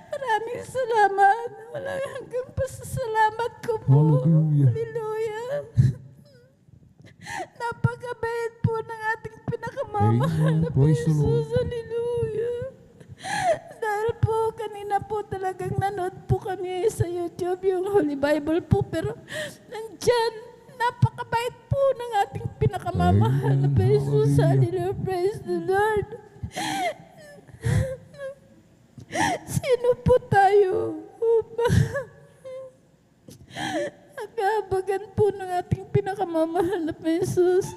Maraming salamat. Walang hanggang pasasalamat ko po. Hallelujah. Hallelujah. Napakabait po ng ating pinakamamahal na pa Praise the Jesus. Lord. Hallelujah. Dahil po, kanina po talagang nanood po kami sa YouTube yung Holy Bible po, pero nandyan, napakabait po ng ating pinakamamahal na pa Jesus. Hallelujah. Praise the Lord. Sino po tayo? Nag-aabagan po ng ating pinakamamahal na pa Jesus.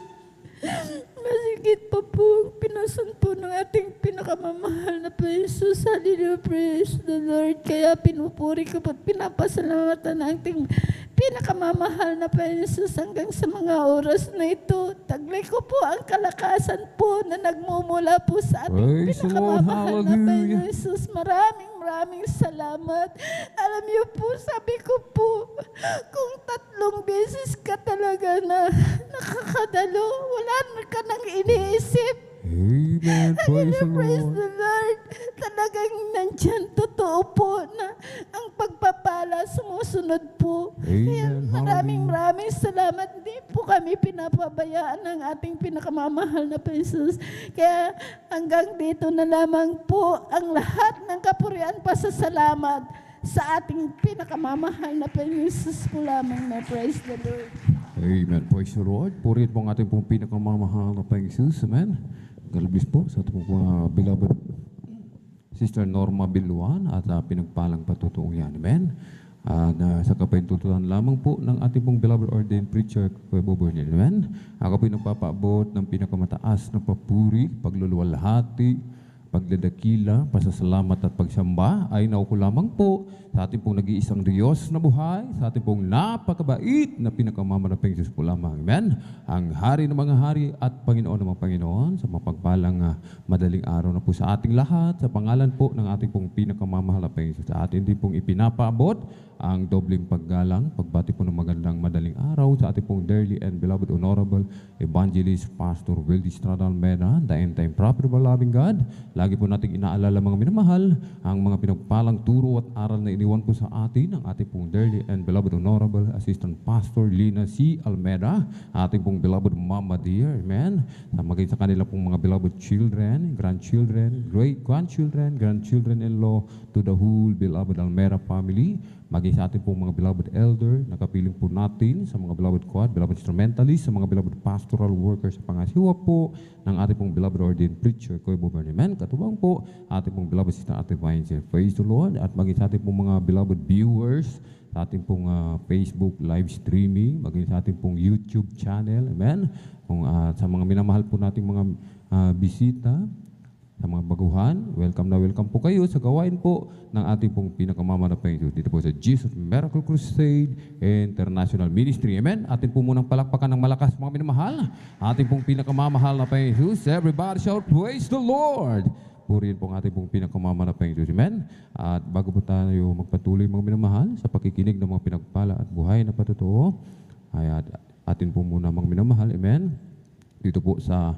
Masigit pa po ang pinasan po ng ating pinakamamahal na pa Jesus. Hallelujah, praise the Lord. Kaya pinupuri ko at pinapasalamatan ang ating pinakamamahal na pa Jesus hanggang sa mga oras na ito. Taglay ko po ang kalakasan po na nagmumula po sa ating Praise the Lord. pinakamamahal na pa Hallelujah. Jesus. Maraming salamat. Alam niyo po, sabi ko po, kung 3 beses ka talaga na nakakadalo, wala na ka nang iniisip. Amen. Praise the Praise Lord. the Lord. Talagang nandyan, totoo po na ang pagpapala sumusunod po. Kaya Amen. maraming salamat. Hindi po kami pinapabayaan ng ating pinakamamahal na Jesus. Kaya hanggang dito na lamang po ang lahat ng kapurian pasasalamat sa ating pinakamamahal na Jesus po lamang na praise the Lord. Amen. Praise the Lord. Purihin po ang ating pong pinakamamahal na Panginoon Jesus. Amen. Galibis po sa ating mga beloved Sister Norma Biluan at pinagpalang patutuong yan. Amen. Sa kapaintutunan lamang po ng ating pong beloved ordained preacher, Kuya Bobo Nil. Amen. Ako po nagpapaabot ng pinakamataas na papuri, pagluluwalhati, pagdadakila, pasasalamat at pagsamba ay nauko lamang po sa ating pong nag-iisang Diyos na buhay, sa ating pong napakabait na pinakamamanaping Diyos po lamang. Amen. Ang Hari ng mga hari at Panginoon ng mga Panginoon, sa mapagpalang madaling araw na po sa ating lahat, sa pangalan po ng ating pong pinakamamahal na Panginoon. Sa ating din pong ipinapaabot ang dobling paggalang, pagbati po ng magandang madaling araw sa ating pong dearly and beloved honorable evangelist Pastor Wildy Estrada Almeida, the end-time prophet of our loving God. Lagi po nating inaalala mga minamahal ang mga pinagpalang turo at aral na iniwan po sa atin ng ating pong dearly and beloved honorable assistant pastor Lina C. Almeida, ating pong beloved Mama Dear, amen. Maging sa kanila pong mga beloved children, grandchildren, great-grandchildren, grandchildren-in-law to the whole beloved Almeida family, maging sa ating pong mga beloved elder, nakapiling po natin sa mga beloved quad, beloved instrumentalists, sa mga beloved pastoral workers sa pangasiwa po ng ating pong beloved ordained preacher, Kuya Bobo Nil. Katubang po ating pong beloved sister Ate Vines. Praise the Lord. At maging sa ating pong mga beloved viewers, sa ating pong Facebook live streaming, maging sa ating pong YouTube channel. Amen. Kung sa mga minamahal po nating mga bisita, sa mga baguhan, welcome na welcome po kayo sa gawain po ng ating pong pinakamamanapang Diyos dito po sa Jesus Miracle Crusade International Ministry. Amen. Atin po munang palakpakan ng malakas mga minamahal. Ating pong pinakamamahal na Panginoon. Everybody shout, praise the Lord! Purihin po ang ating pong pinakamamanapang Diyos. Amen. At bago po tayo magpatuloy mga minamahal sa pakikinig ng mga pinagpala at buhay na patotoo, ay atin po muna mga minamahal. Amen. Dito po sa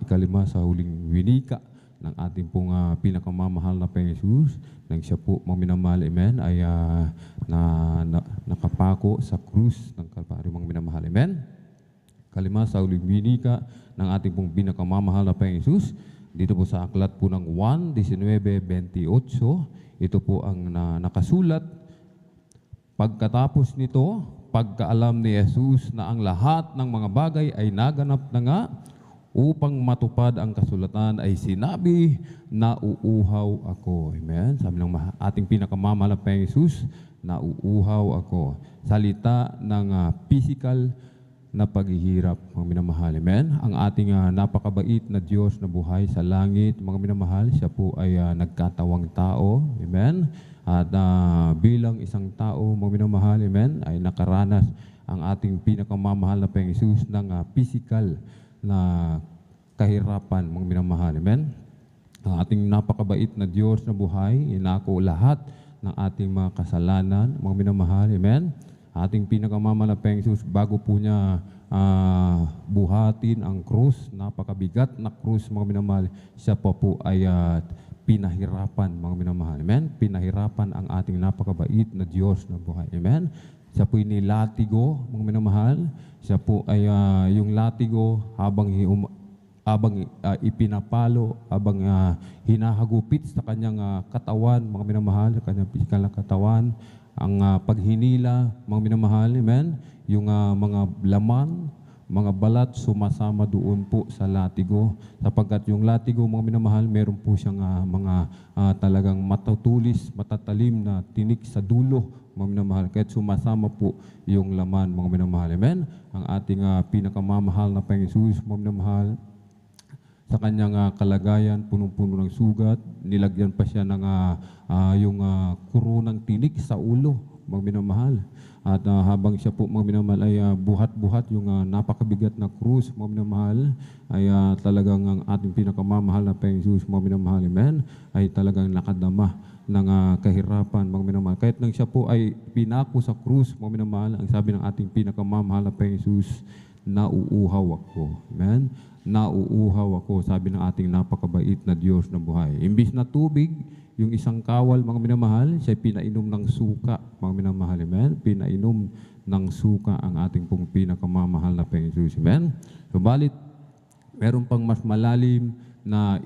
ikalima sa huling winika ng ating pong pinakamamahal na Panginoon Jesus, nang siya po mga minamahal, amen, ay nakapako sa krus ng Kalbaryo mga minamahal, amen. Kalima sa huling winika ng ating pong pinakamamahal na Panginoon Jesus, dito po sa aklat po ng 1:19-28, ito po ang nakasulat. Pagkatapos nito, pagkaalam ni Jesus na ang lahat ng mga bagay ay naganap na nga, upang matupad ang kasulatan ay sinabi na uuhaw ako. Amen. Sabi ng ating pinakamamahal na Panginoon Jesus, na uuhaw ako. Salita ng physical na paghihirap, mga minamahal. Amen. Ang ating napakabait na Diyos na buhay sa langit, mga minamahal, siya po ay nagkatawang tao. Amen. At bilang isang tao, mga minamahal, amen, ay nakaranas ang ating pinakamamahal na Panginoon Jesus ng physical na kahirapan, mga minamahal. Amen. Ang ating napakabait na Diyos na buhay, inako lahat ng ating mga kasalanan, mga minamahal. Amen. Ating pinakamamahal na Panginoon Jesus, bago po niya buhatin ang krus, napakabigat na krus mga minamahal, siya po ay pinahirapan mga minamahal. Amen? Pinahirapan ang ating napakabait na Diyos na buhay. Amen? Siya po nilatigo mga minamahal. Siya po ay yung latigo habang ipinapalo, habang hinahagupit sa kanyang katawan, mga minamahal, sa kanyang physical na katawan, ang paghinila, mga minamahal, amen? Yung mga laman, mga balat, sumasama doon po sa latigo. Sapagkat yung latigo, mga minamahal, meron po siyang mga talagang matutulis, matatalim na tinik sa dulo, mga minamahal. Kahit sumasama po yung laman, mga minamahal, amen? Ang ating pinakamamahal na Panginoon Jesus, mga minamahal, sa kanyang kalagayan, punong-puno ng sugat, nilagyan pa siya ng yung kurunang tinik sa ulo, mga minamahal. At habang siya po, mga minamahal, ay buhat-buhat yung napakabigat na krus, mga minamahal, ay talagang ang ating pinakamamahal na Panginoon Jesus, mga minamahal, amen, ay talagang nakadama ng kahirapan, mga minamahal. Kahit nang siya po ay pinako sa krus, mga minamahal, ang sabi ng ating pinakamamahal na Panginoon Jesus, nauuhaw ako. Amen? Nauuhaw ako, sabi ng ating napakabait na Diyos na buhay. Imbis na tubig, yung isang kawal, mga minamahal, siya pinainom ng suka, mga minamahal. Amen? Pinainom ng suka ang ating pong pinakamamahal na Panginoon Jesus. Amen? Subalit, meron pang mas malalim na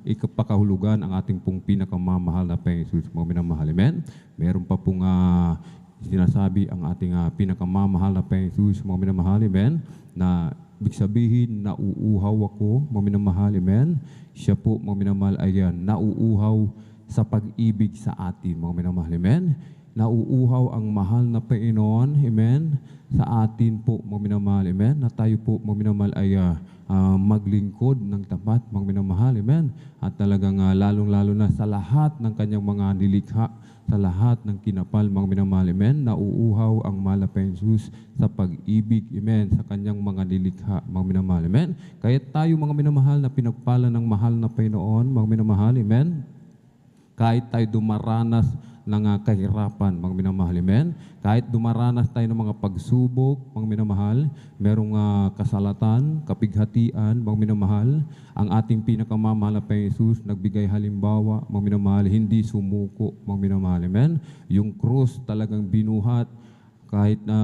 ikapakahulugan ang ating pong pinakamamahal na Panginoon Jesus, mga minamahal. Amen? Meron pa pong sinasabi ang ating pinakamamahal na Panginoon Jesus, mga minamahal, amen, na ibig sabihin, nauuhaw ako, mga minamahal, amen. Siya po, mga minamahal, ay nauuhaw sa pag-ibig sa atin, mga minamahal, amen. Nauuhaw ang mahal na Panginoon, amen, sa atin po, mga minamahal, amen, na tayo po, mga minamahal, ay maglingkod ng tapat, mga minamahal, amen. At talagang lalong-lalo na sa lahat ng kanyang mga nilikha, sa lahat ng kinapal, mga minamahal, amen, nauuhaw ang mahal na Panginoon Jesus sa pag-ibig, amen, sa kanyang mga nilikha, mga minamahal, amen. Kaya tayo, mga minamahal, na pinagpala ng mahal na Panginoon, mga minamahal, amen, kahit tayo dumaranas ng kahirapan, mga minamahal, amen. Kahit dumaranas tayo ng mga pagsubok, mga minamahal, merong kasalatan, kapighatian, mga minamahal, ang ating pinakamamahal na Panginoon Jesus nagbigay halimbawa, mga minamahal, hindi sumuko, mga minamahal, amen. Yung krus talagang binuhat, kahit na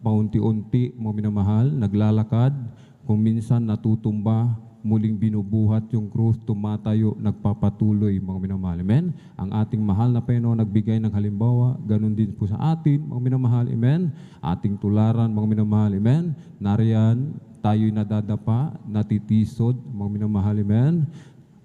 paunti-unti, mga minamahal, naglalakad, kung minsan natutumba, muling binubuhat yung krus, tumatayo, nagpapatuloy, mga minamahal, amen. Ang ating mahal na Panginoon nagbigay ng halimbawa, ganun din po sa atin, mga minamahal, amen. Ating tularan, mga minamahal, amen. Nariyan, tayo'y nadadapa, natitisod, mga minamahal, amen.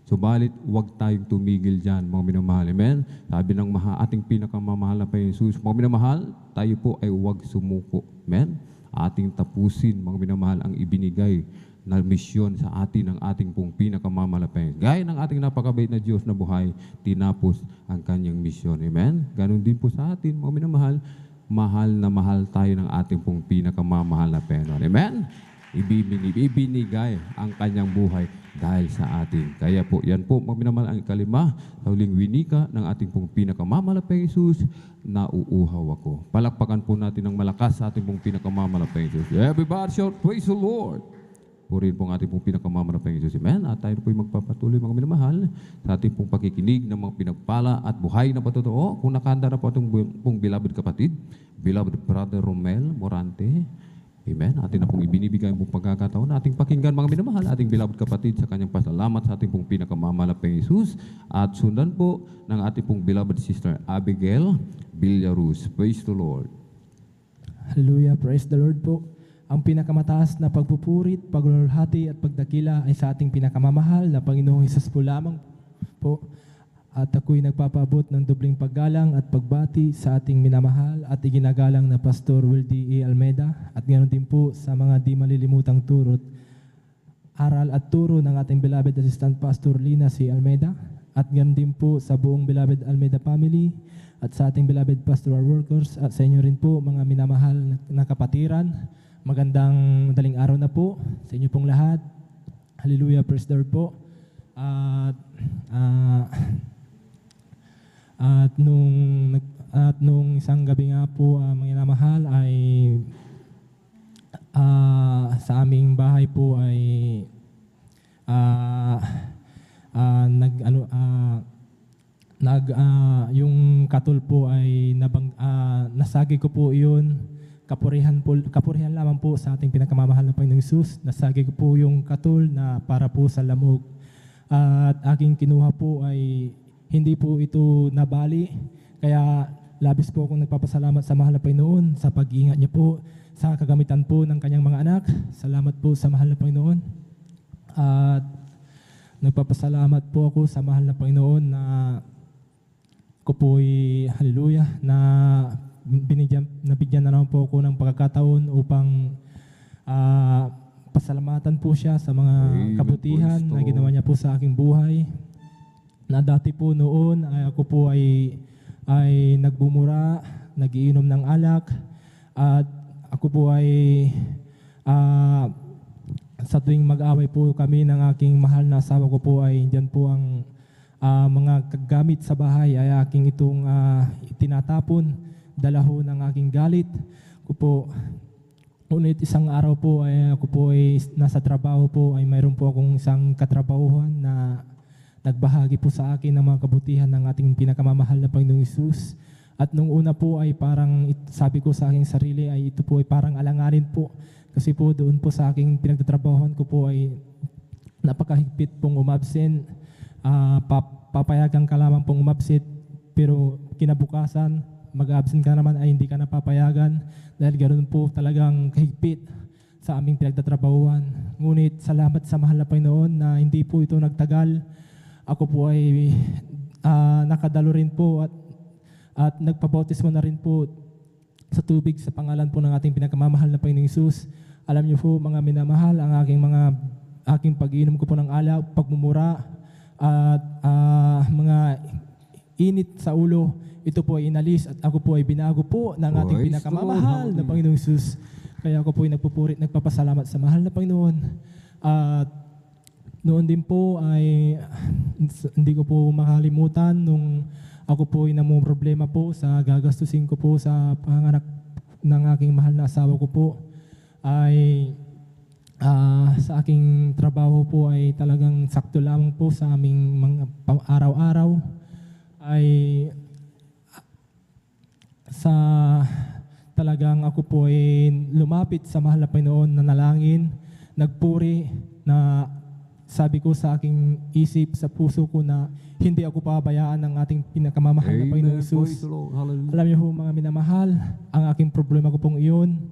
Subalit, huwag tayong tumigil dyan, mga minamahal, amen. Sabi ng ating pinakamamahal na Panginoon Jesus, mga minamahal, tayo po ay huwag sumuko, amen. Ating tapusin, mga minamahal, ang ibinigay na misyon sa atin ng ating pong pinakamamalapay. Gaya ng ating napakabait na Diyos na buhay, tinapos ang kanyang misyon. Amen? Ganon din po sa atin, mga minamahal, mahal na mahal tayo ng ating pong pinakamamahal na Panginoon. Amen? Ibinigay ang kanyang buhay dahil sa atin. Kaya po, yan po, mga minamahal, ang ikalima, sa huling winika ng ating pong pinakamamalapay Jesus, nauuhaw ako. Palakpakan po natin ng malakas sa ating pong pinakamamalapay Jesus. Everybody shout, praise the Lord! Purihin po ang ating pong pinakamamahal na Panginoon Jesus. Amen. At tayo po magpapatuloy, mga minamahal, sa ating pong pakikinig ng mga pinagpala at buhay na patotoo. Kung nakahanda na po itong pong beloved kapatid, beloved brother Romel Morante, amen. Atin na pong ibinibigay pong pagkakataon na ating pakinggan, mga minamahal, ating beloved kapatid sa kanyang pasalamat sa ating pong pinakamamahal na Panginoon Jesus. At sundan po ng ating pong beloved sister Abigail Villaruz. Praise the Lord. Hallelujah. Praise the Lord po. Ang pinakamataas na pagpupurit, pagluluhati at pagdakila ay sa ating pinakamamahal na Panginoong Hesus po lamang po. At ako'y nagpapaabot ng dobling paggalang at pagbati sa ating minamahal at iginagalang na Pastor Wildy E. Almeida at ganoon din po sa mga di malilimutang turot, aral at turo ng ating beloved Assistant Pastor Lina C. Almeida at ganoon din po sa buong beloved Almeida family at sa ating beloved pastoral workers at sa inyo rin po mga minamahal na kapatiran. Magandang daling araw na po sa inyo pong lahat. Hallelujah, praise the Lord po. At nung isang gabi nga po, mga minamahal, ay sa aming bahay po ay yung katol po ay nasagi ko po iyon. Kapurihan lamang po sa ating pinakamamahal na Panginoong Hesus. Nasagi ko po yung katol na para po sa lamog. At aking kinuha po ay hindi po ito nabali. Kaya labis po akong nagpapasalamat sa mahal na Panginoon sa pag-iingat niya po sa kagamitan po ng kanyang mga anak. Salamat po sa mahal na Panginoon. At nagpapasalamat po ako sa mahal na Panginoon na ko po'y hallelujah na nabigyan na naman po ako ng pagkakataon upang pasalamatan po siya sa mga kabutihan na ginawa niya po sa aking buhay. Na dati po noon ay ako po ay nagbumura, nagiinom ng alak, at ako po ay sa tuwing mag-away po kami ng aking mahal na asawa ko po ay dyan po ang mga kagamit sa bahay ay aking itong tinatapon, dala ho ng aking galit ko po. Ngunit isang araw po ay ako po ay nasa trabaho po ay mayroon po akong isang katrabahuhan na nagbahagi po sa akin ng mga kabutihan ng ating pinakamamahal na Panginoong Hesus. At nung una po ay parang sabi ko sa aking sarili ay ito po ay parang alanganin po. Kasi po doon po sa aking pinagtatrabahuhan ko po ay napakahigpit pong umabsent. Papayagan ka lamang pong umabsent, pero kinabukasan mag-absent ka naman ay hindi ka napapayagan dahil ganoon po talagang kahigpit sa aming pinagtatrabahuhan. Ngunit salamat sa mahal na Panginoon na hindi po ito nagtagal. Ako po ay nakadalo rin po at nagpabautismo na rin po sa tubig sa pangalan po ng ating pinakamamahal na Panginoong Hesus. Alam niyo po mga minamahal, ang aking pag-iinom ko po ng alak, pagmumura at mga init sa ulo, ito po ay inalis at ako po ay binago po ng ating pinakamamahal na Panginoong Hesus. Kaya ako po ay nagpapasalamat sa mahal na Panginoon. At noon din po ay hindi ko po makalimutan nung ako po ay problema po sa gagastusin ko po sa panganak ng aking mahal na asawa ko po ay sa aking trabaho po ay talagang sakto lamang po sa aming mga araw-araw ay sa talagang ako po ay lumapit sa mahal na Panginoon, nanalangin, nagpuri na sabi ko sa aking isip, sa puso ko na hindi ako pabayaan ng ating pinakamamahal na Panginoong Hesus. Alam niyo po mga minamahal, ang aking problema ko pong iyon,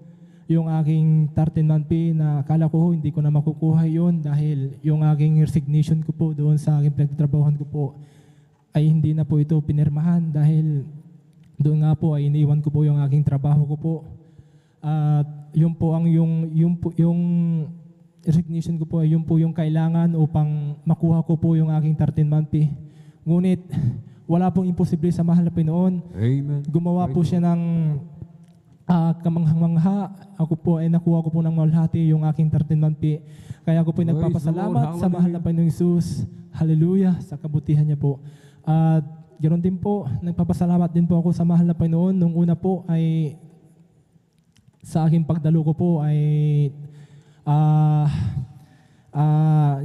yung aking 13-month pay na akala ko hindi ko na makukuha yun dahil yung aking resignation ko po doon sa aking pinagtatrabahuhan ko po ay hindi na po ito pinirmahan dahil doon nga po ay iniwan ko po yung aking trabaho ko po. At yun po ang yung resignation ko po ay yun po yung kailangan upang makuha ko po yung aking 13-month pay. Ngunit wala pong imposible sa mahal na Panginoon. Amen. Gumawa po siya ng kamanghang-mangha. Ako po ay nakuha ko po ng malhati yung aking 13-month pay. Kaya ako po ay nagpapasalamat sa mahal na Panginoong Hesus. Hallelujah, sa kabutihan niya po. At ganoon din po, nagpapasalamat din po ako sa mahal na Panginoon. Nung una po ay sa aking pagdalo ko po ay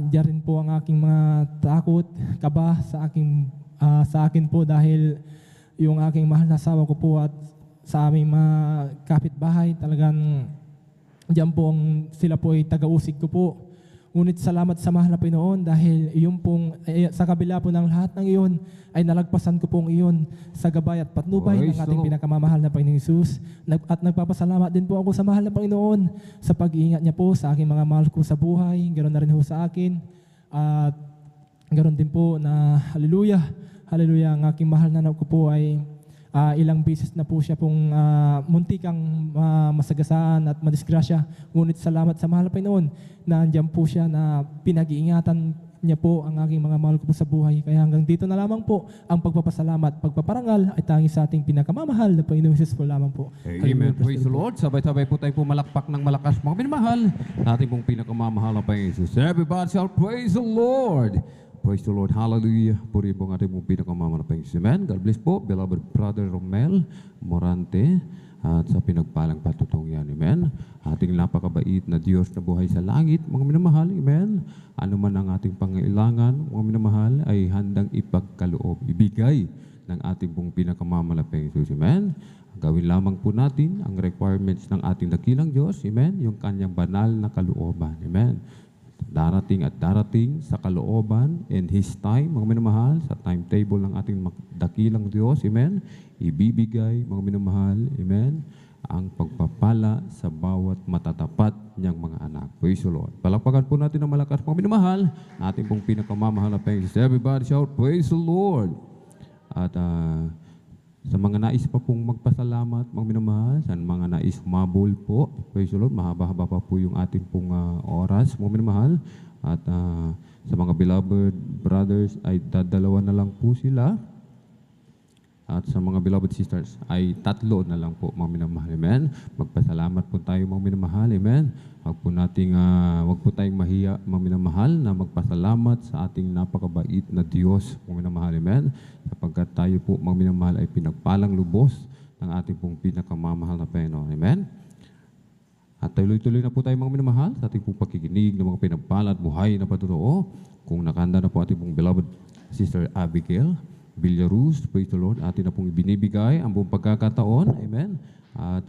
diyan rin po ang aking mga takot, kaba sa akin po dahil yung aking mahal na asawa ko po at sa aming mga kapitbahay talagang diyan po sila po ay taga-usig ko po. Ngunit salamat sa mahal na Panginoon dahil yung pong, sa kabila po ng lahat ng iyon ay nalagpasan ko pong iyon sa gabay at patnubay ng ating pinakamamahal na Panginoong Hesus. At nagpapasalamat din po ako sa mahal na Panginoon sa pag-iingat niya po sa aking mga mahal ko sa buhay. Ganoon na rin po sa akin. At ganoon din po na hallelujah, hallelujah, ang aking mahal na anak ko po ay ilang beses na po siya pong muntikang masagasaan at madisgrasya. Ngunit salamat sa mahal na Panginoon na andyan po siya na pinag-iingatan niya po ang aking mga mahal ko po sa buhay. Kaya hanggang dito na lamang po ang pagpapasalamat, pagpaparangal ay tanging sa ating pinakamamahal na Panginoong Hesus po lamang po. Amen. Praise the Lord. Sabay-sabay po tayo pumalakpak ng malakas mga minamahal. Ating pong pinakamamahal na Panginoong Hesus. Everybody shall praise the Lord. Praise the Lord. Hallelujah. Puri po ang ating pong pinakamamahal na Panginoong Hesus. Amen. God bless po. Beloved Brother Romel Morante. at sa pinagpalang patutong yan. Amen. Ating napakabait na Diyos na buhay sa langit, mga minamahal. Amen. Ano man ang ating pangailangan, mga minamahal, ay handang ipagkaloob, ibigay ng ating pong pinakamamalaping Jesus. Amen. Gawin lamang po natin ang requirements ng ating dakilang Diyos. Amen. Yung kanyang banal na kalooban. Amen. Darating at darating sa kalooban and His time, mga minamahal, sa timetable ng ating dakilang Diyos. Amen. Ibibigay, mga minamahal, amen, ang pagpapala sa bawat matatapat niyang mga anak. Praise the Lord. Palakpakan po natin ng malakas, mga minamahal, ating pong pinakamamahal na Panginoon. Everybody shout, praise the Lord. At sa mga nais pa pong magpasalamat, mga minamahal, sa mga nais humabol po, praise the Lord, mahaba-haba pa po yung ating pong oras, mga minamahal. At sa mga beloved brothers, ay dadalawa na lang po sila. At sa mga beloved sisters, ay 3 na lang po, mga minamahal. Amen. Magpasalamat po tayo, mga minamahal. Amen. Wag po tayong mahiya, mga minamahal, na magpasalamat sa ating napakabait na Diyos, mga minamahal. Amen. Sapagkat tayo po, mga minamahal, ay pinagpalang lubos ng ating pong pinakamamahal na Panginoon. Amen. At tuloy-tuloy na po tayo, mga minamahal, sa ating pong pakikinig ng mga pinagpala at buhay na patotoo. Kung nakahanda na po ating pong beloved Sister Abigail Villaruz, praise the Lord, atin na pong ibinibigay ang buong pagkakataon. Amen. At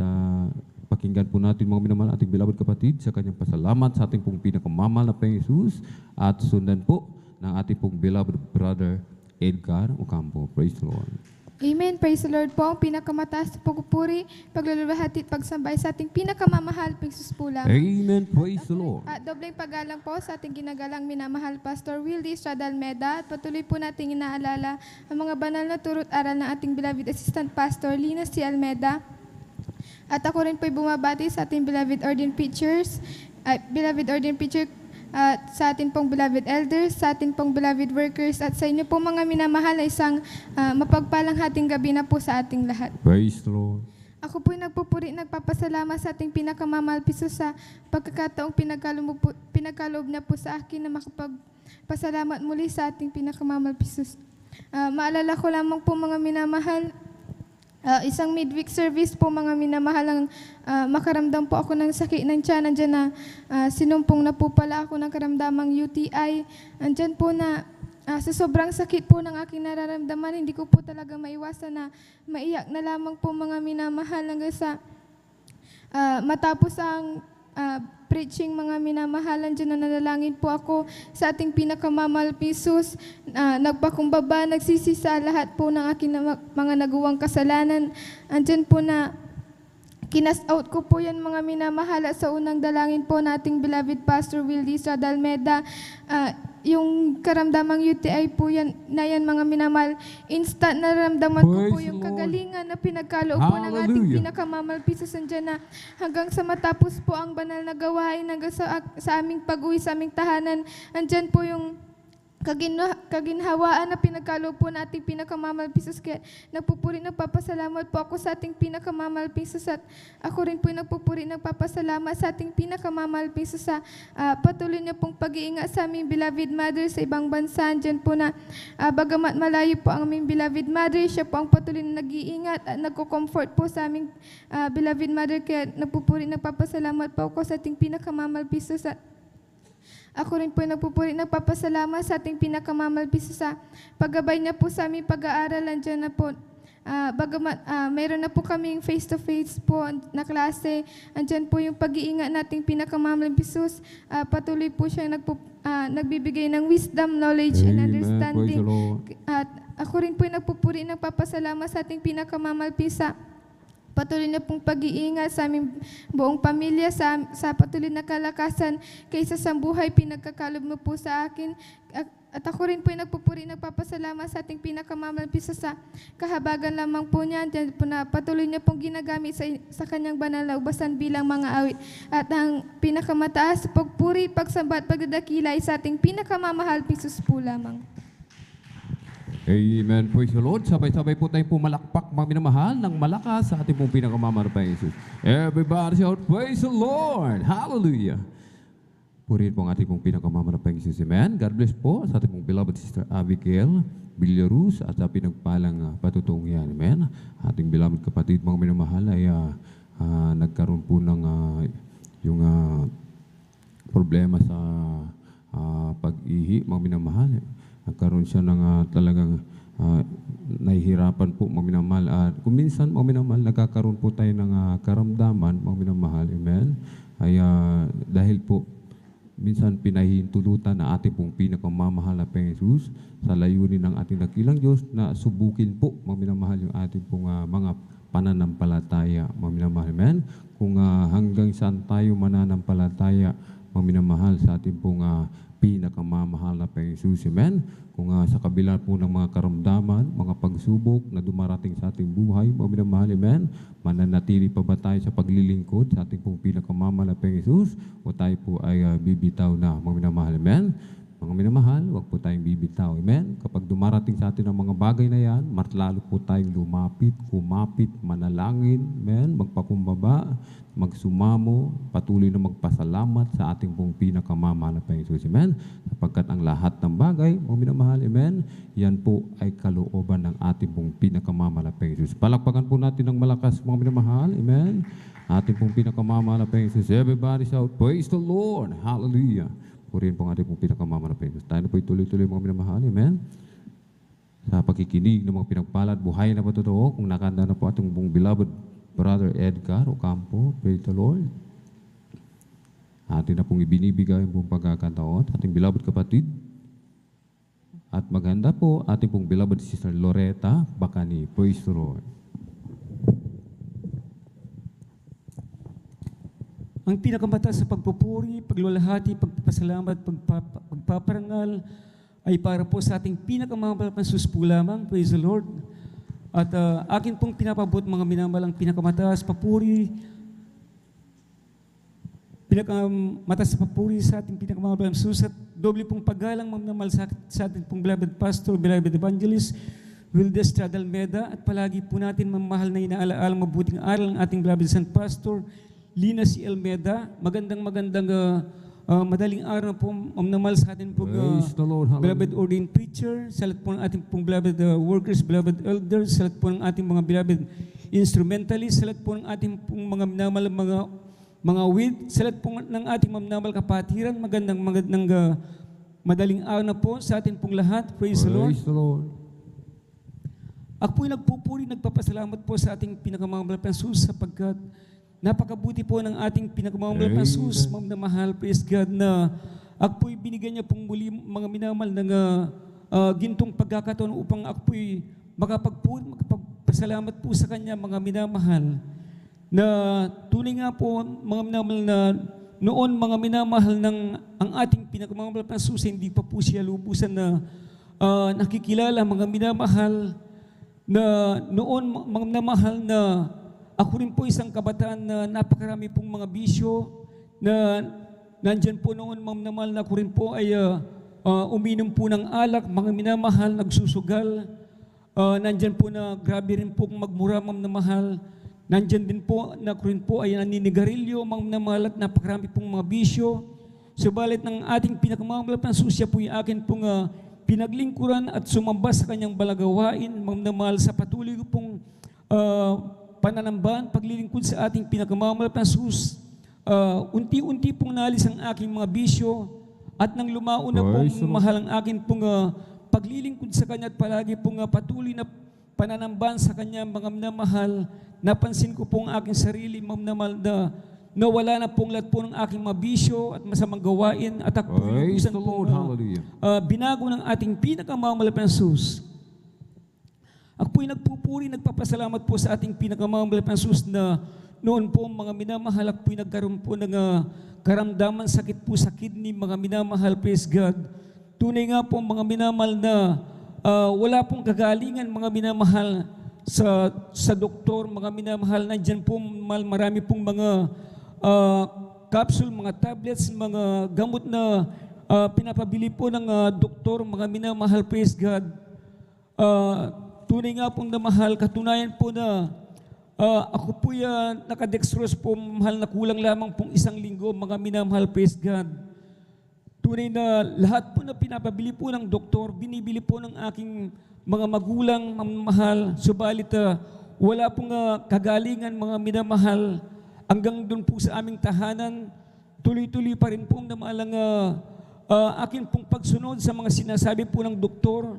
pakinggan po natin, mga minamahal, ating beloved kapatid sa kanyang pasalamat sa ating pong pinakamamahal na Panginoon Jesus, at sundan po ng ating pong beloved brother Edgar Ocampo. Praise the Lord. Amen. Praise the Lord po. Ang pinakamataas na pagpupuri, paglulubahati at pagsambay sa ating pinakamamahal, Jesus po lamang. Amen. Praise the Lord. At dobleng paggalang po sa ating ginagalang minamahal Pastor Wildy Estrada Almeda, at patuloy po nating inaalala ang mga banal na turut aral ng ating beloved Assistant Pastor Lina C. Almeda. At ako rin po'y bumabati sa ating beloved ordained preachers, sa ating pong beloved elders, sa ating pong beloved workers, at sa inyo po mga minamahal na isang mapagpalang hating gabi na po sa ating lahat. Praise the Lord. Ako po'y nagpupuri, nagpapasalamat sa ating pinakamamahal piso sa pagkakataong pinagkaloob na po sa akin na makapagpasalamat muli sa ating pinakamamahal piso. Maalala ko lamang po, mga minamahal, isang midweek service po, mga minamahal, ang makaramdam po ako ng sakit ng tiyan. Nandiyan na sinumpong na po pala ako ng karamdamang UTI. Nandiyan po na sa sobrang sakit po ng aking nararamdaman, hindi ko po talaga maiwasan na maiyak na lamang po, mga minamahal, hanggang sa matapos ang preaching, mga minamahalan, dyan na nanalangin po ako sa ating pinakamamahal Jesus. Nagpakumbaba, nagsisi sa lahat po ng aking mga nagawang kasalanan. Andyan po na kinas out ko po yan, mga minamahala, sa unang dalangin po nating beloved Pastor Wildy Estrada Almeda. Yung karamdamang UTI po yan, mga minamahal, instant naramdaman ko po yung kagalingan na pinagkaloob po ng ating pinakamamahal Jesus. Andyan na hanggang sa matapos po ang banal na gawain, hanggang sa aming pag-uwi sa aming tahanan, andyan po yung kaginhawaan na pinagkaloob po na ating pinakamamahal Jesus. Kaya nagpupuri, nagpapasalamat po ako sa ating pinakamamahal Jesus, at ako rin po nagpupuri, nagpapasalamat sa ating pinakamamahal Jesus sa patuloy niya pong pag-iingat sa aming beloved mother sa ibang bansa. Diyan po na bagamat malayo po ang aming beloved mother, siya po ang patuloy na nag-iingat at nagko-comfort po sa aming beloved mother. Kaya nagpupuri, nagpapasalamat po ako sa ating pinakamamahal Jesus. At ako rin po nagpupuri, nagpapasalamat sa ating pinakamamahal Jesus sa paggabay niya po sa aming pag-aaral. Andiyan na po, bagamat mayroon na po kaming face-to-face po na klase, andyan po yung pag-iingat nating pinakamamahal Jesus. Patuloy po siya nagbibigay ng wisdom, knowledge, and understanding. At ako rin po nagpupuri, nagpapasalamat sa ating pinakamamahal Jesus. Patuloy na pong pag-iingat sa aming buong pamilya, sa patuloy na kalakasan kaysa sa buhay pinagkakalob mo po sa akin. At ako rin po ay nagpupuri, nagpapasalamat sa ating pinakamamahal Jesus sa kahabagan lamang po niya. Diyan po na patuloy niya pong ginagamit sa kanyang banal na ubasan bilang mga awit. At ang pinakamataas, pagpuri, pagsamba at pagdadakila ay sa ating pinakamamahal Jesus po lamang. Amen. Praise the Lord. Sabay-sabay po tayong pumalakpak, mga minamahal, ng malakas sa ating pong pinakamamahal na Jesus. Everybody shout, praise the Lord. Hallelujah. Purihin po ang ating pong pinakamamahal na Panginoon. Amen. God bless po sa ating pong beloved Sister Abigail Villaruz at sa pinagpalang patutong yan. Amen. Ating beloved kapatid, mga minamahal, ay nagkaroon po ng yung problema sa pag-ihi, mga minamahal. Nagkaroon siya ng talagang nahihirapan po, mga minamahal. At kung minsan, mga minamahal, nagkakaroon po tayo ng karamdaman, mga minamahal. Amen. Ay dahil po minsan pinahihintulutan na ating pong pinakamamahal na Panginoon Jesus sa layunin ng ating dakilang Diyos na subukin po, mga minamahal, yung ating pong mga pananampalataya, mga minamahal. Amen? Kung hanggang saan tayo mananampalataya, mga minamahal, sa ating pong pinakamamahal na Panginoon Jesus. Amen? Kung sa kabila po ng mga karamdaman, mga pagsubok na dumarating sa ating buhay, mga minamahal, amen? Mananatili pa ba tayo sa paglilingkod sa ating pong pinakamamahal na Panginoon Jesus o tayo po ay bibitaw na, mga minamahal, amen? Mga minamahal, huwag po tayong bibitaw, amen? Kapag dumarating sa atin ang mga bagay na yan, mas lalo po tayong lumapit, kumapit, manalangin, amen? Magpakumbaba, magsumamo, patuloy na magpasalamat sa ating pong pinakamamahal na Panginoon Jesus, amen? Sapagkat ang lahat ng bagay, mga minamahal, amen? Yan po ay kalooban ng ating pong pinakamamahal na Panginoon Jesus. Palakpakan po natin ng malakas, mga minamahal, amen? Ating pong pinakamamahal na Panginoon Jesus. Everybody shout, praise the Lord, hallelujah. Purihin po ang ating pong pinakamamahal na Panginoon Jesus. Tayo na po ituloy-tuloy, mga minamahal, amen? Sa pakikinig ng mga pinagpalad, buhay na patotoo, kung nakanda na po ating pong beloved Brother Edgar Ocampo, praise the Lord. Atin na pong ibinibigay ang pong pagkakataon, ating beloved kapatid. At maganda po ating pong beloved Sister Loretta Bacani, praise the Lord. Ang pinakamataas sa pagpupuri, paglulahati, pagpapasalamat, pagpaparangal ay para po sa ating pinakamamahal na Jesus po lamang, praise the Lord. At akin pong pinapabot, mga minamahal, ang pinakamataas papuri, pinakamataas sa papuri sa ating pinakamamahal na Jesus at doble pong paggalang, mga minamahal, sa ating pong beloved pastor, beloved evangelist, Wilde Estrada Almeida, at palagi po natin mamahal na inaalaala mabuting aral ng ating beloved San Pastor, Lina C. Almeida. Magandang madaling araw po, mamnamahal sa atin po beloved ordained preacher, sa lahat po ng ating pong beloved workers, beloved elders, sa lahat po ng ating mga beloved instrumentalists, sa lahat po ng ating pong mga minamahal mga wit, sa lahat po ng ating mamnamahal kapatiran. Magandang madaling araw na po sa atin pong lahat. Praise the Lord. Ako po'y nagpupuri, nagpapasalamat po sa ating pinakamamahal na Jesus sapagkat napakabuti po ng ating pinakamamahal na Jesus, mamnamahal, praise God, na ako po'y binigyan niya pong muli, mga minamahal, ng gintong pagkakataon upang ako po'y makapagpasalamat po sa Kanya, mga minamahal, na tunay nga po, mga minamahal, na noon, mga minamahal, ang ating pinakamamahal na Jesus, hindi pa po siya lubusan na nakikilala, mga minamahal, na noon, mga minamahal, na ako rin po isang kabataan na napakarami pong mga bisyo na nandyan po noon, mamnamahal, na ako rin po ay uminom po ng alak, mga minamahal, nagsusugal. Nandyan po na grabe rin po magmura, mamnamahal. Nandyan din po na ako rin po ay naninigarilyo, mamnamahal, at napakarami pong mga bisyo. Subalit ng ating pinakamamahal na susya po yung akin pong pinaglingkuran at sumamba sa kanyang balagawain, mamnamahal, sa patuloy ko pong pananambahan, paglilingkod sa ating pinakamamahal na Jesus. Unti-unti pong nalis ang aking mga bisyo at nang lumauna pong mahal ang akin pong paglilingkod sa Kanya at palagi pong patuloy na pananambahan sa Kanya, mga minamahal, napansin ko pong aking sarili, mamnamahal, na nawala na pong lahat po ng aking mga bisyo at masamang gawain at ako pong binago ng ating pinakamamahal na Jesus. Ako po'y nagpupuri, nagpapasalamat po sa ating pinakamamahal na Jesus na noon po, mga minamahal, ako po'y nagkaroon po ng karamdaman, sakit po sa kidney, mga minamahal, praise God. Tunay nga po, mga minamahal, na wala pong kagalingan, mga minamahal, sa doktor, mga minamahal. Nandyan po, marami pong mga capsule, mga tablets, mga gamot na pinapabili po ng doktor, mga minamahal, praise God. Tunay nga pong namahal, katunayan po na ako po nakadextrose po, mahal, na kulang lamang pong 1 linggo, mga minamahal, praise God. Tunay na lahat po na pinapabili po ng doktor, binibili po ng aking mga magulang, mamahal. Subalit wala pong kagalingan, mga minamahal. Hanggang doon po sa aming tahanan, tuloy-tuloy pa rin pong namalang akin pong pagsunod sa mga sinasabi po ng doktor.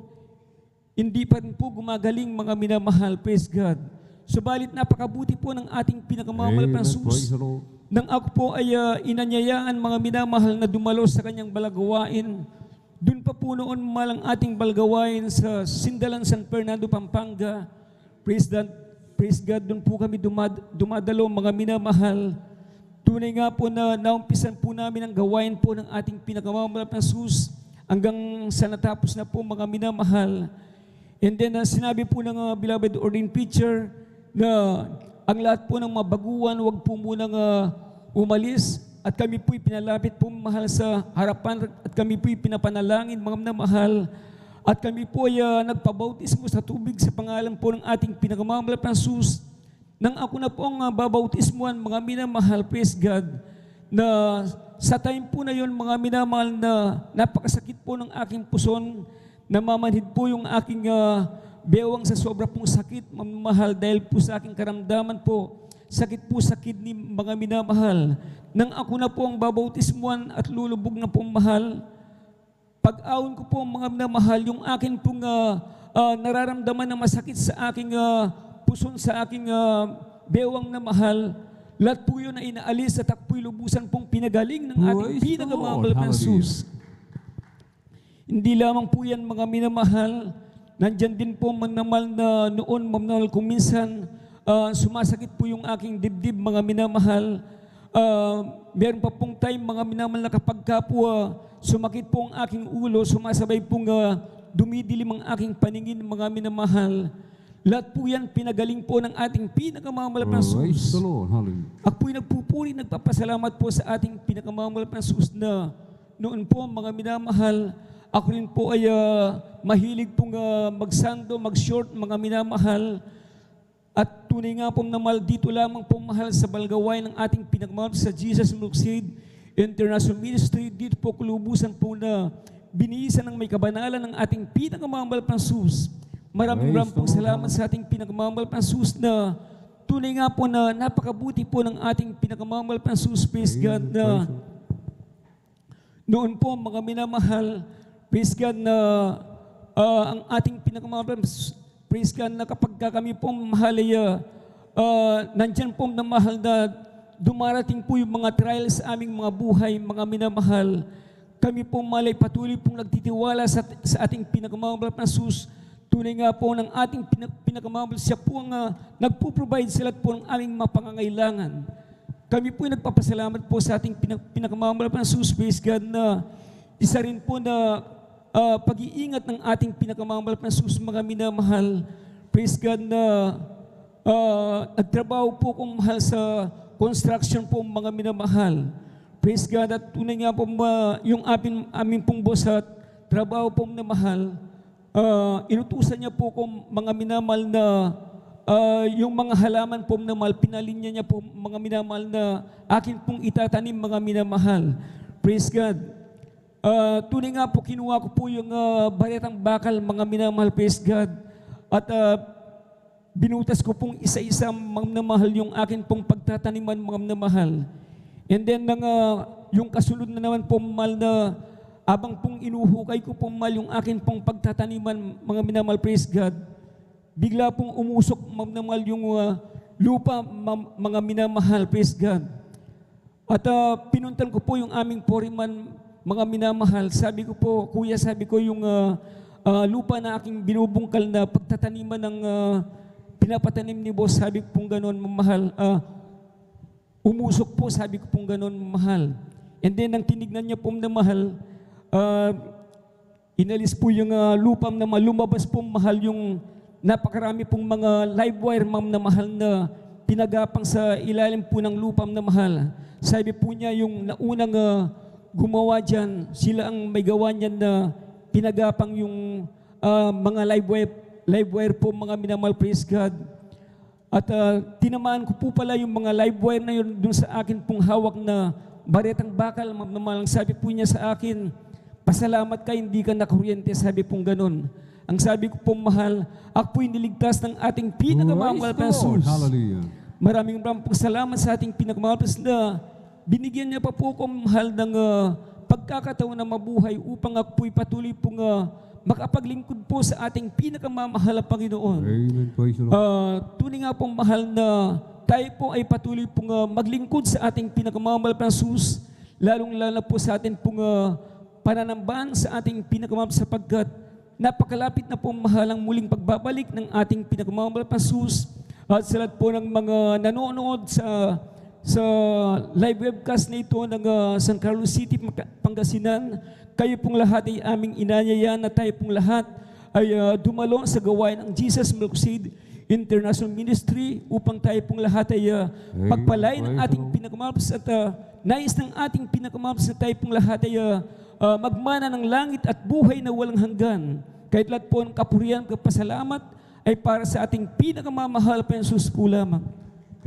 Hindi pa rin po gumagaling, mga minamahal. Praise God. Subalit napakabuti po ng ating pinakamamahal na Jesus. Nang ako po ay inanyayaan, mga minamahal, na dumalo sa kanyang balagawain, doon pa po noon malang ating balagawain sa Sindalan, San Fernando, Pampanga. Praise God, doon po kami dumadalo, mga minamahal. Tunay nga po na naumpisan po namin ang gawain po ng ating pinakamamahal na Jesus hanggang sa natapos na po, mga minamahal. And then sinabi po ng beloved ordained preacher na ang lahat po ng mga baguhan, huwag po munang umalis. At kami po'y pinalapit po, mahal, sa harapan. At kami po'y pinapanalangin, mga minamahal. At kami po ay nagpabautismo sa tubig sa pangalan po ng ating pinakamamahal na Jesus. Nang ako na po ang babautismuhan, mga minamahal, praise God, na sa time po na yun, mga minamahal, na napakasakit po ng aking puson, namamanhid po yung aking bewang sa sobra pong sakit, mamahal, dahil po sa aking karamdaman po, sakit po sa kidney, mga minamahal. Nang ako na po ang babautismuhan at lulubog na pong mahal, pag-aon ko po, mga minamahal, yung akin pong nararamdaman na masakit sa aking puson, sa aking bewang na mahal, lahat po yun na inaalis at ako'y lubusan pong pinagaling ng ating pinakamamahal na Jesus. Hindi lamang po yan, mga minamahal, nandyan din po magnamal na noon, mamnal kung minsan sumasakit po yung aking dibdib, mga minamahal. Meron pa pong time, mga minamahal, na kapag ka po sumakit po ang aking ulo, sumasabay pong dumidilim ang aking paningin, mga minamahal. Lahat po yan pinagaling po ng ating pinakamamahal na Jesus. Ako po'y nagpupuri, nagpapasalamat po sa ating pinakamamahal na Jesus na noon po, mga minamahal, ako rin po ay mahilig pong magsando, mag-short, mga minamahal. At tunay nga pong namahal, dito lamang pong mahal sa balgaway ng ating pinagmahal sa Jesus Crusade International Ministry. Dito po kulubusan po na binihisan ng may kabanalan ng ating pinakamahal na Jesus. Maraming pong salamat sa ating pinakamahal na Jesus na tunay nga po na napakabuti po ng ating pinakamahal na Jesus. Praise God na noon po, mga minamahal, praise God na ang ating pinakamahal, praise God na kapag kami po mahal ay nandyan po na mahal na dumarating po yung mga trials sa aming mga buhay, mga minamahal. Kami po malay patuloy pong nagtitiwala sa ating pinakamahal na Jesus. Tunay nga po ng ating pinakamahal, siya po ang nagpo-provide sa lahat po ng aming mga pangangailangan. Kami po nagpapasalamat po sa ating pinakamahal na Jesus, praise God, na isa rin po na pag-iingat ng ating pinakamamahal na Jesus, mga minamahal. Praise God na nagtrabaho po kong mahal sa construction po, mga minamahal. Praise God at tunay nga po yung aming pong boss at trabaho po na mahal. Inutusan niya po kong mga minamahal na yung mga halaman po na mahal, pinalinya niya po, mga minamahal, na akin pong itatanim, mga minamahal. Praise God. Tunay nga po, kinuha ko po yung baretang bakal, mga minamahal, praise God. At binutas ko pong isa-isa, mga minamahal, yung akin pong pagtataniman, mga minamahal. And then, yung kasunod na naman po, mahal, na abang pong inuhukay ko po, mahal, yung akin pong pagtataniman, mga minamahal, praise God. Bigla pong umusok, mga minamahal, yung lupa, mga minamahal, praise God. At pinuntan ko po yung aming foreman, mga minamahal. Sabi ko po, kuya, sabi ko yung lupa na aking binubungkal na pagtataniman ng pinapatanim ni boss, sabi ko pong gano'n, mamahal. Umusok po, sabi ko pong gano'n, mamahal. And then, nang tinignan niya po na mahal, inalis po yung lupa na lumabas po, mahal, yung napakarami pong mga live wire, ma'am, na mahal, na pinagapang sa ilalim po ng lupa na mahal. Sabi po niya, yung naunang gumawa dyan, sila ang may gawa niyan na pinagapang yung mga live wire po, mga minamahal, praise God. At tinamaan ko po pala yung mga live wire na yun dun sa akin pong hawak na baretang bakal, mamalang sabi po niya sa akin, pasalamat ka, hindi ka nakuryente, sabi pong ganun. Ang sabi ko pong mahal, ako po'y niligtas ng ating pinakamamahal na Jesus. Hallelujah. Maraming pong salamat sa ating pinakamamahal na binigyan niya pa po akong mahal ng pagkakataon na mabuhay upang ako po'y patuloy pong makapaglingkod po sa ating pinakamamahal na Panginoon. Amen. Praise the Lord. Tunay nga pong mahal na tayo po ay patuloy pong maglingkod sa ating pinakamamahal na Jesus, lalong-lalo po sa ating pong pananambahan sa ating pinakamamahal sapagkat napakalapit na pong mahalang muling pagbabalik ng ating pinakamamahal na Jesus. At sa lahat po ng mga nanonood sa live webcast na ito ng San Carlos City, Pangasinan, kayo pong lahat ay aming inanyayahan na tayo pong lahat ay dumalo sa gawain ng Jesus Crusade International Ministry upang tayo pong lahat ay pagpalain ng ating pinakamahal at nais ng ating pinakamahal na tayo pong lahat ay magmana ng langit at buhay na walang hanggan. Kahit lahat po ng kapurihan, kapasalamat ay para sa ating pinakamamahal pa Jesus po lamang.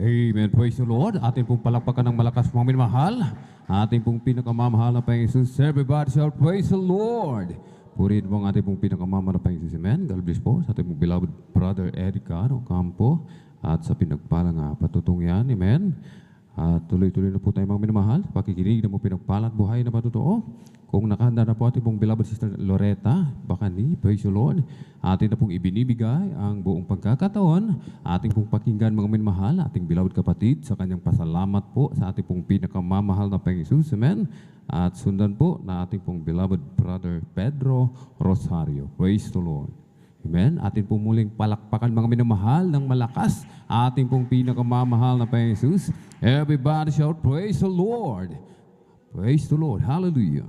Amen. Praise the Lord. Atin pong palakpakan ng malakas mga minamahal. Ating pong pinakamamahal na Panginoon. Everybody shall praise the Lord. Purihin po ang ating pong pinakamamahal na Panginoon. Amen. God bless po sa ating pong beloved brother Erica Ocampo at sa pinagpalang patutungyan. Amen. At tuloy-tuloy na po tayo mga minamahal. Pakikinig na mo pinagpalang buhay na patutoo. Kung nakahanda na po ating pong beloved sister Loretta Bacani, praise the Lord. Atin na pong ibinibigay ang buong pagkakataon. Ating pong pakinggan mga minamahal, ating beloved kapatid sa kanyang pasalamat po sa ating pong pinakamamahal na Panginoon. Amen. At sundan po na ating pong beloved brother Pedro Rosario. Praise the Lord. Amen. Atin pong muling palakpakan mga minamahal ng malakas ating pong pinakamamahal na Panginoon. Everybody shout, praise the Lord. Praise the Lord. Hallelujah.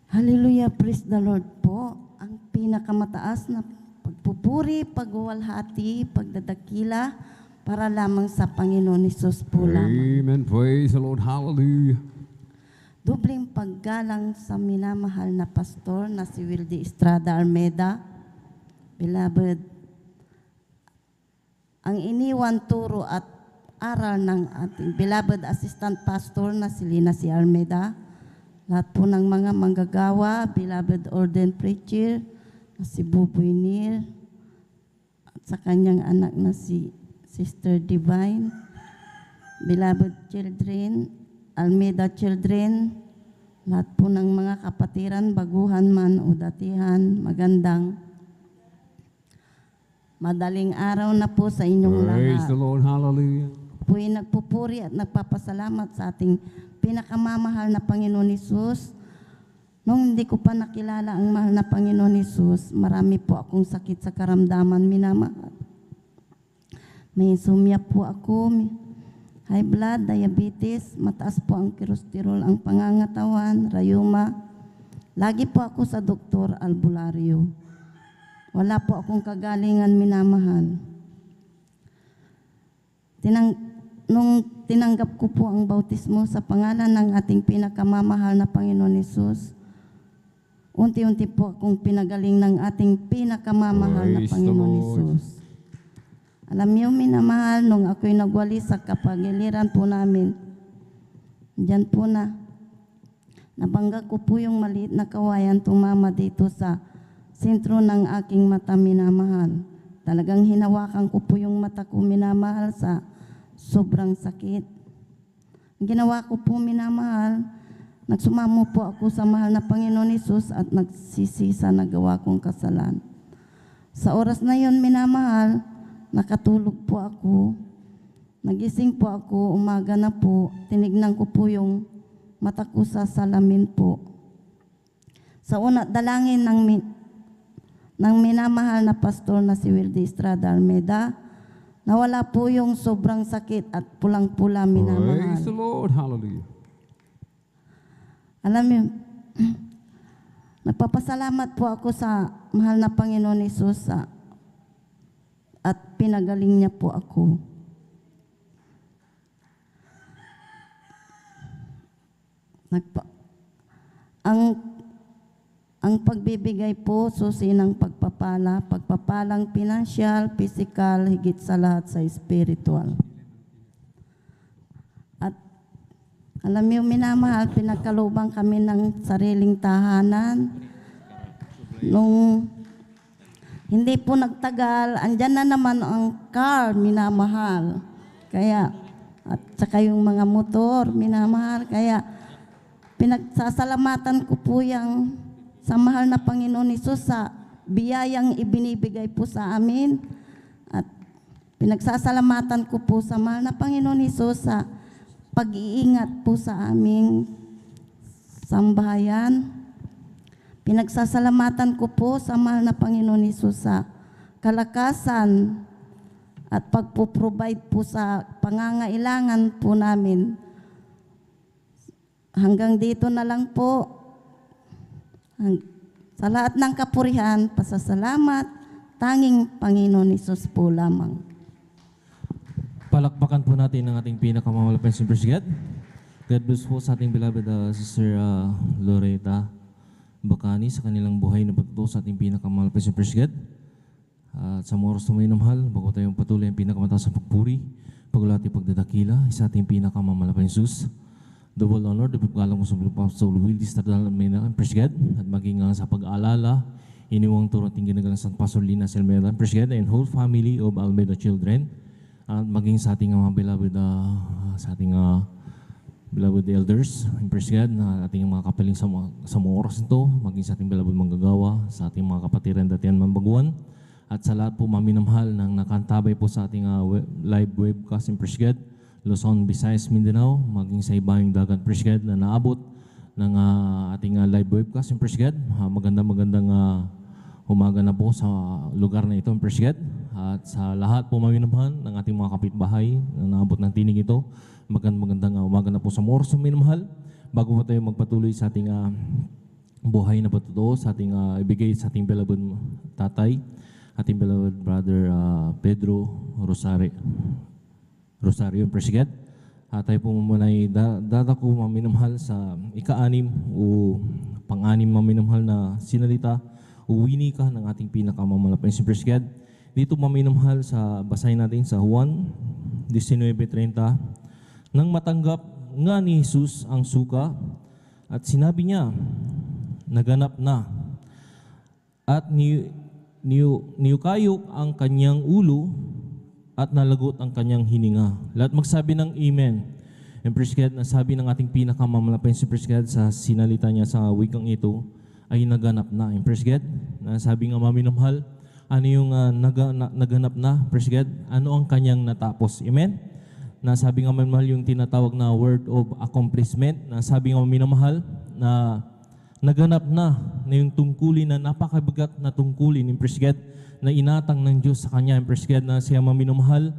Hallelujah, praise the Lord po. Ang pinakamataas na pagpupuri, pagwalhati, pagdadakila para lamang sa Panginoon Hesus po lamang. Amen. Praise the Lord. Hallelujah. Dubling paggalang sa minamahal na pastor na si Wildy Estrada Almeida. Beloved, ang iniwan turo at aral ng ating beloved assistant pastor na si Lina C. Almeida. Lahat po ng mga manggagawa, beloved ordained preacher, na si Buboy Nir, at sa kanyang anak na si Sister Divine, beloved children, Almeida children, lahat po ng mga kapatiran, baguhan man o datihan, magandang madaling araw na po sa inyong lahat. Praise the Lord. Hallelujah. Po'y nagpupuri at nagpapasalamat sa ating pinakamamahal na Panginoon Hesus. Nung hindi ko pa nakilala ang mahal na Panginoon Hesus, marami po akong sakit sa karamdaman, minamahal. May insomnia po ako, high blood, diabetes, mataas po ang cholesterol, ang pangangatawan, rayuma. Lagi po ako sa Dr. Albulario. Wala po akong kagalingan, minamahal. Nung tinanggap ko po ang bautismo sa pangalan ng ating pinakamamahal na Panginoon Hesus, unti-unti po akong pinagaling ng ating pinakamamahal na Panginoon Hesus. Alam niyo, minamahal, nung ako'y nagwali sa kapagiliran po namin, diyan po nabangga ko po yung maliit na kawayan tumama dito sa sentro ng aking mata, minamahal. Talagang hinawakan ko po yung mata ko, minamahal, sa sobrang sakit. Ginawa ko po, minamahal, nagsumamo po ako sa mahal na Panginoon Hesus at nagsisisa na gawa kong kasalan. Sa oras na yon, minamahal, nakatulog po ako. Nagising po ako, umaga na po, tinignan ko po yung mata ko sa salamin po. Sa una, dalangin ng minamahal na pastor na si Wildy Estrada Almeida, nawala po yung sobrang sakit at pulang-pula, minamahal. Praise the Lord. Hallelujah. Alam niyo, Nagpapasalamat po ako sa mahal na Panginoon Hesus at pinagaling niya po ako. Ang pagbibigay po susi ng pagpapalang pinansyal, physical, higit sa lahat sa spiritual. At alam niyo, minamahal, pinagkalubang kami ng sariling tahanan. Nung hindi po nagtagal, andyan na naman ang car, minamahal. Kaya, at saka yung mga motor, minamahal. Kaya, pinagsasalamatan ko po yung sa mahal na Panginoon Hesus sa biyayang ibinibigay po sa amin. At pinagsasalamatan ko po sa mahal na Panginoon Hesus sa pag-iingat po sa aming sambahayan. Pinagsasalamatan ko po sa mahal na Panginoon Hesus sa kalakasan at pagpo-provide po sa pangangailangan po namin. Hanggang dito na lang po. Sa lahat ng kapurihan, pasasalamat, tanging Panginoon Hesus po lamang. Palakpakan po natin ang ating pinakamamalaking Super God bless po sa ating beloved Sister Loretta Bacani sa kanilang buhay na patuto sa ating pinakamamalaking Super At sa mga oras na may namahal, bago tayong patuloy ang pinakamataas sa pagpuri, paglati pagdadakila, sa ating pinakamamalaking Hesus. Double honor, double pagkalang ko sa Apostol Will Distradal Almeida, God, at maging sa pag-aalala, iniwang turo ating ginagalang San Pastor Lina Almeida, God, and whole family of Almeida children, at maging sa ating mga beloved, beloved elders, God, na ating mga kapaling sa mga oras nito, maging sa ating beloved manggagawa, sa ating mga kapatiran datihan mambaguan, at sa lahat po maminamahal ng nakantabay po sa ating live webcast, God, Luzon, Visayas, Mindanao, maging sa ibang dagat, God, na naabot ng ating live webcast, God. Magandang umaga na po sa lugar na ito, God. At sa lahat po maminamahal ng ating mga kapitbahay na naabot ng tinig ito, magandang umaga na po sa oras na minamahal. Bago po tayo magpatuloy sa ating buhay na patutuo, sa ating ibigay sa ating beloved tatay, ating beloved brother Pedro Rosario, God. Tayo po muna ay dadako maminamahal sa ika-anim o pang-anim maminamahal na sinalita o winika ng ating pinakamamalaking God. Dito maminamahal sa basahin natin sa Juan 19:30, nang matanggap nga ni Jesus ang suka at sinabi niya, naganap na, at niyukayok ang kanyang ulo at nalagot ang kanyang hininga. Lahat magsabi ng Amen. And God, nasabi ng ating pinakamamalaking God sa sinalita niya sa wikang ito ay naganap na. And God, nasabi nga maminamahal, ano yung naganap na, God? Ano ang kanyang natapos? Amen? Nasabi nga maminamahal yung tinatawag na word of accomplishment. Nasabi nga maminamahal na naganap na yung tungkulin na napakabigat na tungkulin, God, na inatang ng Diyos sa kanya, God, na siya maminamahal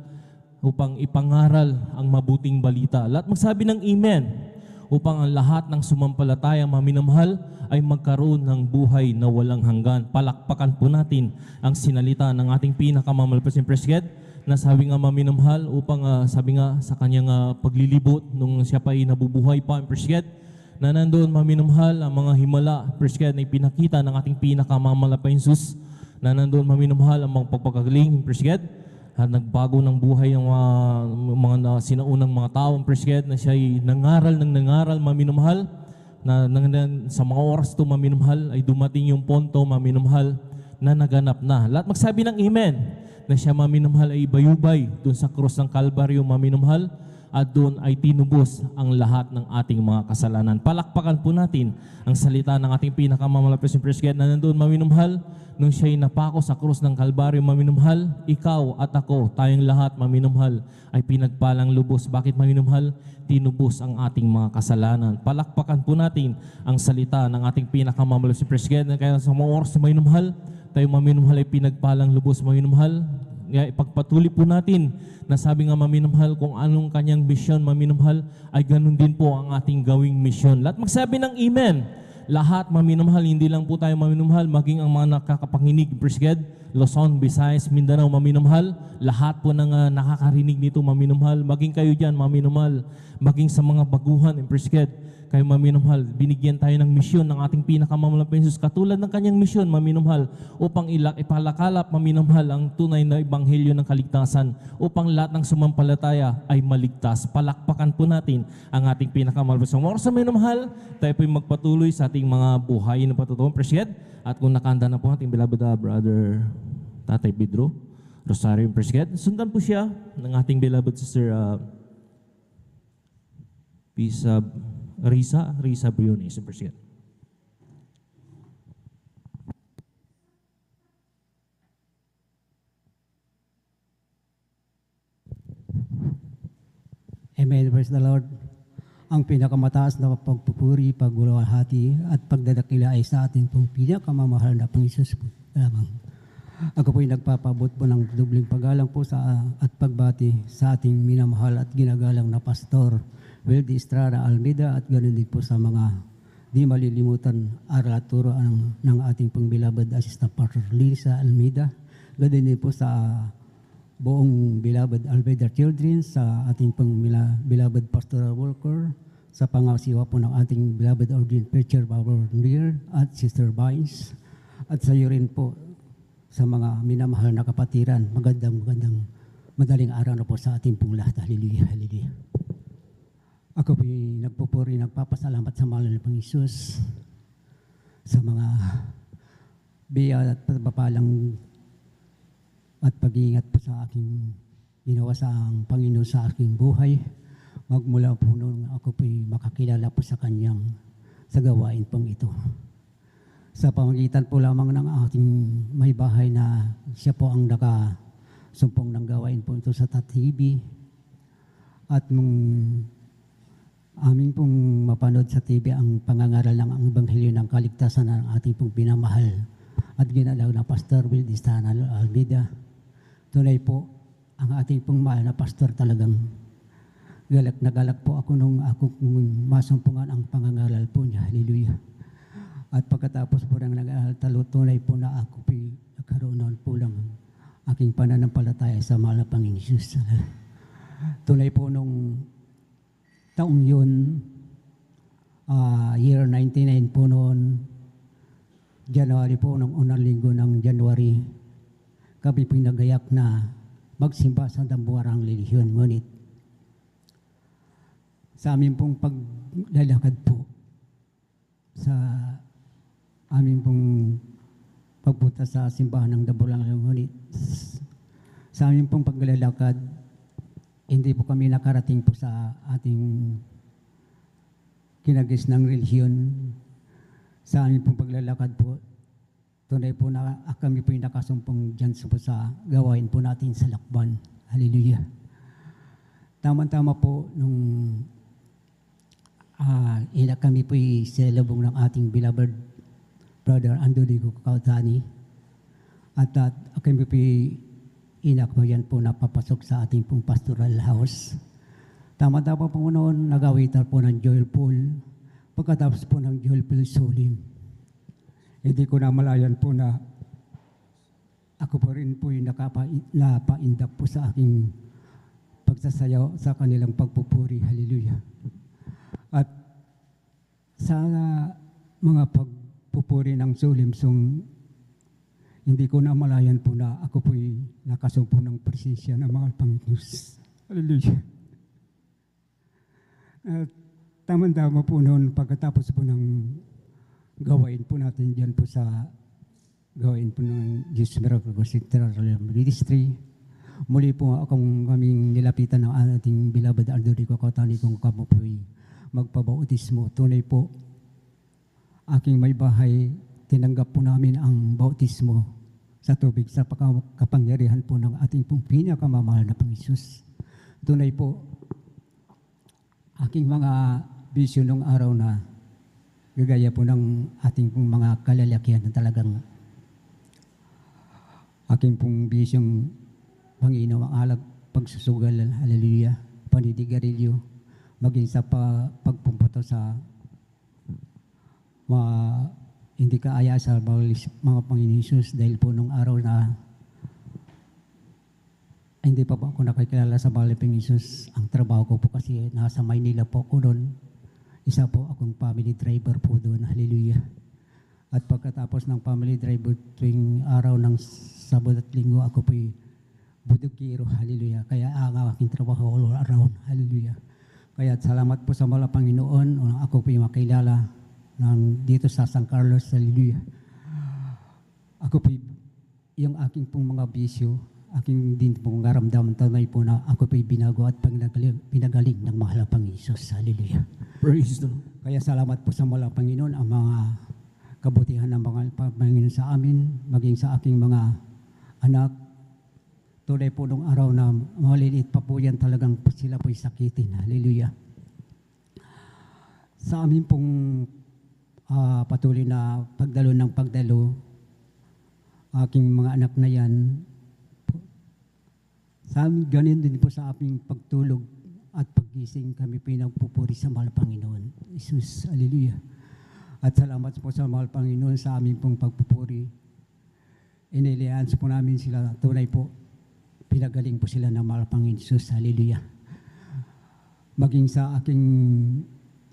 upang ipangaral ang mabuting balita. Lahat magsabi ng Amen, upang ang lahat ng sumampalataya maminamahal ay magkaroon ng buhay na walang hanggan. Palakpakan po natin ang sinalita ng ating pinakamamalaking God, na sabi nga maminamahal upang sabi nga sa kanyang paglilibot nung siya pa ay nabubuhay pa, God, na nandoon maminamahal ang mga himala, God, na ipinakita ng ating pinakamamalaking Jesus, na nandoon maminamahal ang mga pagpagagaling, God, at nagbago ng buhay ang mga sinaunang mga tao, God, na siya ay nangaral maminamahal, na sa mga oras to maminamahal ay dumating yung ponto maminamahal na naganap na. Lahat magsabi ng Amen, na siya maminamahal ay bayubay doon sa krus ng Kalbaryo maminamahal, at doon ay tinubos ang lahat ng ating mga kasalanan. Palakpakan po natin ang salita ng ating pinakamamalaking God, na nandoon maminamahal nung siya'y napako sa krus ng Kalbaryo maminamahal, ikaw at ako, tayong lahat maminamahal ay pinagpalang lubos. Bakit maminamahal? Tinubos ang ating mga kasalanan. Palakpakan po natin ang salita ng ating pinakamamalaking God, na kaya sa mga oras na maminamahal, tayo maminamahal ay pinagpalang lubos maminamahal. Ipagpatuloy po natin na sabi nga maminamahal, kung anong kanyang misyon maminamahal, ay ganun din po ang ating gawing misyon. Lahat magsabi ng Amen, Lahat maminamahal, hindi lang po tayo maminamahal, maging ang mga nakakapanginig, praise God, Luzon, Visayas, Mindanao, maminamahal. Lahat po ng nakakarinig nito, maminamahal. Maging kayo dyan, maminamahal. Maging sa mga baguhan, praise God, kayo maminamahal. Binigyan tayo ng misyon ng ating pinakamamalaking Jesus, katulad ng kanyang misyon, maminamahal, upang ipalakalap, maminamahal, ang tunay na ebanghelyo ng kaligtasan, upang lahat ng sumampalataya ay maligtas. Palakpakan po natin ang ating pinakamamahal. Sa oras na minamahal, tayo po magpatuloy sa ating mga buhay na patutuan, praise God. At kung nakahanda na po ating beloved brother Tatay Pedro Rosario, praise God, sundan po siya ng ating beloved sister Risa Briones, praise God. Amen. Praise the Lord. Ang pinakamataas na pagpupuri, pagluluwalhati at pagdadakila ay sa atin pong pinakamamahal na Panginoon po lamang. Ako po'y nagpapabot po ng dubling paggalang po at pagbati sa ating minamahal at ginagalang na Pastor Wildy Estrada Almeida at ganoon din po sa mga di malilimutan aral at turo ng ating pong beloved Assistant Pastor Lisa Almeida. Ganoon din po sa buong beloved Almeida Children, sa ating pong beloved pastoral worker, sa pangasiwa po ng ating beloved ordained preacher, Brother Neer at Sister Vines, at sa iyo rin po sa mga minamahal na kapatiran. Magandang madaling araw na po sa ating pong lahat. Hallelujah, hallelujah. Ako po'y nagpupuri, nagpapasalamat sa mahal na Panginoon Jesus sa mga biyaya at pagpapalang at pag-iingat po sa aking ginawa sa ang Panginoon sa aking buhay. Magmula po nung ako po'y makakilala po sa Kanyang sa gawain pong ito. Sa pamagitan po lamang ng ating may bahay na siya po ang nakasumpong ng gawain po ito sa TV. At nung aming pong mapanood sa TV ang pangangaral ng ang Ebanghelyo ng Kaligtasan ng ating pong pinamahal at ginalaw na Pastor Wildy Estrada Almeida. Tunay po, ang ating pong mahal na pastor talagang galak na galak po ako nung masumpungan ang pangangaral po niya. Hallelujah. At pagkatapos po ng nag-aaral, tunay po na ako po nagkaroon noon po lang aking pananampalataya sa mahal na Panginoon Jesus. Tunay po nung taong yun, year 99 po noon, January po, nung unang linggo ng January, kami pinagayak na magsimba sa Dambuarang Relihiyon. Ngunit sa amin pong paglalakad po, sa amin pong pagpunta sa simbahan ng Dambuarang Relihiyon, ngunit sa amin pong paglalakad, hindi po kami nakarating po sa ating kinagis ng relihiyon. Sa amin pong paglalakad po, tunay po na kami po yung nakasumpong dyan po sa gawain po natin sa lakban. Hallelujah. Tama-tama po nung kami po sa labong ng ating beloved brother Andoligo Kautani. At kami po inakbayan po napapasok sa ating pong pastoral house. Tama-tama po noon, nagawitan po ng Joel Pool. Pagkatapos po ng Joel Pool Solim, hindi ko namalayan po na ako po rin po yung napaindak po sa aking pagsasayaw sa kanilang pagpupuri. Hallelujah. At sa mga pagpupuri ng Solim Song, hindi ko namalayan po na ako po'y nakasumpo ng presensya ng mga Panginoon. Hallelujah. At tama-tama po noon, pagkatapos po ng gawain po natin dyan po sa gawain po ng Jesus Miracle Central Ministry, muli po kaming nilapitan ng ating beloved Andoligo Kautani kung kamo po'y magpabautismo. Tunay po, aking may bahay, tinanggap po namin ang bautismo sa tubig sa kapangyarihan po ng ating pong pinakamamahal na Panginoon. Tunay po, aking mga bisyo nung araw na gagaya po ng ating pong mga kalalakihan na talagang aking pong bisyong Panginoon ang alag, pagsusugal, hallelujah, panidigarilyo, maging sa pagpumpato sa hindi ka aya sa mga Panginoon Jesus dahil po nung araw na hindi pa po ako nakikilala sa Panginoon Jesus. Ang trabaho ko po kasi nasa Maynila po ako doon. Isa po akong family driver po doon. Hallelujah. At pagkatapos ng family driver tuwing araw ng Sabado at Linggo, ako po'y budugiro. Hallelujah. Kaya ang aking trabaho all around. Hallelujah. Kaya salamat po sa mga Panginoon. Ako po'y makilala dito sa San Carlos. Hallelujah. Ako po'y yung aking pong mga bisyo, aking din pong karamdaman tunay po na ako po'y binago at pinagaling ng mahal na Panginoon Jesus. Hallelujah. Praise the Lord. Kaya salamat po sa mga Panginoon, ang mga kabutihan ng mga Panginoon sa amin, maging sa aking mga anak. Tunay po nung araw na maliliit pa po yan, talagang sila po'y sakitin. Hallelujah. Sa amin pong patuloy na pagdalo, aking mga anak na yan, sa amin, ganun din po sa aming pagtulog at paggising, kami pinagpupuri sa mahal Panginoon. Jesus, hallelujah. At salamat po sa mahal Panginoon sa aming pong pagpupuri. Inilihan po namin sila, tunay po, pinagaling po sila ng mahal Panginoon Jesus, hallelujah. Maging sa aking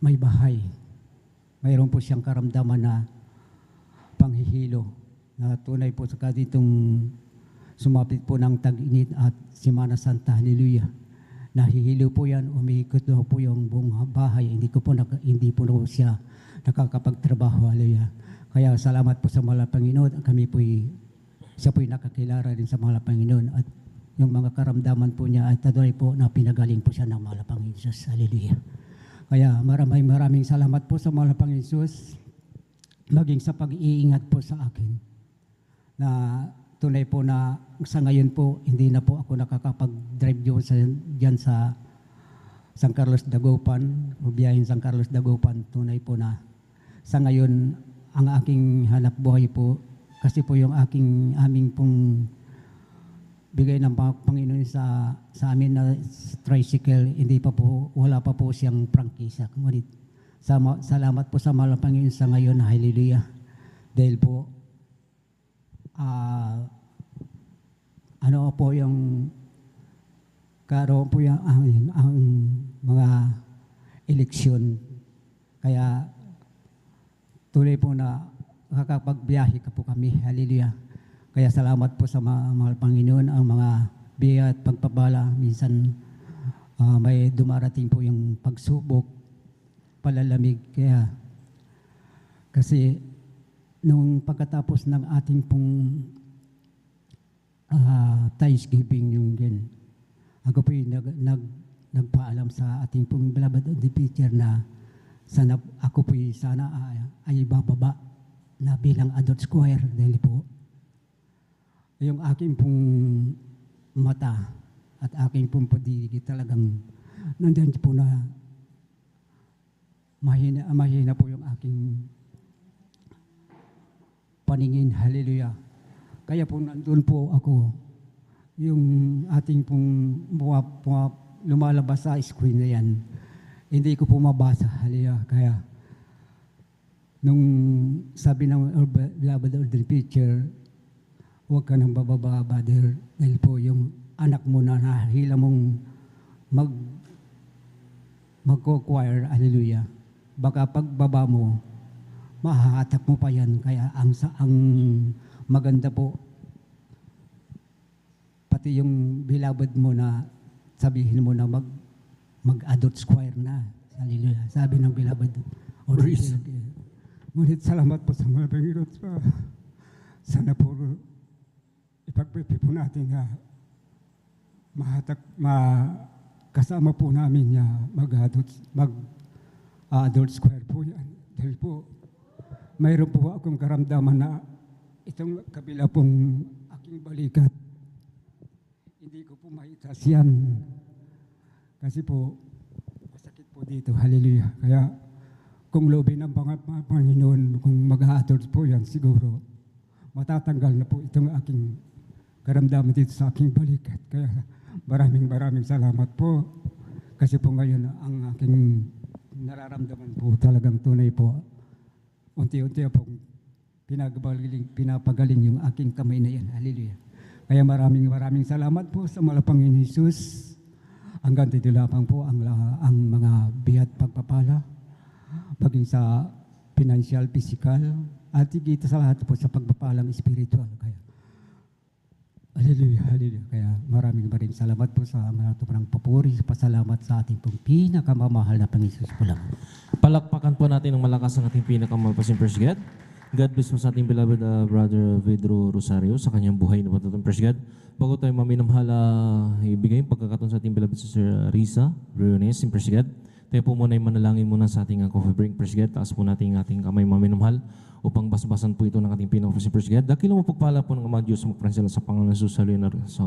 may bahay, mayroon po siyang karamdaman na panghihilo, na tunay po sa ditong sumapit po ng tag-init at Semana Santa, hallelujah. Nahihilo po yan, umiikot na po yung buong bahay, hindi po siya nakakapagtrabaho, hallelujah. Kaya salamat po sa mahal Panginoon, siya po'y nakakilala rin sa mahal Panginoon at yung mga karamdaman po niya ay tadoy po na pinagaling po siya ng mahal Panginoon Jesus, hallelujah. Kaya maraming salamat po sa mahal Panginoon Jesus, maging sa pag-iingat po sa akin, na tunay po na sa ngayon po, hindi na po ako nakakapag-drive dyan sa San Carlos Dagupan, biyahin San Carlos Dagupan. Tunay po na sa ngayon, ang aking hanap buhay po, kasi po yung aming pong bigay ng Panginoon sa amin na tricycle, wala pa po siyang prangkisa. Ngunit salamat po sa mahal Panginoon sa ngayon, hallelujah. Dahil po, ano po yung karoon po yung ang mga eleksyon. Kaya tuloy po na kakapagbiyahe ka po kami. Hallelujah. Kaya salamat po sa mahal Panginoon, ang mga biya at pagpabala. Minsan may dumarating po yung pagsubok, palalamig. Kaya kasi nung pagkatapos ng ating pong Thanksgiving yung din, ako po yung nagpaalam sa ating pong beloved of the future na sana ako po sana ay bababa na bilang adult squire dahil po yung aking pong mata at aking pong padigid talagang nandiyan po na mahina po yung aking paningin, hallelujah. Kaya po nandun po ako, yung ating pong lumalabas sa screen na yan, hindi ko po mabasa, hallelujah. Kaya nung sabi ng beloved of the picture, huwag ka nang bababa, brother, dahil po yung anak mo na nahila mong mag-choir, hallelujah. Baka pagbaba mo, mahahatak mo pa yan. Kaya ang maganda po, pati yung beloved mo na sabihin mo na mag-adult squire na. Hallelujah. Sabi ng beloved. Ngunit salamat po sa mga Panginoon. Sana po ipagpipi po natin na kasama po namin na mag-adult square po yan. Dahil po, mayroon po akong karamdaman na itong kabila pong aking balikat, hindi ko po maitas yan. Kasi po, masakit po dito. Hallelujah. Kaya, kung loobin ng Panginoon, kung mag-adult po yan, siguro, matatanggal na po itong aking karamdaman dito sa aking balikat. Kaya, maraming salamat po. Kasi po ngayon, ang aking nararamdaman po talagang tunay po unti-unti pong pinapagaling yung aking kamay na yan. Hallelujah. Kaya maraming salamat po sa mahal na Panginoon Jesus. Hanggang dito lamang po ang mga biyat pagpapala, maging sa financial, physical, at higit sa lahat po sa pagpapalang spiritual. Kaya, hallelujah, hallelujah. Kaya maraming salamat po sa mga tumarang papuri, pasalamat sa ating pong pinakamamahal na Panginoon Jesus po lang. Palakpakan po natin ng malakas ang ating pinakamahal pa First God. God bless mo sa ating beloved Brother Pedro Rosario sa kanyang buhay na patutong First God. Bago tayo maminamahal, ibigay yung pagkakataon sa ating beloved Sister Risa Briones, First God. Tayo po muna ay manalangin muna sa ating coffee break, First God. Taas po natin ating kamay maminamahal upang basbasan po ito ng ating pinaka-First God. Dakilang mapagpala po ng Ama Diyos magpransela sa Panginoon Jesus.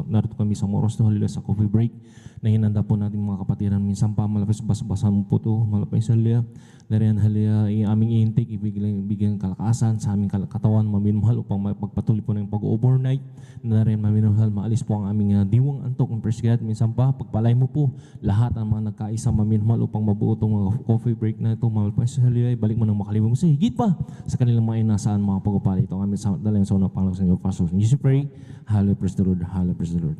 Narito kami sa oras na halila sa coffee break na hinanda po natin mga kapatiran. Minsan pa malapis basbasan mo po ito, malapis halila. Nariyan halila, aming i-intake, ibigyan kalakasan sa aming katawan, maminamahal upang magpatuloy po ng pag-overnight. Nariyan maminamahal, maalis po ang aming diwang antok ng First God. Minsan pa, pagpalay mo po lahat ang mga nagkaisa maminamahal upang mabuo itong mga coffee break na ito. Malapis halila, balik mo ng makalimutan mo sa higit pa sa kanilang mga inasaan mga pagpapalay. Ito ang aming dalang sa unang pangalaw sa inyo. Pastor, you should pray. Hallelujah, praise the Lord. Hallelujah, praise the Lord.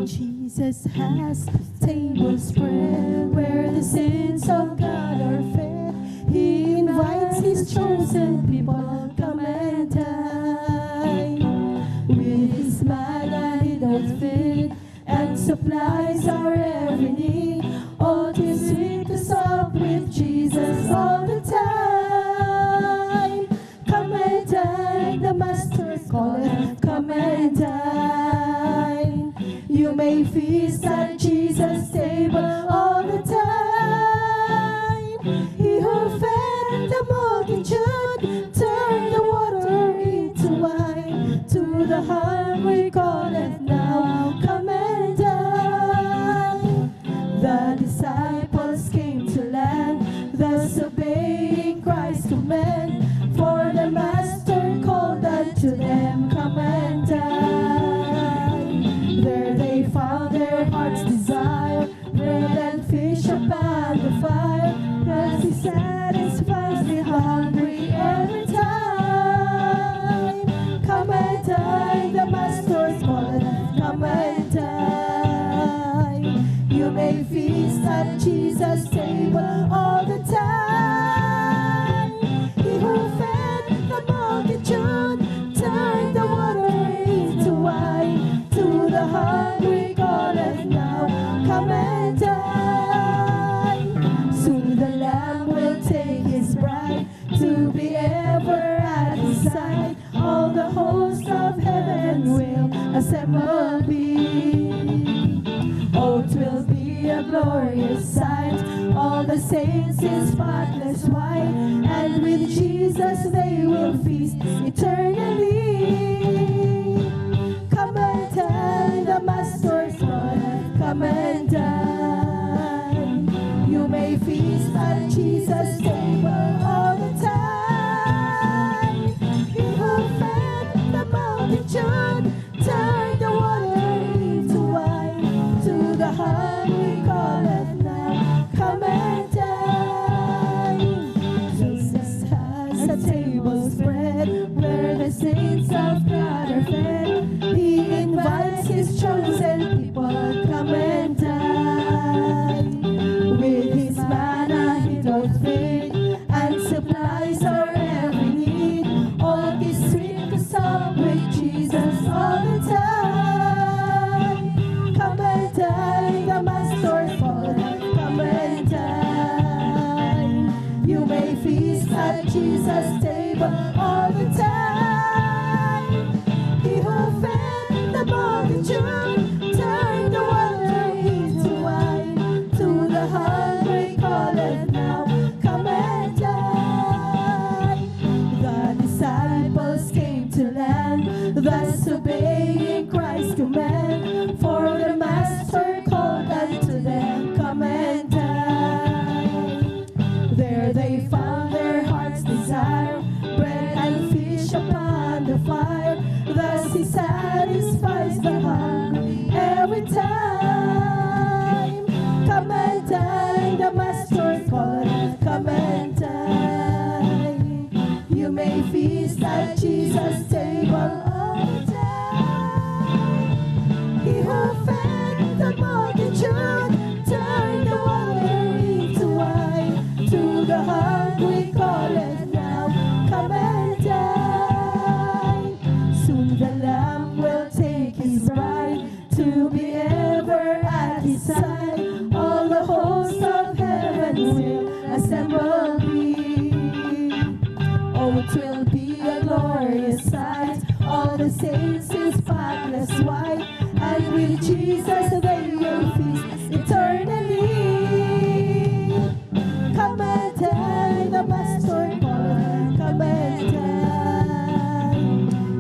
Jesus has tables spread where the saints of God are fed. He invites his chosen people, come and dine. With his manna he does feed and supplies our every need. All this sweet to sup with Jesus all the time. Come and dine, the Master calleth, come and dine. You may feast at Jesus' table all the time. He who fed the multitude turned the water into wine. To the hungry calleth now, come and dine. The disciples came to land, thus obeying Christ's command. For the Master called unto them, come and dine. There they found their heart's desire, bread and fish upon the fire. Thus he satisfies the hungry every time. Come and dine, the Master's calling, come and dine. You may feast at Jesus' table all the time. He who fed the multitude turned the water into wine. To the hungry calleth now, come and dine. Soon the Lamb will take his bride to be ever at his side. All the hosts of heaven will assemble be. Oh, 'twill be a glorious sight. All the saints in spotless white, and with Jesus they will feast eternally. Come and dine, the Master's calling, come and dine. You may feast at Jesus' table all the time. He who fed the multitude turned the water into wine. To the hungry calleth now, come and dine. Jesus has a table spread where the saints of God are fed. He invites his chosen people, come and dine. With his manna he does feed and supplies our every need. All is sweet to sup with Jesus all the time. Come and dine, the Master's calling, come and dine. You may feast at Jesus' table all the time. He who fed the multitude turned the water into wine. To the hungry calleth now, come and dine. The disciples came to land, thus obeying Christ's command. For the Master called unto them, come and dine. There they found their heart's desire, bread and fish upon the fire. Thus he satisfies the hungry every time. Come and dine. hosts of heaven will assemble thee. Oh, 'twill be a glorious sight, all the saints in spotless white, and with Jesus they will feast eternally. Come and tell the Master calleth, come and tell.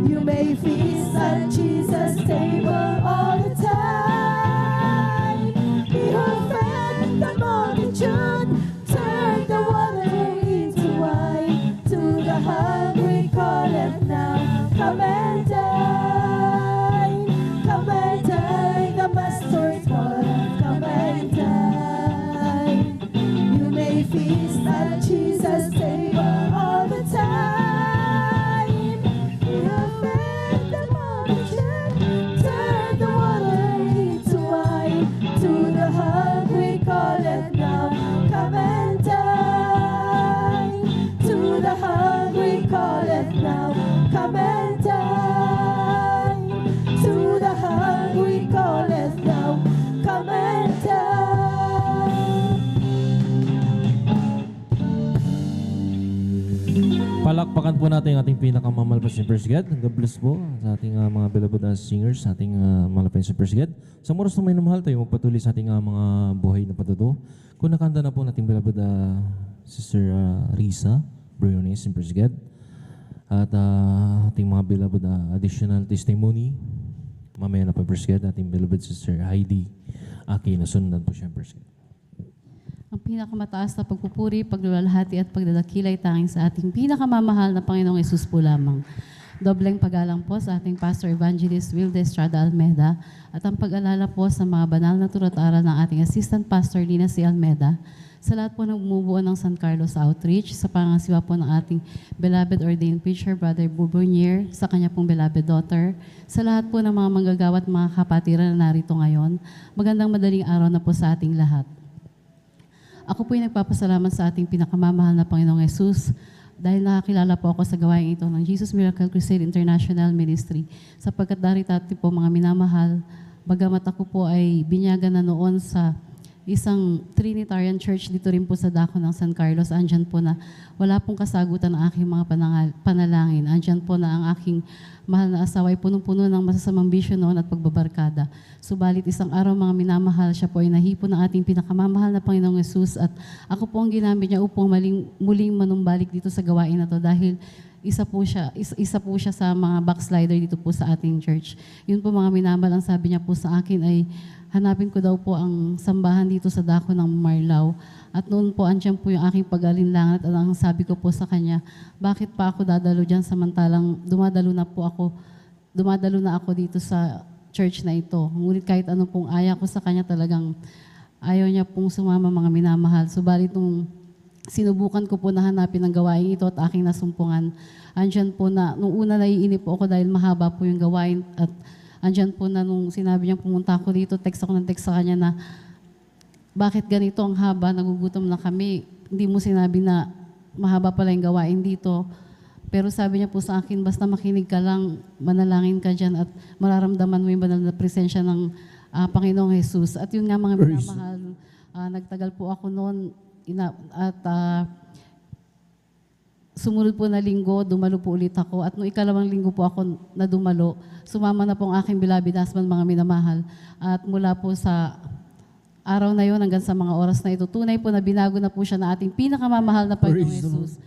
You may feast at Jesus' table all the time. He who fed the multitude turned the water into wine. To the hungry calleth now, come and dine. Come and dine, the Master's calleth, come and dine. You may feast at Jesus' table all the time. He who fed the multitude turned the water into wine. To the hungry calleth now, come and dine. To the hungry calleth now, come and dine. To the hungry calleth now, come and dine. Palakpakan po natin ang ating pinakamalapit na First God. God bless po sa ating mga beloved singers, sa ating malapit na First God. Sa oras na may namahal tayo, magpatuloy sa ating mga buhay na patuto. Kung nakanta na po nating beloved Sister Risa Briones in First God. At ating mga beloved additional testimony, mamaya na po First God, ating beloved Sister Heidi Aki, nasundan po siya First God. Ang pinakamataas na pagpupuri, pagluwalhati at pagdadakila ay tanging sa ating pinakamamahal na Panginoong Yesus po lamang. Dobleng pagalang po sa ating Pastor Evangelist Wilde Estrada Almeda at ang pag-alala po sa mga banal na turo at aral ng ating Assistant Pastor Lina C. Almeda, sa lahat po ng bumubuo ng San Carlos Outreach, sa pangasiwa po ng ating beloved ordained preacher, Brother Bubonier, sa kanya pong beloved daughter, sa lahat po ng mga manggagawa at mga kapatiran na narito ngayon, magandang madaling araw na po sa ating lahat. Ako po ay nagpapasalamat sa ating pinakamamahal na Panginoong Yesus dahil nakakilala po ako sa gawain ito ng Jesus Miracle Crusade International Ministry sapagkat darito po mga minamahal, bagamat ako po ay binyagan na noon sa isang Trinitarian Church dito rin po sa dako ng San Carlos, andyan po na wala pong kasagutan ng aking mga panalangin. Andyan po na ang aking mahal na asawa ay punong-puno ng masasamang bisyo noon at pagbabarkada. Subalit isang araw mga minamahal, siya po ay nahipon ng ating pinakamamahal na Panginoong Yesus at ako po ang ginamit niya upang muling manumbalik dito sa gawain na to dahil isa po siya sa mga backslider dito po sa ating church. Yun po mga minamahal, ang sabi niya po sa akin ay hanapin ko daw po ang sambahan dito sa dako ng Marlaw. At noon po, andyan po yung aking pag-alinlangan at ang sabi ko po sa kanya, bakit pa ako dadalo dyan samantalang dumadalo na ako dito sa church na ito. Ngunit kahit ano pong aya ko sa kanya, talagang ayaw niya pong sumama mga minamahal. Subalit nung sinubukan ko po na hanapin ang gawain ito at aking nasumpungan, andyan po na, nung una naiinip po ako dahil mahaba po yung gawain at andyan po na nung sinabi niya pumunta ako dito, text ako ng text sa kanya na bakit ganito ang haba, nagugutom na kami. Hindi mo sinabi na mahaba pala yung gawain dito. Pero sabi niya po sa akin, basta makinig ka lang, manalangin ka dyan at mararamdaman mo yung banal na presensya ng Panginoong Jesus. At yun nga mga minamahal, nagtagal po ako noon at sumunod po na linggo, dumalo po ulit ako. At nung ikalawang linggo po ako na dumalo, sumama na po ang aking beloved husband, mga minamahal. At mula po sa araw na yon hanggang sa mga oras na ito, tunay po na binago na po siya na ating pinakamamahal na Panginoong Yesus.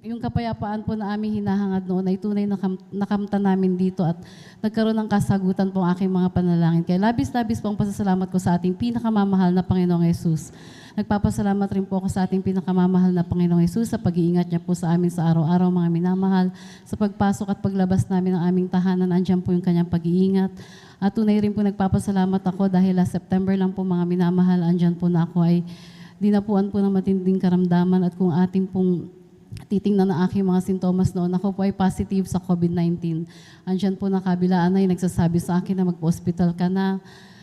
Yung kapayapaan po na aming hinahangad noon ay tunay na nakamta namin dito at nagkaroon ng kasagutan po ang aking mga panalangin. Kaya labis-labis po ang pasasalamat ko sa ating pinakamamahal na Panginoong Yesus. Nagpapasalamat rin po ako sa ating pinakamamahal na Panginoong Yesus sa pag-iingat niya po sa amin sa araw-araw, mga minamahal. Sa pagpasok at paglabas namin ng aming tahanan, andyan po yung kanyang pag-iingat. At tunay rin po nagpapasalamat ako dahil last September lang po mga minamahal, andyan po na ako ay dinapuan po ng matinding karamdaman at kung ating pong titingnan ng aking mga sintomas noon, ako po ay positive sa COVID-19. Andyan po na kabilaan ay nagsasabi sa akin na magpa-hospital ka na.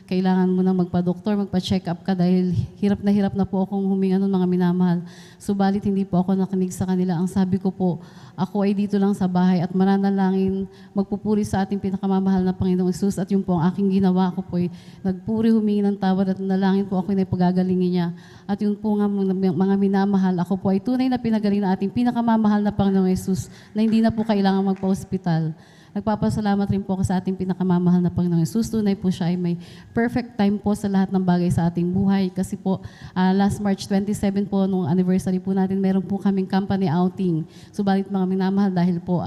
kailangan mo nang magpa-doktor, magpa-check up ka dahil hirap na po akong huminga nun, mga minamahal. Subalit hindi po ako nakinig sa kanila. Ang sabi ko po, ako ay dito lang sa bahay at mananalangin, magpupuri sa ating pinakamamahal na Panginoong Hesus, at yun po ang aking ginawa. Ako po ay nagpuri, humingi ng tawad at nalangin po ako na ipagagalingin niya. At yun po nga mga minamahal, ako po ay tunay na pinagaling na ating pinakamamahal na Panginoong Hesus na hindi na po kailangan magpa-hospital. Nagpapasalamat rin po ako sa ating pinakamamahal na Panginoong Hesus. Tunay po siya ay may perfect time po sa lahat ng bagay sa ating buhay. Kasi po, last March 27 po, nung anniversary po natin, meron po kaming company outing. Subalit mga minamahal, dahil po,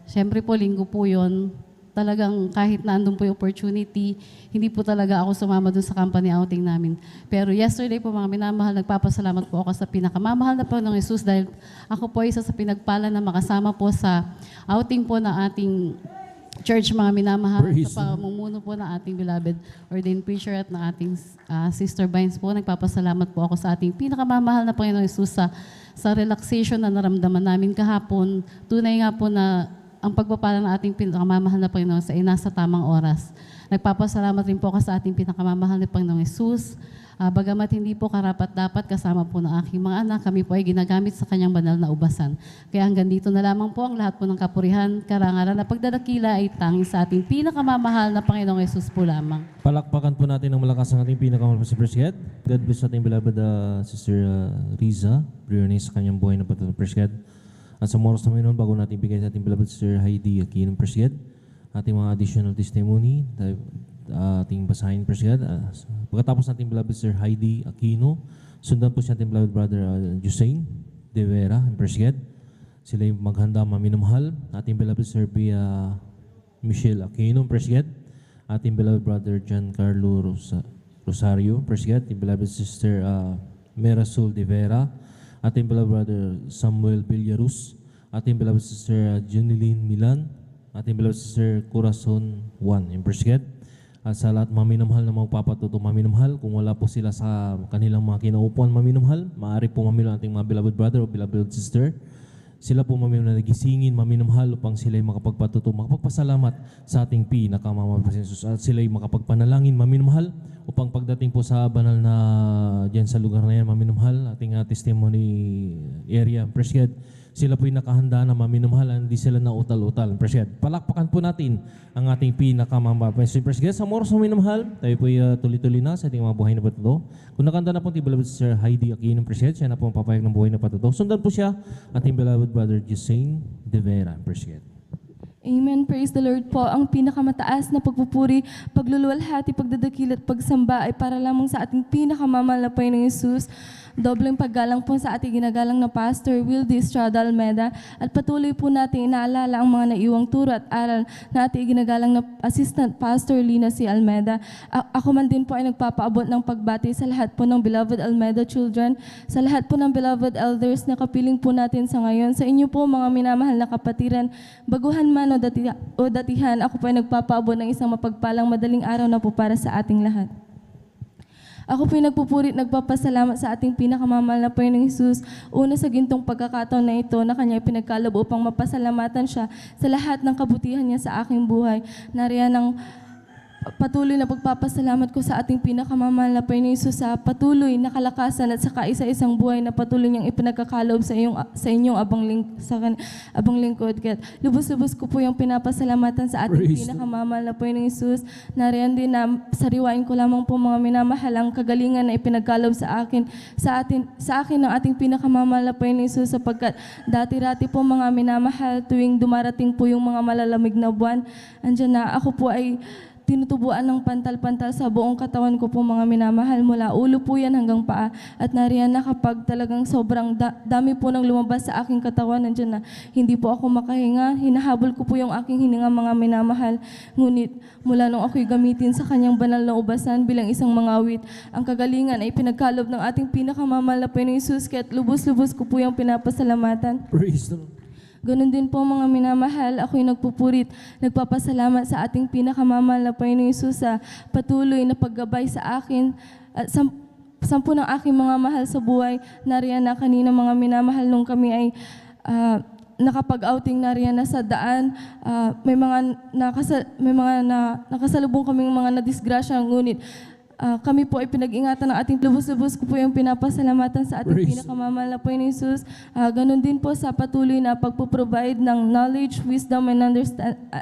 syempre po, linggo po yun, talagang kahit na andun po yung opportunity, hindi po talaga ako sumama dun sa company outing namin. Pero yesterday po mga minamahal, nagpapasalamat po ako sa pinakamamahal na Panginoong Hesus dahil ako po isa sa pinagpala na makasama po sa outing po na ating church, mga minamahal, sa pamumuno po ng ating beloved ordained preacher at ng ating Sister Vines po. Nagpapasalamat po ako sa ating pinakamamahal na Panginoong Hesus sa relaxation na naramdaman namin kahapon. Tunay nga po na ang pagpapala ng ating pinakamamahal na Panginoon sa nasa tamang oras. Nagpapasalamat rin po ako sa ating pinakamamahal na Panginoong Hesus. Bagamat hindi po karapat-dapat kasama po ng aking mga anak, kami po ay ginagamit sa kanyang banal na ubasan. Kaya hanggang dito na lamang po ang lahat po ng kapurihan, karangalan na pagdadakila ay tanging sa ating pinakamamahal na Panginoong Hesus po lamang. Palakpakan po natin ng malakas ang ating pinakamamahal si First God. God bless ating beloved Sister Riza Briones sa kanyang buhay na patuloy, First God. At sa moros naman nun, bago natin bigay sa ating beloved Sister Heidi Aquino, First God, ating mga additional testimony, ating basahin, First God. Pagkatapos natin beloved Sister Heidi Aquino, sundan po siya ating beloved brother Jusain De Vera, First God. Sila yung maghanda, maminamahal. Ating beloved Sister Michelle Aquino, First God. Ating beloved brother Giancarlo Rosario, First God. Ating beloved Sister Merasol De Vera. Ating beloved brother Samuel Villarus, ating beloved sister Junilyn Milan, ating beloved sister Corazon Juan, First God. At sa lahat maminamahal na magpapatuto maminamahal, kung wala po sila sa kanilang mga kinaupuan maminamahal, maaari po maminamahal ating mga beloved brother o beloved sister. Sila po maminamahal na nagisingin maminamahal upang sila ay makapagpatuto, makapagpasalamat sa ating pinakamamahal na Jesus, at sila ay makapagpanalangin maminamahal upang pagdating po sa banal na diyan sa lugar na yan, maminamahal, ating testimony area, First God, sila po ay nakahanda na maminamahal, hindi sila nautal-utal, First God. Palakpakan po natin ang ating pinakamamahal na First God. Sa moros maminamahal, tayo po ay tuloy-tuloy na sa ating mga buhay na patuto. Kung nakanda na po ating beloved Sister Heidi Aquino, First God, siya na po ang papayag ng buhay na patuto. Sundan po siya, ating beloved brother Jusain De Vera, First God. Amen. Praise the Lord po. Ang pinakamataas na pagpupuri, pagluluwalhati, pagdadakil at pagsamba ay para lamang sa ating pinakamamahal na Panginoong Hesus. Dobleng paggalang po sa ating ginagalang na Pastor Wildy Estrada Almeida, at patuloy po natin inaalala ang mga naiwang turo at aral na ating ginagalang na Assistant Pastor Lina C. Almeida. Ako man din po ay nagpapaabot ng pagbati sa lahat po ng beloved Almeida children, sa lahat po ng beloved elders na kapiling po natin sa ngayon, sa inyo po mga minamahal na kapatiran, baguhan man o datihan, ako po ay nagpapaabot ng isang mapagpalang madaling araw na po para sa ating lahat. Ako po nagpupurit, nagpapasalamat sa ating pinakamamahal na Panginoong Hesus. Una sa gintong pagkakataon na ito na Kanya pinagkaloob upang mapasalamatan siya sa lahat ng kabutihan niya sa aking buhay. Nariyan ang patuloy na pagpapasalamat ko sa ating pinakamamahal na Panginoong Hesus sa patuloy na kalakasan at sa kaisa-isang buhay na patuloy niyang ipinagkakaloob sa inyong abang lingkod. Kaya lubos-lubos ko po yung pinapasalamatan sa ating pinakamamahal na Panginoong Hesus. Nariyan din na sariwain ko lamang po mga minamahal ang kagalingan na ipinagkaloob sa akin ng ating pinakamamahal na Panginoong Hesus, sapagkat dati-rati po mga minamahal tuwing dumarating po yung mga malalamig na buwan, andyan na ako po ay tinutubuan ng pantal-pantal sa buong katawan ko po mga minamahal, mula ulo po yan hanggang paa. At nariyan na kapag talagang sobrang dami po nang lumabas sa aking katawan, nandiyan na hindi po ako makahinga, hinahabol ko po yung aking hininga mga minamahal. Ngunit mula nung ako'y gamitin sa kanyang banal na ubasan bilang isang mangawit, ang kagalingan ay pinagkalob ng ating pinakamamahal na Panginoong Hesus, kaya't lubos-lubos ko po yung pinapasalamatan. Praise the Lord. Ganon din po mga minamahal, ako'y nagpupurit, nagpapasalamat sa ating pinakamamahal na Panginoong Hesus sa patuloy na paggabay sa akin at sampu ng aking mga mahal sa buhay. Nariyan na kanina mga minamahal nung kami ay nakapag-outing na rin na sa daan. May mga nakasalubong kaming mga nadisgrasya, ngunit kami po ay pinag-ingatan ng ating lubos-lubos ko po yung pinapasalamatan sa ating pinakamamahal na Panginoon Hesus. Ganon din po sa patuloy na pagpo-provide ng knowledge, wisdom, and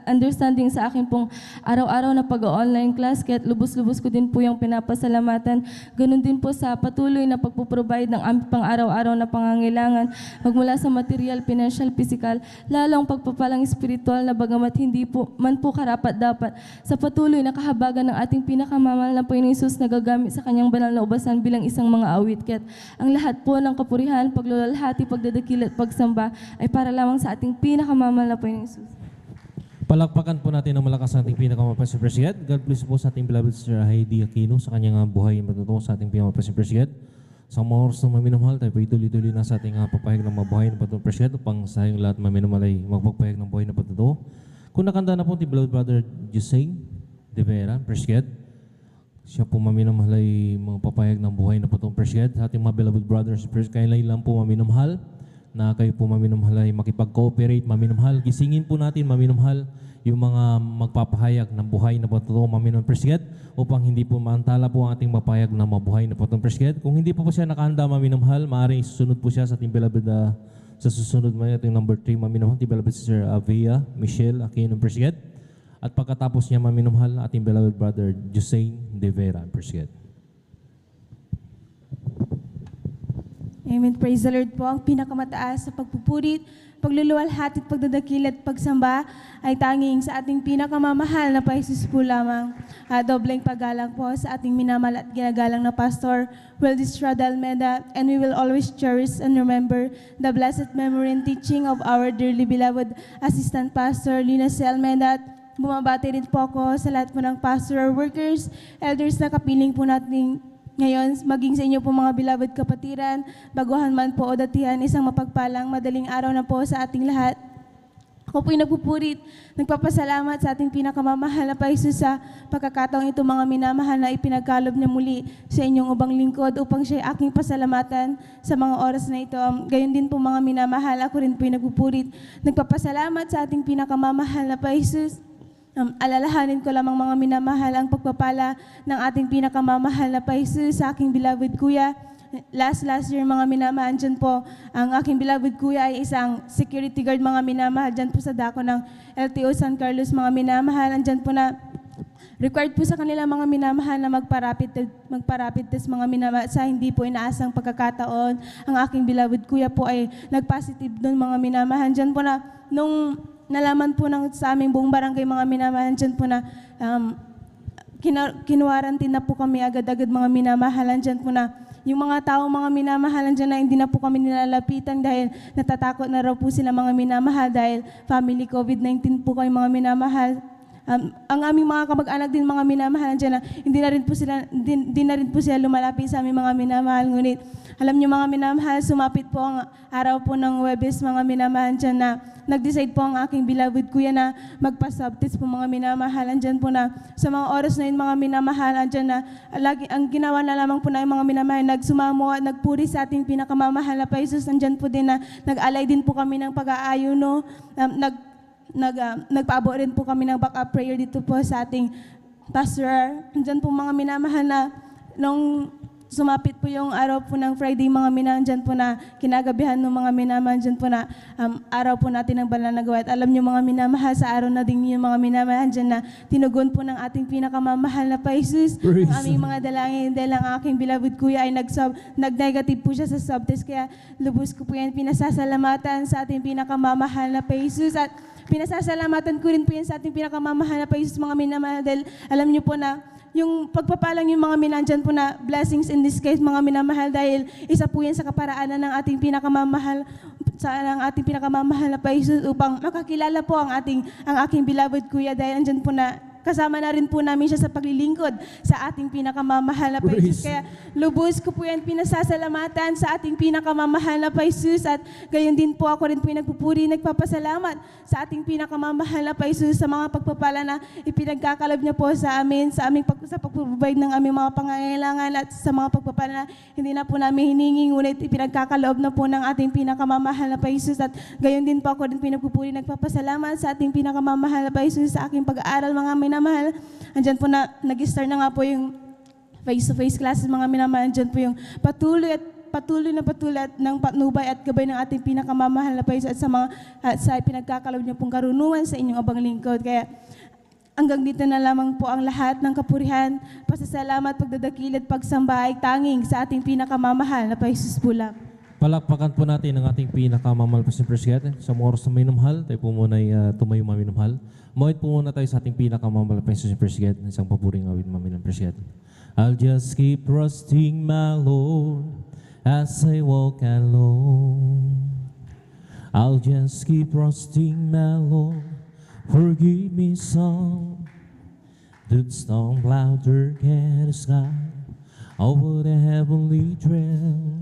understanding sa akin pong araw-araw na pag-online class. Kaya lubos-lubos ko din po yung pinapasalamatan. Ganon din po sa patuloy na pagpo-provide ng aming pang-araw-araw na pangangailangan, magmula sa material, financial, physical, lalong pagpapalang espiritual na bagamat hindi po man po karapat-dapat sa patuloy na kahabagan ng ating pinakamamahal na Panginoon Hesus na gagamit sa kanyang banal na ubasan bilang isang mga awit. Kaya't ang lahat po ng kapurihan, paglulalhati, pagdadakil at pagsamba ay para lamang sa ating pinakamamahal na Panginoon Hesus. Palakpakan po natin ng malakas ang ating pinakamamahal na President. God bless po sa ating beloved Sister Heidi Aquino sa kanyang buhay na matuto sa ating pinakamamahal na President. Sa mga oras ng maminamahal, tayo po ituloy-tuloy na sa ating papahayag ng mabuhay na patuto President upang sa yung lahat maminamahal ay magpagpahayag ng buhay na patuto. Kung nakanda na po ating beloved Brother Jusay De Vera, President, siya po maminamahal ay magpapahayag ng buhay na patong President. Sa ating mga beloved brothers, kailan lang po maminamahal na kayo po maminamahal ay makipag-cooperate, maminamahal. Gisingin po natin maminamahal yung mga magpapahayag ng buhay na patong maminamahal President upang hindi po maantala po ang ating mapahayag na mabuhay na patong President. Kung hindi po siya nakahanda maminamahal, maaaring susunod po siya sa ating beloved sa susunod mo ating number 3 maminamahal, ating beloved Sister Avia Michelle Aquino President. At pagkatapos niya maminamahal, ating beloved brother Josain De Vera, President. Amen. Praise the Lord po. Ang pinakamataas sa pagpupurit, pagluluwalhati at pagdadakil at pagsamba ay tanging sa ating pinakamamahal na Paisus po lamang. Dobleng paggalang po sa ating minamahal at ginagalang na Pastor Wildy Estrada Almeida, and we will always cherish and remember the blessed memory and teaching of our dearly beloved Assistant Pastor Lina C. Almeida. Bumabati rin po ako sa lahat po ng pastoral workers, elders na kapiling po natin ngayon, maging sa inyo po mga beloved kapatiran, baguhan man po o datihan, isang mapagpalang madaling araw na po sa ating lahat. Ako po'y nagpupurit, nagpapasalamat sa ating pinakamamahal na Paisus sa pagkakataong ito mga minamahal na ipinagkalob niya muli sa inyong ubang lingkod upang siya aking pasalamatan sa mga oras na ito. Gayon din po mga minamahal, ako rin po'y nagpupurit, nagpapasalamat sa ating pinakamamahal na Paisus. Alalahanin ko lamang mga minamahal ang pagpapala ng ating pinakamamahal na Paisus sa aking beloved kuya. Last year mga minamahal, dyan po ang aking beloved kuya ay isang security guard mga minamahal dyan po sa dako ng LTO San Carlos mga minamahal. Andyan po na required po sa kanila mga minamahal na magparapid test mga minamahal. Sa hindi po inaasang pagkakataon, ang aking beloved kuya po ay nag-positive doon mga minamahal. Dyan po na nung nalaman po sa aming buong barangay mga minamahal, dyan po na kinuwarantin na po kami agad-agad mga minamahalan dyan po na yung mga tao mga minamahalan dyan na hindi na po kami nilalapitan dahil natatakot na raw po sila mga minamahal dahil family COVID-19 po kayo mga minamahal. Ang aming mga kamag-anak din mga minamahalan dyan na hindi na rin po sila lumalapit sa aming mga minamahal. Ngunit alam niyo mga minamahal, sumapit po ang araw po ng Huwebes mga minamahal dyan na nag-decide po ang aking beloved kuya na magpa-subtest po mga minamahalan dyan po na sa mga oras na yun mga minamahalan dyan na lagi, ang ginawa na lamang po na yung mga minamahal, nagsumamo at nagpuri sa ating pinakamamahal na Paisus. Nandyan po din na nag-alay din po kami ng pag-aayuno, nagpaabo rin po kami ng backup prayer dito po sa ating pastor. Nandyan po mga minamahal na nung sumapit po yung araw po ng Friday mga minamahal dyan po na kinagabihan ng mga minamahal dyan po na araw po natin ng banal na gawa. At alam nyo mga minamahal, sa araw na din yung mga minamahal dyan na tinugon po ng ating pinakamamahal na Paisus ang aming mga dalangin dahil ang aking beloved kuya ay nag-negative po siya sa subtest. Kaya lubos ko po yan pinasasalamatan sa ating pinakamamahal na Paisus at pinasasalamatan ko rin po yan sa ating pinakamamahal na Paisus mga minamahal dahil alam nyo po na yung pagpapalang yung mga minandyan po na blessings in disguise mga minamahal dahil isa po yan sa kaparaanan ng ating pinakamamahal na Paisus upang makakilala po ang aking beloved kuya dahil andyan po na kasama na rin po namin siya sa paglilingkod sa ating pinakamamahal na Panginoon Jesus. Kaya lubos ko po yan pinasasalamatan sa ating pinakamamahal na Jesus, at gayon din po ako rin po yung nagpupuri, nagpapasalamat sa ating pinakamamahal na Jesus sa mga pagpapala na ipinagkakalob niya po sa amin, sa pagpuprovide ng aming mga pangangailangan, at sa mga pagpapala na hindi na po namin hiningi, ngunit ipinagkakaloob na po ng ating pinakamamahal na Jesus. At gayon din po ako rin pinagpupuri, nagpapasalamat sa ating pinakamamahal na Jesus sa aking pag-aaral, mga minamahal. Andyan po na, nag-start na nga po yung face-to-face classes, mga minamahal. Andyan po yung patuloy at ng patnubay at gabay ng ating pinakamamahal na Jesus, at sa pinagkakalob niyo pong karunungan sa inyong abang lingkod. Kaya hanggang dito na lamang po ang lahat ng kapurihan, pasasalamat, pagdadakil at pagsamba ay tanging sa ating pinakamamahal na Jesus po lang. Palakpakan po natin ang ating pinakamamahal pa si Presbyter. Sa mga oras na minamahal, tayo po muna ay tumayo maminamahal. Mawit po muna tayo sa ating pinakamamahal pa si Presbyter. Isang papuring awit maminang Presbyter. I'll just keep trusting my Lord as I walk alone. I'll just keep trusting my Lord. Forgive me some. The storm louder can the sky over the heavenly trail.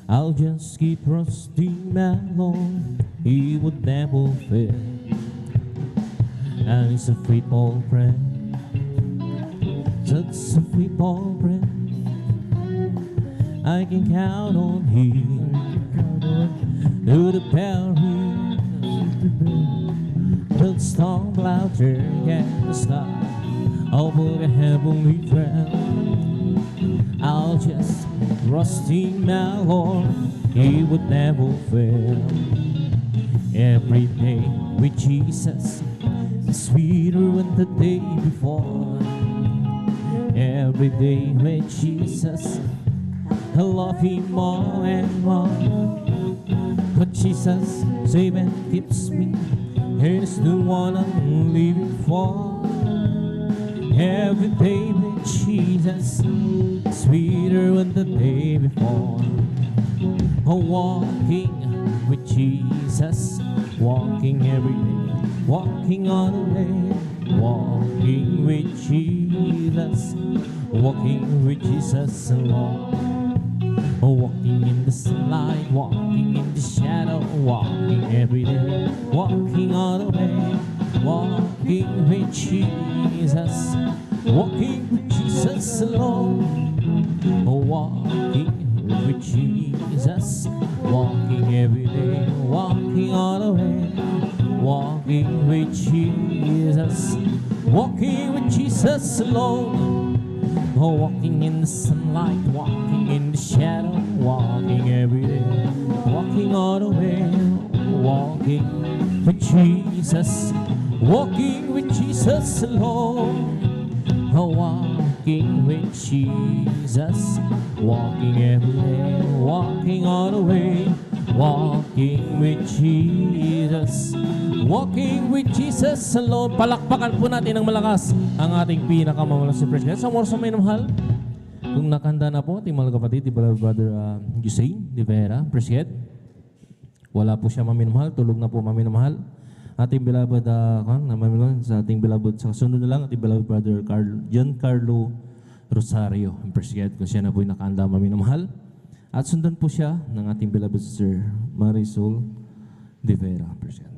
I'll just keep trusting my Lord, He would never fail. And it's a faithful friend, such a faithful friend. I can count on Him, through the peril, the storm clouds against the sky, over the heavenly trail. I'll just trust in my Lord, He would never fail. Every day with Jesus is sweeter than the day before. Every day with Jesus, I love Him more and more. But Jesus saves and keeps me, and it's the one I'm living for. Every day with Jesus, sweeter than the day before. Walking with Jesus, walking every day, walking on the way. Walking with Jesus, walking with Jesus alone. Walking in the sunlight, walking in the shadow, walking every day, walking all the way. Walking with Jesus, walking with Jesus alone. Walking with Jesus, walking every day, walking all the way. Walking with Jesus, walking with Jesus alone. Walking in the sunlight, walking in the shadow, walking every day, walking all the way. Walking with Jesus, walking with Jesus alone. Walking with Jesus, walking every day, walking all the way. Walking with Jesus, walking with Jesus alone. Palakpakan po natin ng malakas ang ating pinakamamahal si President. Sa oras na may namahal, kung nakanda na po, ating mga kapatid, di ba, Brother Jusain de Vera, President. Wala po siya maminamahal, tulog na po maminamahal. Ating beloved, sa ating beloved, sa sunod na lang, ating beloved Brother Giancarlo Rosario, ang President, kung siya na po yung nakahanda maminamahal. At sundan po siya ng ating beloved Sister Marisol de Vera, President.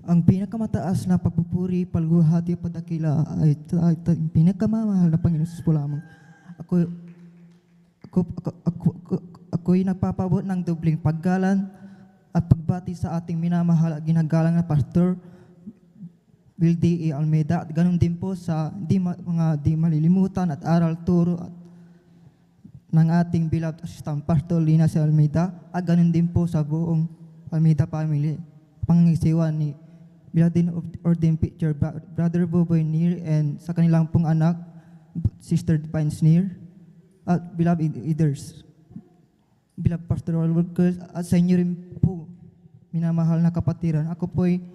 Ang pinakamataas na pagpupuri, palguhati at padakila ay pinakamamahal na Panginoon Sus po lamang. Ako'y nagpapabot ng dobling paggalan at pagbati sa ating minamahal at ginagalang na Pastor Wildy A. Almeida, at ganun din po sa mga di malilimutan at aral turo at ng ating beloved assistant Pastor Lina C. Almeida, at ganun din po sa buong Almeida family, pangisiwan ni beloved ordained preacher Brother Boboy Neer, and sa kanilang pong anak Sister Pines Neer, at beloved leaders, beloved pastoral workers, at sa inyo rin po minamahal na kapatiran. Ako po'y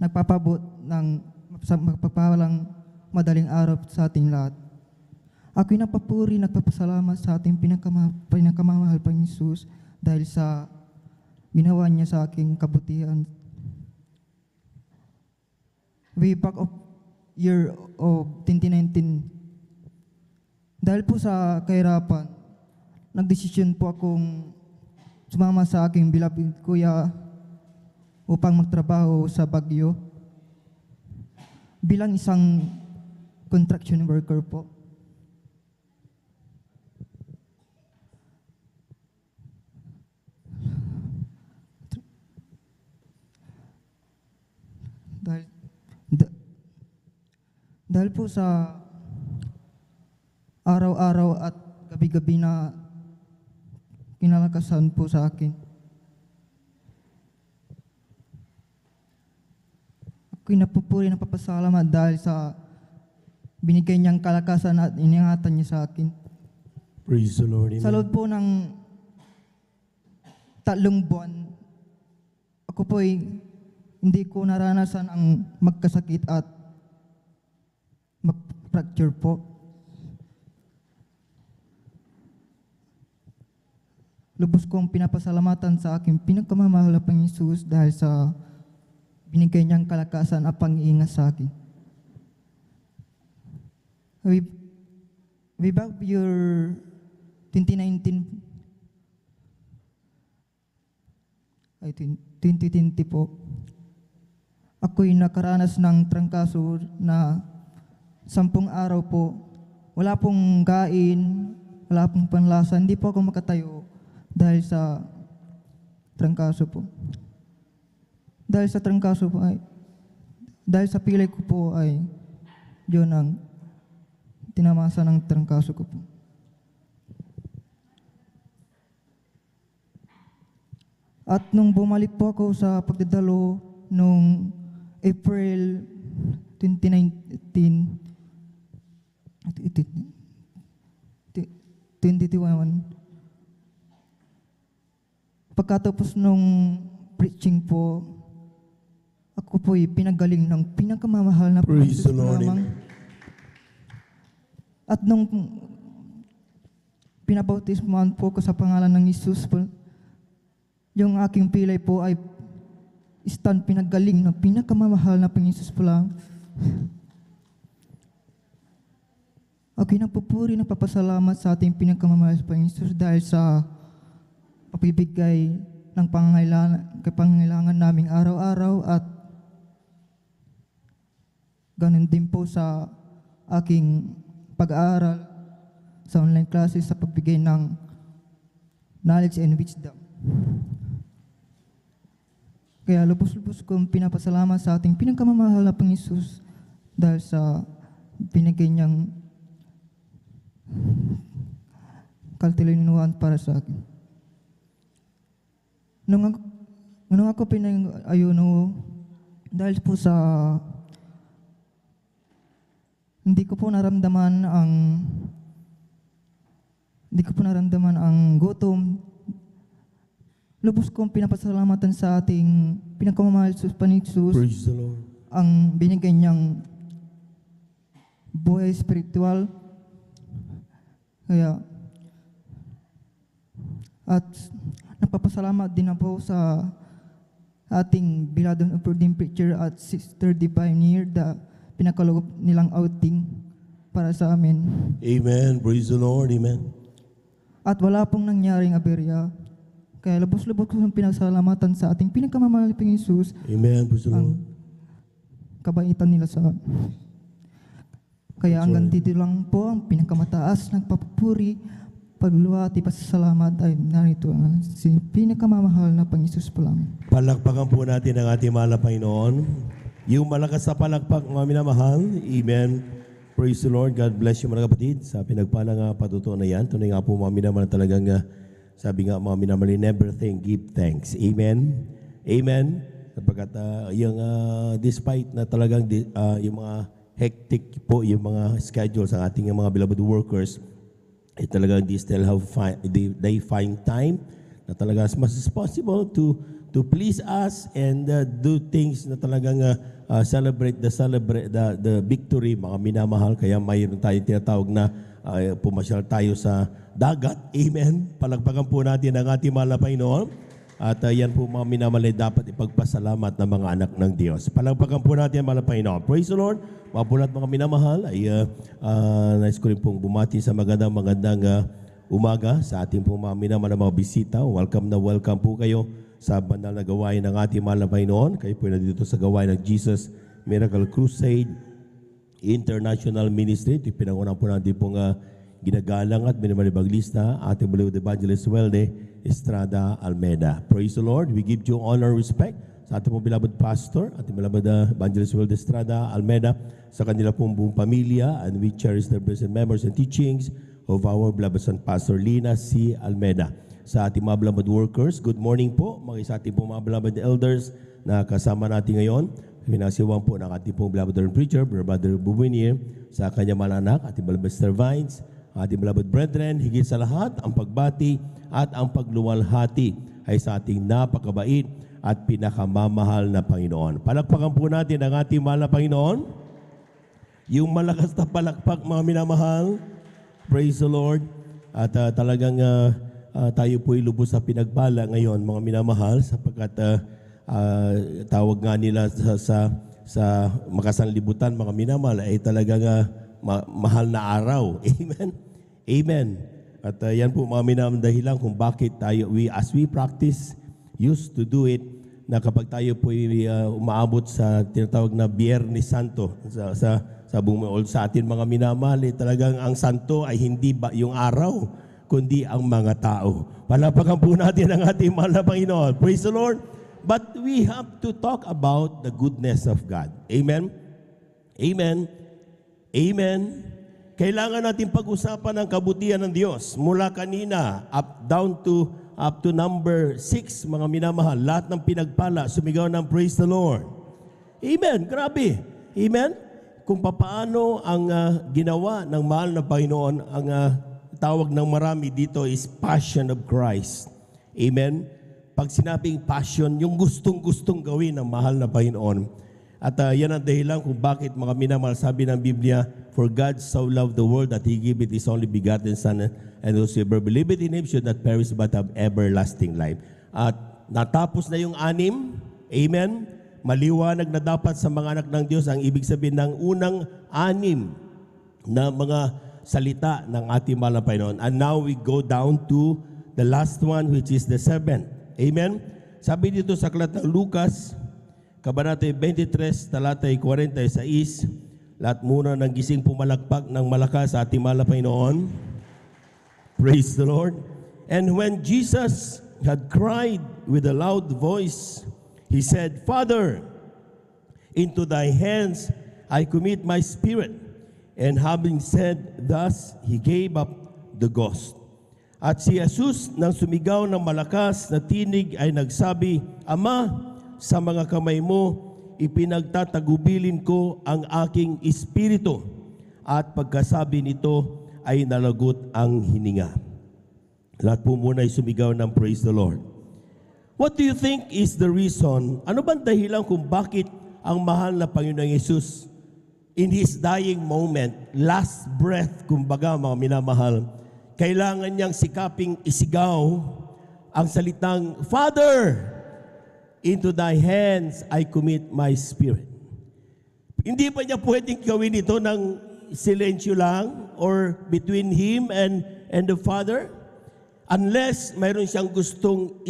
nagpapabot ng magpapawalang madaling araw sa ating lahat. Ako'y napapuri, nagpapasalamat sa ating pinakamamahal Panginoon Jesus dahil sa ginawa niya sa aking kabutihan. Way back of year of 2019, dahil po sa kahirapan, nagdesisyon po akong sumama sa aking beloved kuya upang magtrabaho sa Baguio bilang isang construction worker po. Dahil po sa araw-araw at gabi-gabi na kinalakasan po sa akin, ako'y napupuri ng papasalamat dahil sa binigay niyang kalakasan at iningatan niya sa akin. Praise the Lord. Amen. Sa loob po ng 3 buwan, ako po'y hindi ko naranasan ang magkasakit at mag-fracture po. Lubos kong pinapasalamatan sa aking pinagkamamahal na Panginoong Hesus dahil sa binigay niyang kalakasan at pang-iingat sa akin. Way back year 2019, ay 2020 po, ako'y nakaranas ng trangkaso na 10 araw po. Wala pong kain, wala pong panlasa, hindi po ako makatayo dahil sa trangkaso po. Dahil sa trangkaso po ay, dahil sa pilay ko po ay, yun ang tinamasa ng trangkaso ko po. At nung bumalik po ako sa pagdadalo nung April 2019, 2021, pagkatapos nung preaching po, ako po'y pinagaling ng pinakamamahal na Praise the Panginoon Lord. lamang. At nung pinabautismoan po ko sa pangalan ng Jesus po, yung aking pilay po ay stand pinagaling ng pinakamamahal na Panginoon Jesus po lang. Ako'y napupuri na papasalamat sa ating pinakamamahal sa Panginoon Jesus dahil sa papibigay ng pangangailangan naming araw-araw at ganun din po sa aking pag-aaral sa online classes sa pagbigay ng knowledge and wisdom. Kaya lubos-lubos kong pinapasalamat sa ating pinagkamamahal na Panginoon Hesus dahil sa binigay niyang kaltilinuhan para sa akin. Nung ako pinag-ayuno, dahil po sa hindi ko po naramdaman ang gutom. Lubos kong pinapasalamatan sa ating pinagkamamahal sa Panginoon Hesus. Praise the Lord. Ang binigay niyang buhay spiritual. Kaya, at napapasalamat din po sa ating beloved and approved preacher at Sister Divine Year na pinakaloob nilang outing para sa amin. Amen. Praise the Lord. Amen. At wala pong nangyaring aberya. Kaya lubos-lubos ko ng pinasalamatan sa ating pinagkamamahal na Panginoon Hesus. Amen. Praise the Lord. Ang kabaitan nila sa kaya hanggang dito lang po ang pinakamataas ng papuri, pagluluwati, pasasalamat ay narito ang si pinakamamahal na Panginoon Hesus po lang. Palakpakan po natin ang ating mahal na Panginoon. Yung malakas na palakpak, mga minamahal. Amen. Praise the Lord. God bless you mga kapatid. Sa pinagpalang patutunan na yan. Tunay nga po mga minamahal talagang sabi nga mga minamahal, in everything, give thanks. Amen. Amen. Sapagkat despite na talagang yung mga hectic po, yung mga schedules ng ating mga beloved workers, talagang they find time na talaga as much as possible to please us and do things na talagang celebrate the victory, mga minamahal. Kaya mayroon tayong tinatawag na pumasyal tayo sa dagat. Amen. Palagpagan po natin ang ating mahal na Panginoon. At yan po mga minamahal ay dapat ipagpasalamat ng mga anak ng Diyos. Palagpagan po natin ang Panginoon. Praise the Lord. Mga po lahat mga minamahal ay nais ko rin pong bumati sa magandang umaga sa ating pong mga minamahal na mga bisita. Welcome na welcome po kayo sa banal na gawain ng ating mahal na Panginoon. Kayo po na dito sa gawain ng Jesus Miracle Crusade International Ministry. Ito pinangunang po natin pong ginagalang at minamalibaglista ating beloved Evangelist Welde Estrada Almeida. Praise the Lord. We give you honor and respect sa ating pong beloved pastor, ating beloved Evangelist Welde Estrada Almeida, sa kanila pong buong pamilya, and we cherish the blessed members and teachings of our beloved son Pastor Lina C. Almeida. Sa ating mga beloved workers, good morning po mga sa ating pong mga beloved elders na kasama natin ngayon. Pinasiwang po ng ating pong beloved preacher, Brother Bubinir, sa kanyang mga anak, ating beloved Mr. Vines, ating beloved brethren, higit sa lahat, ang pagbati at ang pagluwalhati ay sa ating napakabait at pinakamamahal na Panginoon. Palakpakan po natin ang ating mahal na Panginoon. Yung malakas na palakpak, mga minamahal. Praise the Lord. At talagang tayo po'y lubos sa pinagpala ngayon, mga minamahal, sapagkat tawag nga nila sa makasanlibutan, mga minamahal, ay talagang mahal na araw. Amen? Amen. At yan po mga minamahal dahilan kung bakit tayo, as we practice, used to do it, na kapag tayo po umaabot sa tinatawag na Biyernes Santo, sa buong sa atin mga minamahal, talagang ang santo ay hindi ba yung araw, kundi ang mga tao. Palapakan po natin ang ating mahal na Panginoon. Praise the Lord. But we have to talk about the goodness of God. Amen? Amen? Amen? Kailangan natin pag-usapan ang kabutihan ng Diyos. Mula kanina, up to number 6, mga minamahal. Lahat ng pinagpala, sumigaw ng praise the Lord. Amen? Grabe. Amen? Kung paano ang ginawa ng mahal na Panginoon, ang tawag ng marami dito is Passion of Christ. Amen? Pag sinabing passion, yung gustong-gustong gawin ng mahal na Panginoon. At yan ang dahilan kung bakit mga minamahal, sabi ng Biblia, for God so loved the world that He gave it His only begotten Son, and whosoever believeth in Him should not perish but have everlasting life. At natapos na yung 6, amen? Maliwanag na dapat sa mga anak ng Diyos ang ibig sabihin ng unang 6 na mga salita ng ating mahal na Panginoon. And now we go down to the last one, which is the 7th. Amen? Sabi dito sa aklat ng Lucas, Kabanata 23, talatay 46, lahat muna ng gising pumalakpak ng malakas sa ating mahal na Panginoon. Praise the Lord. And when Jesus had cried with a loud voice, He said, Father, into thy hands I commit my spirit. And having said thus, He gave up the ghost. At si Jesus nang sumigaw ng malakas na tinig ay nagsabi, Ama, sa mga kamay mo ipinagtatagubilin ko ang aking espiritu. At pagkasabi nito ay nalagot ang hininga. Lahat po muna ay sumigaw ng praise the Lord. What do you think is the reason? Ano bang dahilan kung bakit ang mahal na Panginoong Yesus in His dying moment, last breath, kumbaga mga minamahal, kailangan niyang sikaping isigaw ang salitang, Father, into thy hands I commit my spirit. Hindi pa niya pwedeng gawin ito ng silensyo lang or between Him and the Father unless mayroon siyang gustong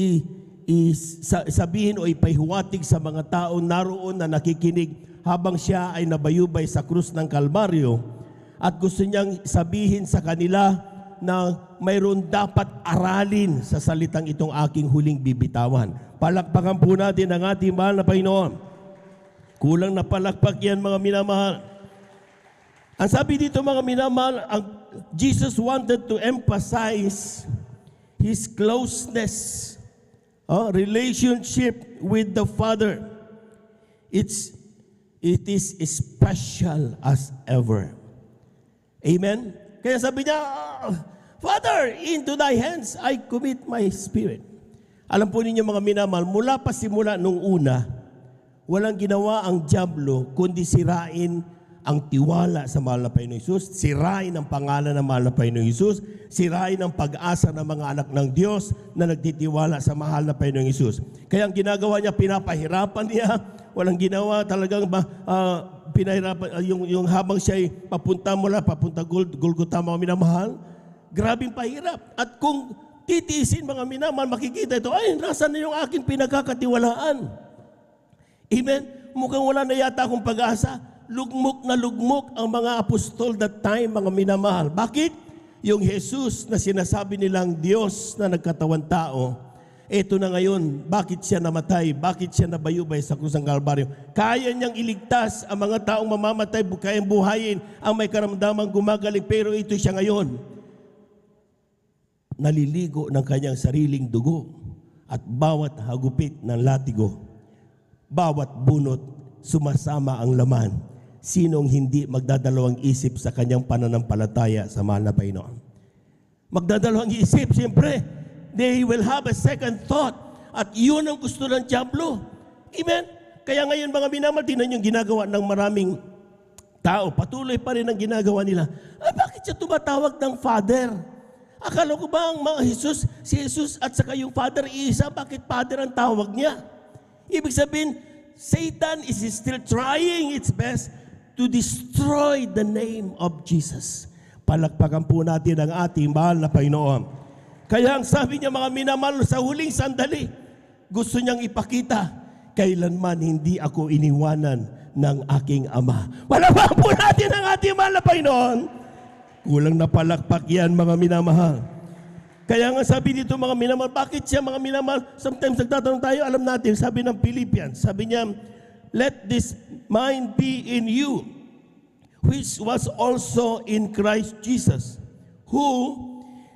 sabihin o ipahiwatig sa mga tao naroon na nakikinig habang siya ay nabayubay sa krus ng Kalbaryo at gusto niyang sabihin sa kanila na mayroon dapat aralin sa salitang itong aking huling bibitawan. Palakpakan po natin ang ating mahal na Panginoon. Kulang na palakpak yan mga minamahal. Ang sabi dito mga minamahal, Jesus wanted to emphasize His closeness, relationship with the Father. It is special as ever. Amen? Kaya sabi niya, Father, into thy hands I commit my spirit. Alam po ninyo mga minamahal, mula pa simula nung una, walang ginawa ang dyablo kundi sirain ang tiwala sa mahal na Panginoong Hesus, sirain ang pangalan ng mahal na Panginoong Hesus, sirain ang pag-asa ng mga anak ng Diyos na nagtitiwala sa mahal na Panginoong Hesus. Kaya ang ginagawa niya, pinapahirapan niya, walang ginawa talagang pinahirapan, yung habang siya ay papunta Golgotha, mga minamahal, grabing pahirap. At kung titiisin, mga minamahal, makikita ito, ay, nasan na yung aking pinagkakatiwalaan? Amen? Mukhang wala na yata akong pag-asa. Lugmok na lugmok ang mga apostol that time, mga minamahal. Bakit? Yung Jesus na sinasabi nilang Diyos na nagkatawan tao, eto na ngayon, bakit siya namatay? Bakit siya nabayubay sa krus ng Kalbaryo? Kaya niyang iligtas ang mga taong mamamatay, kayang buhayin ang may karamdamang gumagaling, pero ito siya ngayon. Naliligo ng kanyang sariling dugo at bawat hagupit ng latigo, bawat bunot, sumasama ang laman. Sinong hindi magdadalawang isip sa kanyang pananampalataya sa mahal na Panginoon? Magdadalawang isip, siyempre. They will have a second thought. At yun ang gusto ng diablo. Amen? Kaya ngayon, mga minamahal, tingnan yung ginagawa ng maraming tao. Patuloy pa rin ang ginagawa nila. Ay, bakit siya tumatawag ng Father? Akala ko ba ang mga si Jesus at saka yung Father isa, bakit Father ang tawag niya? Ibig sabihin, Satan is still trying its best to destroy the name of Jesus. Palakpakan po natin ang ating mahal na Panginoon. Kaya ang sabi niya, mga minamahal, sa huling sandali, gusto niyang ipakita, kailanman hindi ako iniwanan ng aking Ama. Palakpakan po natin ang ating mahal na Panginoon. Kulang na palakpak yan, mga minamahal. Kaya nga sabi dito, mga minamahal, bakit siya, mga minamahal? Sometimes nagtatanong tayo, alam natin, sabi ng Philippians, sabi niya, let this mind be in you, which was also in Christ Jesus, who,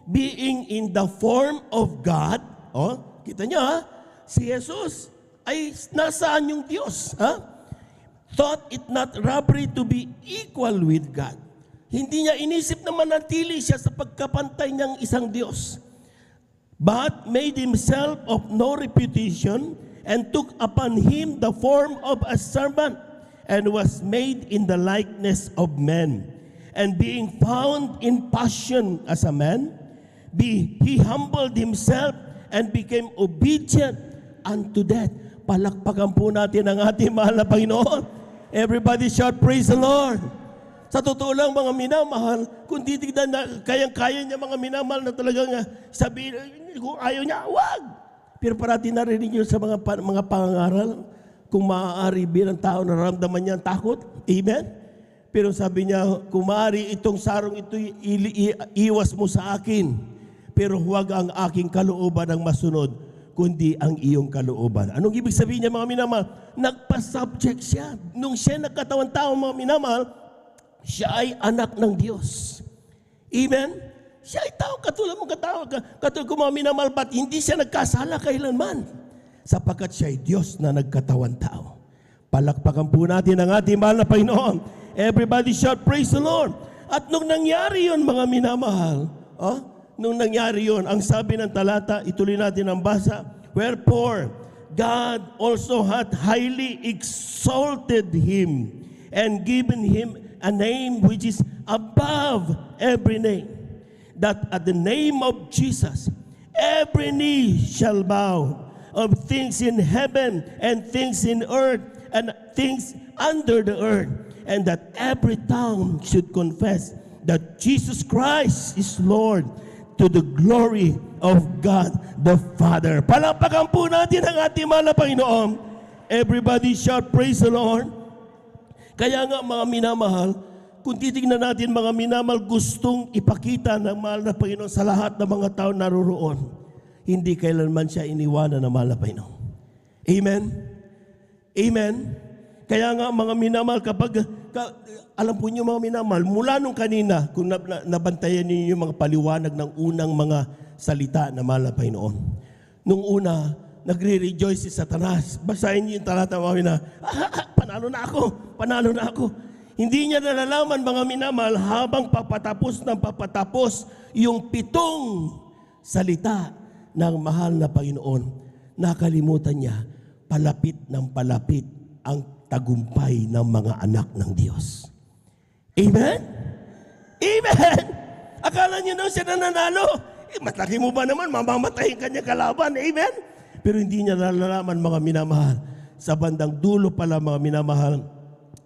being in the form of God, kita niyo ha, si Jesus ay nasaan yung Diyos, ha? Thought it not robbery to be equal with God. Hindi niya inisip na manatili siya sa pagkapantay niyang isang Diyos. But made himself of no reputation and took upon him the form of a servant and was made in the likeness of men. And being found in passion as a man, he humbled himself and became obedient unto death. Palakpakan po natin ang ating mahal na Panginoon. Everybody shout, praise the Lord. Sa totoo lang, mga minamahal, kung titignan na kayang-kaya niya, mga minamahal, na talagang sabihin, kung ayaw niya, wag. Pero parati narinig niyo sa mga pangangaral, kung maaari bilang tao nararamdaman niya ang takot. Amen? Pero sabi niya, kung maaari itong sarong ito, iwas mo sa akin. Pero huwag ang aking kalooban ang masunod, kundi ang iyong kalooban. Anong ibig sabihin niya, mga minamahal? Nagpa-subject siya. Nung siya nagkatawan tao, mga minamahal, siya ay anak ng Diyos. Amen? Siya ay tao, katulad mong katulad ko, mga minamahal, ba't hindi siya nagkasala kailanman? Sapagkat siya ay Diyos na nagkatawan tao. Palakpakan po natin ang ating mahal na Panginoon. Everybody shout, praise the Lord. At nung nangyari yun, mga minamahal, nung nangyari yun, ang sabi ng talata, ituloy natin ang basa, wherefore, God also hath highly exalted him and given him a name which is above every name, that at the name of Jesus, every knee shall bow, of things in heaven and things in earth and things under the earth, and that every tongue should confess that Jesus Christ is Lord, to the glory of God the Father. Palakpakan po natin ang ating mahal na Panginoon. Everybody shout, praise the Lord. Kaya nga, mga minamahal, kung titignan natin, mga minamahal, gustong ipakita ng mahal na Panginoon sa lahat ng mga tao naroroon, hindi kailanman siya iniwanan ng mahal na Panginoon. Amen? Amen? Kaya nga, mga minamahal, alam po niyo, mga minamahal, mula nung kanina, kung nabantayan niyo yung mga paliwanag ng unang mga salita na mahal na Panginoon. Nung una, nagre-rejoice si Satanas. Basahin niyo yung talata, mga minamahal, panalo na ako. Hindi niya nalalaman, mga minamahal, habang papatapos yung 7 salita ng mahal na Panginoon, nakalimutan niya, palapit ng palapit ang tagumpay ng mga anak ng Diyos. Amen? Amen! Akala niyo daw siya nananalo. Mataki mo ba naman, mamamatayin kanya kalaban. Amen? Pero hindi niya nalalaman, mga minamahal. Sa bandang dulo pala, mga minamahal,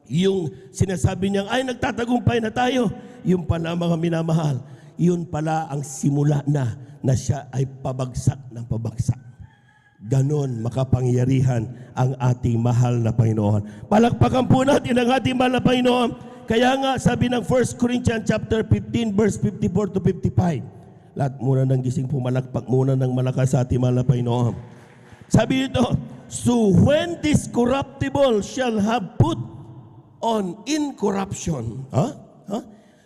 yung sinasabi niya, ay nagtatagumpay na tayo. Yung pala, mga minamahal, yun pala ang simula na siya ay pabagsak ng pabagsak. Ganon makapangyarihan ang ating mahal na Panginoon. Palakpakan po natin ang ating mahal na Panginoon. Kaya nga sabi ng 1 Corinthians chapter 15 verse 54 to 55. Lahat muna ng gising pumalakpak muna ng malakas sa ating mahal na Panginoon. Sabi ito, so when this corruptible shall have put on incorruption.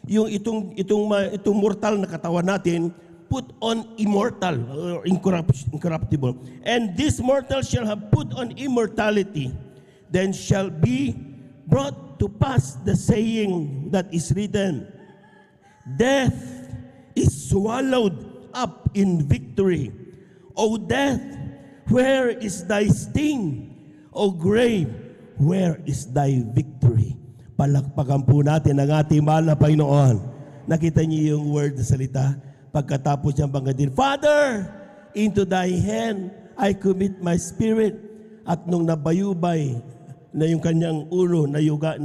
Yung itong mortal na katawan natin, put on immortal or incorruptible. And this mortal shall have put on immortality. Then shall be brought to pass the saying that is written, death is swallowed up in victory. O death, where is thy sting? O grave, where is thy victory? Palakpakan po natin ang ating mahal na Panginoon. Nakita niyo yung word na salita? Pagkatapos niyang banggitin, Father, into thy hand I commit my spirit. At nung nabayubay na yung kanyang ulo, nag-down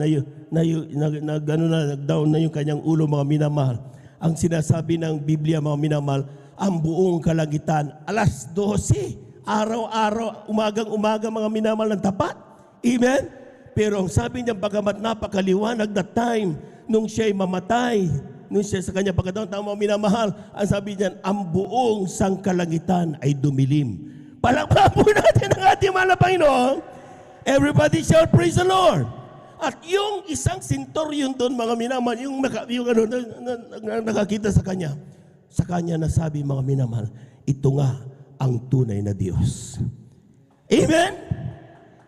na yung kanyang ulo, mga minamahal. Ang sinasabi ng Biblia, mga minamahal, ang buong kalangitan, alas 12, araw-araw, umagang-umaga, mga minamahal ng tapat. Amen? Pero ang sabi niya, bagamat napakaliwanag that time, nung siya'y mamatay, nung siya sa kanya pagkatapos, tama minamahal, ang sabi niyan, ang buong sangkalangitan ay dumilim. Palakpakan po natin ang ating mahal na Panginoon. Everybody shout, praise the Lord. At yung isang centurion doon, mga minamahal, yung nakakita sa kanya nasabi, mga minamahal, ito nga ang tunay na Diyos. Amen?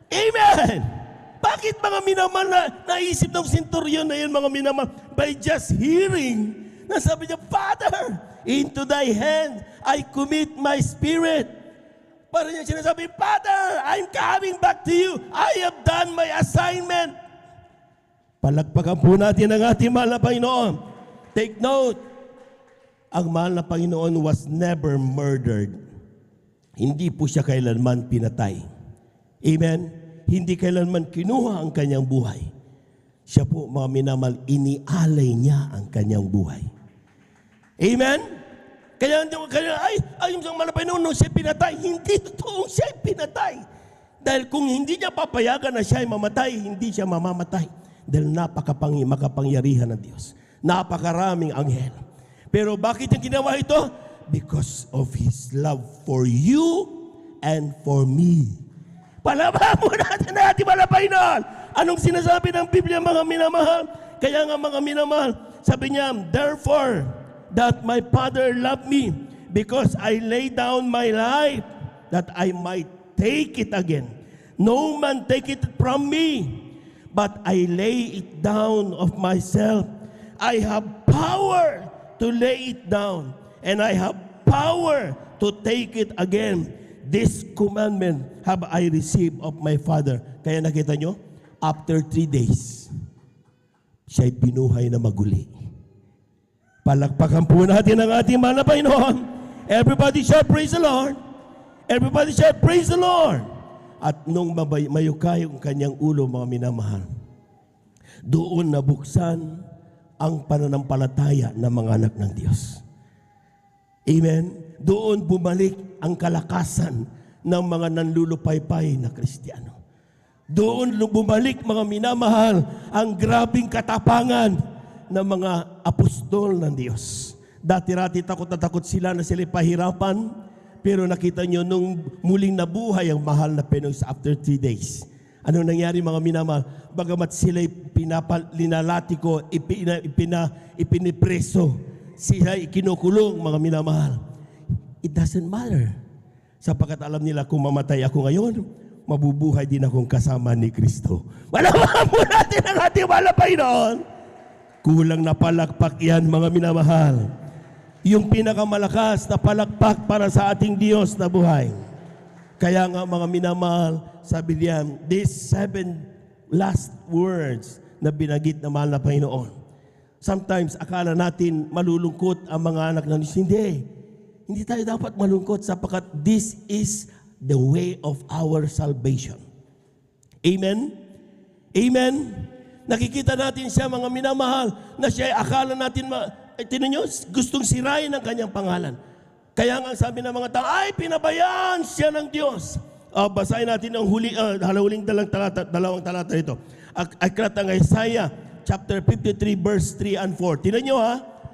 Amen! Bakit mga minamahal na naisip ng centurion na yun, mga minamahal, by just hearing, nasabi niya, Father, into thy hand I commit my spirit. Para niya sinasabi, Father, I'm coming back to you. I have done my assignment. Palakpakan po natin ang ating mahal na Panginoon. Take note, ang mahal na Panginoon was never murdered. Hindi po siya kailanman pinatay. Amen? Hindi kailanman kinuha ang kanyang buhay. Siya po, mga minamahal, inialay niya ang kanyang buhay. Amen? Kaya yung malapay noon, siya pinatay. Hindi totoong siya pinatay. Dahil kung hindi niya papayagan na siya ay mamatay, hindi siya mamamatay. Dahil makapangyarihan ng Diyos. Napakaraming anghel. Pero bakit niya ginawa ito? Because of His love for you and for me. Palabaan mo natin na ating malapay noon. Anong sinasabi ng Biblia, mga minamahal? Kaya nga, mga minamahal, sabi niya, therefore, that my Father loved me, because I lay down my life, that I might take it again. No man take it from me, but I lay it down of myself. I have power to lay it down, and I have power to take it again. This commandment have I received of my Father. Kaya nakita nyo, after 3 days, siya'y binuhay na maguli. Palakpakan po natin ang ating mahal na Panginoon. Everybody shout, praise the Lord. Everybody shout, praise the Lord. At nung mayukay ang kanyang ulo, mga minamahal, doon nabuksan ang pananampalataya ng mga anak ng Diyos. Amen? Doon bumalik ang kalakasan ng mga nanlulupaypay na Kristiyano. Doon bumalik, mga minamahal, ang grabing katapangan ng mga apostol ng Diyos. Dati-rati takot na takot sila na sila pahirapan, pero nakita nyo nung muling nabuhay ang mahal na Panginoon after 3 days. Ano nangyari, mga minamahal? Bagamat sila'y linalatiko, ipinipreso, sila ikinukulong, mga minamahal. It doesn't matter. Sapagkat alam nila kung mamatay ako ngayon, mabubuhay din akong kasama ni Kristo. Malaman po natin ang ating mahal na Panginoon. Kulang na palakpak yan, mga minamahal. Yung pinakamalakas na palakpak para sa ating Diyos na buhay. Kaya nga, mga minamahal, sabi diyan, these 7 last words na binagit na mahal na Panginoon. Sometimes akala natin malulungkot ang mga anak ng Diyos. Hindi tayo dapat malungkot sapagkat this is the way of our salvation. Amen? Amen? Nakikita natin siya, mga minamahal, na siya akala natin, tinan nyo, gustong sirain ang kanyang pangalan. Kaya nga sabi ng mga tao, ay pinabayaan siya ng Diyos. Basahin natin ang huling dalawang talata ito. Aklat ng Isaiah chapter 53 verse 3 and 4. Tinan nyo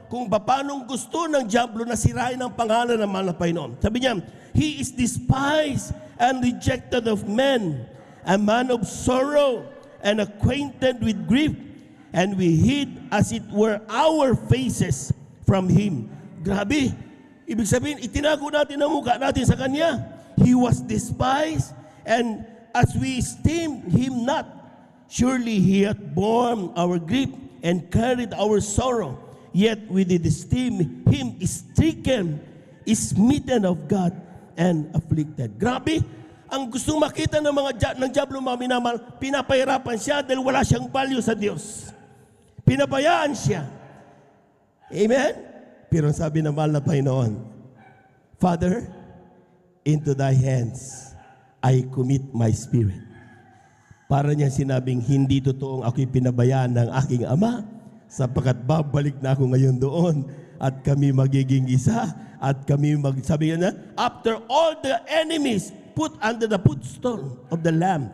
kung paano gusto ng diablo na sirain ang pangalan ng mahal na Panginoon. Sabi niya, He is despised and rejected of men, a man of sorrow and acquainted with grief, and we hid as it were our faces from Him. Grabe. Ibig sabihin, itinago natin ang mukha natin sa Kanya. He was despised, and as we esteemed Him not, surely He hath borne our grief and carried our sorrow. Yet we did esteem Him stricken, smitten of God, and afflicted. Grabe, ang gustong makita ng ng diablo, mga minamahal, pinapahirapan siya dahil wala siyang value sa Diyos. Pinabayaan siya. Amen? Pero sabi ng mahal na Panginoon, Father, into Thy hands I commit my spirit. Para niya sinabing, hindi totoong ako'y pinabayaan ng aking Ama, sapagkat babalik na ako ngayon doon at kami magiging isa at kami sabi niya, after all the enemies put under the footstool of the Lamb,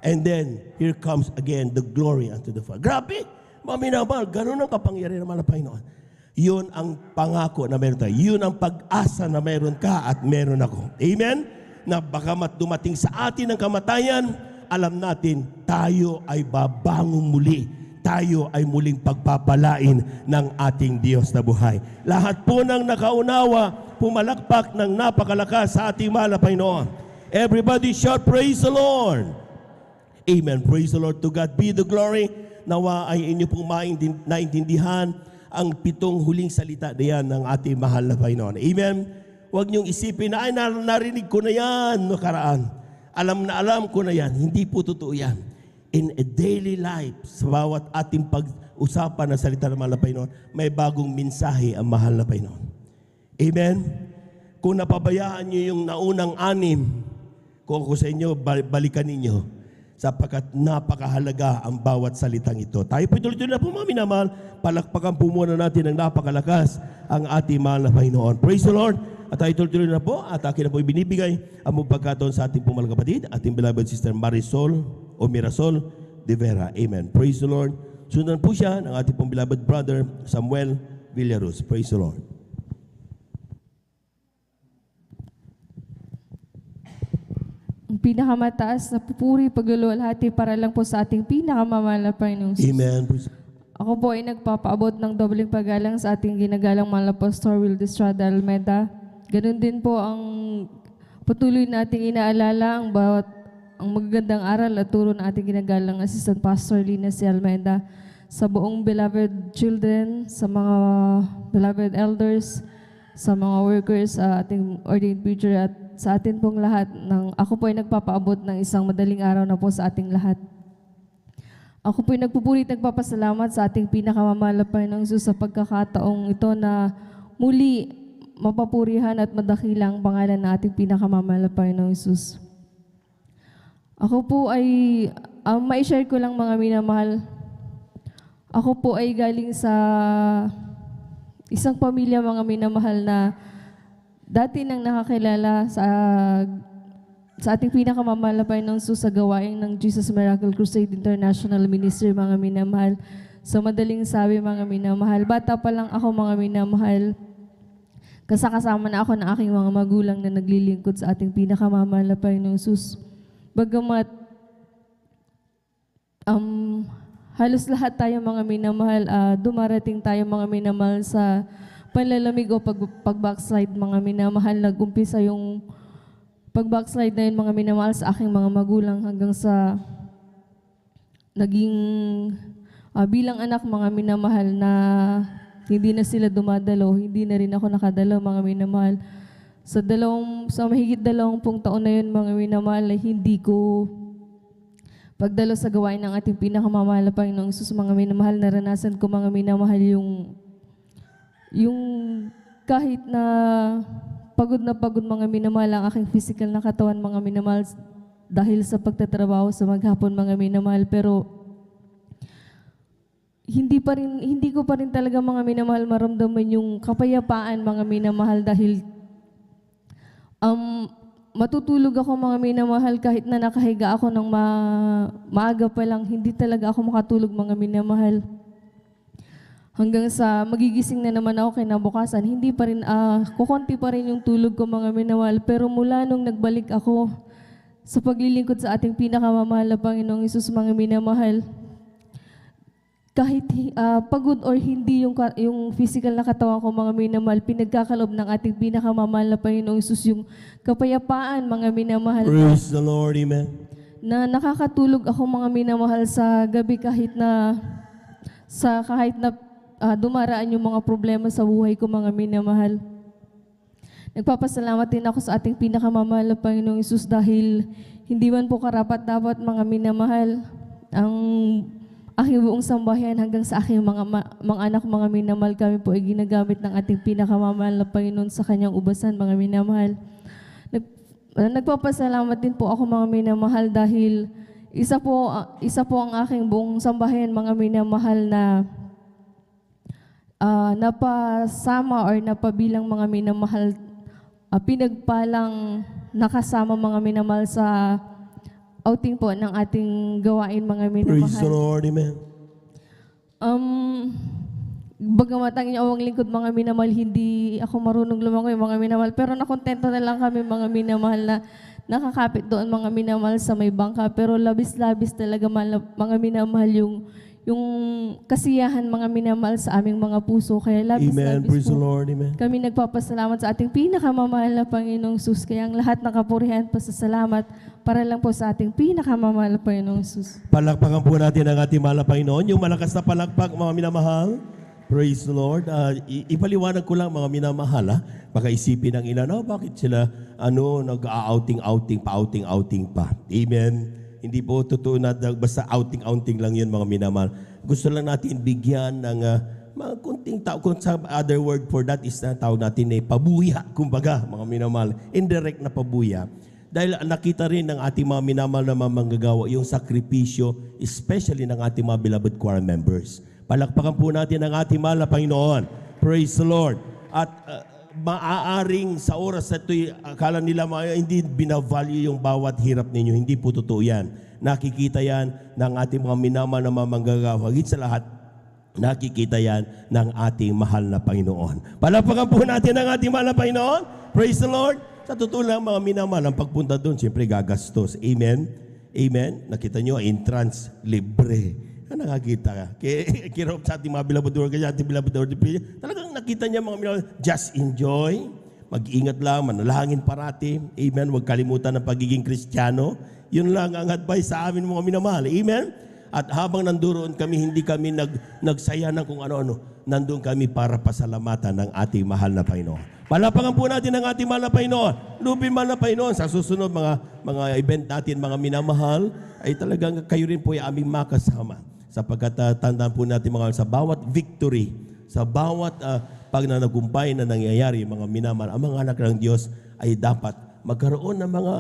and then here comes again the glory unto the Father. Grabe, mga minamahal, ganun ang kapangyarihan naman ng Panginoon. Yun ang pangako na meron tayo. Yun ang pag-asa na meron ka at meron ako. Amen? Na bagamat dumating sa atin ang kamatayan, alam natin tayo ay babangong muli. Tayo ay muling pagpapalain ng ating Diyos na buhay. Lahat po ng nakaunawa, pumalakpak ng napakalakas sa ating mahal na Panginoon. Everybody shout, praise the Lord. Amen. Praise the Lord. To God be the glory. Nawa ay inyo pong naintindihan ang 7 huling salita na yan ng ating mahal na Panginoon. Amen. Huwag niyong isipin na, ay narinig ko na yan nakaraan. Alam ko na yan. Hindi po totoo yan. In a daily life, sa bawat ating pag-usapan ng salita ng mahal na Panginoon, may bagong mensahe ang mahal na Panginoon. Amen? Kung napabayaan niyo yung naunang 6, kung ako sa inyo, balikan ninyo, sapagkat napakahalaga ang bawat salitang ito. Tayo po tuloy-tuloy na po, mga minamahal, palakpakan po muna natin ng napakalakas ang ating mahal na Panginoon. Praise the Lord! At tayo tuloy-tuloy na po, at akin na po ibinibigay ang pagkakataon sa ating pumalang kapatid, ating beloved sister Marisol o Mirasol de Vera. Amen. Praise the Lord. Sundan po siya ng ating pong beloved brother Samuel Villaruz. Praise the Lord. Ang pinakamataas na pupuri, pagluluwalhati para lang po sa ating pinakamamahal na Panginoong Jesus. Amen. Ako po ay nagpapaabot ng dobleng paggalang sa ating ginagalang mahal na Pastor Will Estrada Almeida. Ganun din po ang patuloy nating inaalala ang magagandang aral at turo na ating ginagalang Assistant Pastor Lina C. Almeida sa buong beloved children, sa mga beloved elders, sa mga workers, sa ating ordained preacher at sa atin pong lahat. Ako po ay nagpapaabot ng isang madaling araw na po sa ating lahat. Ako po ay nagpupulit, nagpapasalamat sa ating pinakamamahal na Panginoong Jesus sa pagkakataong ito na muli mapapurihan at madakilang pangalan ng ating pinakamamahal na Panginoong Jesus. Ako po ay, ma-share ko lang mga minamahal. Ako po ay galing sa isang pamilya mga minamahal na dati nang nakakilala sa ating pinakamamahal na Panginoong Jesus sa gawain ng Jesus Miracle Crusade International Ministry mga minamahal. Sa madaling sabi mga minamahal, bata pa lang ako mga minamahal. Kasama na ako ng aking mga magulang na naglilingkod sa ating pinakamamahal na Panginoong Jesus. Bagamat halos lahat tayo mga minamahal, dumarating tayo mga minamahal sa panlalamig o pag-backslide mga minamahal. Nag-umpisa yung pag-backslide na yun mga minamahal sa aking mga magulang hanggang sa naging bilang anak mga minamahal na hindi na sila dumadalo, hindi na rin ako nakadalo mga minamahal. Sa mahigit 20 taon na yun mga minamahal, hindi ko pagdalo sa gawain ng ating pinakamamahal na Panginoong Isus, mga minamahal, naranasan ko mga minamahal yung kahit na pagod mga minamahal ang aking physical na katawan, mga minamahal, dahil sa pagtatrabaho sa maghapon, mga minamahal, pero hindi ko pa rin talaga, mga minamahal, maramdaman yung kapayapaan, mga minamahal, dahil matutulog ako, mga minamahal, kahit na nakahiga ako ng maaga pa lang, hindi talaga ako makatulog, mga minamahal. Hanggang sa magigising na naman ako kinabukasan, hindi pa rin, kukunti pa rin yung tulog ko, mga minamahal. Pero mula nung nagbalik ako sa paglilingkod sa ating pinakamamahal na Panginoong Isus, mga minamahal, kahit pagod or hindi yung physical na katawan ko, mga minamahal, pinagkakalob ng ating pinakamamahal na Panginoong Isus yung kapayapaan, mga minamahal. Praise the Lord, amen. Na nakakatulog ako, mga minamahal, sa gabi kahit na dumaraan yung mga problema sa buhay ko, mga minamahal. Nagpapasalamat din ako sa ating pinakamamahal na Panginoong Isus dahil hindi man po karapat-dapat, mga minamahal, ang aking buong sambahayan hanggang sa aking mga anak, mga minamahal, kami po ay ginagamit ng ating pinakamamahal na Panginoon sa kanyang ubasan, mga minamahal. Nagpapasalamat din po ako, mga minamahal, dahil isa po ang aking buong sambahayan, mga minamahal, na napasama or napabilang, mga minamahal, pinagpalang nakasama, mga minamahal, sa outing po ng ating gawain, mga minamahal. Praise the Lord, amen. Bagamat ang inyong lingkod, mga minamahal, hindi ako marunong lumangoy, mga minamahal, pero nakontento na lang kami, mga minamahal, na nakakapit doon, mga minamahal, sa may bangka. Pero labis-labis talaga, mga minamahal, yung kasiyahan, mga minamahal, sa aming mga puso. Kaya labis-labis Praise po the Lord, amen. kami nagpapasalamat sa ating pinakamamahal na Panginoong Sus. Kaya ang lahat ng kapurihan, pasasalamat para lang po sa ating pinakamamahal na Panginoong Sus. Palakpakan po natin ang ating mahal na Panginoon. Yung malakas na palakpak, mga minamahal. Praise the Lord. Ipaliwanag ko lang, mga minamahal, baka isipin ng ilan, bakit sila nag-outing-outing pa. Amen. Hindi po totoo na basta outing-outing lang yun, mga minamahal. Gusto lang natin bigyan ng mga kunting tao. Kung sa other word for that is na tawag natin pabuya, kumbaga, mga minamahal. Indirect na pabuya. Dahil nakita rin ng ating mga minamahal na mga manggagawa yung sakripisyo, especially ng ating mga beloved choir members. Palakpakan po natin ang ating mahal na Panginoon. Praise the Lord. At maaaring sa oras na ito'y akala nila hindi binavalue yung bawat hirap ninyo. Hindi po totoo yan. Nakikita yan ng ating mga minamahal na mga manggagawa. Higit sa lahat, nakikita yan ng ating mahal na Panginoon. Palakpakan po natin ang ating mahal na Panginoon. Praise the Lord. Sa totoo lang, mga minamahal, ang pagpunta doon, siyempre gagastos. Amen? Amen? Nakita nyo, entrance, libre. Nakakita ka. Kirop sa ating mga beloved word, ating beloved word, talagang nakita niya, mga minamahal, just enjoy, mag-ingat lang, manalangin parati. Amen? Huwag kalimutan ng pagiging Kristiyano. Yun lang ang advice sa amin, mga minamahal. Amen? At habang nandoon kami, hindi kami nagsaya ng kung ano-ano. Nandun kami para pasalamatan ng ating mahal na Panginoon. Palapakan po natin ang ating mahal na Panginoon. Lupin mahal na Panginoon. Sa susunod mga event natin, mga minamahal, ay talagang kayo rin po ay aming makasama. Sapagkat tandaan po natin, mga sa bawat victory, sa bawat pagnanagumpay na nangyayari, mga minamahal, ang mga anak ng Diyos ay dapat magkaroon ng mga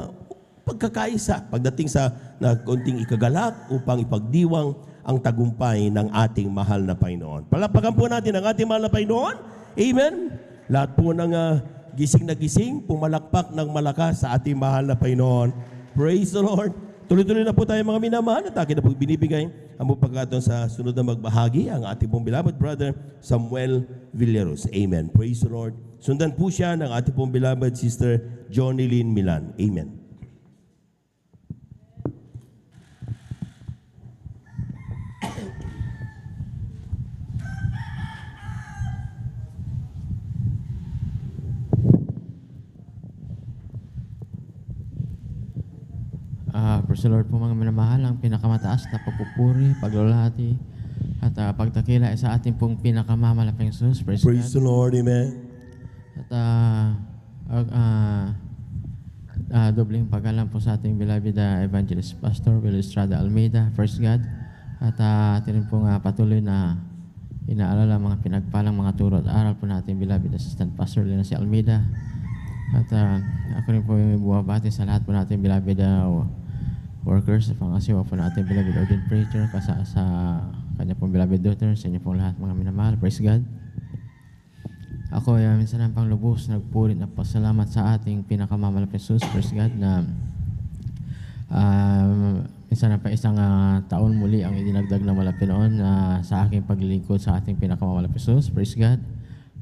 pagkakaisa pagdating sa konting ikagalak upang ipagdiwang ang tagumpay ng ating mahal na Panginoon. Palapakan po natin ang ating mahal na Panginoon. Amen. Lahat po ng gising na gising, pumalakpak ng malakas sa ating mahal na Panginoon. Praise the Lord. Tuloy-tuloy na po tayo, mga minamahal, at akin na po binibigay ang pagkakataon sa sunod na magbahagi, ang ating pong beloved brother, Samuel Villeros. Amen. Praise the Lord. Sundan po siya ng ating pong beloved sister, Johnny Lynn Milan. Amen. Praise the Lord po, mga minamahal, ang pinakamataas na pagpupuri, paglulahati, at pagdakila sa ating pong pinakamamalaking Jesus. Praise the Lord, amen. At Dobleng paggalang po sa ating beloved Evangelist Pastor Will Estrada Almeida, First God. At atin rin po patuloy na inaalala mga pinagpalang mga turo at aral po natin beloved Assistant Pastor Lina si Almeida. At ako rin po yung buwabati sa lahat po natin beloved workers, sa pangasiwa po natin beloved ordained preacher, sa kanya pong beloved daughter, sa inyo pong lahat mga minamahal. Praise God. Ako ay minsan ang panglubos nagpurit na pasalamat sa ating pinakamamalang Jesus, praise God, na minsan pa isang taon muli ang idinagdag na malapinoon sa aking paglilingkod sa ating pinakamamalang Jesus, praise God,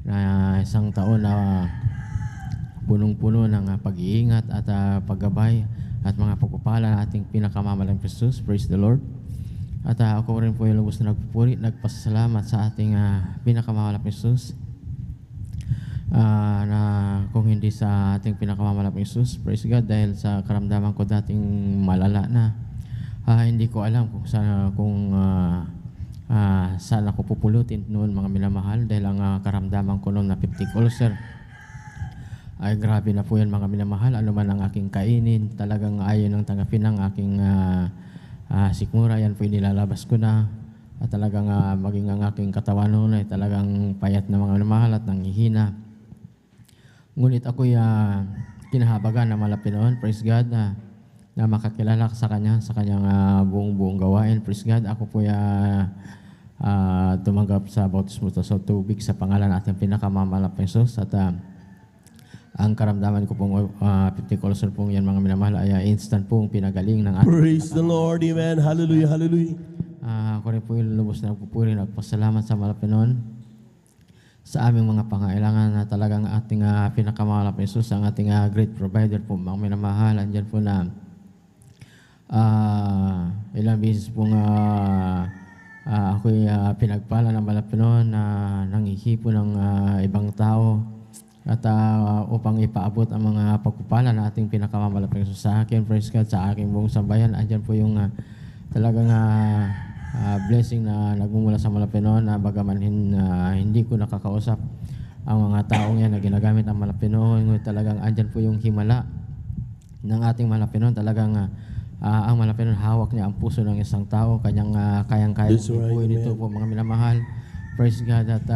na isang taon na punong-puno ng pag-iingat at paggabay at mga pagpapala ng ating pinakamamalang Jesus, praise the Lord. At ako rin po yung lubos na nagpupurit, nagpasalamat sa ating pinakamamalang Jesus, na kung hindi sa ating pinakamamalaking Jesus, praise God, dahil sa karamdaman ko dating malala na, hindi ko alam kung saan ako pupulutin noon mga minamahal, dahil ang karamdaman ko noon na peptic ulcer ay grabe na po yan mga minamahal. Ano man ang aking kainin, talagang ayaw ng tanggapin ng aking sikmura, yan po inilalabas ko na. At talagang maging ang aking katawan noon ay talagang payat na mga minamahal at nanghihina. Ngunit ako'y kinahabagan na malapinoon, praise God, na makakilala sa Kanya, sa Kanyang buong gawain, praise God. Ako po'y tumanggap sa bautismo sa tubig sa pangalan natin pinakamamalang Jesus. At ang karamdaman ko pong peptic ulcer pong yan mga minamahal ay instant pong pinagaling ng ating Praise the Lord, amen, hallelujah, hallelujah. Ako rin po yung lubos na nagpupuri, nagpasalamat sa malapinoon sa aming mga pangailangan na talagang ating pinakamahal na Jesus, ang ating great provider po, mga minamahal. Andyan po na ilang beses pong ako'y pinagpala ng malapinon na nanghihipo ng ibang tao at upang ipaabot ang mga pagpupala na ating pinakamamalaping Jesus sa akin, praise God, sa aking buong sambayan. Andyan po yung talagang blessing na nagmumula sa Malapinon na bagaman hindi ko nakakausap ang mga taong yan na ginagamit ang Malapinon. Ngunit talagang andyan po yung himala ng ating Malapinon. Talagang ang Malapinon, hawak niya ang puso ng isang tao. Kanyang kayang-kayang ipuin ito po mga minamahal. Praise God. At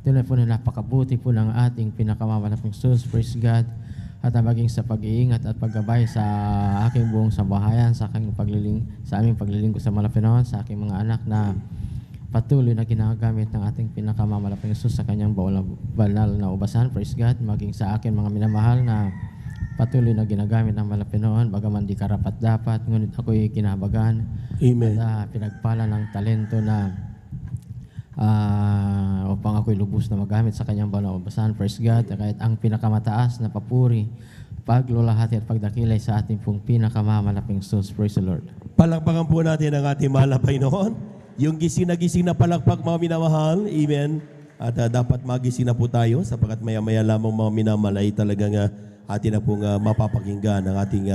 tuloy po na napakabuti po ng ating pinakamamalang Jesus. Praise God. At maging sa pag-iingat at paggabay sa aking buong sambahayan, sa aming paglilingkod sa Malapinon, sa aking mga anak na patuloy na ginagamit ng ating pinakamamalaking Jesus sa kanyang banal na ubasan, praise God, maging sa akin mga minamahal na patuloy na ginagamit ng Malapinon, bagaman di karapat dapat, ngunit ako'y kinabagan. Amen. At pinagpala ng talento na upang ako'y lubos na magamit sa kanyang banal na ubasan, praise God. Kahit ang pinakamataas na papuri, paglulahati at pagdakilay sa ating pong pinakamamalaking Jesus, praise the Lord. Palakpakan po natin ang ating mahal na Panginoon. Yung gising na palakpak mga minamahal, amen. At dapat magising na po tayo sapagkat maya-maya lamang mga minamahal ay talagang atin na pong mapapakinggan ang ating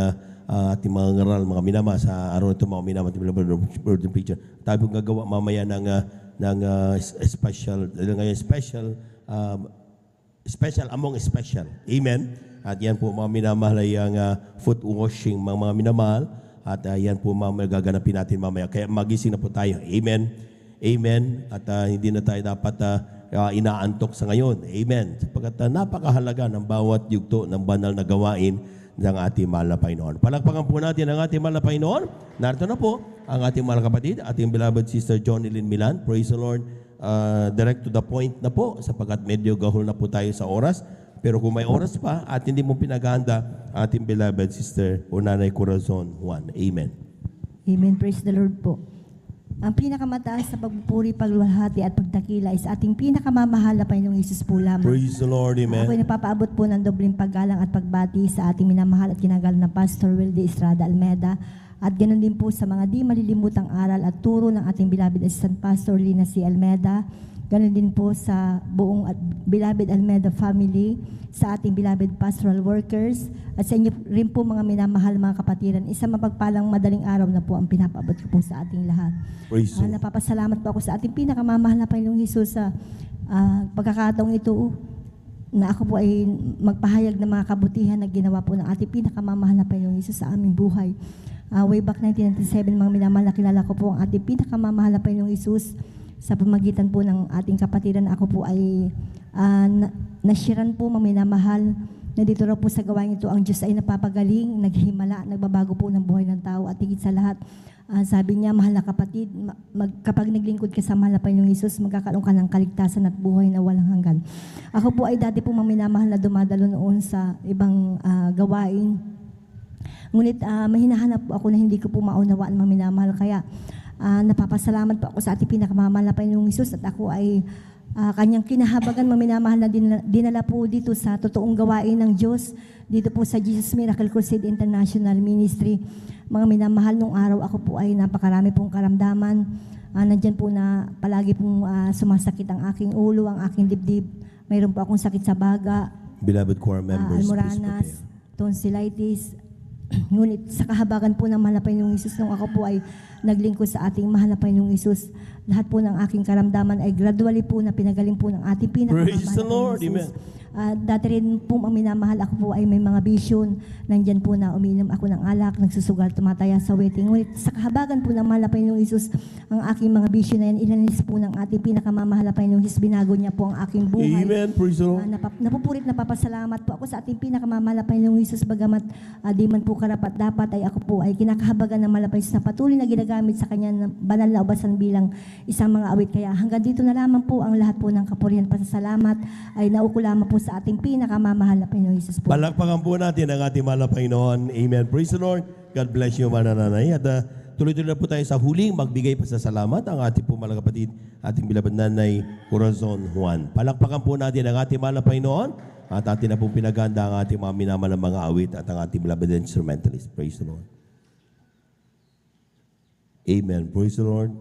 mga ngaral, mga minama sa araw ito, mga minama, birthday picture. Tayo pong gagawa mamaya ng special among special. Amen. At yan po mga minamahal ay ang foot washing mga minamahal. At yan po gaganapin natin mamaya. Kaya magising na po tayo. Amen. Amen. At hindi na tayo dapat inaantok sa ngayon. Amen. Sapagkat napakahalaga ng bawat yugto ng banal na gawain ng ating mahal na Panginoon. Palakpakan po natin ang ating mahal na Panginoon. Narito na po ang ating mahal na kapatid, ating beloved sister Jonilyn Milan. Praise the Lord. Direct to the point na po sapagkat medyo gahol na po tayo sa oras. Pero kung may oras pa at hindi mo pinaganda, ating beloved sister o Nanay Corazon Juan. Amen. Amen. Praise the Lord po. Ang pinakamataas na pagpupuri, pagluwalhati at pagdakila ay sa ating pinakamamahal na Panginoong Hesus po lamang. Praise the Lord, amen. Ako'y napapaabot po ng dobleng paggalang at pagbati sa ating minamahal at kinagalang na Pastor Wilde Estrada Almeida at ganoon din po sa mga di malilimutang aral at turo ng ating beloved Assistant Pastor Lina C. Almeida. Ganoon din po sa buong beloved Almeida family, sa ating beloved pastoral workers, at sa inyo rin po mga minamahal mga kapatiran. Isang mapagpalang madaling araw na po ang pinapaabot ko po sa ating lahat. Napapasalamat po ako sa ating pinakamamahal na Panginoong Hesus sa pagkakataong ito na ako po ay magpahayag ng mga kabutihan na ginawa po ng ating pinakamamahal na Panginoong Hesus sa aming buhay. Way back 1997, mga minamahal, nakilala ko po ang ating pinakamamahal na Panginoong Hesus sa pamagitan po ng ating kapatiran. Ako po ay nashiran po, mga minamahal, na dito raw po sa gawain ito, ang Diyos ay napapagaling, naghihimala, nagbabago po ng buhay ng tao at higit sa lahat, sabi niya, mahal na kapatid, kapag naglingkod ka sa mahal na Panginoong Hesus, magkakaroon ka ng kaligtasan at buhay na walang hanggan. Ako po ay dati po maminamahal na dumadalo noon sa ibang gawain. Ngunit mahinahanap po ako na hindi ko po maunawaan maminamahal. Kaya napapasalamat po ako sa ating pinakamamahal na Panginoong Hesus at ako ay kanyang kinahabagan maminamahal na dinala po dito sa totoong gawain ng Diyos, dito po sa Jesus Miracle Crusade International Ministry. Mga minamahal, nung araw ako po ay napakarami pong karamdaman. Nandyan po na palagi pong sumasakit ang aking ulo, ang aking dibdib. Mayroon po akong sakit sa baga, Beloved choir members, almoranas, tonsillitis. Ngunit sa kahabagan po ng mahal na Panginoong Hesus, nung ako po ay naglingkod sa ating mahal na Panginoong Hesus, lahat po ng aking karamdaman ay gradually po na pinagaling po ng ating pinakamamahal praise the na Lord, Panginoong amen. Hesus. Dati rin po ang minamahal, ako po ay may mga vision. Nandyan po na umiinom ako ng alak, nagsusugal, tumataya sa waiting. Ngunit sa kahabagan po ng mahal na Panginoong Hesus, ang aking mga vision na yan, ilanis po ng ating pinakamamahal na Panginoong Hesus. Binago niya po ang aking buhay. Amen, praise the Lord. Napupurit, napapasalamat po ako sa ating pinakamamahal na Panginoong Hesus. Bagamat di man po karapat dapat, ay ako po ay kinakahabagan ng mahal na Panginoong Hesus na patuloy na ginagamit sa kanya ng banal na ubasan bilang isang mga awit. Kaya hanggang dito na lamang po ang lahat po ng kapurihan, pasasalamat ay naukulama po sa ating pinakamamahal na Panginoong Hesus po. Palakpakan po natin ang ating mahal na Panginoon. Amen. Praise the Lord. God bless you, mga nanay. At tuloy-tuloy na po tayo sa huling magbigay pasasalamat ang ating po mga kapatid, ating beloved nanay, Corazon Juan. Palakpakan po natin ang ating mahal na Panginoon at atin na pong pinaganda ang ating mga minamahal na mga awit at ang ating beloved instrumentalist. Praise the Lord. Amen. Praise the Lord.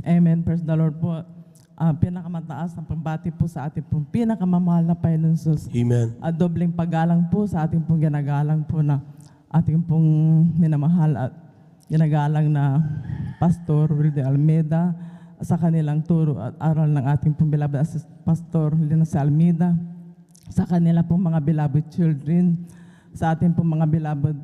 Amen. Praise the Lord po. Pinakamataas ng pambati po sa ating pong pinakamamahal na Panginoon Hesus. Amen. At dobleng paggalang po sa ating pong ginagalang po na ating pong minamahal at ginagalang na Pastor Wilde Almeida sa kanilang turo at aral ng ating pong beloved Pastor Lina Almeida, sa kanila pong mga beloved children, sa ating pong mga beloved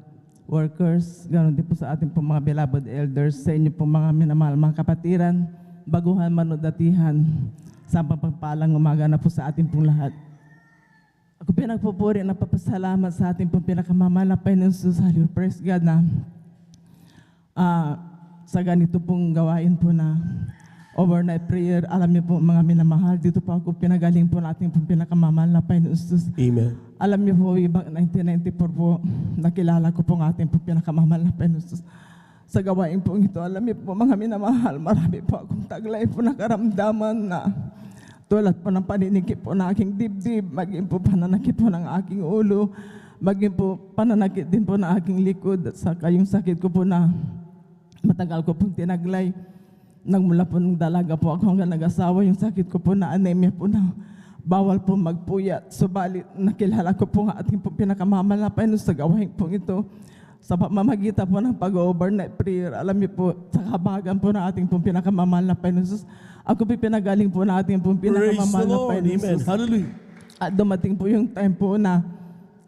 workers, ganoon din po sa ating pong mga beloved elders, sa inyo pong mga minamahal mga kapatiran, baguhan manudatihan, sa pagpapalang umaga na po sa ating pong lahat. Ako pinagpupuri na papasalamat sa ating pong pinakamamahal na Panginoon Hesus. Praise God na sa ganito pong gawain po na overnight prayer, alam niyo po mga minamahal, dito po ako pinagaling po natin pong pinakamamahal na Panginoon Hesus. Amen. Alam niyo po, ibang 1994 po, nakilala ko po ng ating pong pinakamamahal na Panginoon Hesus. Sa gawain po ito, alam niyo po mga minamahal, marami po akong taglay po na karamdaman na tulad po ng paninikip po ng aking dibdib, maging po pananakit po ng aking ulo, maging po pananakit din po ng aking likod, at saka yung sakit ko po na matagal ko pong tinaglay. Nagmula po ng dalaga po ako hanggang nag-asawa, yung sakit ko po na anemia po na bawal po magpuyat. Subalit, nakilala ko po nga ating po pinakamamahal na Panginoon sa gawain po ito. Sa pamamagitan po ng pag-overnight prayer, alam niyo po, sa kabagan po ng ating po pinakamamahal na Panginoon, ako po pinagaling po ng ating po pinakamamahal na Panginoon. Amen. Hallelujah. At dumating po yung time po na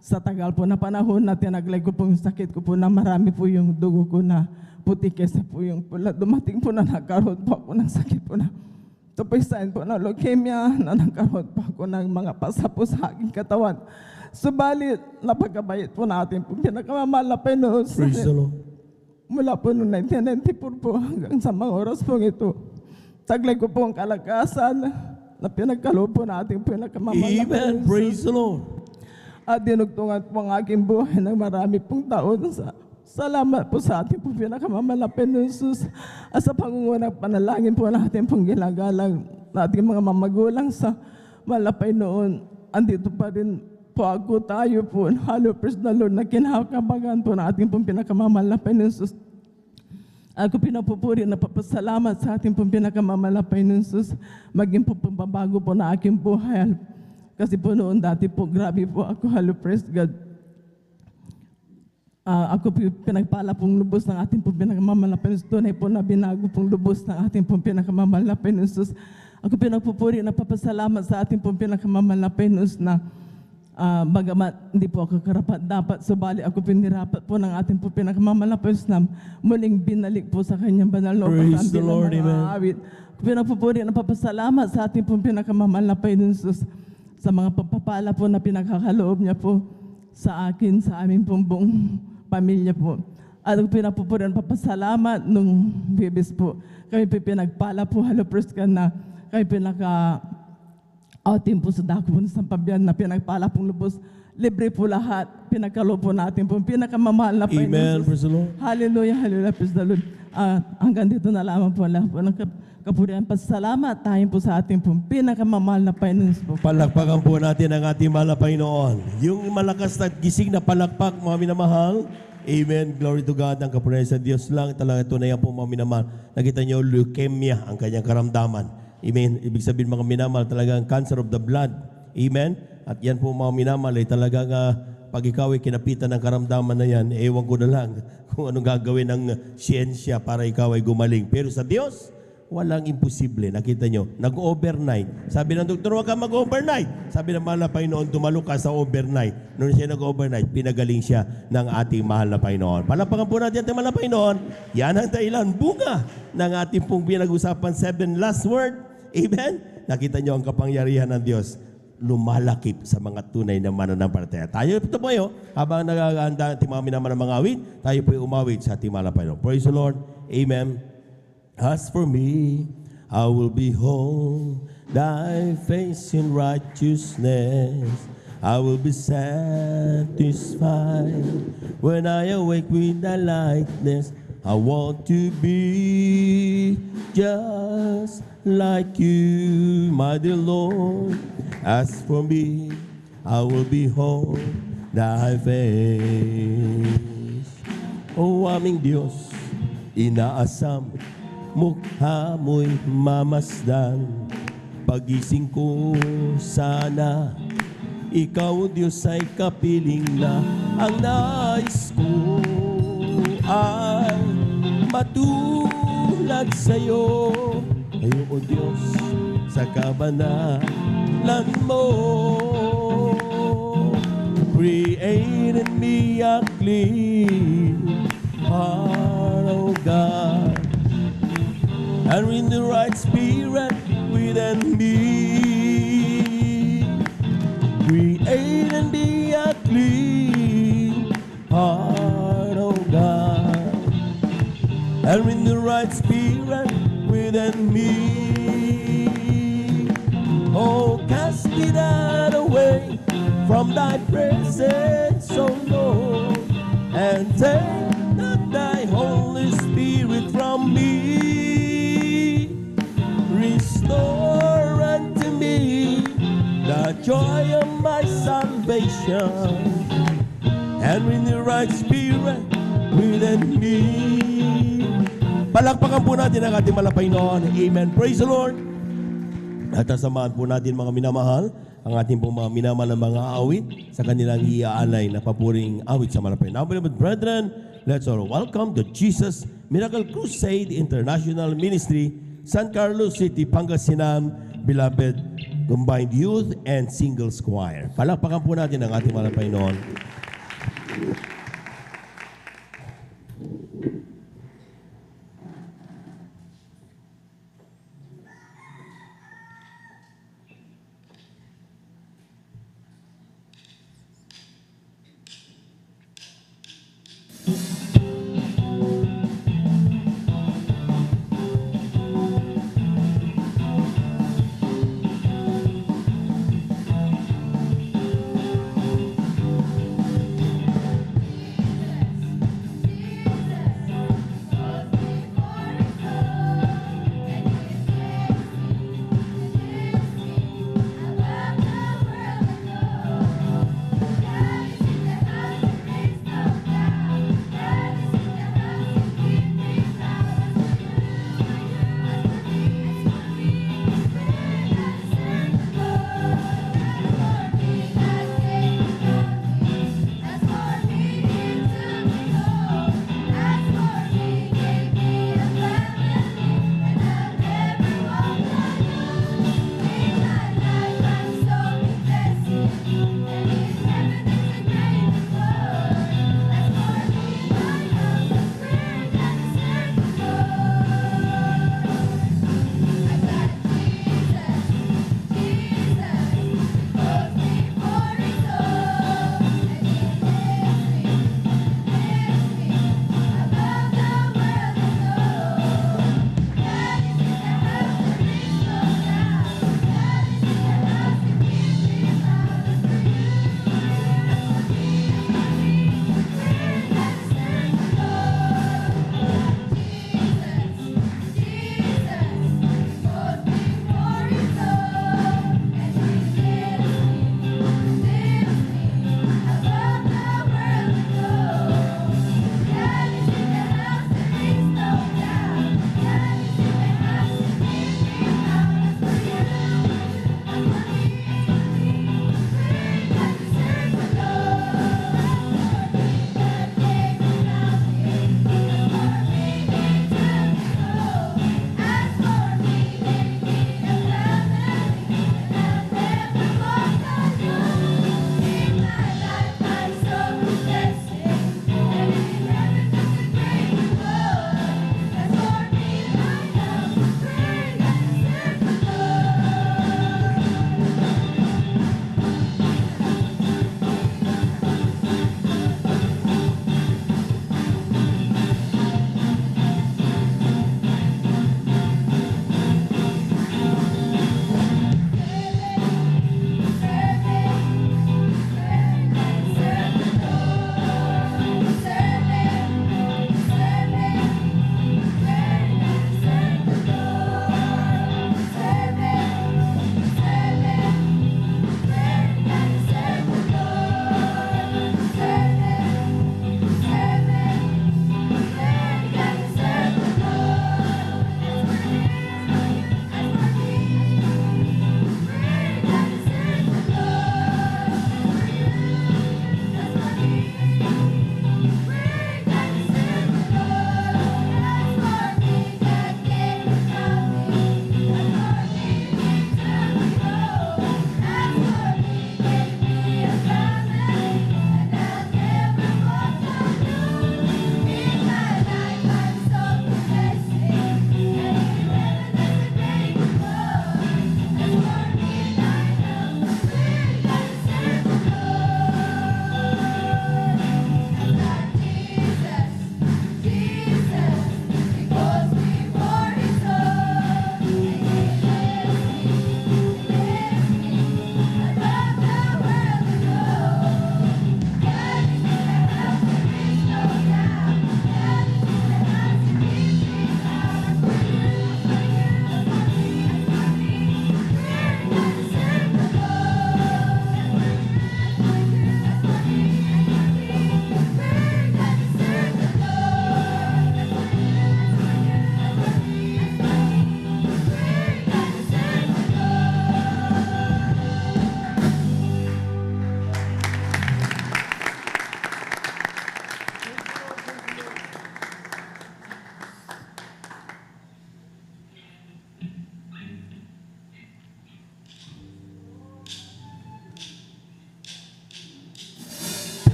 sa tagal po na panahon na tinaglay ko po yung sakit ko po na marami po yung dugo ko na puti kesa po yung pula. Dumating po na nagkaroon po ako ng sakit po na tupisain po na leukemia, na nagkaroon po ako ng mga pasa po sa aking katawan. Subalit, napagkabayit po natin po pinakamamahal na Panginoon. Praise the Lord. Mula po noong 1994 po hanggang sa mga oras po ito, taglay ko po ang kalakasan na pinagkaloob po natin pinakamamahal na Panginoon. Amen. Praise the Lord. At dinugtungan po ang aking buhay ng marami pong taon sa salamat po sa ating pong pinakamamahal na Panginoon Hesus at sa pangungunang panalangin po natin pong ginagalang natin mga mamagulang sa mahal na Panginoon. Andito pa rin po ako, tayo po, halo praise the Lord, na kinakabagan po na ating pong pinakamamahal na Panginoon Hesus. Ako pinapupuri na papasalamat sa ating pong pinakamamahal na Panginoon Hesus, maging po pambabago po na aking buhay. Kasi po noon dati po, grabe po ako, halo praise God. ako po pinagpala pong lubos ng ating pong pinakamamahal na Panginoon. Tunay po na binago pong lubos ng ating pong pinakamamahal na Panginoon. Ako pinagpupuri na papasalamat sa ating pong pinakamamahal na Panginoon na bagamat hindi po ako karapat dapat, subalit ako pinirapat po ng ating po pinakamamahal na Panginoon na muling binalik po sa kanyang banal na Praise the Lord, amen. awit. Ako pinagpupuri na papasalamat sa ating pong pinakamamahal na Panginoon sa mga pagpapala po na pinakakaloob niya po sa akin, sa aming pong buong pamilya po. At ako pinagpupuri na papasalamat nung bibis po. Kami pinagpala po, halopers ka na kami outing po sa dako po sa Pabian na pinagpala pong lubos. Libre po lahat. Pinagkaloob po natin po. Pinakamamahal na Panginoon. Amen. Praise the Lord. Hallelujah, hallelujah. Praise the Lord. Hanggang dito na lamang po lahat po ng kapurihan. Pasalamat tayo po sa ating po pinakamamahal na Panginoon po. Palakpakan po natin ang ating mahal na Panginoon. Yung malakas at gising na palakpak, mga minamahal. Amen. Glory to God. Ang kapurihan sa Diyos lang. Talaga tunay po, mga minamahal. Nakita niyo, leukemia ang kanyang karamdaman. Amen. Ibig sabihin, mga minamahal, talagang cancer of the blood. Amen. At yan po, mga minamahal, ay talagang pag ikaw ay kinapitan ng karamdaman na yan, ewan ko na lang kung anong gagawin ng siyensya para ikaw ay gumaling. Pero sa Diyos, walang imposible. Nakita nyo, nag-overnight. Sabi ng doktor, huwag ka mag-overnight. Sabi ng mahal na Panginoon, tumalo ka sa overnight. Noon siya nag-overnight, pinagaling siya ng ating mahal na Panginoon. Palapakan po natin ating mahal na Panginoon. Yan ang dahilan, bunga ng ating pong pinag-usapan 7 last word. Amen? Nakita nyo ang kapangyarihan ng Diyos. Lumalakip sa mga tunay na mananampalataya. Tayo ito po habang nagaganda ating mga minaman ng mga awit, tayo po umawit sa ating mahal na Panginoon. Praise the Lord. Amen. As for me, I will behold thy face in righteousness. I will be satisfied when I awake with thy likeness. I want to be just like you, my dear Lord. As for me, I will behold thy face. O aming Diyos, inaasam mukha mo'y mamasdan. Pagising ko sana, ikaw Diyos ay kapiling na. Ang nais ko ay matulad sa'yo. Ngayon o Diyos, sa kabanalan mo, create in me a clean heart, O God, and in the right spirit within me. Create in me a clean heart, O God, and in the right spirit within me. Oh, cast me not away from thy presence, O Lord, and take not thy Holy Spirit from me. Restore unto me the joy of my salvation, and in the right spirit within me. Palakpakan po natin ang ating malapay noon. Amen. Praise the Lord. At samahan po natin mga minamahal, ang ating pong mga minamahal na mga awit sa kanilang iaalay na papuring awit sa malapay. Now, beloved brethren, let's all welcome the Jesus Miracle Crusade International Ministry, San Carlos City, Pangasinan, beloved Combined Youth and Singles Choir. Palakpakan po natin ang ating malapay noon.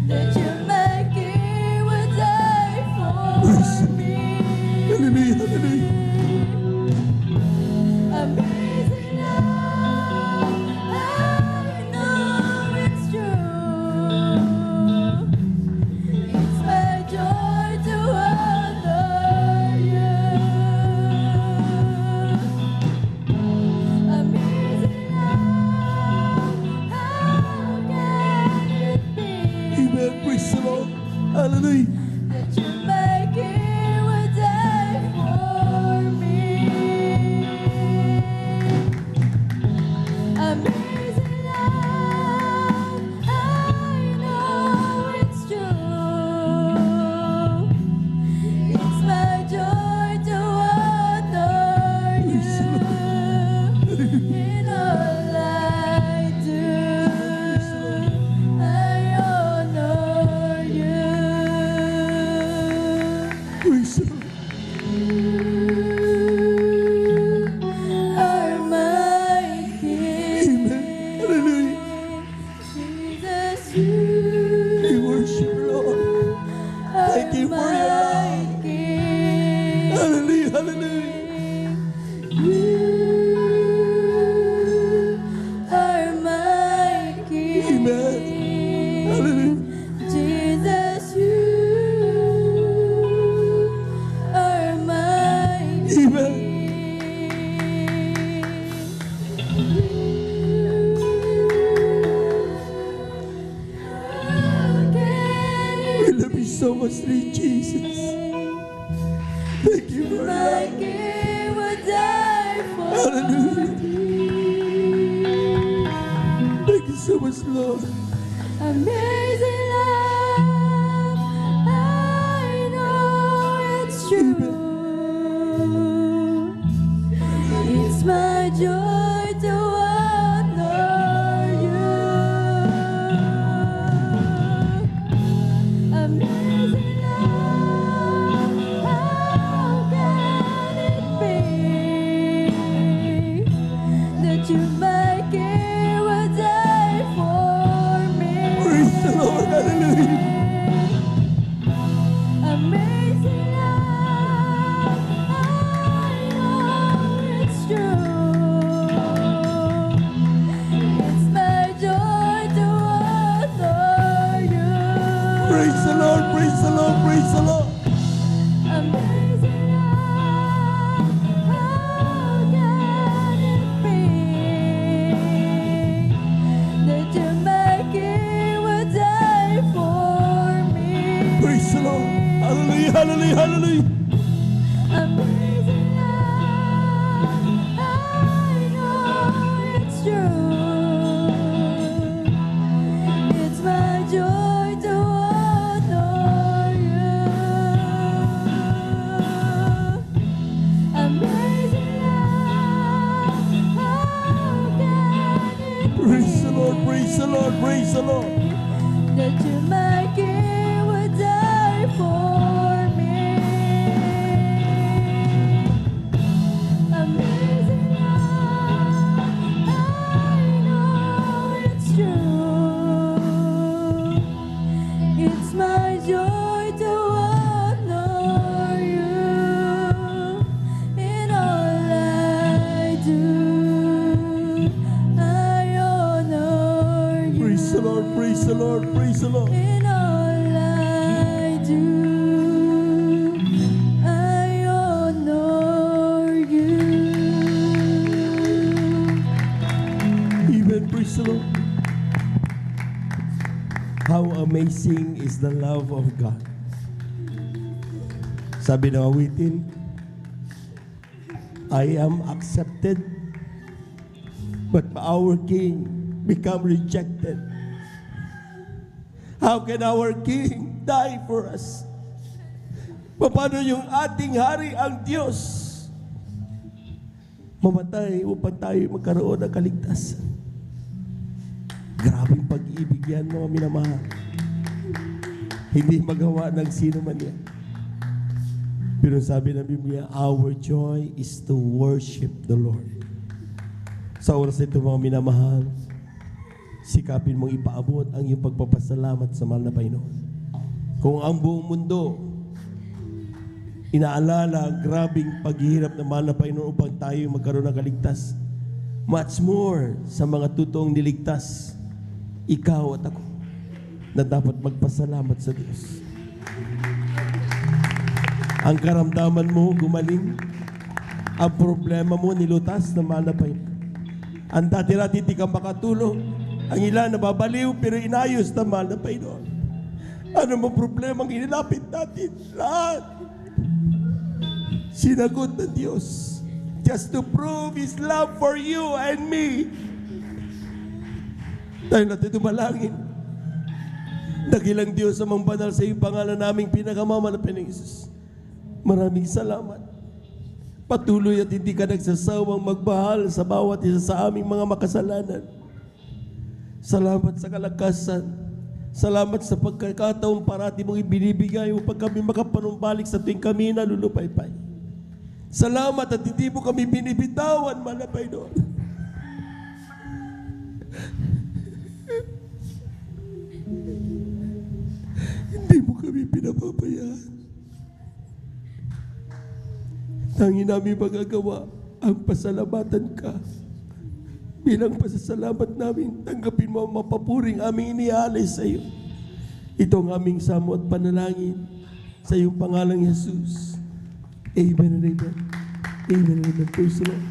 that you make it would die for me. Hallelujah, hallelujah. Amazing love, I know it's true. It's my joy to honor you. Amazing love, how can it be? Amen. Praise the Lord. Hallelujah. That you make it would die for me. Amazing love, I know it's true. It's my joy to honor you in all I do. I honor you. Praise the Lord. Are my King. Hallelujah. Jesus, you We worship you, Lord. Thank you for your love. Hallelujah, hallelujah. are my King. Amen. Hallelujah. Jesus, you are my Amen. We love you so much, Lord Jesus. Thank you for your My love. King would die for Hallelujah. Thank you so much, Lord. amazing love. I know it's true. It's my joy to honor you. Amazing love, how can it be that you make it would die for me? Praise the Lord. Hallelujah. Amazing love, I know it's true. It's my joy to honor you. Praise the Lord. Praise the Lord. Praise the Lord. Amazing love, how can it be that you make it would die for me? Praise the Lord. Hallelujah. Hallelujah. Hallelujah. Amazing love, I know it's true. It's my joy to honor you. Amazing love, how can it Praise the Lord. Praise the Lord. Praise the Lord. that you make it would die for me? Amazing love, I know it's true. It's my joy to honor you in all I do. I honor you. Praise the Lord. Praise the Lord. Praise the Lord. In all I do, I honor you. Amen. Praise the Lord. How amazing is the love of God. Sabi ng awitin, I am accepted, but our King become rejected. How can our King die for us? Paano yung ating hari ang Diyos mamatay upang tayo magkaroon ng kaligtasan? Grabing pag-ibig yan, mga minamahal. Hindi magawa ng sino man yan. Pero sabi ng Biblia, our joy is to worship the Lord. Sa oras ito, mga minamahal, sikapin mong ipaabot ang iyong pagpapasalamat sa mahal na Panginoon. Kung ang buong mundo inaalala ang grabing paghihirap ng mahal na Panginoon upang tayo magkaroon ng kaligtas, much more sa mga totoong niligtas, ikaw at ako, na dapat magpasalamat sa Diyos. Ang karamdaman mo gumaling, ang problema mo nilutas ng mahal na Panginoon. Ang dati-dati di ka makatulong, ang ilan nababaliw pero inayos ng mahal na Panginoon. Ano mo problemang inilapit natin? Lahat sinagot ng Diyos just to prove His love for you and me. Tayo natin dumalangin. Dakilang Diyos amang banal sa iyong pangalan naming pinakamamalapan ng Jesus. Maraming salamat. Patuloy at hindi ka nagsasawang magmahal sa bawat isa sa aming mga makasalanan. Salamat sa kalakasan. Salamat sa pagkakataong parati mong ibinibigay upang kami makapanumbalik sa tuwing kami nalulupaypay. Salamat at hindi mo kami binibitawan, mahal na Panginoon. Hindi mo kami pinapabayaan. Tanging namin magagawa ang pasalamatan ka. Bilang pasasalamat namin, tanggapin mo ang mapapuring aming iniaalay sa iyo. Ito ang aming samo at panalangin sa iyong pangalang Jesus. Amen and amen. Amen and amen. Praise the Lord.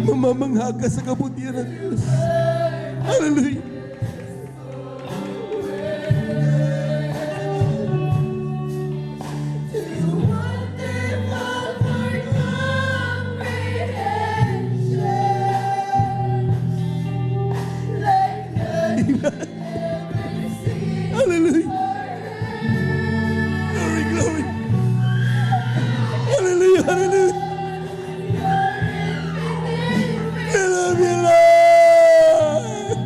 Mamamangha ka sa kabutihan ng Diyos. Hallelujah. Hallelujah. Glory, glory. Hallelujah, hallelujah. I love you, Lord.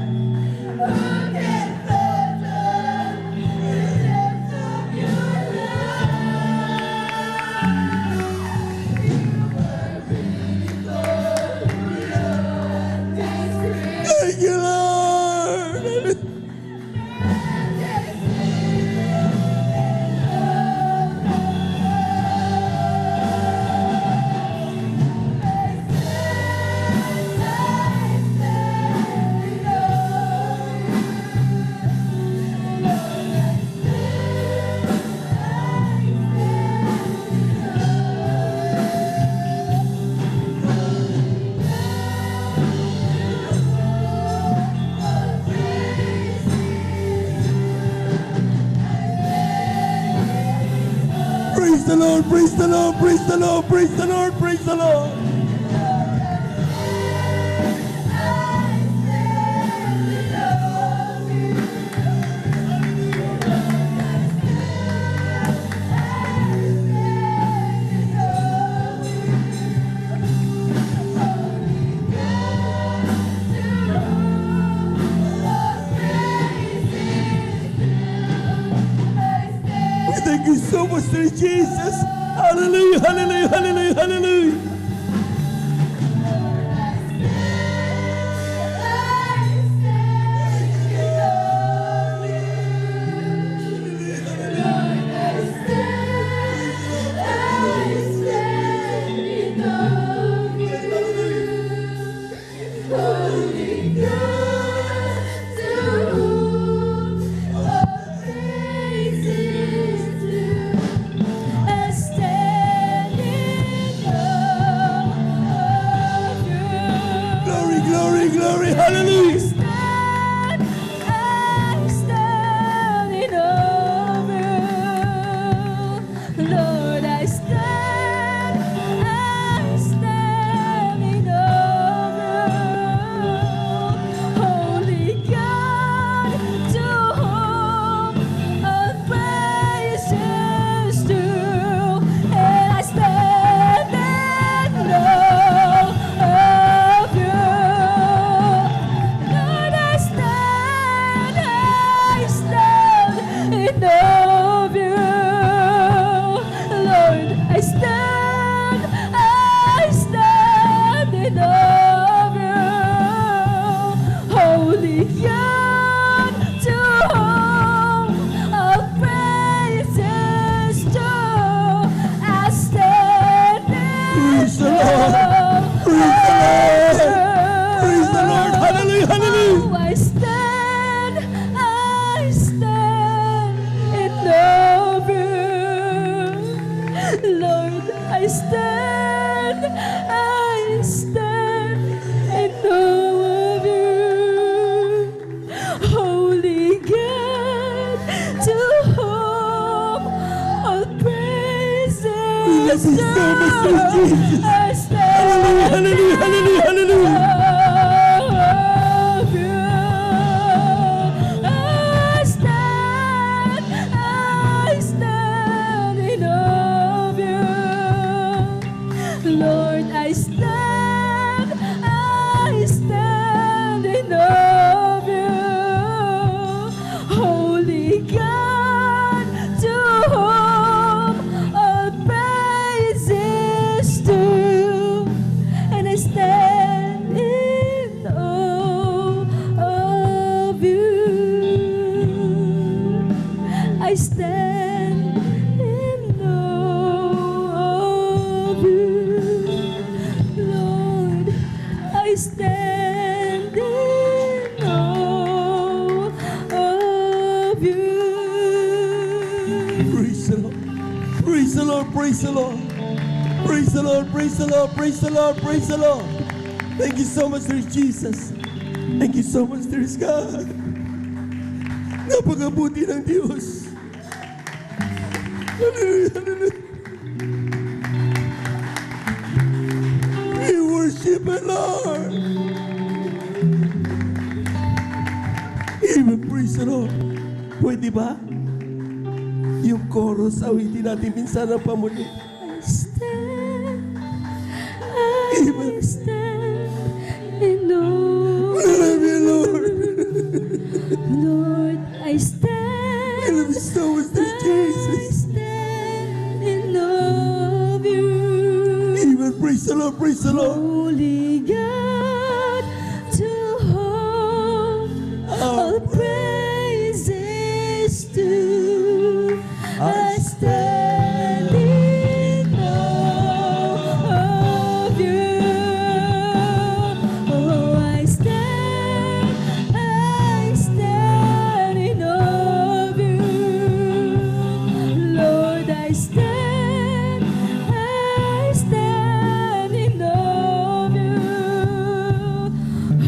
Praise the Lord, praise the Lord, praise the Lord, praise the Lord, praise the Lord. We thank you so much, Lord Jesus. Hallelujah, hallelujah, hallelujah, hallelujah. Glory, glory, glory, hallelujah. Lord, I stand in awe of you. Holy God, to whom all praise is due, and I stand in awe of you. Lord, I stand in awe of you. Lord, I stand in awe of you. Holy God, to whom all praises due, I stand in awe Praise the Lord, hallelujah, hallelujah. Oh, I stand in awe of you. Lord, I stand in awe of you. Holy God, to whom all praises due, I stand Hallelujah, hallelujah, hallelujah. of you. I stand in awe of you. Lord, I stand in awe of you. Holy God, to whom all praises due, and I stand in awe of you. I stand in awe of you. Lord, I stand in awe of you. Praise the Lord, praise the Lord, praise the Lord. Praise the Lord, praise the Lord, praise the Lord, praise the Lord. Thank you so much, Lord Jesus. Thank you so much, Lord God. Napakabuti ng Diyos. Hallelujah, hallelujah. We worship you, Lord. Even praise the Lord. Pwede ba? Yung chorus, awitin natin minsan ang pamuli. I stand in awe. I love you, Lord. Lord, I stand. I love you so much, Lord Jesus. I stand in awe of you. Even praise the Lord, praise the Lord. Holy God, to whom all praises due, I stand in awe of you. Oh, I stand in awe of you. Lord, I stand in awe of you.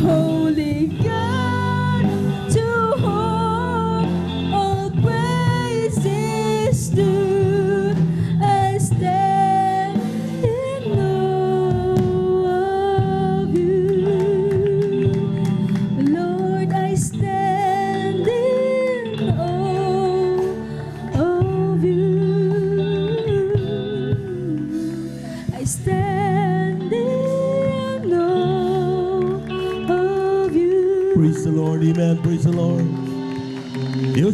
Holy God, to whom all praises due, I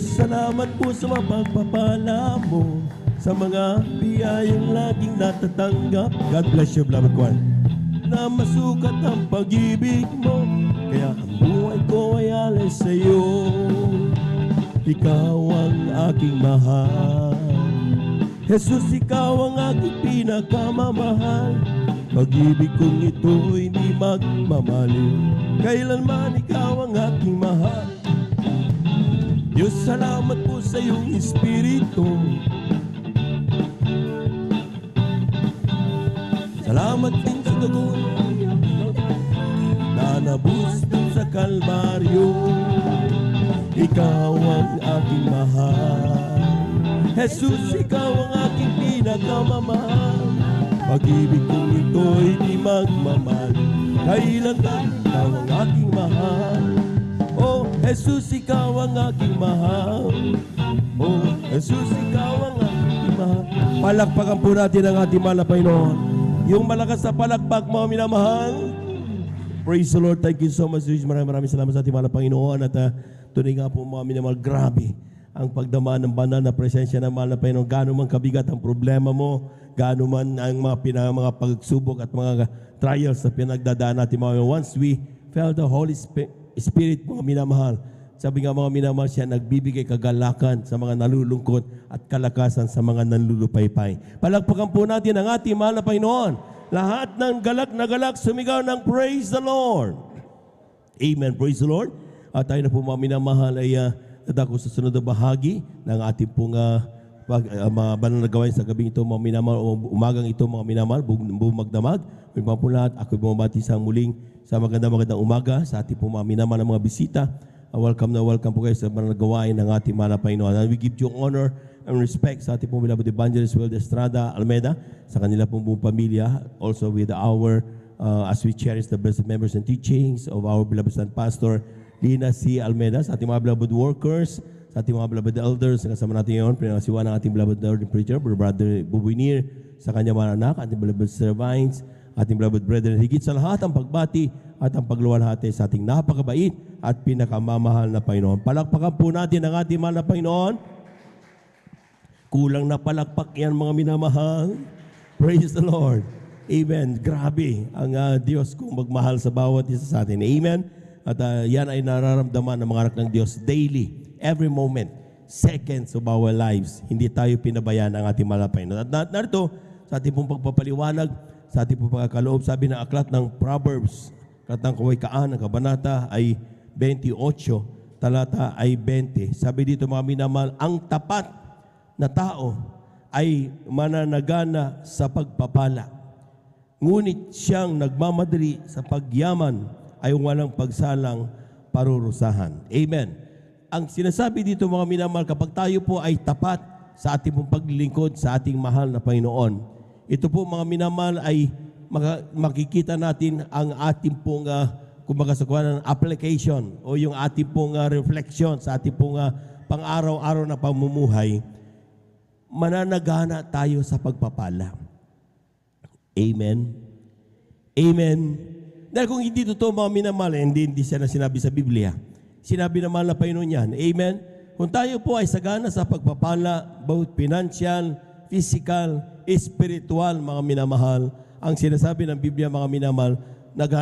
Diyos, salamat po sa mga pagpapala mo, sa mga biyayang laging natatanggap. God bless you, beloved one. Na masukat ang pag-ibig mo, kaya ang buhay ko ay alay sa iyo. Ikaw ang aking mahal, Jesus, ikaw ang aking pinakamamahal. Pag-ibig kong ito'y di magmamaliw, kailanman ikaw ang aking mahal. Diyos, salamat po sa iyong Espiritu. Salamat din sa dugo na nabus dun sa Kalbaryo. Ikaw ang aking mahal, Jesus, ikaw ang aking pinakamamahal. Pag-ibig kong ito'y di magmamahal, kailanman ikaw ang aking mahal. Oh, Jesus, ikaw ang aking mahal. Oh, Jesus, ikaw ang aking mahal. Palakpakan po natin ang ating mahal na Panginoon. Yung malakas na palakpak, mga minamahal. Praise the Lord. Thank you so much, Jesus. Maraming salamat sa ating mahal na Panginoon. At tunay nga po, mga minamahal, grabe ang pagdamaan ng banal na presensya ng mahal na Panginoon. Gaano man kabigat ang problema mo, gaano man ang mga pagsubok at mga trials na pinagdadaan natin, mga minamahal. Once we felt the Holy Spirit, mga minamahal, sabi nga mga minamahal, siya nagbibigay kagalakan sa mga nalulungkot at kalakasan sa mga nanlulupaypay. Palakpakan po natin ang ating mahal na Panginoon. Lahat ng galak na galak, sumigaw ng Praise the Lord. Amen. Praise the Lord. At tayo na po mga minamahal ay dadako sa sunod na bahagi ng ating pong mga banal na gawain sa gabing ito, mga minamahal, o umagang ito, mga minamahal, bumagdamag. May mga po lahat, ako bumabati sa muling sa magandang umaga sa ating po mga minamahal ng mga bisita. Welcome po kayo sa banal na gawain ng ating mahal na Panginoon. And we give you honor and respect sa ating pong beloved Evangelist Wilde Estrada Almeida, sa kanila pong buong pamilya, also with our, as we cherish the blessed members and teachings of our beloved son Pastor Lina C. Almeida, sa ating mga beloved workers, sa ating mga beloved elders, kasama natin ngayon, pinangasiwa ng ating beloved Lord and preacher, Brother Bubinir, sa kanyang mga anak, ating beloved servants, ating beloved brethren, higit sa lahat ang pagbati at ang pagluwalhati sa ating napakabait at pinakamamahal na Panginoon. Palakpakan po natin ang ating mahal na Panginoon. Kulang na palakpak yan, mga minamahal. Praise the Lord. Amen. Grabe ang Diyos kung magmahal sa bawat isa sa atin. Amen. At yan ay nararamdaman ng mga anak ng Diyos daily, every moment, seconds of our lives. Hindi tayo pinabayaan ng ating mahal na Panginoon. At narito, sa ating pong pagpapaliwanag, sa ating pong pagkakaloob, sabi ng aklat ng Proverbs, aklat ng Kawikaan, ng Kabanata ay 28, talata ay 20. Sabi dito, mga minamahal, ang tapat na tao ay mananagana sa pagpapala. Ngunit siyang nagmamadali sa pagyaman ay walang pagsalang parurusahan. Amen. Ang sinasabi dito, mga minamahal, kapag tayo po ay tapat sa ating pong paglilingkod sa ating mahal na Panginoon, ito po, mga minamahal, ay makikita natin ang ating pong kumbaga sa kuwanan, application o yung ating pong reflection sa ating pong pang-araw-araw na pamumuhay. Mananagana tayo sa pagpapala. Amen. Amen. Dahil kung hindi totoo, mga minamahal, hindi siya na sinabi sa Biblia. Sinabi naman na Panginoon yan. Amen. Kung tayo po ay sagana sa pagpapala, both financial, physical, spiritual, mga minamahal, ang sinasabi ng Biblia, mga minamahal,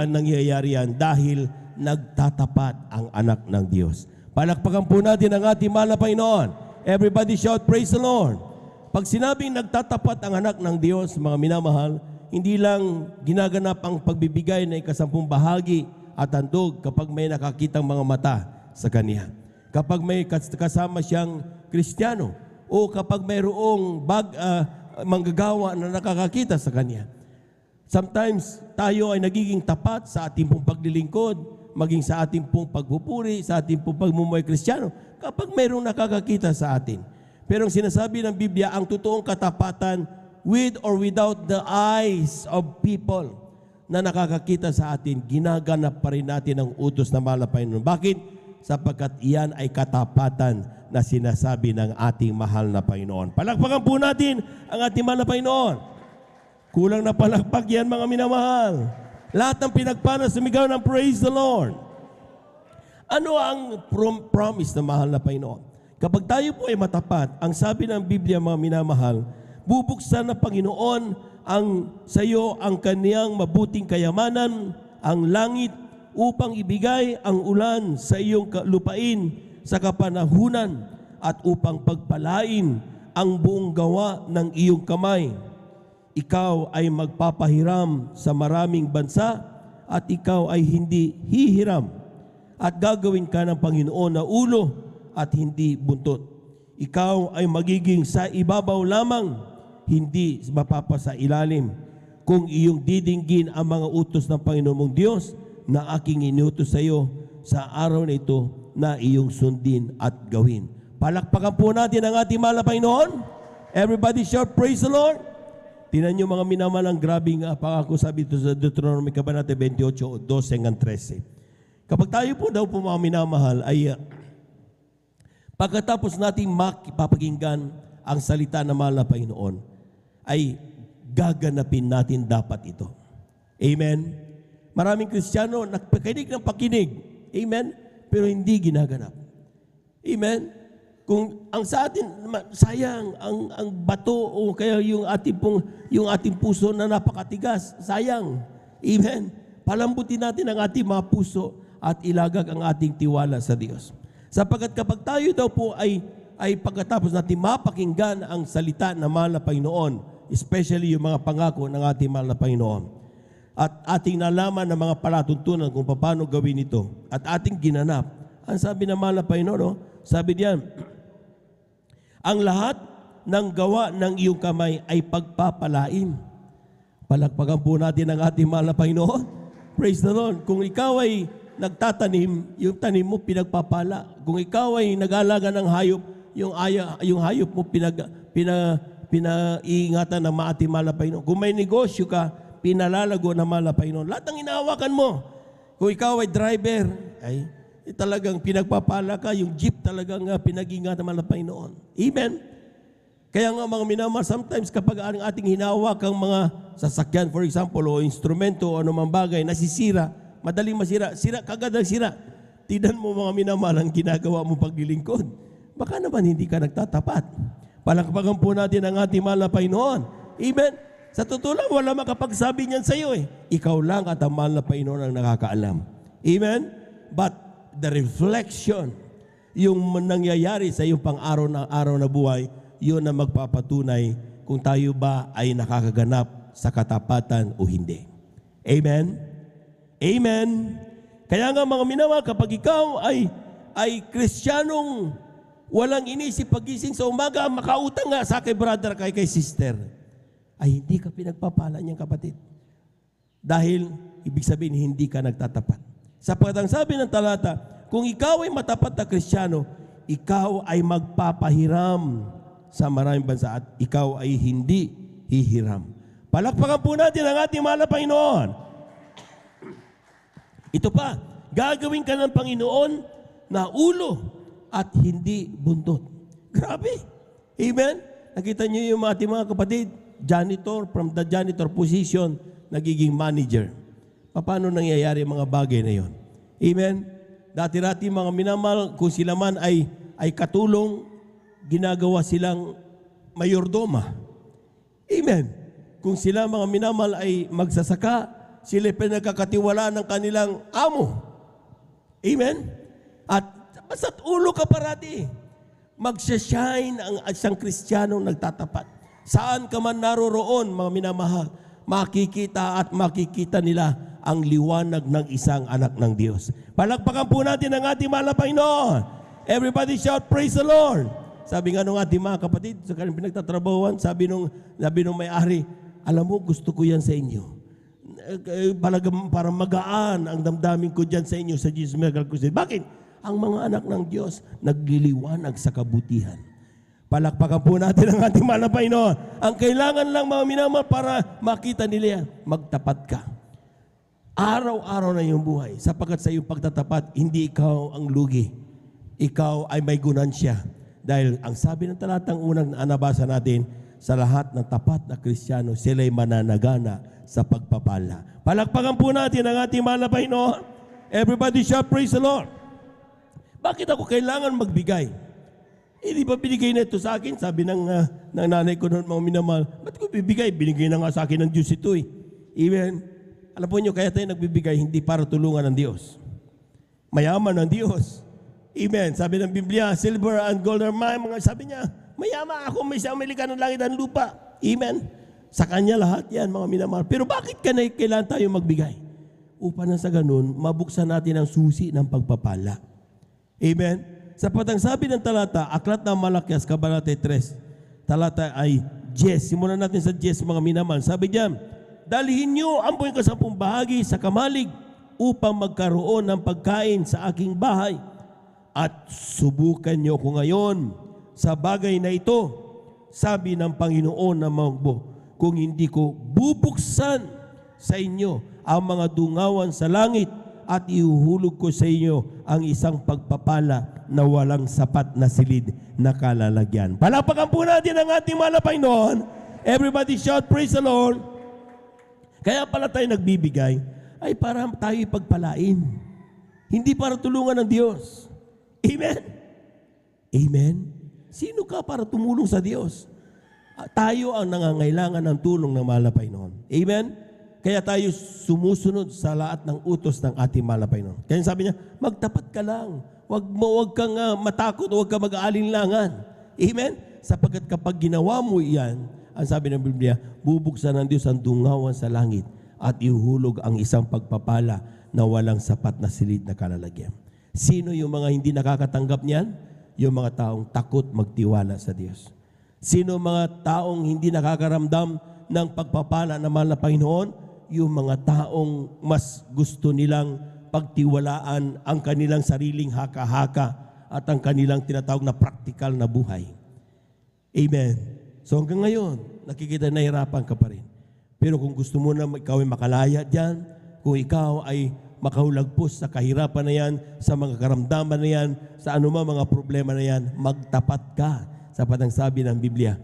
nangyayari yan dahil nagtatapat ang anak ng Diyos. Palakpakan po natin ang ating mahal na Panginoon. Everybody shout, praise the Lord. Pag sinabing nagtatapat ang anak ng Diyos, mga minamahal, hindi lang ginaganap ang pagbibigay ng ikasampung bahagi at handog kapag may nakakitang mga mata sa Kanya. Kapag may kasama siyang Kristiyano o kapag mayroong manggagawa na nakakakita sa Kanya. Sometimes tayo ay nagiging tapat sa ating pong paglilingkod, maging sa ating pong pagpupuri, sa ating pong pagmumuhay Kristiyano, kapag mayroong nakakakita sa atin. Pero ang sinasabi ng Biblia, ang totoong katapatan with or without the eyes of people na nakakakita sa atin, ginaganap pa rin natin ang utos na mahal na Panginoon. Bakit? Sapagkat iyan ay katapatan na sinasabi ng ating mahal na Panginoon. Palakpakan po natin ang ating mahal na Panginoon. Kulang na palakpak yan, mga minamahal. Lahat ng pinagpana, sumigaw ng praise the Lord. Ano ang promise ng mahal na Panginoon? Kapag tayo po ay matapat, ang sabi ng Biblia, mga minamahal, bubuksan ng Panginoon sa iyo ang kaniyang mabuting kayamanan, ang langit, upang ibigay ang ulan sa iyong lupain sa kapanahunan at upang pagpalain ang buong gawa ng iyong kamay. Ikaw ay magpapahiram sa maraming bansa at ikaw ay hindi hihiram at gagawin ka ng Panginoon na ulo at hindi buntot. Ikaw ay magiging sa ibabaw lamang, hindi mapapasa ilalim. Kung iyong didinggin ang mga utos ng Panginoon mong Diyos na aking inutos sa iyo sa araw na ito na iyong sundin at gawin. Palakpakan po natin ang ating mahal na Panginoon. Everybody shout, praise the Lord. Tingnan niyo mga minamalang grabing pangako sabi ito sa Deuteronomy Kabanata 28, 12 hanggang 13. Kapag tayo po daw po mga minamahal ay pagkatapos nating mapapakinggan ang salita ng mahal na Panginoon, ay gaganapin natin dapat ito. Amen? Maraming Kristiyano nagpakinig ng pakinig. Amen? Pero hindi ginaganap. Amen? Kung ang sa atin, sayang, ang bato o kaya yung ating puso na napakatigas, sayang. Amen? Palambutin natin ang ating mga puso at ilagak ang ating tiwala sa Diyos. Sapagkat kapag tayo daw po ay pagkatapos natin mapakinggan ang salita ng mahal na Panginoon, especially yung mga pangako ng ating mahal na Panginoon, at ating nalaman ng mga palatuntunan kung paano gawin ito, at ating ginanap, ang sabi ng mahal na Panginoon, sabi diyan, ang lahat ng gawa ng iyong kamay ay pagpapalain. Palakpakan po natin ang ating mahal na Panginoon. Praise the Lord. Kung ikaw ay nagtatanim, yung tanim mo pinagpapala. Kung ikaw ay nag-alaga ng hayop, yung hayop mo pinaiingatan ng ating mahal na Panginoon. Kung may negosyo ka, pinalalago ng mahal na Panginoon. Lahat ng inahawakan mo. Kung ikaw ay driver, ay talagang pinagpapala ka, yung jeep talagang pinag-ingatan ng mahal na Panginoon. Amen? Kaya nga mga minamahal, sometimes kapag ang ating hinawak ang mga sasakyan, for example, o instrumento o anumang bagay, nasisira, madaling masira, kagad ang sira. Tignan mo mga minamahal ang ginagawa mo paglilingkod. Baka naman hindi ka nagtatapat. Palakpakan po natin ang ating mahal na Panginoon. Amen? Sa totoo lang, wala makapagsabi niyan sa iyo eh. Ikaw lang at ang mahal na Panginoon ang nakakaalam. Amen? But the reflection, yung nangyayari sa iyong pang-araw na buhay, yun ang magpapatunay kung tayo ba ay nakakaganap sa katapatan o hindi. Amen? Amen? Kaya nga mga minamahal, kapag ikaw ay Kristiyanong walang inisip pagising sa umaga, makautang nga sa kay brother, kay sister, ay hindi ka pinagpapala niyang kapatid. Dahil, ibig sabihin, hindi ka nagtatapat. Sapagkat ang sabi ng talata, kung ikaw ay matapat na Kristiyano, ikaw ay magpapahiram sa maraming bansa at ikaw ay hindi hihiram. Palakpakan po natin ang ating mahal na Panginoon. Ito pa, gagawin ka ng Panginoon na ulo at hindi buntot. Grabe. Amen? Nakita niyo yung ating mga kapatid, janitor, from the janitor position, nagiging manager. Paano nangyayari mga bagay na yon? Amen? Dati-dati mga minamahal, kung sila man ay katulong, ginagawa silang mayordoma. Amen? Kung sila mga minamahal ay magsasaka, sila pinagkakatiwala ng kanilang amo. Amen? At basta't ulo ka parati. Magsashine ang isang Kristiyanong nagtatapat. Saan ka man naroroon, mga minamahal, makikita at makikita nila ang liwanag ng isang anak ng Diyos. Palakpakan po natin ang ating mahal na Panginoon. Everybody shout, praise the Lord. Sabi nga nung ating mga kapatid, sa kanilang pinagtatrabahuan, sabi nung may-ari, alam mo, gusto ko yan sa inyo. Para magaan ang damdamin ko dyan sa inyo sa Jesus Miracle Crusade. Bakit? Ang mga anak ng Diyos nagliliwanag sa kabutihan. Palakpakan po natin ang ating mahal na Panginoon. Ang kailangan lang mga minamahal para makita nila yan, magtapat ka. Araw-araw na iyong buhay, sapagkat sa iyong pagtatapat, hindi ikaw ang lugi. Ikaw ay may gunansya. Dahil ang sabi ng talatang unang nabasa natin, sa lahat ng tapat na Kristiyano, sila'y mananagana sa pagpapala. Palakpakan po natin ang ating mahal na Panginoon. Everybody shout, praise the Lord. Bakit ako kailangan magbigay? Di ba binigay na ito sa akin? Sabi ng nanay ko noon, mga minamahal, ba't ko bibigay? Binigay na nga sa akin ng Diyos ito eh. Amen. Alam po nyo, kaya tayo nagbibigay, hindi para tulungan ng Diyos. Mayaman ng Diyos. Amen. Sabi ng Biblia, silver and gold are mine. Sabi niya, mayaman ako, may siyang may likha ng langit at lupa. Amen. Sa Kanya lahat yan, mga minamahal. Pero bakit kailangan tayo magbigay? Upang sa ganun, mabuksan natin ang susi ng pagpapala. Amen. Sapat ang sabi ng talata, Aklat ng Malakias, Kabanata 3, talata ay 10. Simulan natin sa 10, mga minamahal. Sabi diyan, dalhin niyo ang buong 10 bahagi sa kamalig upang magkaroon ng pagkain sa aking bahay. At subukan niyo ko ngayon sa bagay na ito, sabi ng Panginoon na Mangbo, kung hindi ko bubuksan sa inyo ang mga dungawan sa langit at ihuhulog ko sa inyo ang isang pagpapala na walang sapat na silid na kalalagyan. Palakpakan po natin ang ating mahal na Panginoon. Everybody shout, praise the Lord. Kaya pala tayo nagbibigay ay para tayo ipagpalain. Hindi para tulungan ng Diyos. Amen? Amen? Sino ka para tumulong sa Diyos? Tayo ang nangangailangan ng tulong ng mahal na Panginoon. Amen? Kaya tayo sumusunod sa lahat ng utos ng ating mahal na Panginoon. Kaya sabi niya, magtapat ka lang. Huwag kang matakot, huwag kang mag-aalinlangan. Amen? Sapagkat kapag ginawa mo iyan, ang sabi ng Biblia, bubuksan ng Diyos ang dungawan sa langit at ihuhulog ang isang pagpapala na walang sapat na silid na kalalagyan. Sino yung mga hindi nakakatanggap niyan? Yung mga taong takot magtiwala sa Diyos. Sino mga taong hindi nakakaramdam ng pagpapala ng mahal na Panginoon? Yung mga taong mas gusto nilang pagtiwalaan ang kanilang sariling haka-haka at ang kanilang tinatawag na practical na buhay. Amen. So hanggang ngayon, nakikita na hirapan ka pa rin. Pero kung gusto mo na ikaw ay makalaya dyan, kung ikaw ay makahulagpos sa kahirapan na yan, sa mga karamdaman na yan, sa anumang mga problema na yan, magtapat ka. Sapat ang sabi ng Biblia,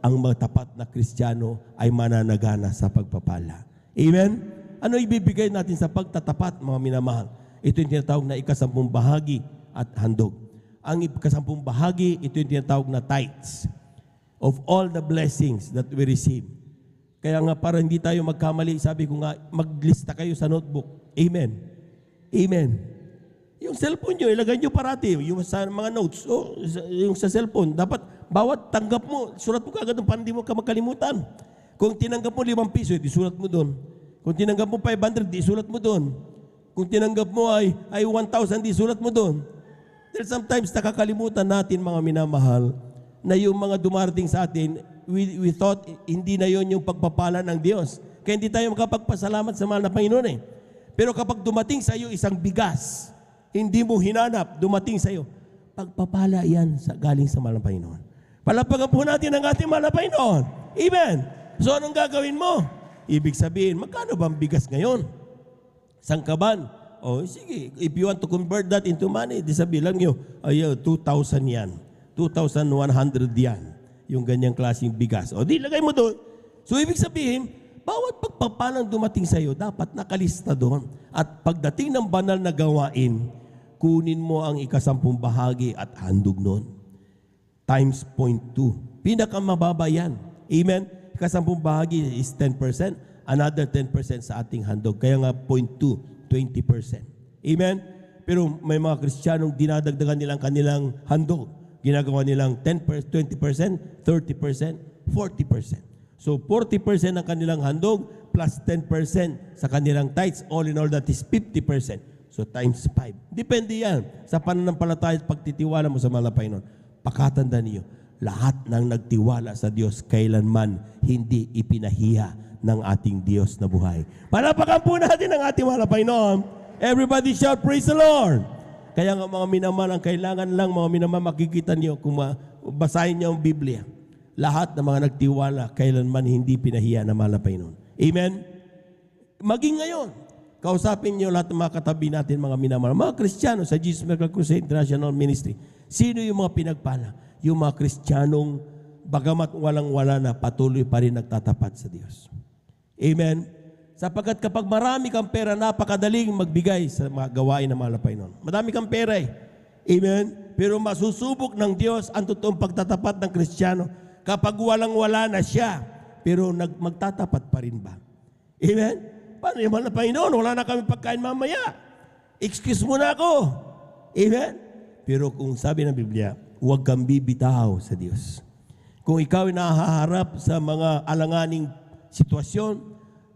ang magtapat na Kristiyano ay mananagana sa pagpapala. Amen? Ano ibibigay natin sa pagtatapat, mga minamahal? Ito yung tinatawag na ikasampung bahagi at handog. Ang ikasampung bahagi, ito yung tinatawag na tithes of all the blessings that we receive. Kaya nga para hindi tayo magkamali, sabi ko nga, maglista kayo sa notebook. Amen. Amen. Yung cellphone nyo, ilagay nyo parati. Yung sa mga notes, yung sa cellphone, dapat bawat tanggap mo, sulat mo kagad para hindi mo ka magkalimutan. Kung tinanggap mo 5 piso, isulat mo doon. Kung tinanggap mo 500, isulat mo doon. Kung tinanggap mo ay 1,000, isulat mo doon. Then sometimes nakakalimutan natin, mga minamahal, na yung mga dumarating sa atin, we thought hindi na yon yung pagpapala ng Diyos. Kaya hindi tayo makapagpasalamat sa mahal na Panginoon eh. Pero kapag dumating sa iyo isang bigas, hindi mo hinanap, dumating sa iyo, pagpapala yan galing sa mahal na Panginoon. Palapagan po natin ang ating mahal na Panginoon. Amen. So anong gagawin mo? Ibig sabihin, magkano bang bigas ngayon? Sangkaban. O sige, if you want to convert that into money, di sabihin lang nyo, 2,000 yan. 2,100 yan. Yung ganyang klaseng bigas. O di, lagay mo doon. So ibig sabihin, bawat pagpapalang dumating sa iyo, dapat nakalista doon. At pagdating ng banal na gawain, kunin mo ang ikasampung bahagi at handog noon. Times 0.2. Pinakamababa yan. Amen? Ikasampung bahagi is 10%. Another 10% sa ating handog. Kaya nga 0.2, 20%. Amen? Pero may mga Kristiyanong dinadagdagan nilang kanilang handog. Ginagawa nilang 10%, 20%, 30%, 40%. So 40% ng kanilang handog plus 10% sa kanilang tithes. All in all, that is 50%. So times 5. Depende yan sa pananampalataya at pagtitiwala mo sa mahal na Panginoon. Pakatandaan niyo, lahat ng nagtiwala sa Diyos kailanman hindi ipinahiya ng ating Diyos na buhay. Palapakan po natin ang ating mahal na Panginoon. Everybody shout, praise the Lord! Kaya nga mga minamahal, ang kailangan lang mga minamahal, makikita niyo kung basahin niyo ang Biblia. Lahat ng mga nagtiwala, kailanman hindi pinahiya ng mahal na Panginoon. Amen? Maging ngayon, kausapin niyo lahat ng mga katabi natin, mga minamahal. Mga Kristiyano sa Jesus Miracle Crusade International Ministry. Sino yung mga pinagpala? Yung mga Kristiyanong bagamat walang-wala na, patuloy pa rin nagtatapat sa Diyos. Amen? Sapagkat kapag marami kang pera, napakadaling magbigay sa mga gawain ng mahal na Panginoon. Madami kang pera eh. Amen? Pero masusubok ng Diyos ang totoong pagtatapat ng Kristiyano kapag walang-wala na siya, pero magtatapat pa rin ba? Amen? Paano yung mahal na Panginoon? Wala na kami pagkain mamaya. Excuse mo na ako. Amen? Pero kung sabi ng Biblia, huwag kang bibitaw sa Diyos. Kung ikaw ay nahaharap sa mga alanganing sitwasyon,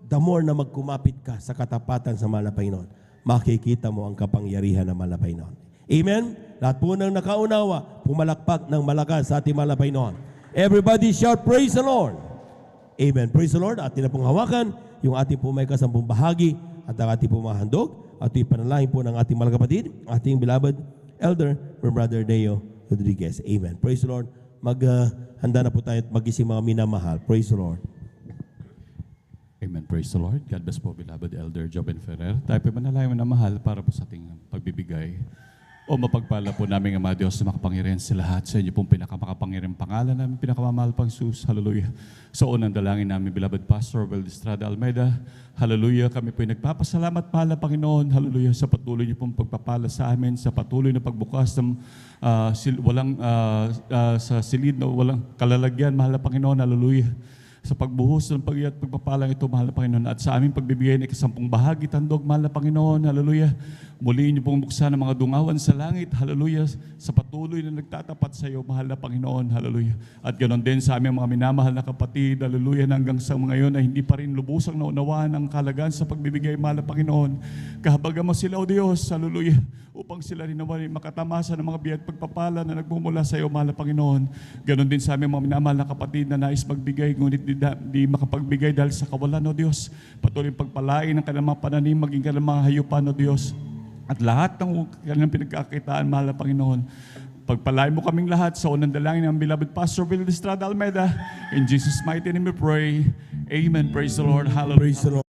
the more na magkumapit ka sa katapatan sa mahal na Panginoon, makikita mo ang kapangyarihan ng mahal na Panginoon. Amen? Lahat po ng nakaunawa, pumalakpak ng malakas sa ating mahal na Panginoon. Everybody shout, praise the Lord. Amen. Praise the Lord. Atin na pong hawakan yung ating po may kasampung bahagi at ang ating po mga handog at ipanalangin po ng ating mga kapatid, ating beloved elder, Brother Deo Rodriguez. Amen. Praise the Lord. Handa na po tayo at magising mga minamahal. Praise the Lord. Amen. Praise the Lord. God bless po, beloved Elder Joben Ferrer. Tayo po manalangin na mahal para po sa ating pagbibigay. O mapagpala po namin, Ama Diyos, na makapangyarihan sa lahat sa inyo pong pinakamakapangyarihan pangalan namin, pinakamamahal pang Jesus. Hallelujah. Sa unang dalangin namin, beloved Pastor Will Estrada Almeida. Hallelujah. Kami po ay nagpapasalamat, mahal na Panginoon. Hallelujah. Sa patuloy niyo pong pagpapala sa amin, sa patuloy na pagbukas ng sa silid na walang kalalagyan, mahal na Panginoon. Hallelujah. Sa pagbuhos ng pagpapalang ito, mahal na Panginoon, at sa aming pagbibigay ng ikasampung bahagi, tandog, mahal na Panginoon, hallelujah. Muli niyo pong buksan ang mga dungawan sa langit, hallelujah, sa patuloy na nagtatapat sa iyo, mahal na Panginoon, hallelujah. At ganoon din sa aming mga minamahal na kapatid, hallelujah, na hanggang sa mga ngayon ay hindi pa rin lubusang naunawaan ang kalagaan sa pagbibigay, mahal na Panginoon. Kahabagan mo sila, O Diyos, hallelujah, upang sila rin naman makatamasa ng mga biyat pagpapala na nagmumula sa iyo, mahal na Panginoon. Ganoon din sa aming mga minamahal na kapatid na nais magbigay, ngunit di makapagbigay dahil sa kawalan, O Diyos. Patuloy pagpalain ng kanilang mga pananim, maging kanilang mga hayupan, O Diyos. At lahat ng kanilang pinagkakitaan, mahal na Panginoon, pagpalain mo kaming lahat sa unang dalangin ng beloved Pastor Will Estrada Almeida. In Jesus' mighty name we pray. Amen. Praise the Lord. Hallelujah. Praise the Lord.